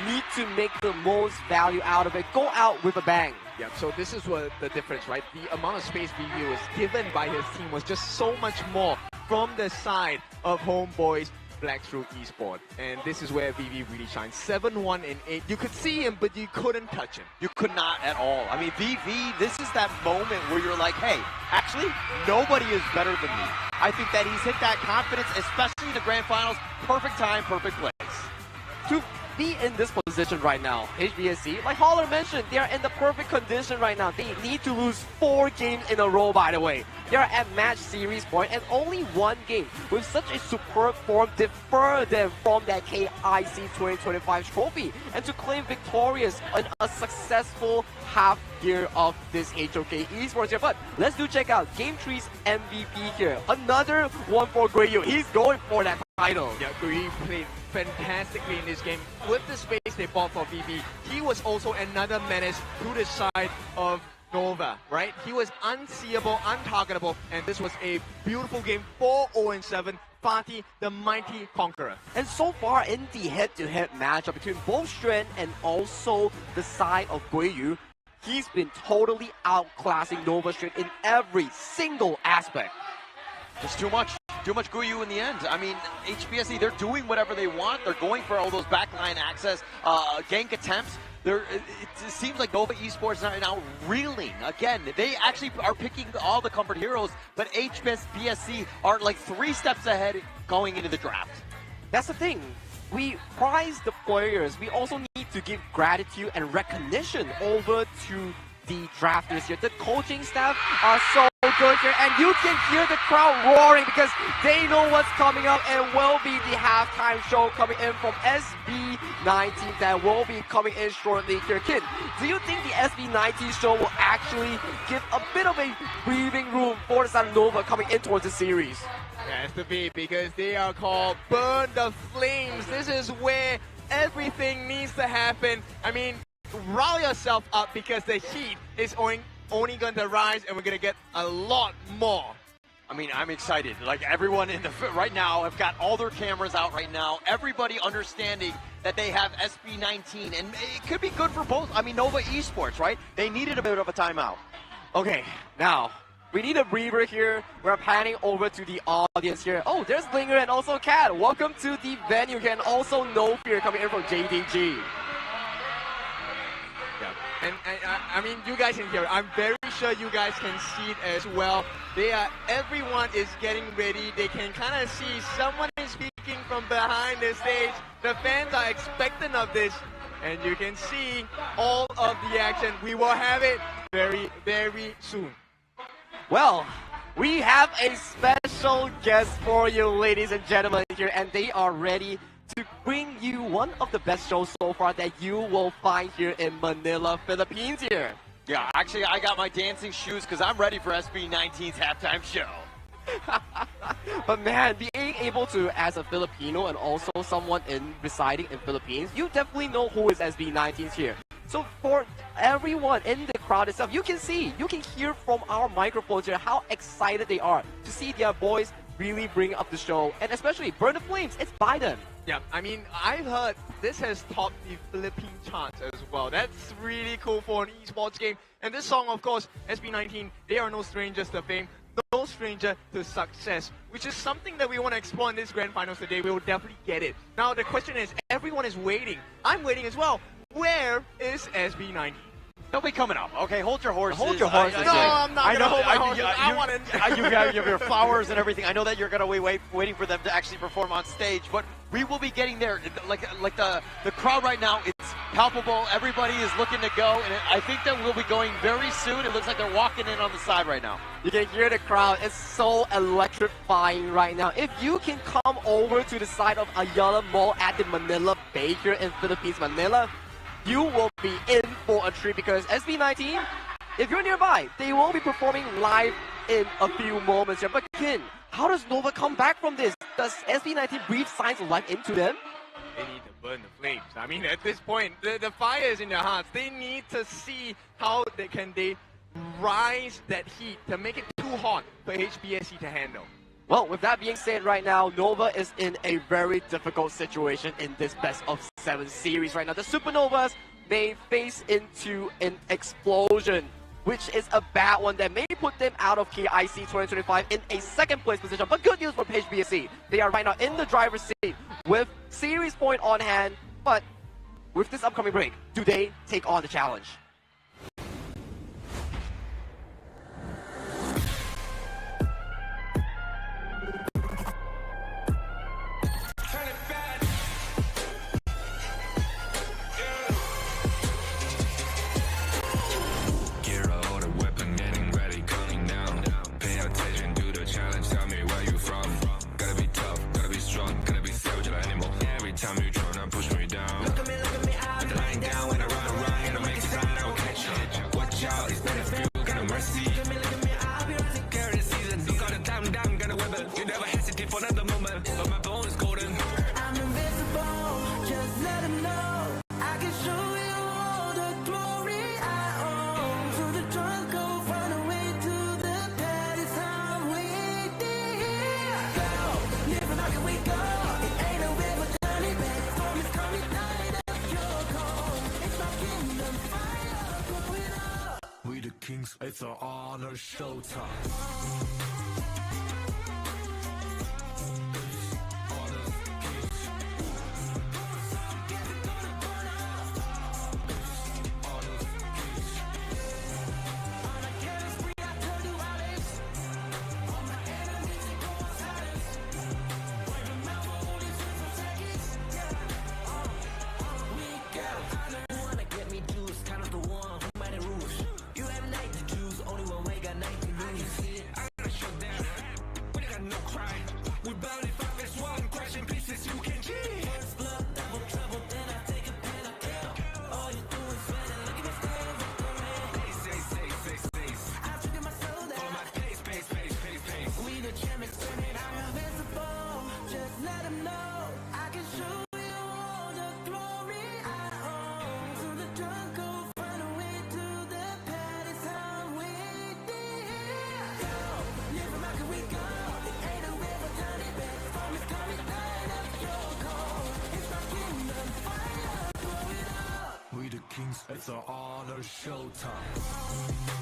need to make the most value out of it. Go out with a bang. Yeah, so this is what the difference, right? The amount of space VV was given by his team was just so much more from the side of HomeBois Blackstreet Esports. And this is where VV really shines. 7-1 and 8. You could see him, but you couldn't touch him. You could not at all. I mean, VV, this is that moment where you're like, hey, actually, nobody is better than me. I think that he's hit that confidence, especially in the grand finals. Perfect time, perfect place. To be in this position right now, HBSC, like Holler mentioned, they are in the perfect condition right now. They need to lose 4 games in a row, by the way. They are at match series point and only 1 game. With such a superb form, defer them from that KIC2025 trophy and to claim victorious in a successful half year of this HOK Esports here. But let's do check out Game 3's MVP here. Another one for Guiyu. He's going for that title. Yeah, Guiyu played fantastically in this game. With the space they bought for VV, he was also another menace to the side of Nova, right? He was unseeable, untargetable, and this was a beautiful game. 4-0-7. Fatih, the mighty conqueror. And so far in the head-to-head matchup between both Stren and also the side of Guiyu, he's been totally outclassing Nova Stren in every single aspect. Just too much Guiyu in the end. I mean, HBSC, they're doing whatever they want. They're going for all those backline access, gank attempts. It seems like Nova Esports are now reeling. Again, they actually are picking all the comfort heroes, but HBSC are like 3 steps ahead going into the draft. That's the thing. We prize the players. We also need to give gratitude and recognition over to the drafters here. The coaching staff are so good here, and you can hear the crowd roaring because they know what's coming up and will be the halftime show coming in from SB19 that will be coming in shortly here. Kid, do you think the SB19 show will actually give a bit of a breathing room for the San Nova coming in towards the series? Has to be, because they are called Burn the Flames. This is where everything needs to happen. I mean, rile yourself up because the heat is only going to rise and we're going to get a lot more. I mean, I'm excited. Like, everyone in the right now have got all their cameras out right now. Everybody understanding that they have SB19, and it could be good for both. I mean, Nova Esports, right? They needed a bit of a timeout. Okay, now we need a breather here. We're panning over to the audience here. Oh, there's Linger and also Kat. Welcome to the venue here, and also No Fear coming in from JDG. And I mean, you guys can hear it. I'm very sure you guys can see it as well. Everyone is getting ready. They can kind of see someone is speaking from behind the stage. The fans are expectant of this. And you can see all of the action. We will have it very, very soon. Well, we have a special guest for you, ladies and gentlemen, here, and they are ready to bring you one of the best shows so far that you will find here in Manila, Philippines here. Yeah, actually, I got my dancing shoes because I'm ready for SB19's halftime show. But man, being able to, as a Filipino and also someone residing in Philippines, you definitely know who is SB19 here. So for everyone in the crowd itself, you can hear from our microphones here how excited they are to see their boys really bring up the show, and especially Burn the Flames. It's by them. Yeah, I mean, I've heard this has topped the Philippine charts as well. That's really cool for an esports game. And this song, of course, SB19, they are no strangers to fame, no stranger to success, which is something that we want to explore in this grand finals today. We will definitely get it. Now, the question is, everyone is waiting. I'm waiting as well. Where is SB19? They'll be coming up. Okay, hold your horses. Hold your horses. No, I'm not going to hold my horses. I want to... You have your flowers and everything. I know that you're going to be waiting for them to actually perform on stage, but we will be getting there. Like the crowd right now, it's palpable. Everybody is looking to go, and I think that we'll be going very soon. It looks like they're walking in on the side right now. You can hear the crowd. It's so electrifying right now. If you can come over to the side of Ayala Mall at the Manila Bay here in Philippines, Manila, you will be in for a treat because SB19, if you're nearby, they will be performing live in a few moments here. But Kin, how does Nova come back from this? Does SB19 breathe signs of life into them? They need to burn the flames. I mean, at this point, the fire is in their hearts. They need to see how they can rise that heat to make it too hot for HBSC to handle. Well, with that being said, right now, Nova is in a very difficult situation in this best of 7 series right now. The Supernovas may face into an explosion, which is a bad one that may put them out of KIC2025 in a second place position. But good news for HBSC. They are right now in the driver's seat with series point on hand. But with this upcoming break, do they take on the challenge? It's an honor showtime. It's an honor showtime.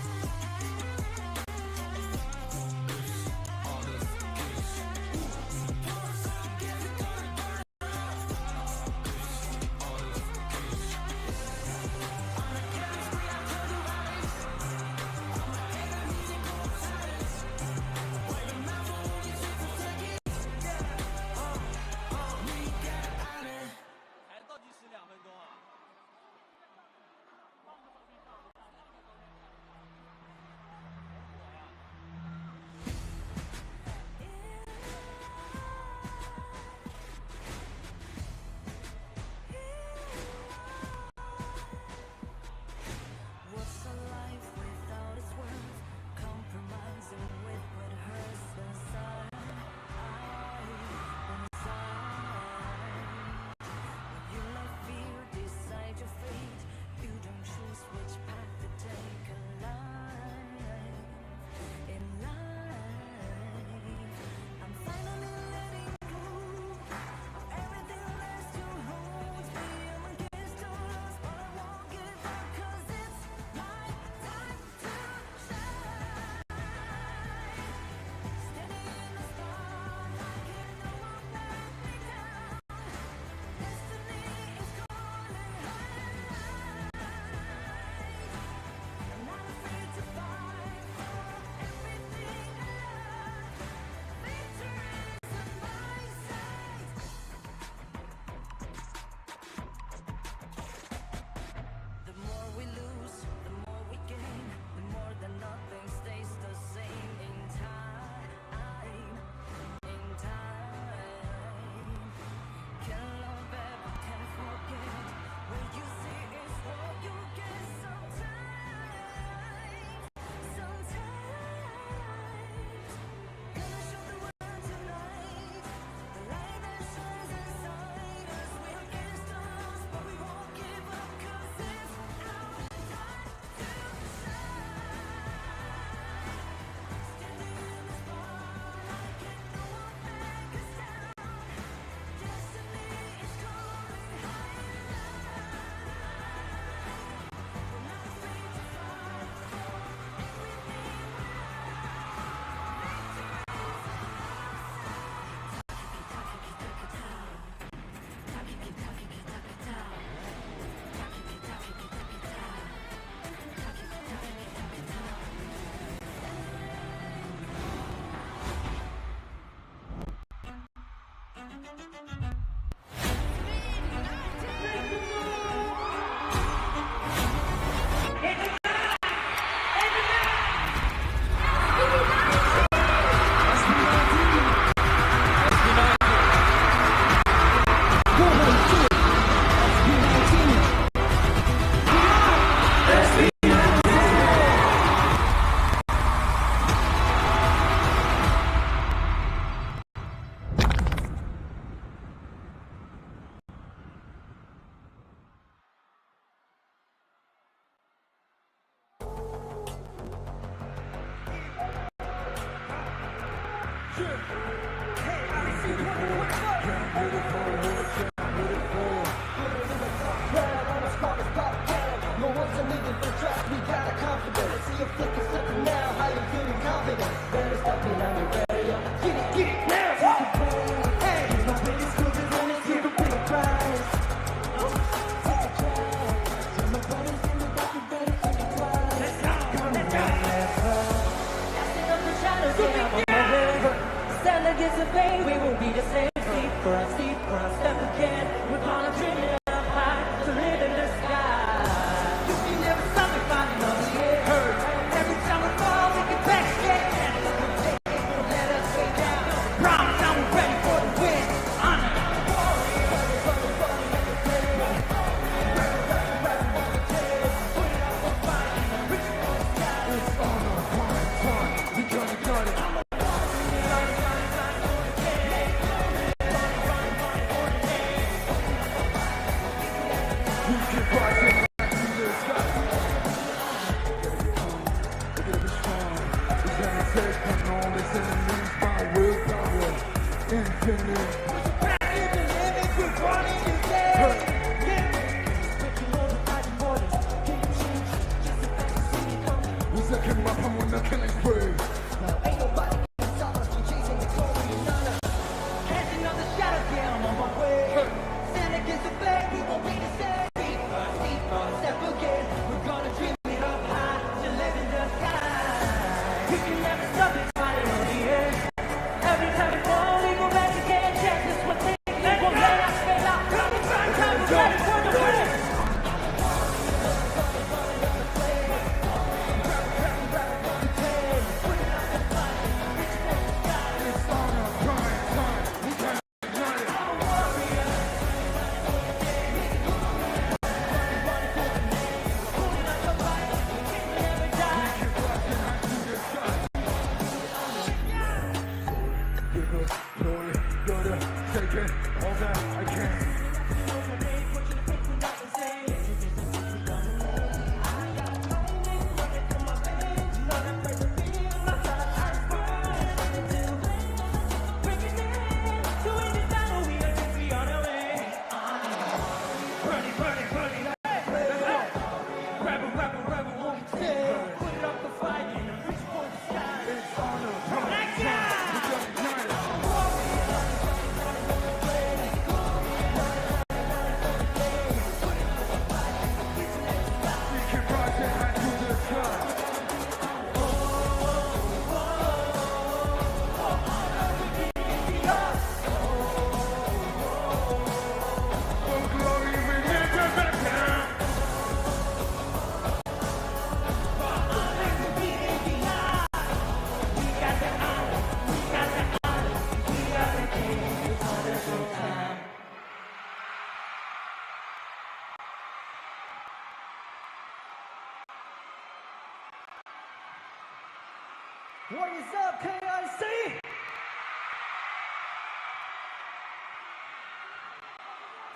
What is up, KIC?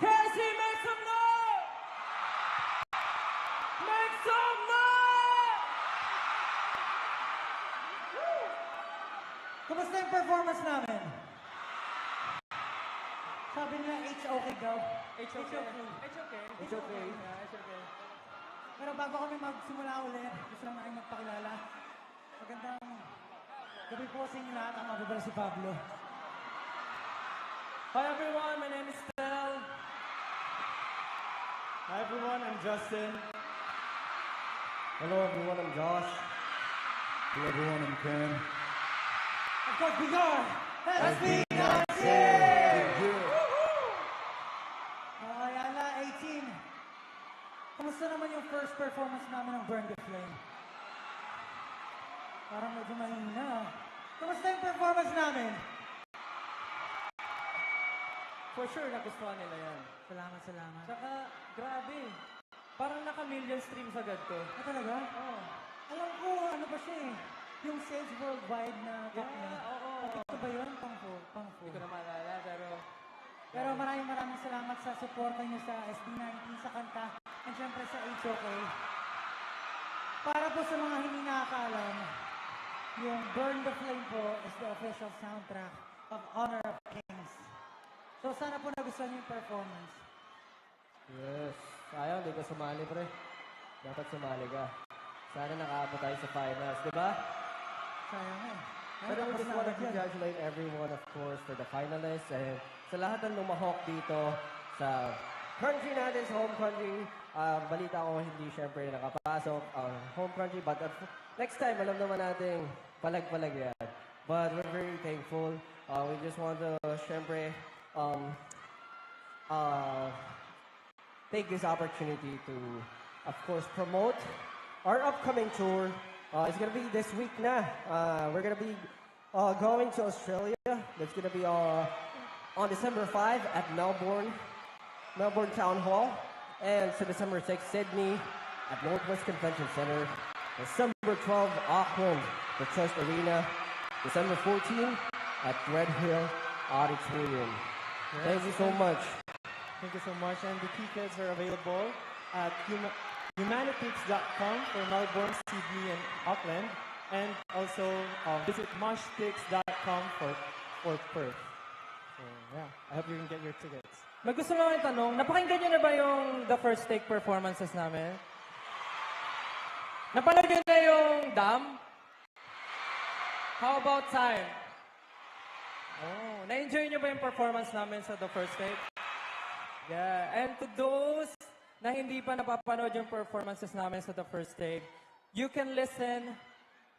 KIC, make some noise! Make some noise! Woo! Kumusta yung performance namin? Sabi nila, it's okay daw. It's okay. It's okay. It's okay. Yeah, it's okay. Pero bago kami magsimula ulit, gusto lang namin magpakilala. Magandang gabi po sa inyo lahat. Ang mababala si Pablo. Hi everyone, my name is Stel. Hi everyone, I'm Justin. Hello everyone, I'm Josh. Hello everyone, I'm Ken. Of course, we are SB19! performance namin ng Burn the Flame. Parang medyo mahina. Kamusta yung performance namin? For sure, nagustuhan nila yan. Salamat. Tsaka, grabe. Parang naka-million streams agad to. Ah, talaga? Oo. Alam ko, ano ba siya eh? Yung sales worldwide na gap niya. Oo. Ito ba yun? Pang-fu. Hindi ko na maalala, pero... Pero maraming salamat sa suporta niyo sa SB19, sa kanta, at syempre sa HOK. Para po sa mga hindi nakakaalam, yung Burn the Flame po is the official soundtrack of Honor of Kings. So sana po nagustuhan niyo yung performance. Yes. Sayang, di ka sumali, pre. Dapat sumali ka. Sana nakaabot tayo sa finals, di ba? Sayang eh. Pero we just want to congratulate everyone, of course, for the finalists and sa lahat ng lumahok dito sa country natin, sa home country. Balita ko, hindi syempre nakapasok ang home country, but next time, alam naman natin, palag-palag yan. But we're very thankful. We just want to, syempre, take this opportunity to, of course, promote our upcoming tour. It's gonna be this week na. We're gonna be going to Australia. That's gonna be on December 5 at Melbourne Town Hall. And so December 6, Sydney at Northwest Convention Center. December 12, Auckland, the Trust Arena. December 14 at Red Hill Auditorium. Yes. Thank you so much. Thank you so much. And the tickets are available at humanitics.com for Melbourne, Sydney, and Auckland. And also visit moshpicks.com for Perth. So yeah, I hope you can get your tickets. May gusto lang akong tanong, napakinggan nyo na ba yung The First Take performances namin? Napanood nyo na yung Dam? How about Time? Oh, na-enjoy nyo ba yung performance namin sa The First Take? Yeah, and to those na hindi pa napapanood yung performances namin sa The First Take, you can listen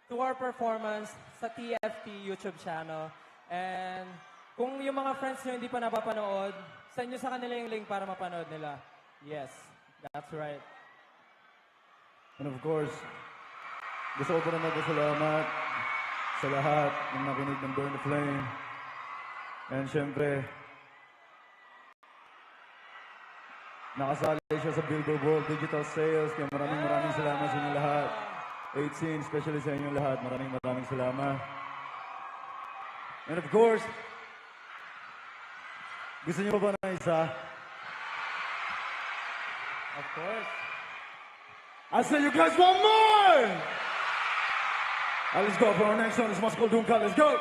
to our performance sa TFT YouTube channel. And kung yung mga friends nyo hindi pa napapanood, send nyo sa kanila yung link para mapanood nila. Yes, that's right. And of course, gusto ko pa rin magpasalamat sa lahat ng nakinig ng Burn the Flame. And syempre, nakasali siya sa Billboard World Digital Sales. Kaya maraming salamat sa inyo lahat. 18, especially sa inyo lahat. Maraming salamat. And of course, gusto niyo ba na isa? Of course. I said you guys want more! Let's go for our next one. It's Moscow Dunka. Let's go!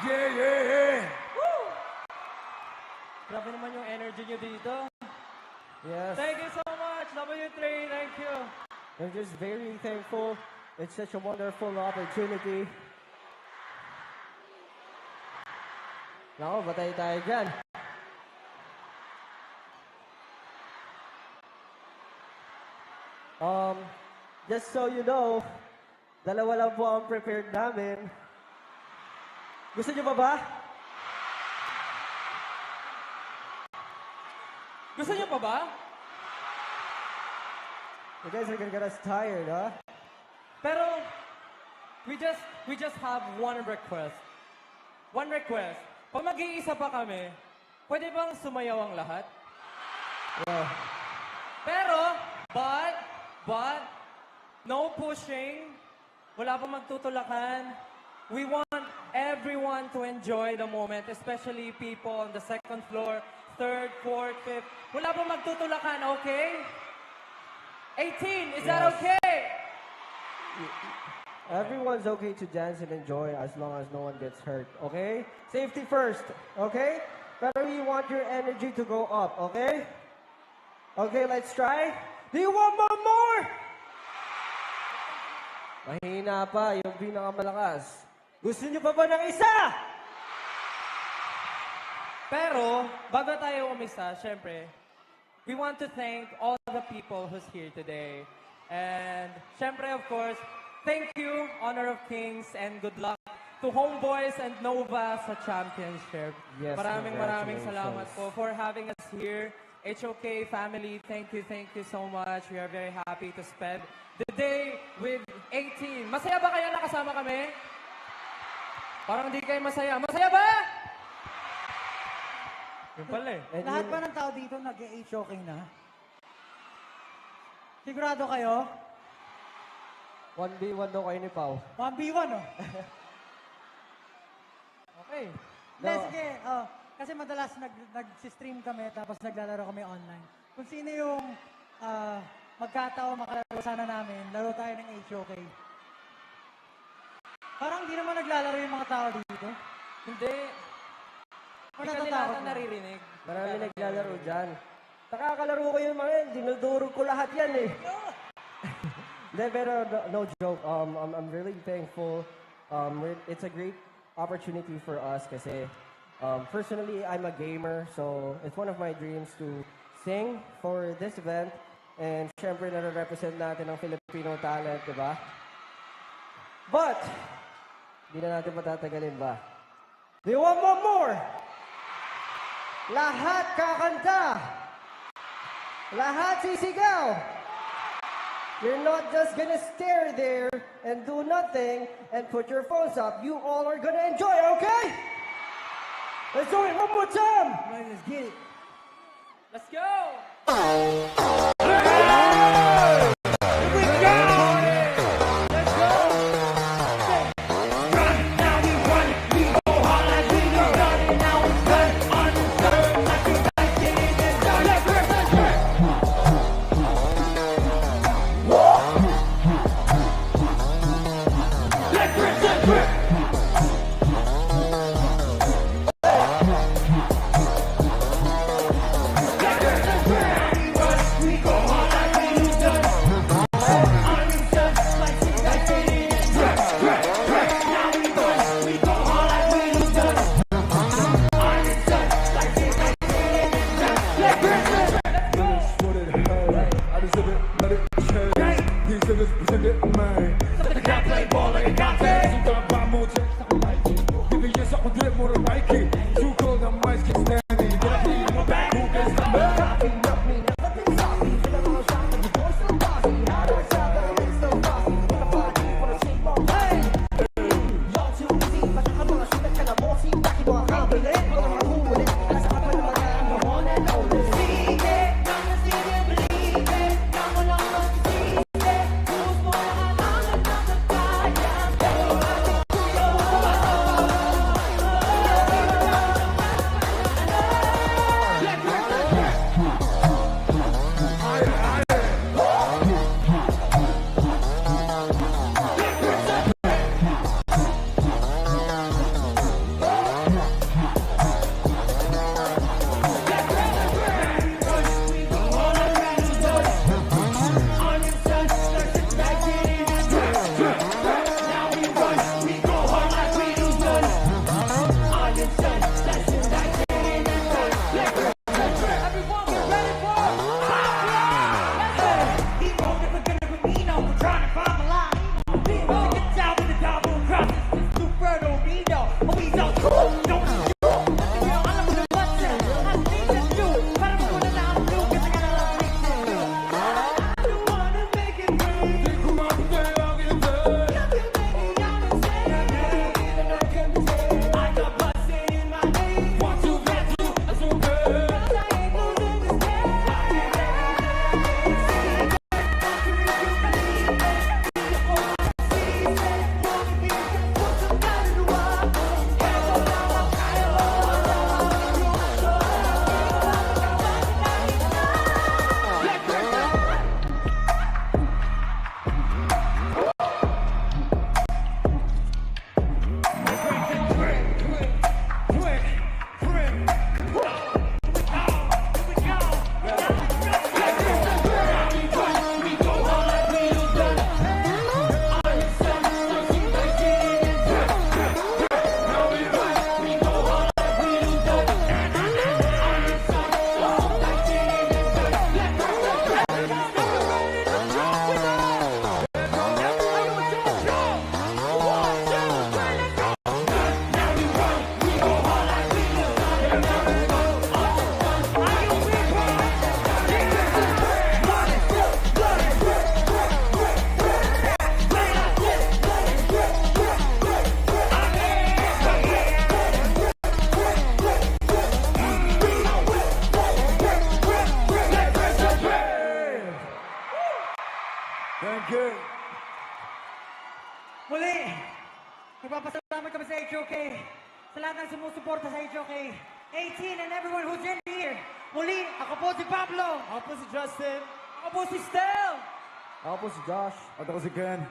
Yeah! Woo! Grabe naman yung energy nyo dito. Yes. Thank you so much, W3. Thank you. I'm just very thankful. It's such a wonderful opportunity. Nako, batay tayo dyan. Just so you know, dalawa lang po ang prepared namin. Gusto nyo ba? Gusto nyo pa ba? You guys are gonna get us tired, huh? Pero, we just have one request. One request. Pag mag-iisa pa kami, pwede bang sumayaw ang lahat? Yeah. Pero, but, no pushing. Wala pang magtutulakan. We want everyone to enjoy the moment, especially people on the second floor, third, fourth, fifth. Wala pang magtutulakan, okay? 18, is that okay? Everyone's okay to dance and enjoy as long as no one gets hurt, okay? Safety first, okay? Pero we want your energy to go up, okay? Okay, let's try. Do you want more? Mahina pa, yung pinakamalakas. Gusto niyo pa ba ng isa? Pero, bago tayo umisa, syempre, we want to thank all the people who's here today. And, syempre, of course, thank you, Honor of Kings, and good luck to HomeBois and Nova sa championship. Yes, maraming salamat po for having us here. HOK family, thank you so much. We are very happy to spend the day with 18. Masaya ba kayo nakasama kami? Parang hindi kayo masaya. Masaya ba? Yung pala eh. Lahat ba ng tao dito nag-HOK na? Sigurado kayo? 1v1 daw kayo ni Pao. 1v1 oh. Okay. Sige. Kasi madalas nag-stream kami tapos naglalaro kami online. Kung sino yung magkatao makalaro sana namin, laro tayo ng HOK. Parang hindi naman naglalaro yung mga tao dito. Hindi. Hindi ka nila naririnig. Marami naglalaro dyan. Nakakalaro ko yung mga yan. Dinudurog ko lahat yan eh. Pero no joke. I'm really thankful. It's a great opportunity for us kasi personally, I'm a gamer. So it's one of my dreams to sing for this event. And syempre, nare-represent natin ang Filipino talent, di ba? But, hindi na natin patatagalin ba? Do you want more? Lahat kakanta. Lahat sisigaw. You're not just gonna stare there and do nothing and put your phones up. You all are gonna enjoy, okay? Let's do it one more time. Let's get it. Let's go. Nagpapasalamat kami sa HOK. Sa lahat ng sumusuporta sa HOK. 18 and everyone who's in here. Muli, ako po si Pablo. Ako po si Justin. Ako po si Stel. Ako po si Josh. At ako si Ken.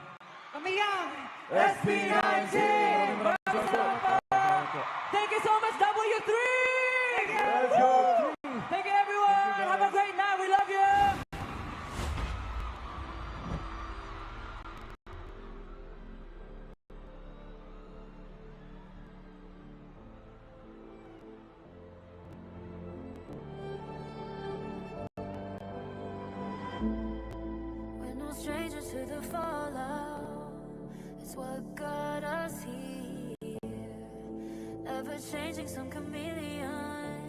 Kami yang SB19! Thank you so much, W3! Let's go! Thank you, everyone! Have a great night! We love you! We're no strangers to the fallout. It's what got us here. Ever changing, some chameleon.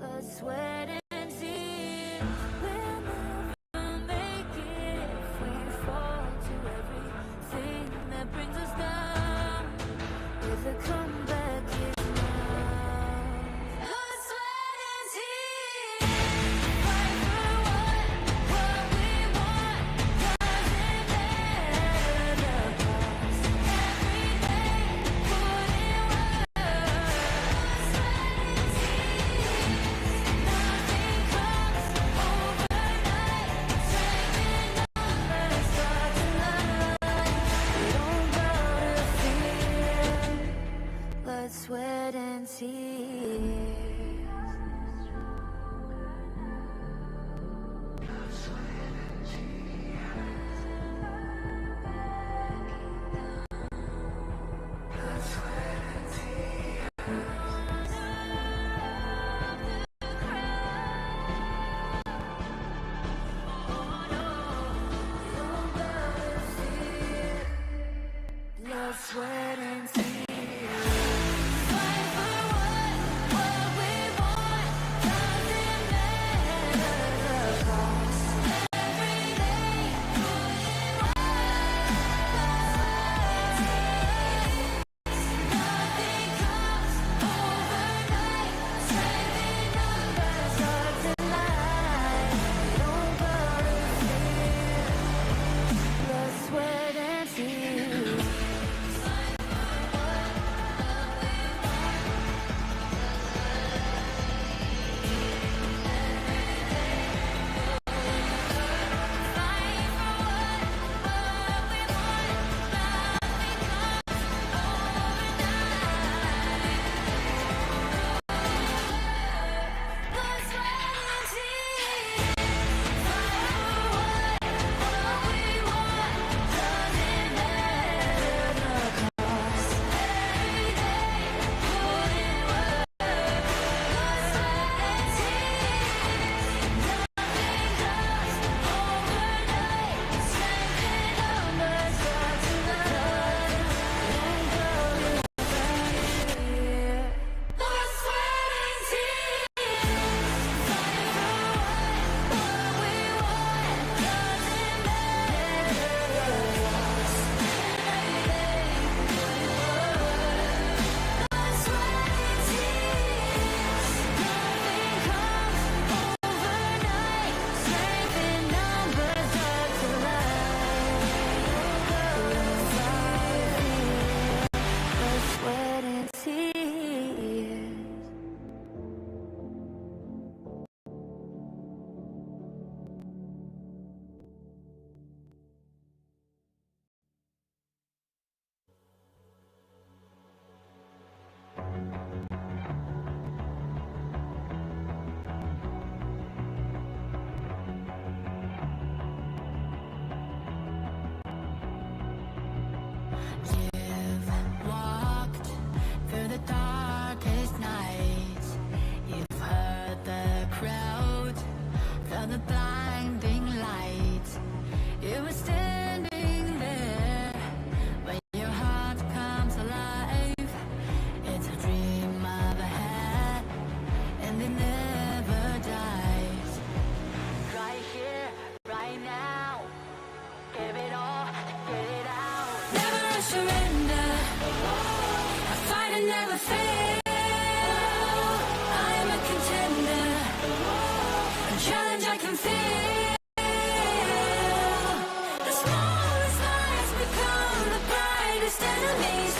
Blood, sweat, and tears. We'll never make it if we fall to everything that brings us down. With a comeback is now. Blood, sweat, and tears. Fight for what we want. Doesn't matter the cost. Every day, put in work. Blood, sweat, and tears. Nothing comes overnight. Strength in numbers start to line. We don't bow to fear. Blood, sweat, and tears. Blood, sweat, and tears. Fight for what we want. Doesn't matter the cost. Every day, put in work. Nothing comes overnight. Strength in numbers start to line. We don't bow to fear. Blood, sweat, and tears. Sweat and tears. You've walked through the darkest nights. You've heard the crowd, felt the blinding light. You were standing there when your heart comes alive. It's a dream I've had, and it never dies. Right here, right now. Give it all, get it out. Never surrender. I fight and never fail. I am a contender. A challenge I can feel. The smallest lies become the brightest enemies.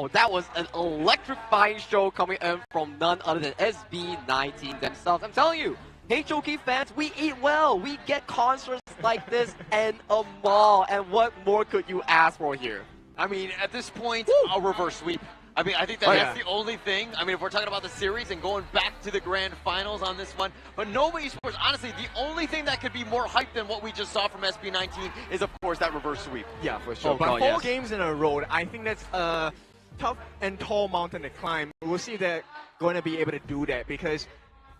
Wow, that was an electrifying show coming in from none other than SB19 themselves. I'm telling you, HOK fans, we eat well. We get concerts like this and a mall. And what more could you ask for here? I mean, at this point, a reverse sweep. I mean, I think that's the only thing. I mean, if we're talking about the series and going back to the grand finals on this one. But Nova Esports, honestly, the only thing that could be more hype than what we just saw from SB19 is, of course, that reverse sweep. Yeah, for sure. But four games in a row, I think that's a tough and tall mountain to climb. We'll see if they're going to be able to do that because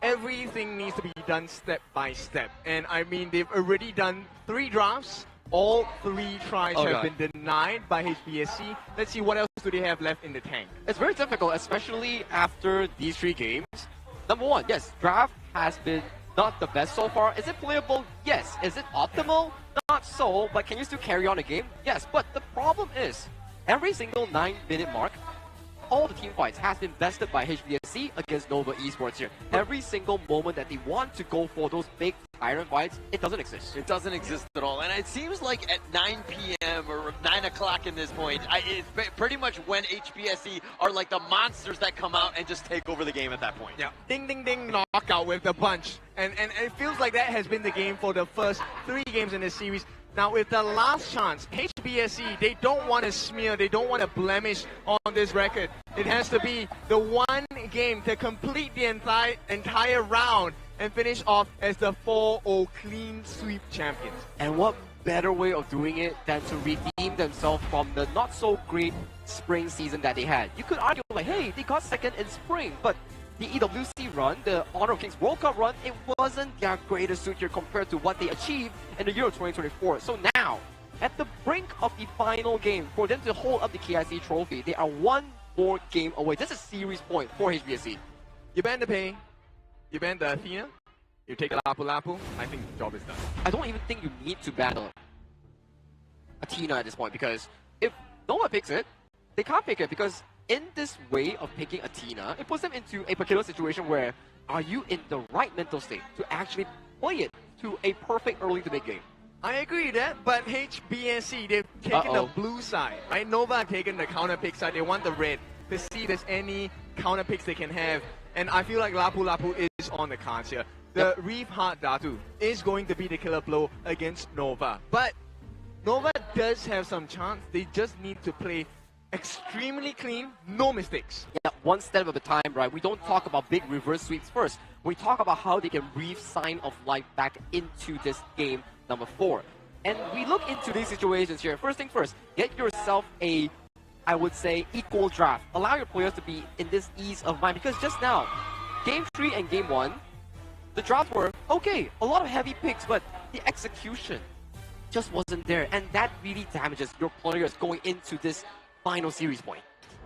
everything needs to be done step by step. And I mean, they've already done 3 drafts. All 3 tries have been denied by HBSC. Let's see what else do they have left in the tank. It's very difficult, especially after these 3 games. Number 1, yes, draft has been not the best so far. Is it playable? Yes. Is it optimal? Not so, but can you still carry on a game? Yes, but the problem is, every single 9-minute mark, all the team fights has been bested by HBSC against Nova Esports here. Every single moment that they want to go for those big iron fights, it doesn't exist. It doesn't exist at all. And it seems like at 9 p.m. or 9 o'clock in this point, it's pretty much when HBSC are like the monsters that come out and just take over the game at that point. Yeah. Ding, ding, ding, knockout with the bunch. And it feels like that has been the game for the first 3 games in this series. Now, with the last chance, HBSC, they don't want to smear, they don't want to blemish on this record. It has to be the one game to complete the entire round and finish off as the 4-0 clean sweep champions. And what better way of doing it than to redeem themselves from the not-so-great spring season that they had. You could argue, like, hey, they got second in spring, but the EWC run, the Honor of Kings World Cup run, it wasn't their greatest suit here compared to what they achieved in the year of 2024. So now, at the brink of the final game, for them to hold up the KIC trophy, they are 1 more game away. This is series point for HBSC. You ban the Pei, you ban the Athena, you take Lapu Lapu, I think the job is done. I don't even think you need to ban Athena at this point, because if Nova picks it, they can't pick it, because in this way of picking Athena, it puts them into a particular situation where are you in the right mental state to actually play it to a perfect early to mid game? I agree with that, but HBSC, they've taken the blue side, right? Nova have taken the counter pick side, they want the red to see if there's any counter picks they can have. And I feel like Lapu Lapu is on the cards here. The Reef Heart Datu is going to be the killer blow against Nova. But Nova does have some chance, they just need to play extremely clean, no mistakes. Yeah, one step at a time, right? We don't talk about big reverse sweeps first. We talk about how they can breathe sign of life back into this game number 4. And we look into these situations here. First thing first, get yourself a, I would say, equal draft. Allow your players to be in this ease of mind, because just now, Game 3 and Game 1, the drafts were okay, a lot of heavy picks, but the execution just wasn't there. And that really damages your players going into this final series point.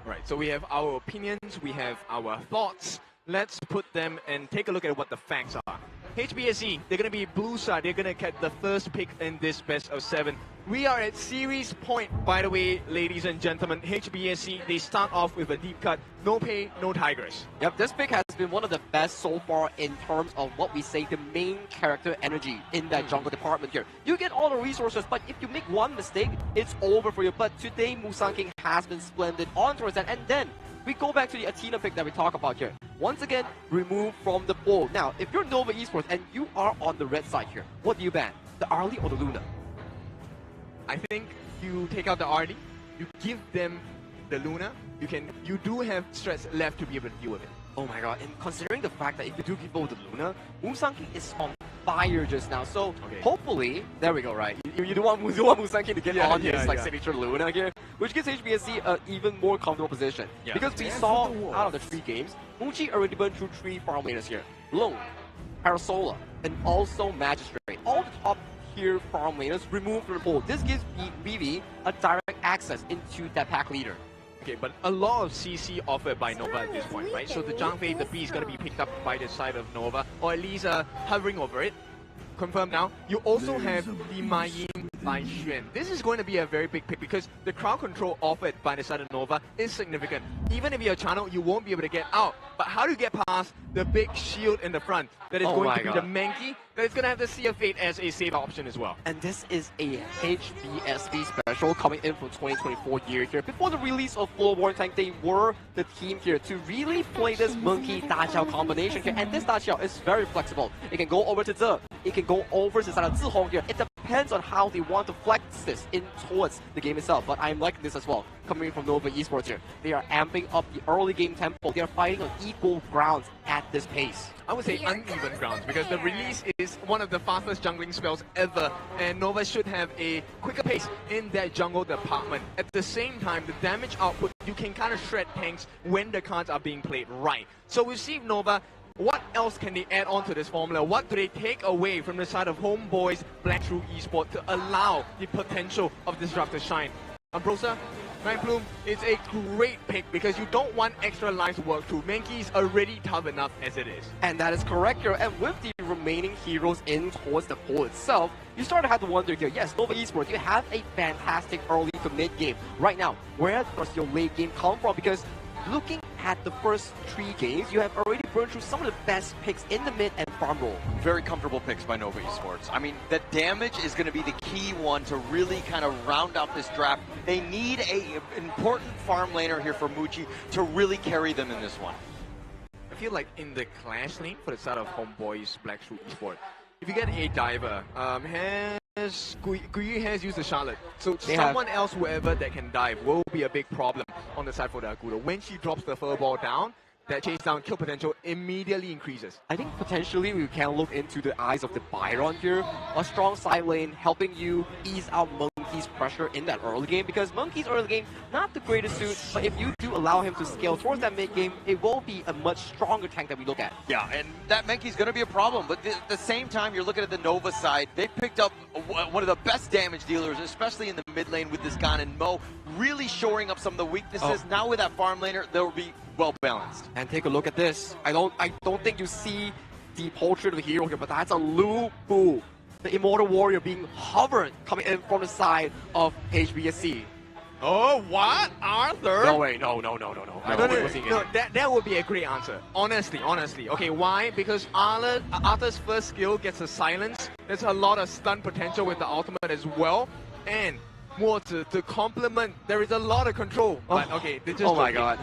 Right, so we have our opinions, we have our thoughts. Let's put them and take a look at what the facts are. HBSC, they're going to be blue side. They're going to get the first pick in this best of 7. We are at series point, by the way, ladies and gentlemen. HBSC, they start off with a deep cut. No Pei, no Tigers. Yep, this pick has been one of the best so far in terms of what we say, the main character energy in that jungle department here. You get all the resources, but if you make one mistake, it's over for you. But today, Musang King has been splendid on towards that. And then, we go back to the Athena pick that we talk about here. Once again, removed from the pool. Now, if you're Nova Esports and you are on the red side here, what do you ban? The Arlie or the Luna? I think you take out the Arlie, you give them the Luna, you do have stress left to be able to deal with it. Oh my god, and considering the fact that if you do keep over the Luna, Musang King is on fire just now. So hopefully, there we go, right? You do want Musang King to get on his signature Luna here, which gives HBSC an even more comfortable position. Because we saw out of the 3 games, Muji already burned through 3 farm laners here. Lone, Parasola, and also Magistrate. All the top tier farm laners removed from the pool. This gives BV a direct access into that pack leader. Okay, but a lot of CC offered by Nova at this point, right? So the Zhangfei, the B is going to be picked up by the side of Nova, or at least hovering over it. Confirmed now. You also have the Mayin by Xuan. This is going to be a very big pick because the crowd control offered by the side of Nova is significant. Even if you're channel, you won't be able to get out. But how do you get past the big shield in the front that is going to be the Mankey that is going to have the Sea of Fate as a save option as well? And this is a HBSV special coming in from 2024 year here. Before the release of Floorborn Tank, they were the team here to really play this Monkey Daqiao combination here. And this Daqiao is very flexible. It can go over to Ze, it can go over to the side of Zihong here. It depends on how they want to flex this in towards the game itself. But I'm liking this as well, coming from Nova Esports here. They are amping up the early game tempo. They are fighting on equal grounds at this pace. I would say uneven grounds because the release is one of the fastest jungling spells ever, and Nova should have a quicker pace in that jungle department. At the same time, the damage output, you can kind of shred tanks when the cards are being played right. So we see Nova, what else can they add on to this formula? What do they take away from the side of HomeBois Black True Esports to allow the potential of Disrupt to shine? Ambrosia, Ryan Plume, it's a great pick because you don't want extra lines to work through. Mankey is already tough enough as it is. And that is correct here. And with the remaining heroes in towards the pool itself, you start to have to wonder here, yes, Nova Esports, you have a fantastic early to mid game. Right now, where does your late game come from? Because looking at the first 3 games, you have already burned through some of the best picks in the mid and farm role. Very comfortable picks by Nova Esports. I mean, the damage is going to be the key one to really kind of round out this draft. They need an important farm laner here for Muji to really carry them in this one. I feel like in the clash lane for the side of HomeBois Black True Esports, if you get a diver, Gui has used the Charlotte, so someone else, whoever that can dive, will be a big problem on the side for the Agudo. When she drops the furball down, that chase down kill potential immediately increases. I think potentially we can look into the eyes of the Byron here. A strong side lane helping you ease out Monkey's pressure in that early game, because Monkey's early game, not the greatest suit, but if you do allow him to scale towards that mid game, it will be a much stronger tank that we look at. Yeah, and that Monkey's going to be a problem, but at the same time, you're looking at the Nova side, they picked up one of the best damage dealers, especially in the mid lane with this Gan and Mo, really shoring up some of the weaknesses. Now with that farm laner, they'll be well balanced. And take a look at this. I don't think you see the portrait of the hero here, but that's a Lu Bu, the Immortal Warrior being hovered coming in from the side of HBSC. Oh, what? Arthur? No way, no. That would be a great answer. Honestly. Okay, why? Because Arthur's first skill gets a silence. There's a lot of stun potential with the ultimate as well. And more to complement, there is a lot of control. But okay, they just oh my god.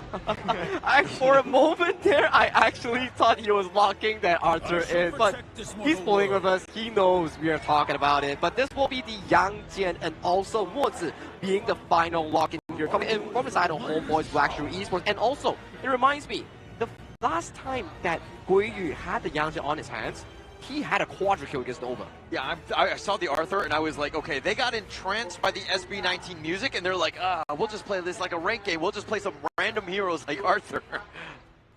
For a moment there, I actually thought he was locking that Arthur in, but he's pulling with us. He knows we are talking about it. But this will be the Yang Jian and also Mo Zi being the final lock in here, coming in from the side of HomeBois Black True Esports. And also, it reminds me, the last time that Gui Yu had the Yang Jian on his hands, he had a quadra kill against Nova. Yeah, I saw the Arthur and I was like, okay, they got entranced by the SB19 music and they're like, we'll just play this like a rank game. We'll just play some random heroes like Arthur.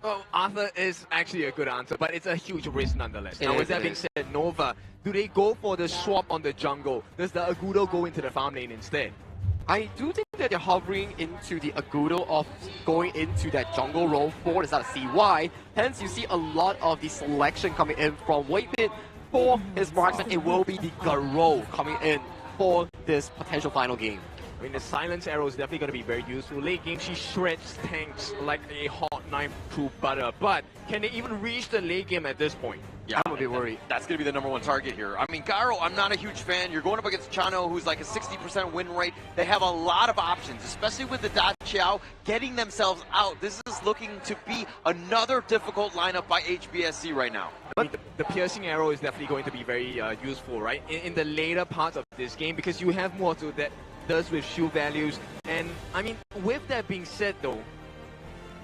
Oh, Arthur is actually a good answer, but it's a huge risk nonetheless. Now, with that being said, Nova, do they go for the swap on the jungle? Does the Agudo go into the farm lane instead? I do think that they're hovering into the Agudo of going into that jungle role for the side of CY. Hence, you see a lot of the selection coming in from Waypit for his marksman. It will be the Garo coming in for this potential final game. I mean, the silence arrow is definitely going to be very useful. Late game, she shreds tanks like a hot knife through butter. But can they even reach the late game at this point? Yeah, I'm a bit worried. That's going to be the #1 target here. I mean, Garo, I'm not a huge fan. You're going up against Chano, who's like a 60% win rate. They have a lot of options, especially with the Daqiao getting themselves out. This is looking to be another difficult lineup by HBSC right now. I mean, the piercing arrow is definitely going to be very useful, right? In the later parts of this game, because you have more to that does with shield values. And I mean, with that being said though,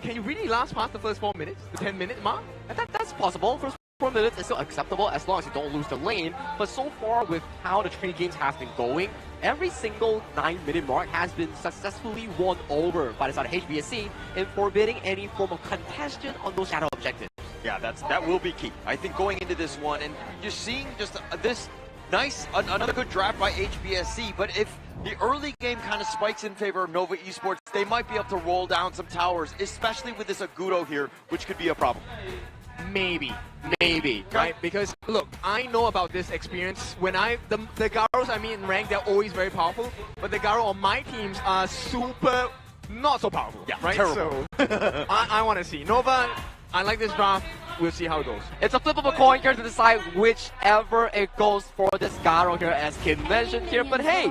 can you really last past the first 4 minutes, the 10-minute mark? That's possible. First 4 minutes is still acceptable as long as you don't lose the lane. But so far with how the 3 games have been going, every single 9-minute mark has been successfully won over by the side of HBSC in forbidding any form of contention on those shadow objectives. Yeah, that will be key. I think going into this one, and you're seeing just this nice, another good draft by HBSC, but if the early game kind of spikes in favor of Nova Esports, they might be able to roll down some towers, especially with this Agudo here, which could be a problem. maybe, right? Because look, I know about this experience. When the Garos I meet in rank, they're always very powerful, but the Garo on my teams are super not so powerful, right? Terrible. So I want to see Nova. I like this draft. We'll see how it goes. It's a flip of a coin here to decide whichever it goes for this Garo here, as Kid mentioned here. But hey,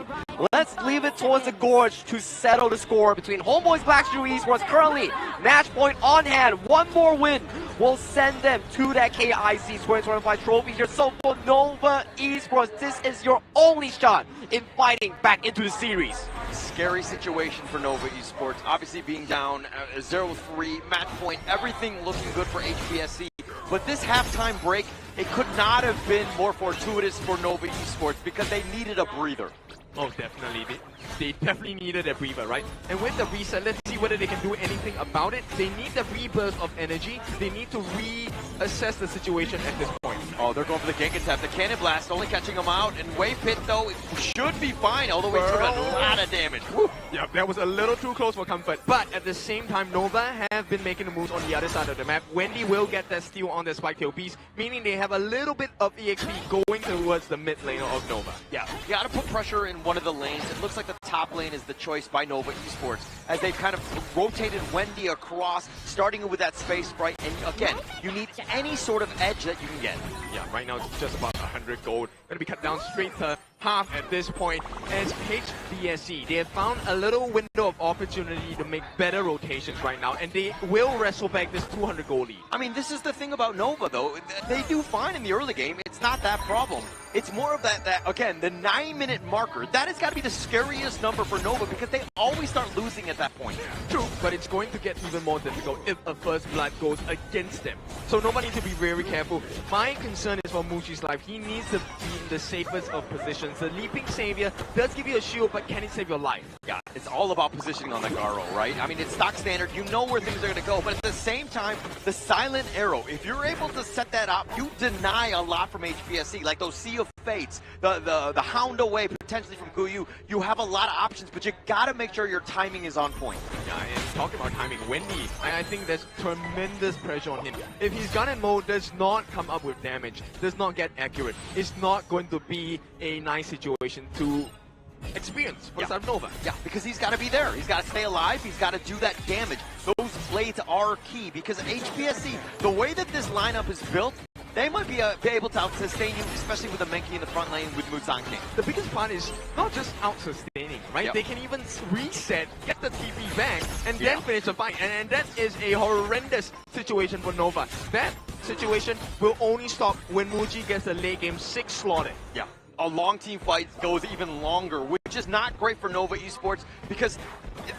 let's leave it towards the gorge to settle the score between HomeBois Blackstreet Esports. Currently, match point on hand. One more win will send them to that KIC 2025 trophy here. So for Nova Esports, this is your only shot in fighting back into the series. Scary situation for Nova Esports. Obviously being down 0-3, match point, everything looking good for HPSC. But this halftime break, it could not have been more fortuitous for Nova Esports because they needed a breather. Oh, definitely. They definitely needed a breather, right? And with the reset, let's see whether they can do anything about it. They need the rebirth of energy. They need to reassess the situation at this point. Oh, they're going for the gank attack. The cannon blast only catching them out. And Wave Pit, though, it should be fine, although it took a lot of damage. Woo. Yeah, that was a little too close for comfort. But at the same time, Nova have been making the moves on the other side of the map. Wendy will get that steal on the spike tail piece, meaning they have a little bit of EXP going towards the mid lane of Nova. Yeah, you got to put pressure in one of the lanes. It looks like the top lane is the choice by Nova Esports, as they've kind of rotated Wendy across, starting with that space sprite. And again, you need any sort of edge that you can get. Yeah, right now it's just about 100 gold. Going to be cut down straight to half at this point. As HBSC, they have found a little window of opportunity to make better rotations right now, and they will wrestle back this 200 gold lead. I mean, this is the thing about Nova, though. They do fine in the early game. It's not that problem. It's more of that again, the 9-minute marker. That has got to be the scariest number for Nova because they always start losing at that point. True, but it's going to get even more difficult if a first blood goes against them. So Nova needs to be very careful. My concern is for Muji's life. He needs to be in the safest of positions. The Leaping Savior does give you a shield, but can it save your life? Yeah, it's all about positioning on the Garo, right? I mean, it's stock standard. You know where things are going to go, but at the same time, the Silent Arrow, if you're able to set that up, you deny a lot from HPSC, like those Sea of Fates, the Hound Away potentially from Guyu. You have a lot of options, but you got to make sure your timing is on point. Yeah, and talking about timing, Wendy, I think there's tremendous pressure on him. If his gun and mode does not come up with damage, does not get accurate, it's not going to be a nice situation to experience for Nova. Yeah, because he's got to be there. He's got to stay alive. He's got to do that damage. Those blades are key because HPSC, the way that this lineup is built, they might be able to out-sustain you, especially with the Menki in the front lane with Muzan King. The biggest part is not just out-sustaining, right? Yep. They can even reset, get the TP back, and then finish the fight. And that is a horrendous situation for Nova. That situation will only stop when Muji gets the late game 6 slotted. Yeah. A long team fight goes even longer, which is not great for Nova Esports because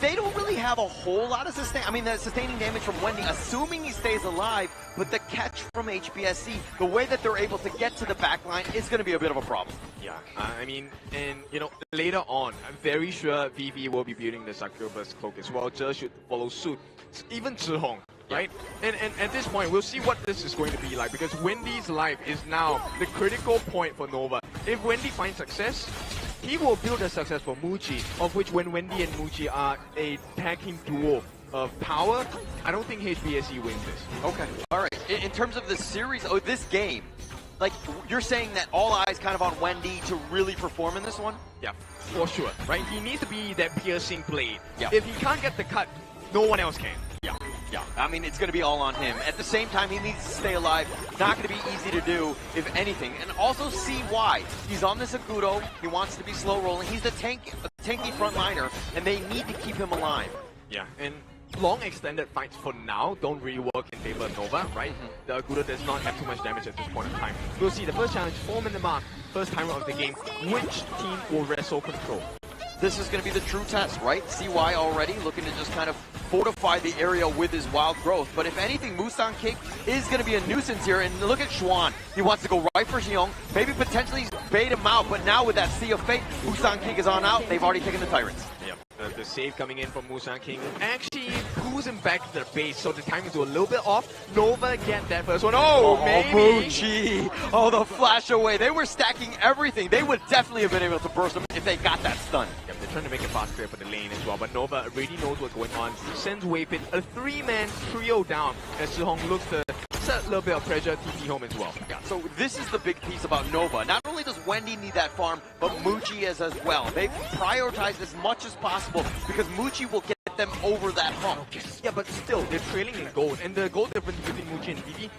they don't really have a whole lot of sustaining damage from Wendy, assuming he stays alive, but the catch from HBSC, the way that they're able to get to the backline is going to be a bit of a problem. Yeah, I mean, and you know, later on, I'm very sure VV will be building the Succubus cloak as well. Zhe should follow suit. Even Zhihong, right? And at this point, we'll see what this is going to be like because Wendy's life is now the critical point for Nova. If Wendy finds success, he will build a success for Muji, of which when Wendy and Muji are a tag team duo of power, I don't think HBSC wins this. Okay, all right. In terms of the series, this game, like you're saying that all eyes kind of on Wendy to really perform in this one? Yeah, for sure, right? He needs to be that piercing blade. Yeah. If he can't get the cut, no one else can. Yeah, yeah. I mean, it's going to be all on him. At the same time, he needs to stay alive. Not going to be easy to do, if anything. And also see why. He's on this Agudo. He wants to be slow rolling. He's the tanky frontliner, and they need to keep him alive. Yeah, and long extended fights for now don't really work in favor of Nova, right? The Agudo does not have too much damage at this point in time. We'll see the first challenge, 4-minute mark, first timer of the game. Which team will wrestle control? This is going to be the true test, right? CY already looking to just kind of fortify the area with his wild growth. But if anything, Musan King is going to be a nuisance here. And look at Xuan. He wants to go right for Xiong. Maybe potentially bait him out. But now with that Sea of Fate, Musan King is on out. They've already taken the Tyrants. Yep. The save coming in from Musan King actually pulls him back to the base, so the timing is a little bit off. Nova get that first one. Oh, maybe. Muji. Oh, the flash away. They were stacking everything. They would definitely have been able to burst him if they got that stun. Yep, they're trying to make it fast clear for the lane as well, but Nova already knows what's going on. Sends Waypin a 3-man trio down as Zhihong looks to puts a little bit of pressure TP home as well. Yeah, so this is the big piece about Nova. Not only does Wendy need that farm, but Muji is as well. They've prioritized as much as possible because Muji will get them over that hump. Yeah, but still, they're trailing in gold, and the gold difference between Muji and Vivi,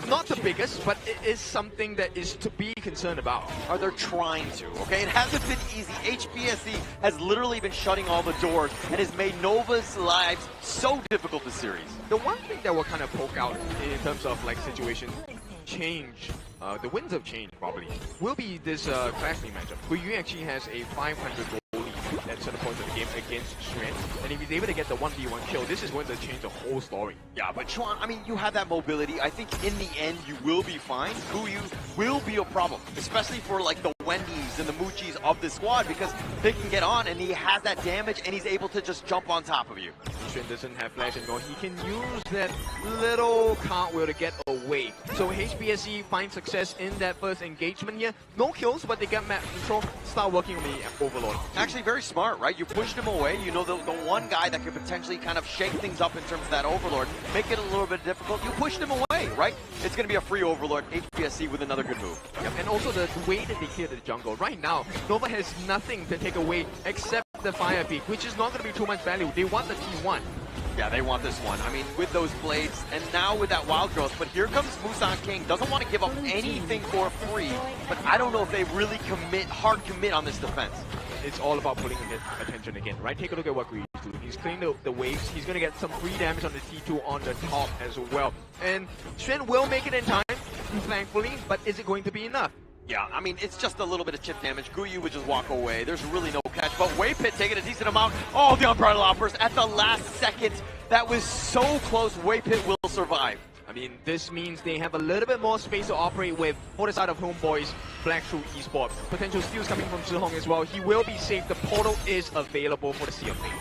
not the biggest, but it is something that is to be concerned about. Or they're trying to, okay? It hasn't been easy. HBSE has literally been shutting all the doors and has made Nova's lives so difficult this series. The one thing that will kind of poke out in terms of like situation change, the winds of change probably, will be this Clash League matchup. Guyu actually has a 500 goal lead at certain points of the game against Xuan, and if he's able to get the 1v1 kill, this is going to change the whole story. Yeah, but Chuan, I mean, you have that mobility. I think in the end, you will be fine. Guyu will be a problem, especially for like the Wendy's and the Muchis of the squad, because they can get on and he has that damage and he's able to just jump on top of you. Xuan doesn't have flash anymore. He can use that little cartwheel to get away. So HBSE finds success in that first engagement here. No kills, but they get map control, start working on the Overlord. Actually very smart, right? You pushed him away. You know the one guy that could potentially kind of shake things up in terms of that Overlord, make it a little bit difficult. You pushed him away, right? It's going to be a free Overlord, HBSE with another good move. Yep, and also the way that they clear the jungle. Right now, Nova has nothing to take away except the Fire Peak, which is not going to be too much value. They want the T1. Yeah, they want this one. I mean, with those blades, and now with that wild growth. But here comes Musan King. Doesn't want to give up anything for free, but I don't know if they really hard commit on this defense. It's all about pulling attention again, right? Take a look at what Gui's doing. He's clearing the waves. He's going to get some free damage on the T2 on the top as well. And Xuan will make it in time, thankfully, but is it going to be enough? Yeah, I mean, it's just a little bit of chip damage. Guyu would just walk away. There's really no catch. But Waypit taking a decent amount. Oh, the Unbridled Outburst at the last second. That was so close. Waypit will survive. I mean, this means they have a little bit more space to operate with for the side of HomeBois, Black through Esports. Potential steals coming from Zhihong as well. He will be safe. The portal is available for the Sea of Fate.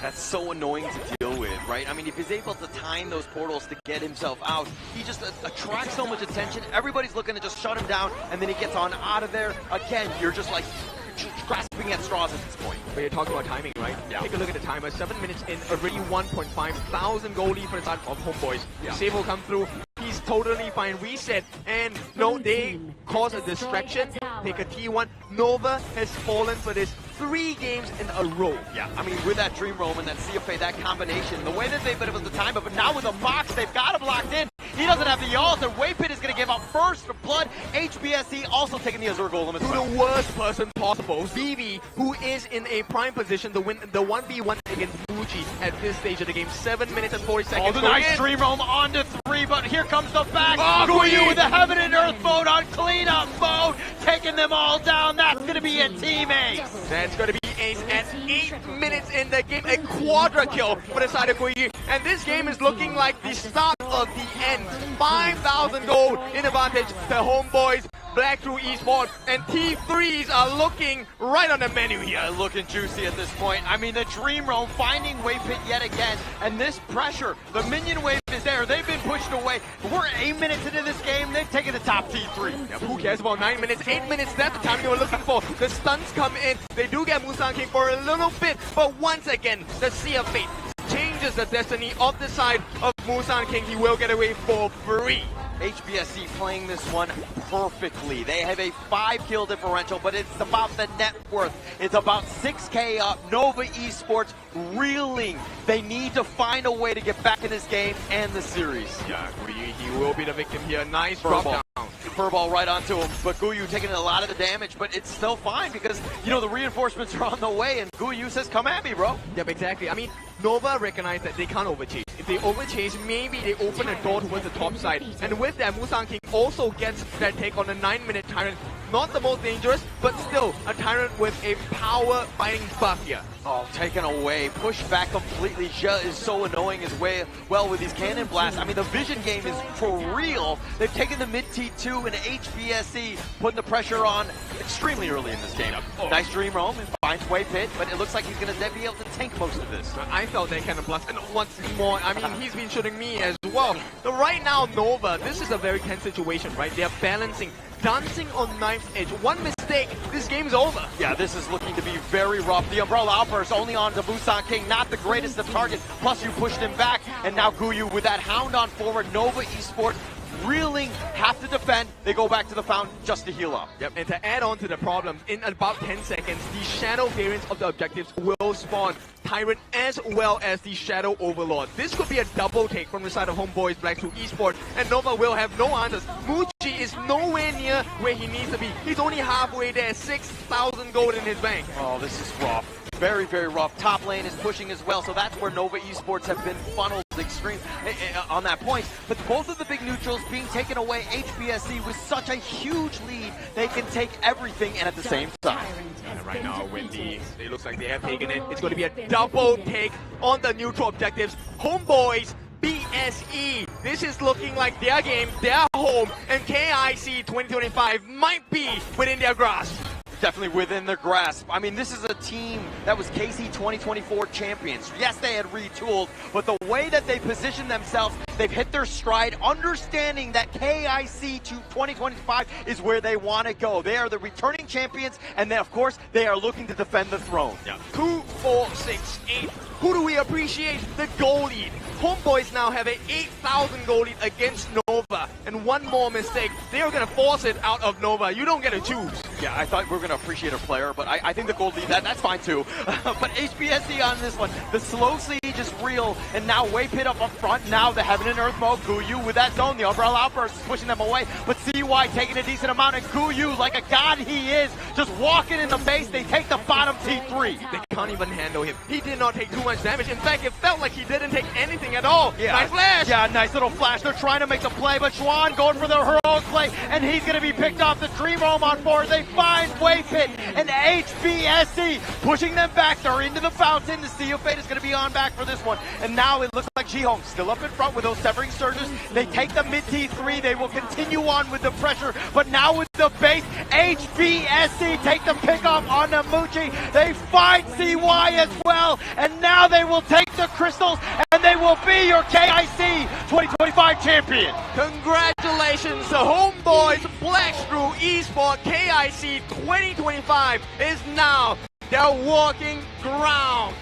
That's so annoying to deal with, right? I mean, if he's able to time those portals to get himself out, he just attracts so much attention. Everybody's looking to just shut him down, and then he gets on out of there. Again, you're just like grasping at straws at this point. But you're talking about timing, right? Yeah. Take a look at the timer. 7 minutes in, already 1.5 thousand goal lead for the side of HomeBois. Yeah. Save will come through. He's totally fine. Reset. And no, they cause a distraction. Take a T1. Nova has fallen for this 3 games in a row. Yeah, I mean, with that Dream Roam and that Sea of Fate, that combination, the way that they've been able to time it, but now with a box, they've got him locked in. He doesn't have the ult, and Waypit is going to give up first blood. HBSE also taking the Azure Golem as well. To the worst person possible, Vivi, who is in a prime position to win the 1v1 against Muji at this stage of the game. 7 minutes and 40 seconds. Oh, the nice Dream Roam onto 3, but here comes the back. Oh, Guyu with the Heaven and Earth mode on cleanup mode, taking them all down. That's going to be a teammate. That's going to be Ace at 8 minutes in the game. A quadra kill for the side of Guyu. And this game is looking like the start of the end. 5,000 gold in advantage to HomeBois, Black through Esports, and T3s are looking right on the menu here. Looking juicy at this point. I mean, the Dream Roam finding Waypit yet again, and this pressure, the minion wave is there. They've been pushed away. We're 8 minutes into this game. They've taken the top T3. Yeah, who cares about 9 minutes? 8 minutes, that's the time you were looking for. The stuns come in. They do get Musan King for a little bit, but once again, the Sea of Fate changes the destiny of the side of Musan King. He will get away for free. HBSE playing this one perfectly. They have a 5-kill differential, but it's about the net worth. It's about 6K up. Nova Esports reeling. They need to find a way to get back in this game and the series. Yeah, he will be the victim here. Nice drop down. Furball right onto him, but Guyu taking a lot of the damage, but it's still fine because, you know, the reinforcements are on the way, and Guyu says, come at me, bro. Yep, exactly. I mean, Nova recognize that they can't overchase. If they overchase, maybe they open a door towards the top side. And with that, Musan King also gets that take on the 9-minute Tyrant. Not the most dangerous, but still a Tyrant with a power fighting buff here. Oh, taken away, pushed back completely. Zhe is so annoying as well with these cannon blasts. I mean, the vision game is for real. They've taken the mid T2 and HBSE, putting the pressure on extremely early in this game. Oh. Nice Dream Roam and finds Waypit, but it looks like he's going to be able to tank most of this. I felt that cannon blast, and once more, I mean, he's been shooting me as well. So right now, Nova, this is a very tense situation, right? They're balancing, dancing on knife's edge. One mistake mistake, this game's over. Yeah, this is looking to be very rough. The umbrella outburst only on to Busan King, not the greatest of targets. Plus, you pushed him back, and now Guyu with that hound on forward. Nova Esports reeling, have to defend. They go back to the fountain just to heal up. Yep, and to add on to the problems, in about 10 seconds, the shadow variants of the objectives will spawn. Tyrant as well as the Shadow Overlord. This could be a double take from the side of HomeBois Black to Esports, and Nova will have no answers. Muji is nowhere near where he needs to be. He's only halfway there, 6,000 gold in his bank. Oh, this is rough. Very, very rough. Top lane is pushing as well, so that's where Nova Esports have been funneled extreme on that point. But both of the big neutrals being taken away, HBSC with such a huge lead, they can take everything and at the same time. And right now, Wendy, it looks like they have taken it. It's going to be a double take on the neutral objectives. HomeBois BSE. This is looking like their game, their home, and KIC2025 might be within their grasp. Definitely within their grasp. I mean, this is a team that was KC2024 champions. Yes, they had retooled, but the way that they position themselves, they've hit their stride, understanding that KIC 2025 is where they want to go. They are the returning champions, and then, of course, they are looking to defend the throne. Yeah. 2, 4, 6, 8. Who do we appreciate? The goal lead. HomeBois now have an 8,000 goal lead against Nova, and one more mistake, they are going to force it out of Nova. You don't get to choose. Yeah, I thought we were going to appreciate a player, but I think the gold lead, that's fine too. But HBSC on this one, the slow siege is real, and now way pit up front. Now the Heaven and Earth mode, Guyu with that zone, the Umbrella Outburst is pushing them away, but CY taking a decent amount, and Guyu, like a god he is, just walking in the base. They take the bottom T3. They can't even handle him. He did not take too much damage. In fact, it felt like he didn't take anything at all. Yeah. Nice flash. Yeah, nice little flash. They're trying to make the play, but Schwan going for the heroic play, and he's going to be picked off. The Dream Home on board. They find Way Pit, and HBSC pushing them back. They're into the fountain. The Sea of Fate is going to be on back for this one. And now it looks like G-Home still up in front with those Severing Surges. They take the mid T3. They will continue on with the pressure, but now with the base, HBSC take the pick off on Namuchi. They find CY as well, and now they will take the crystals, and they will be your KIC 2025 champion. Congratulations to HomeBois Black Shrew Esports. KIC 2025 is now their walking ground.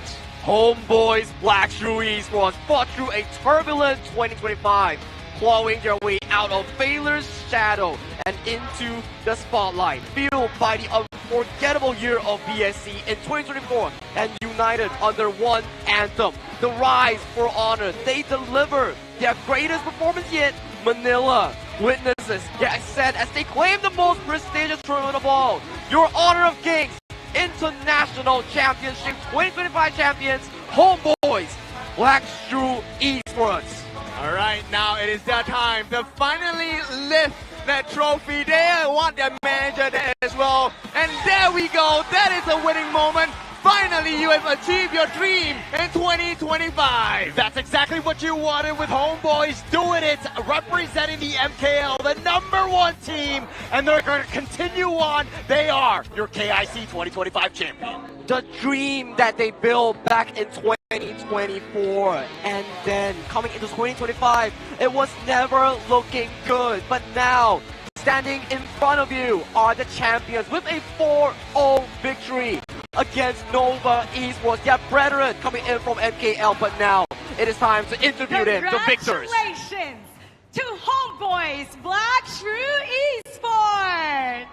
HomeBois Black Shrew Esports fought through a turbulent 2025, clawing their way out of Fehler's shadow and into the spotlight, fueled by the unforgettable year of BSC in 2024 and united under one anthem, the Rise for Honor. They deliver their greatest performance yet. Manila witnesses, yeah, I said, as they claim the most prestigious tournament of all, your Honor of Kings International Championship 2025 champions, HomeBois Black Shrew Esports. All right, now it is their time to finally lift that trophy. They want their manager there as well. And there we go. That is a winning moment. Finally, you have achieved your dream in 2025. That's exactly what you wanted with HomeBois doing it, representing the MKL, the #1 team, and they're going to continue on. They are your KIC 2025 champion. The dream that they built back in 2024, and then coming into 2025, it was never looking good. But now, standing in front of you are the champions with a 4-0 victory against Nova Esports, their brethren coming in from MKL. But now it is time to interview them, the victors. Congratulations to HomeBois Black Shrew Esports.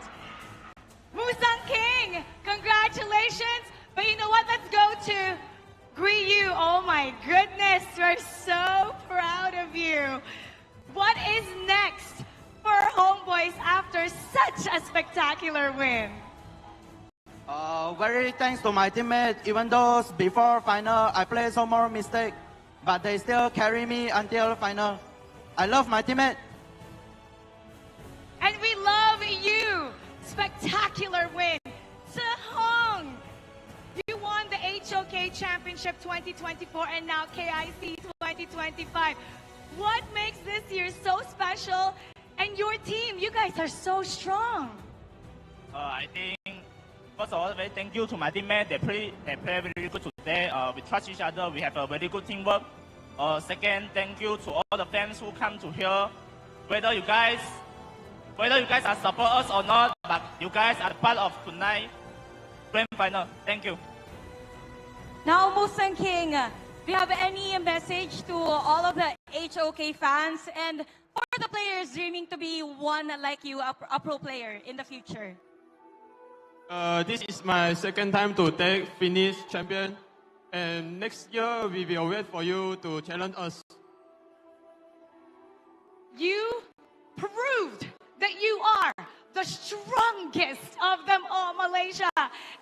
Musang King, congratulations. But you know what? Let's go to Guyu. Oh my goodness, we're so proud of you. What is next for HomeBois after such a spectacular win? Very thanks to my teammates. Even though before final I played some more mistake, but they still carry me until final. I love my teammate. And we love you. Spectacular win. Sehong, you won the HOK Championship 2024 and now KIC 2025. What makes this year so special? And your team, you guys are so strong. I think, first of all, very thank you to my teammates. They play very good today. We trust each other. We have a very good teamwork. Second, thank you to all the fans who come to here. Whether you guys are support us or not, but you guys are part of tonight grand final. Thank you. Now, Musang King, do you have any message to all of the HOK fans and for the players dreaming to be one like you, a pro player in the future? This is my second time to take Finnish champion, and next year we will wait for you to challenge us. You proved that you are the strongest of them all. Malaysia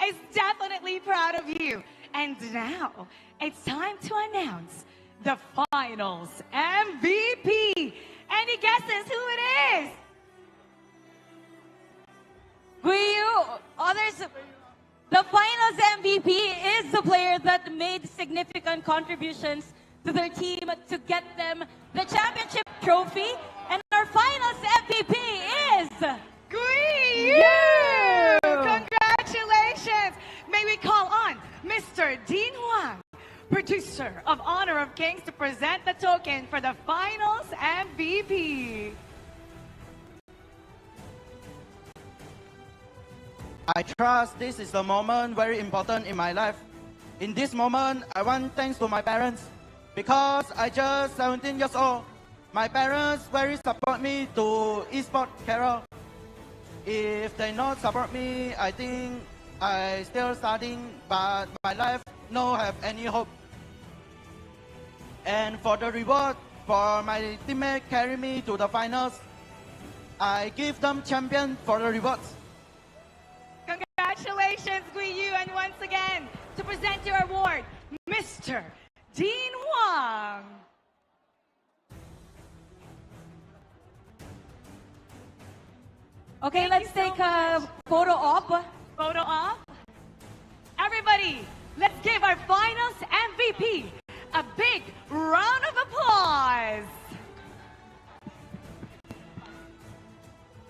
is definitely proud of you. And now, it's time to announce the finals MVP. Any guesses who it is? Others, the finals MVP is the player that made significant contributions to their team to get them the championship trophy. And our finals MVP is Gui Yu! Congratulations! May we call on Mr. Dean Huang, producer of Honor of Kings, to present the token for the finals MVP. I trust this is the moment very important in my life. In this moment, I want thanks to my parents because I just 17 years old. My parents very support me to esports career. If they not support me, I think I still studying, but my life no have any hope. And for the reward, for my teammate carry me to the finals, I give them champion for the rewards. Congratulations, Gui Yu, and once again, to present your award, Mr. Dean Huang. Okay, let's take a photo op. Photo op. Everybody, let's give our finals MVP a big round of applause.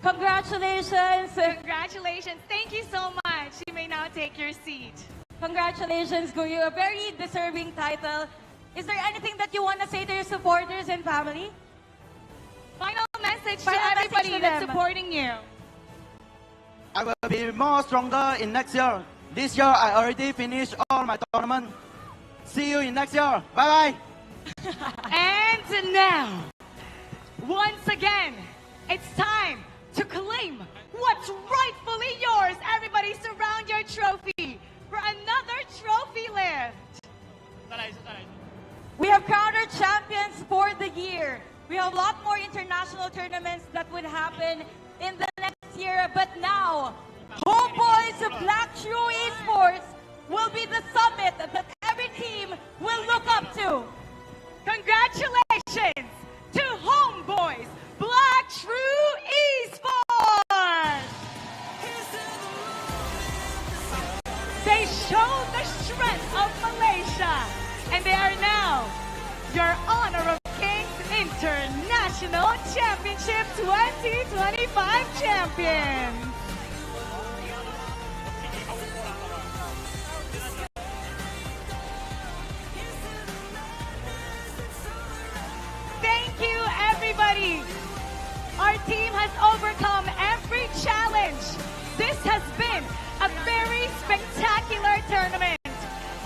Congratulations. Congratulations. Thank you so much. You may now take your seat. Congratulations, Guru. A very deserving title. Is there anything that you want to say to your supporters and family? Final message to everybody that's supporting you. I will be more stronger in next year. This year, I already finished all my tournament. See you in next year. Bye-bye. And now, once again, it's time to claim what's rightfully yours. Everybody surround your trophy for another trophy lift. We have crowned our champions for the year. We have a lot more international tournaments that would happen in the next year. But now, HomeBois Black Shoe Esports will be the summit that every team will look up to. Congratulations to HomeBois Black True Esports! They showed the strength of Malaysia, and they are now your Honor of Kings International Championship 2025 champions. Thank you, everybody. Our team has overcome every challenge. This has been a very spectacular tournament.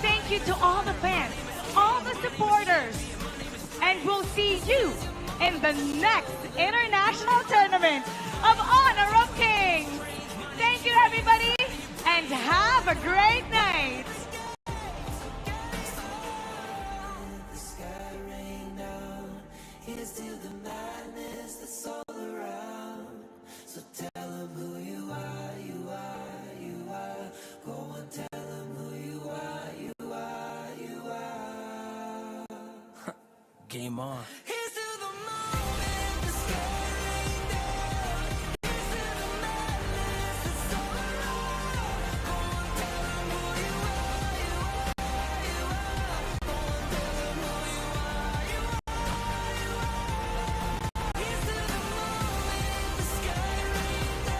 Thank you to all the fans, all the supporters, and we'll see you in the next international tournament of Honor of Kings. Thank you, everybody, and have a great night. Here's to the madness that's all around. So tell them who you are, you are, you are. Go and tell them who you are, you are, you are. Game on. Here's to the moment, the sky rain down. Here's to the madness that's all around. Go and tell them who you are, you are, you are. Go and tell them who you are, you are.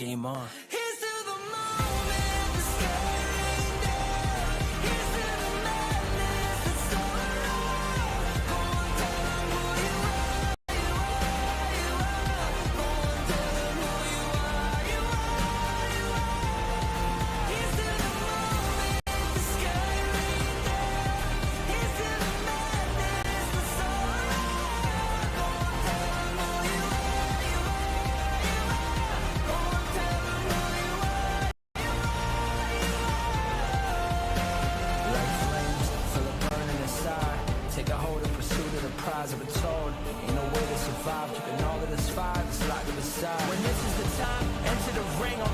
Game on. Of its own. Ain't no way to survive. You can all of this five. It's locked to the side. When this is the time, enter the ring.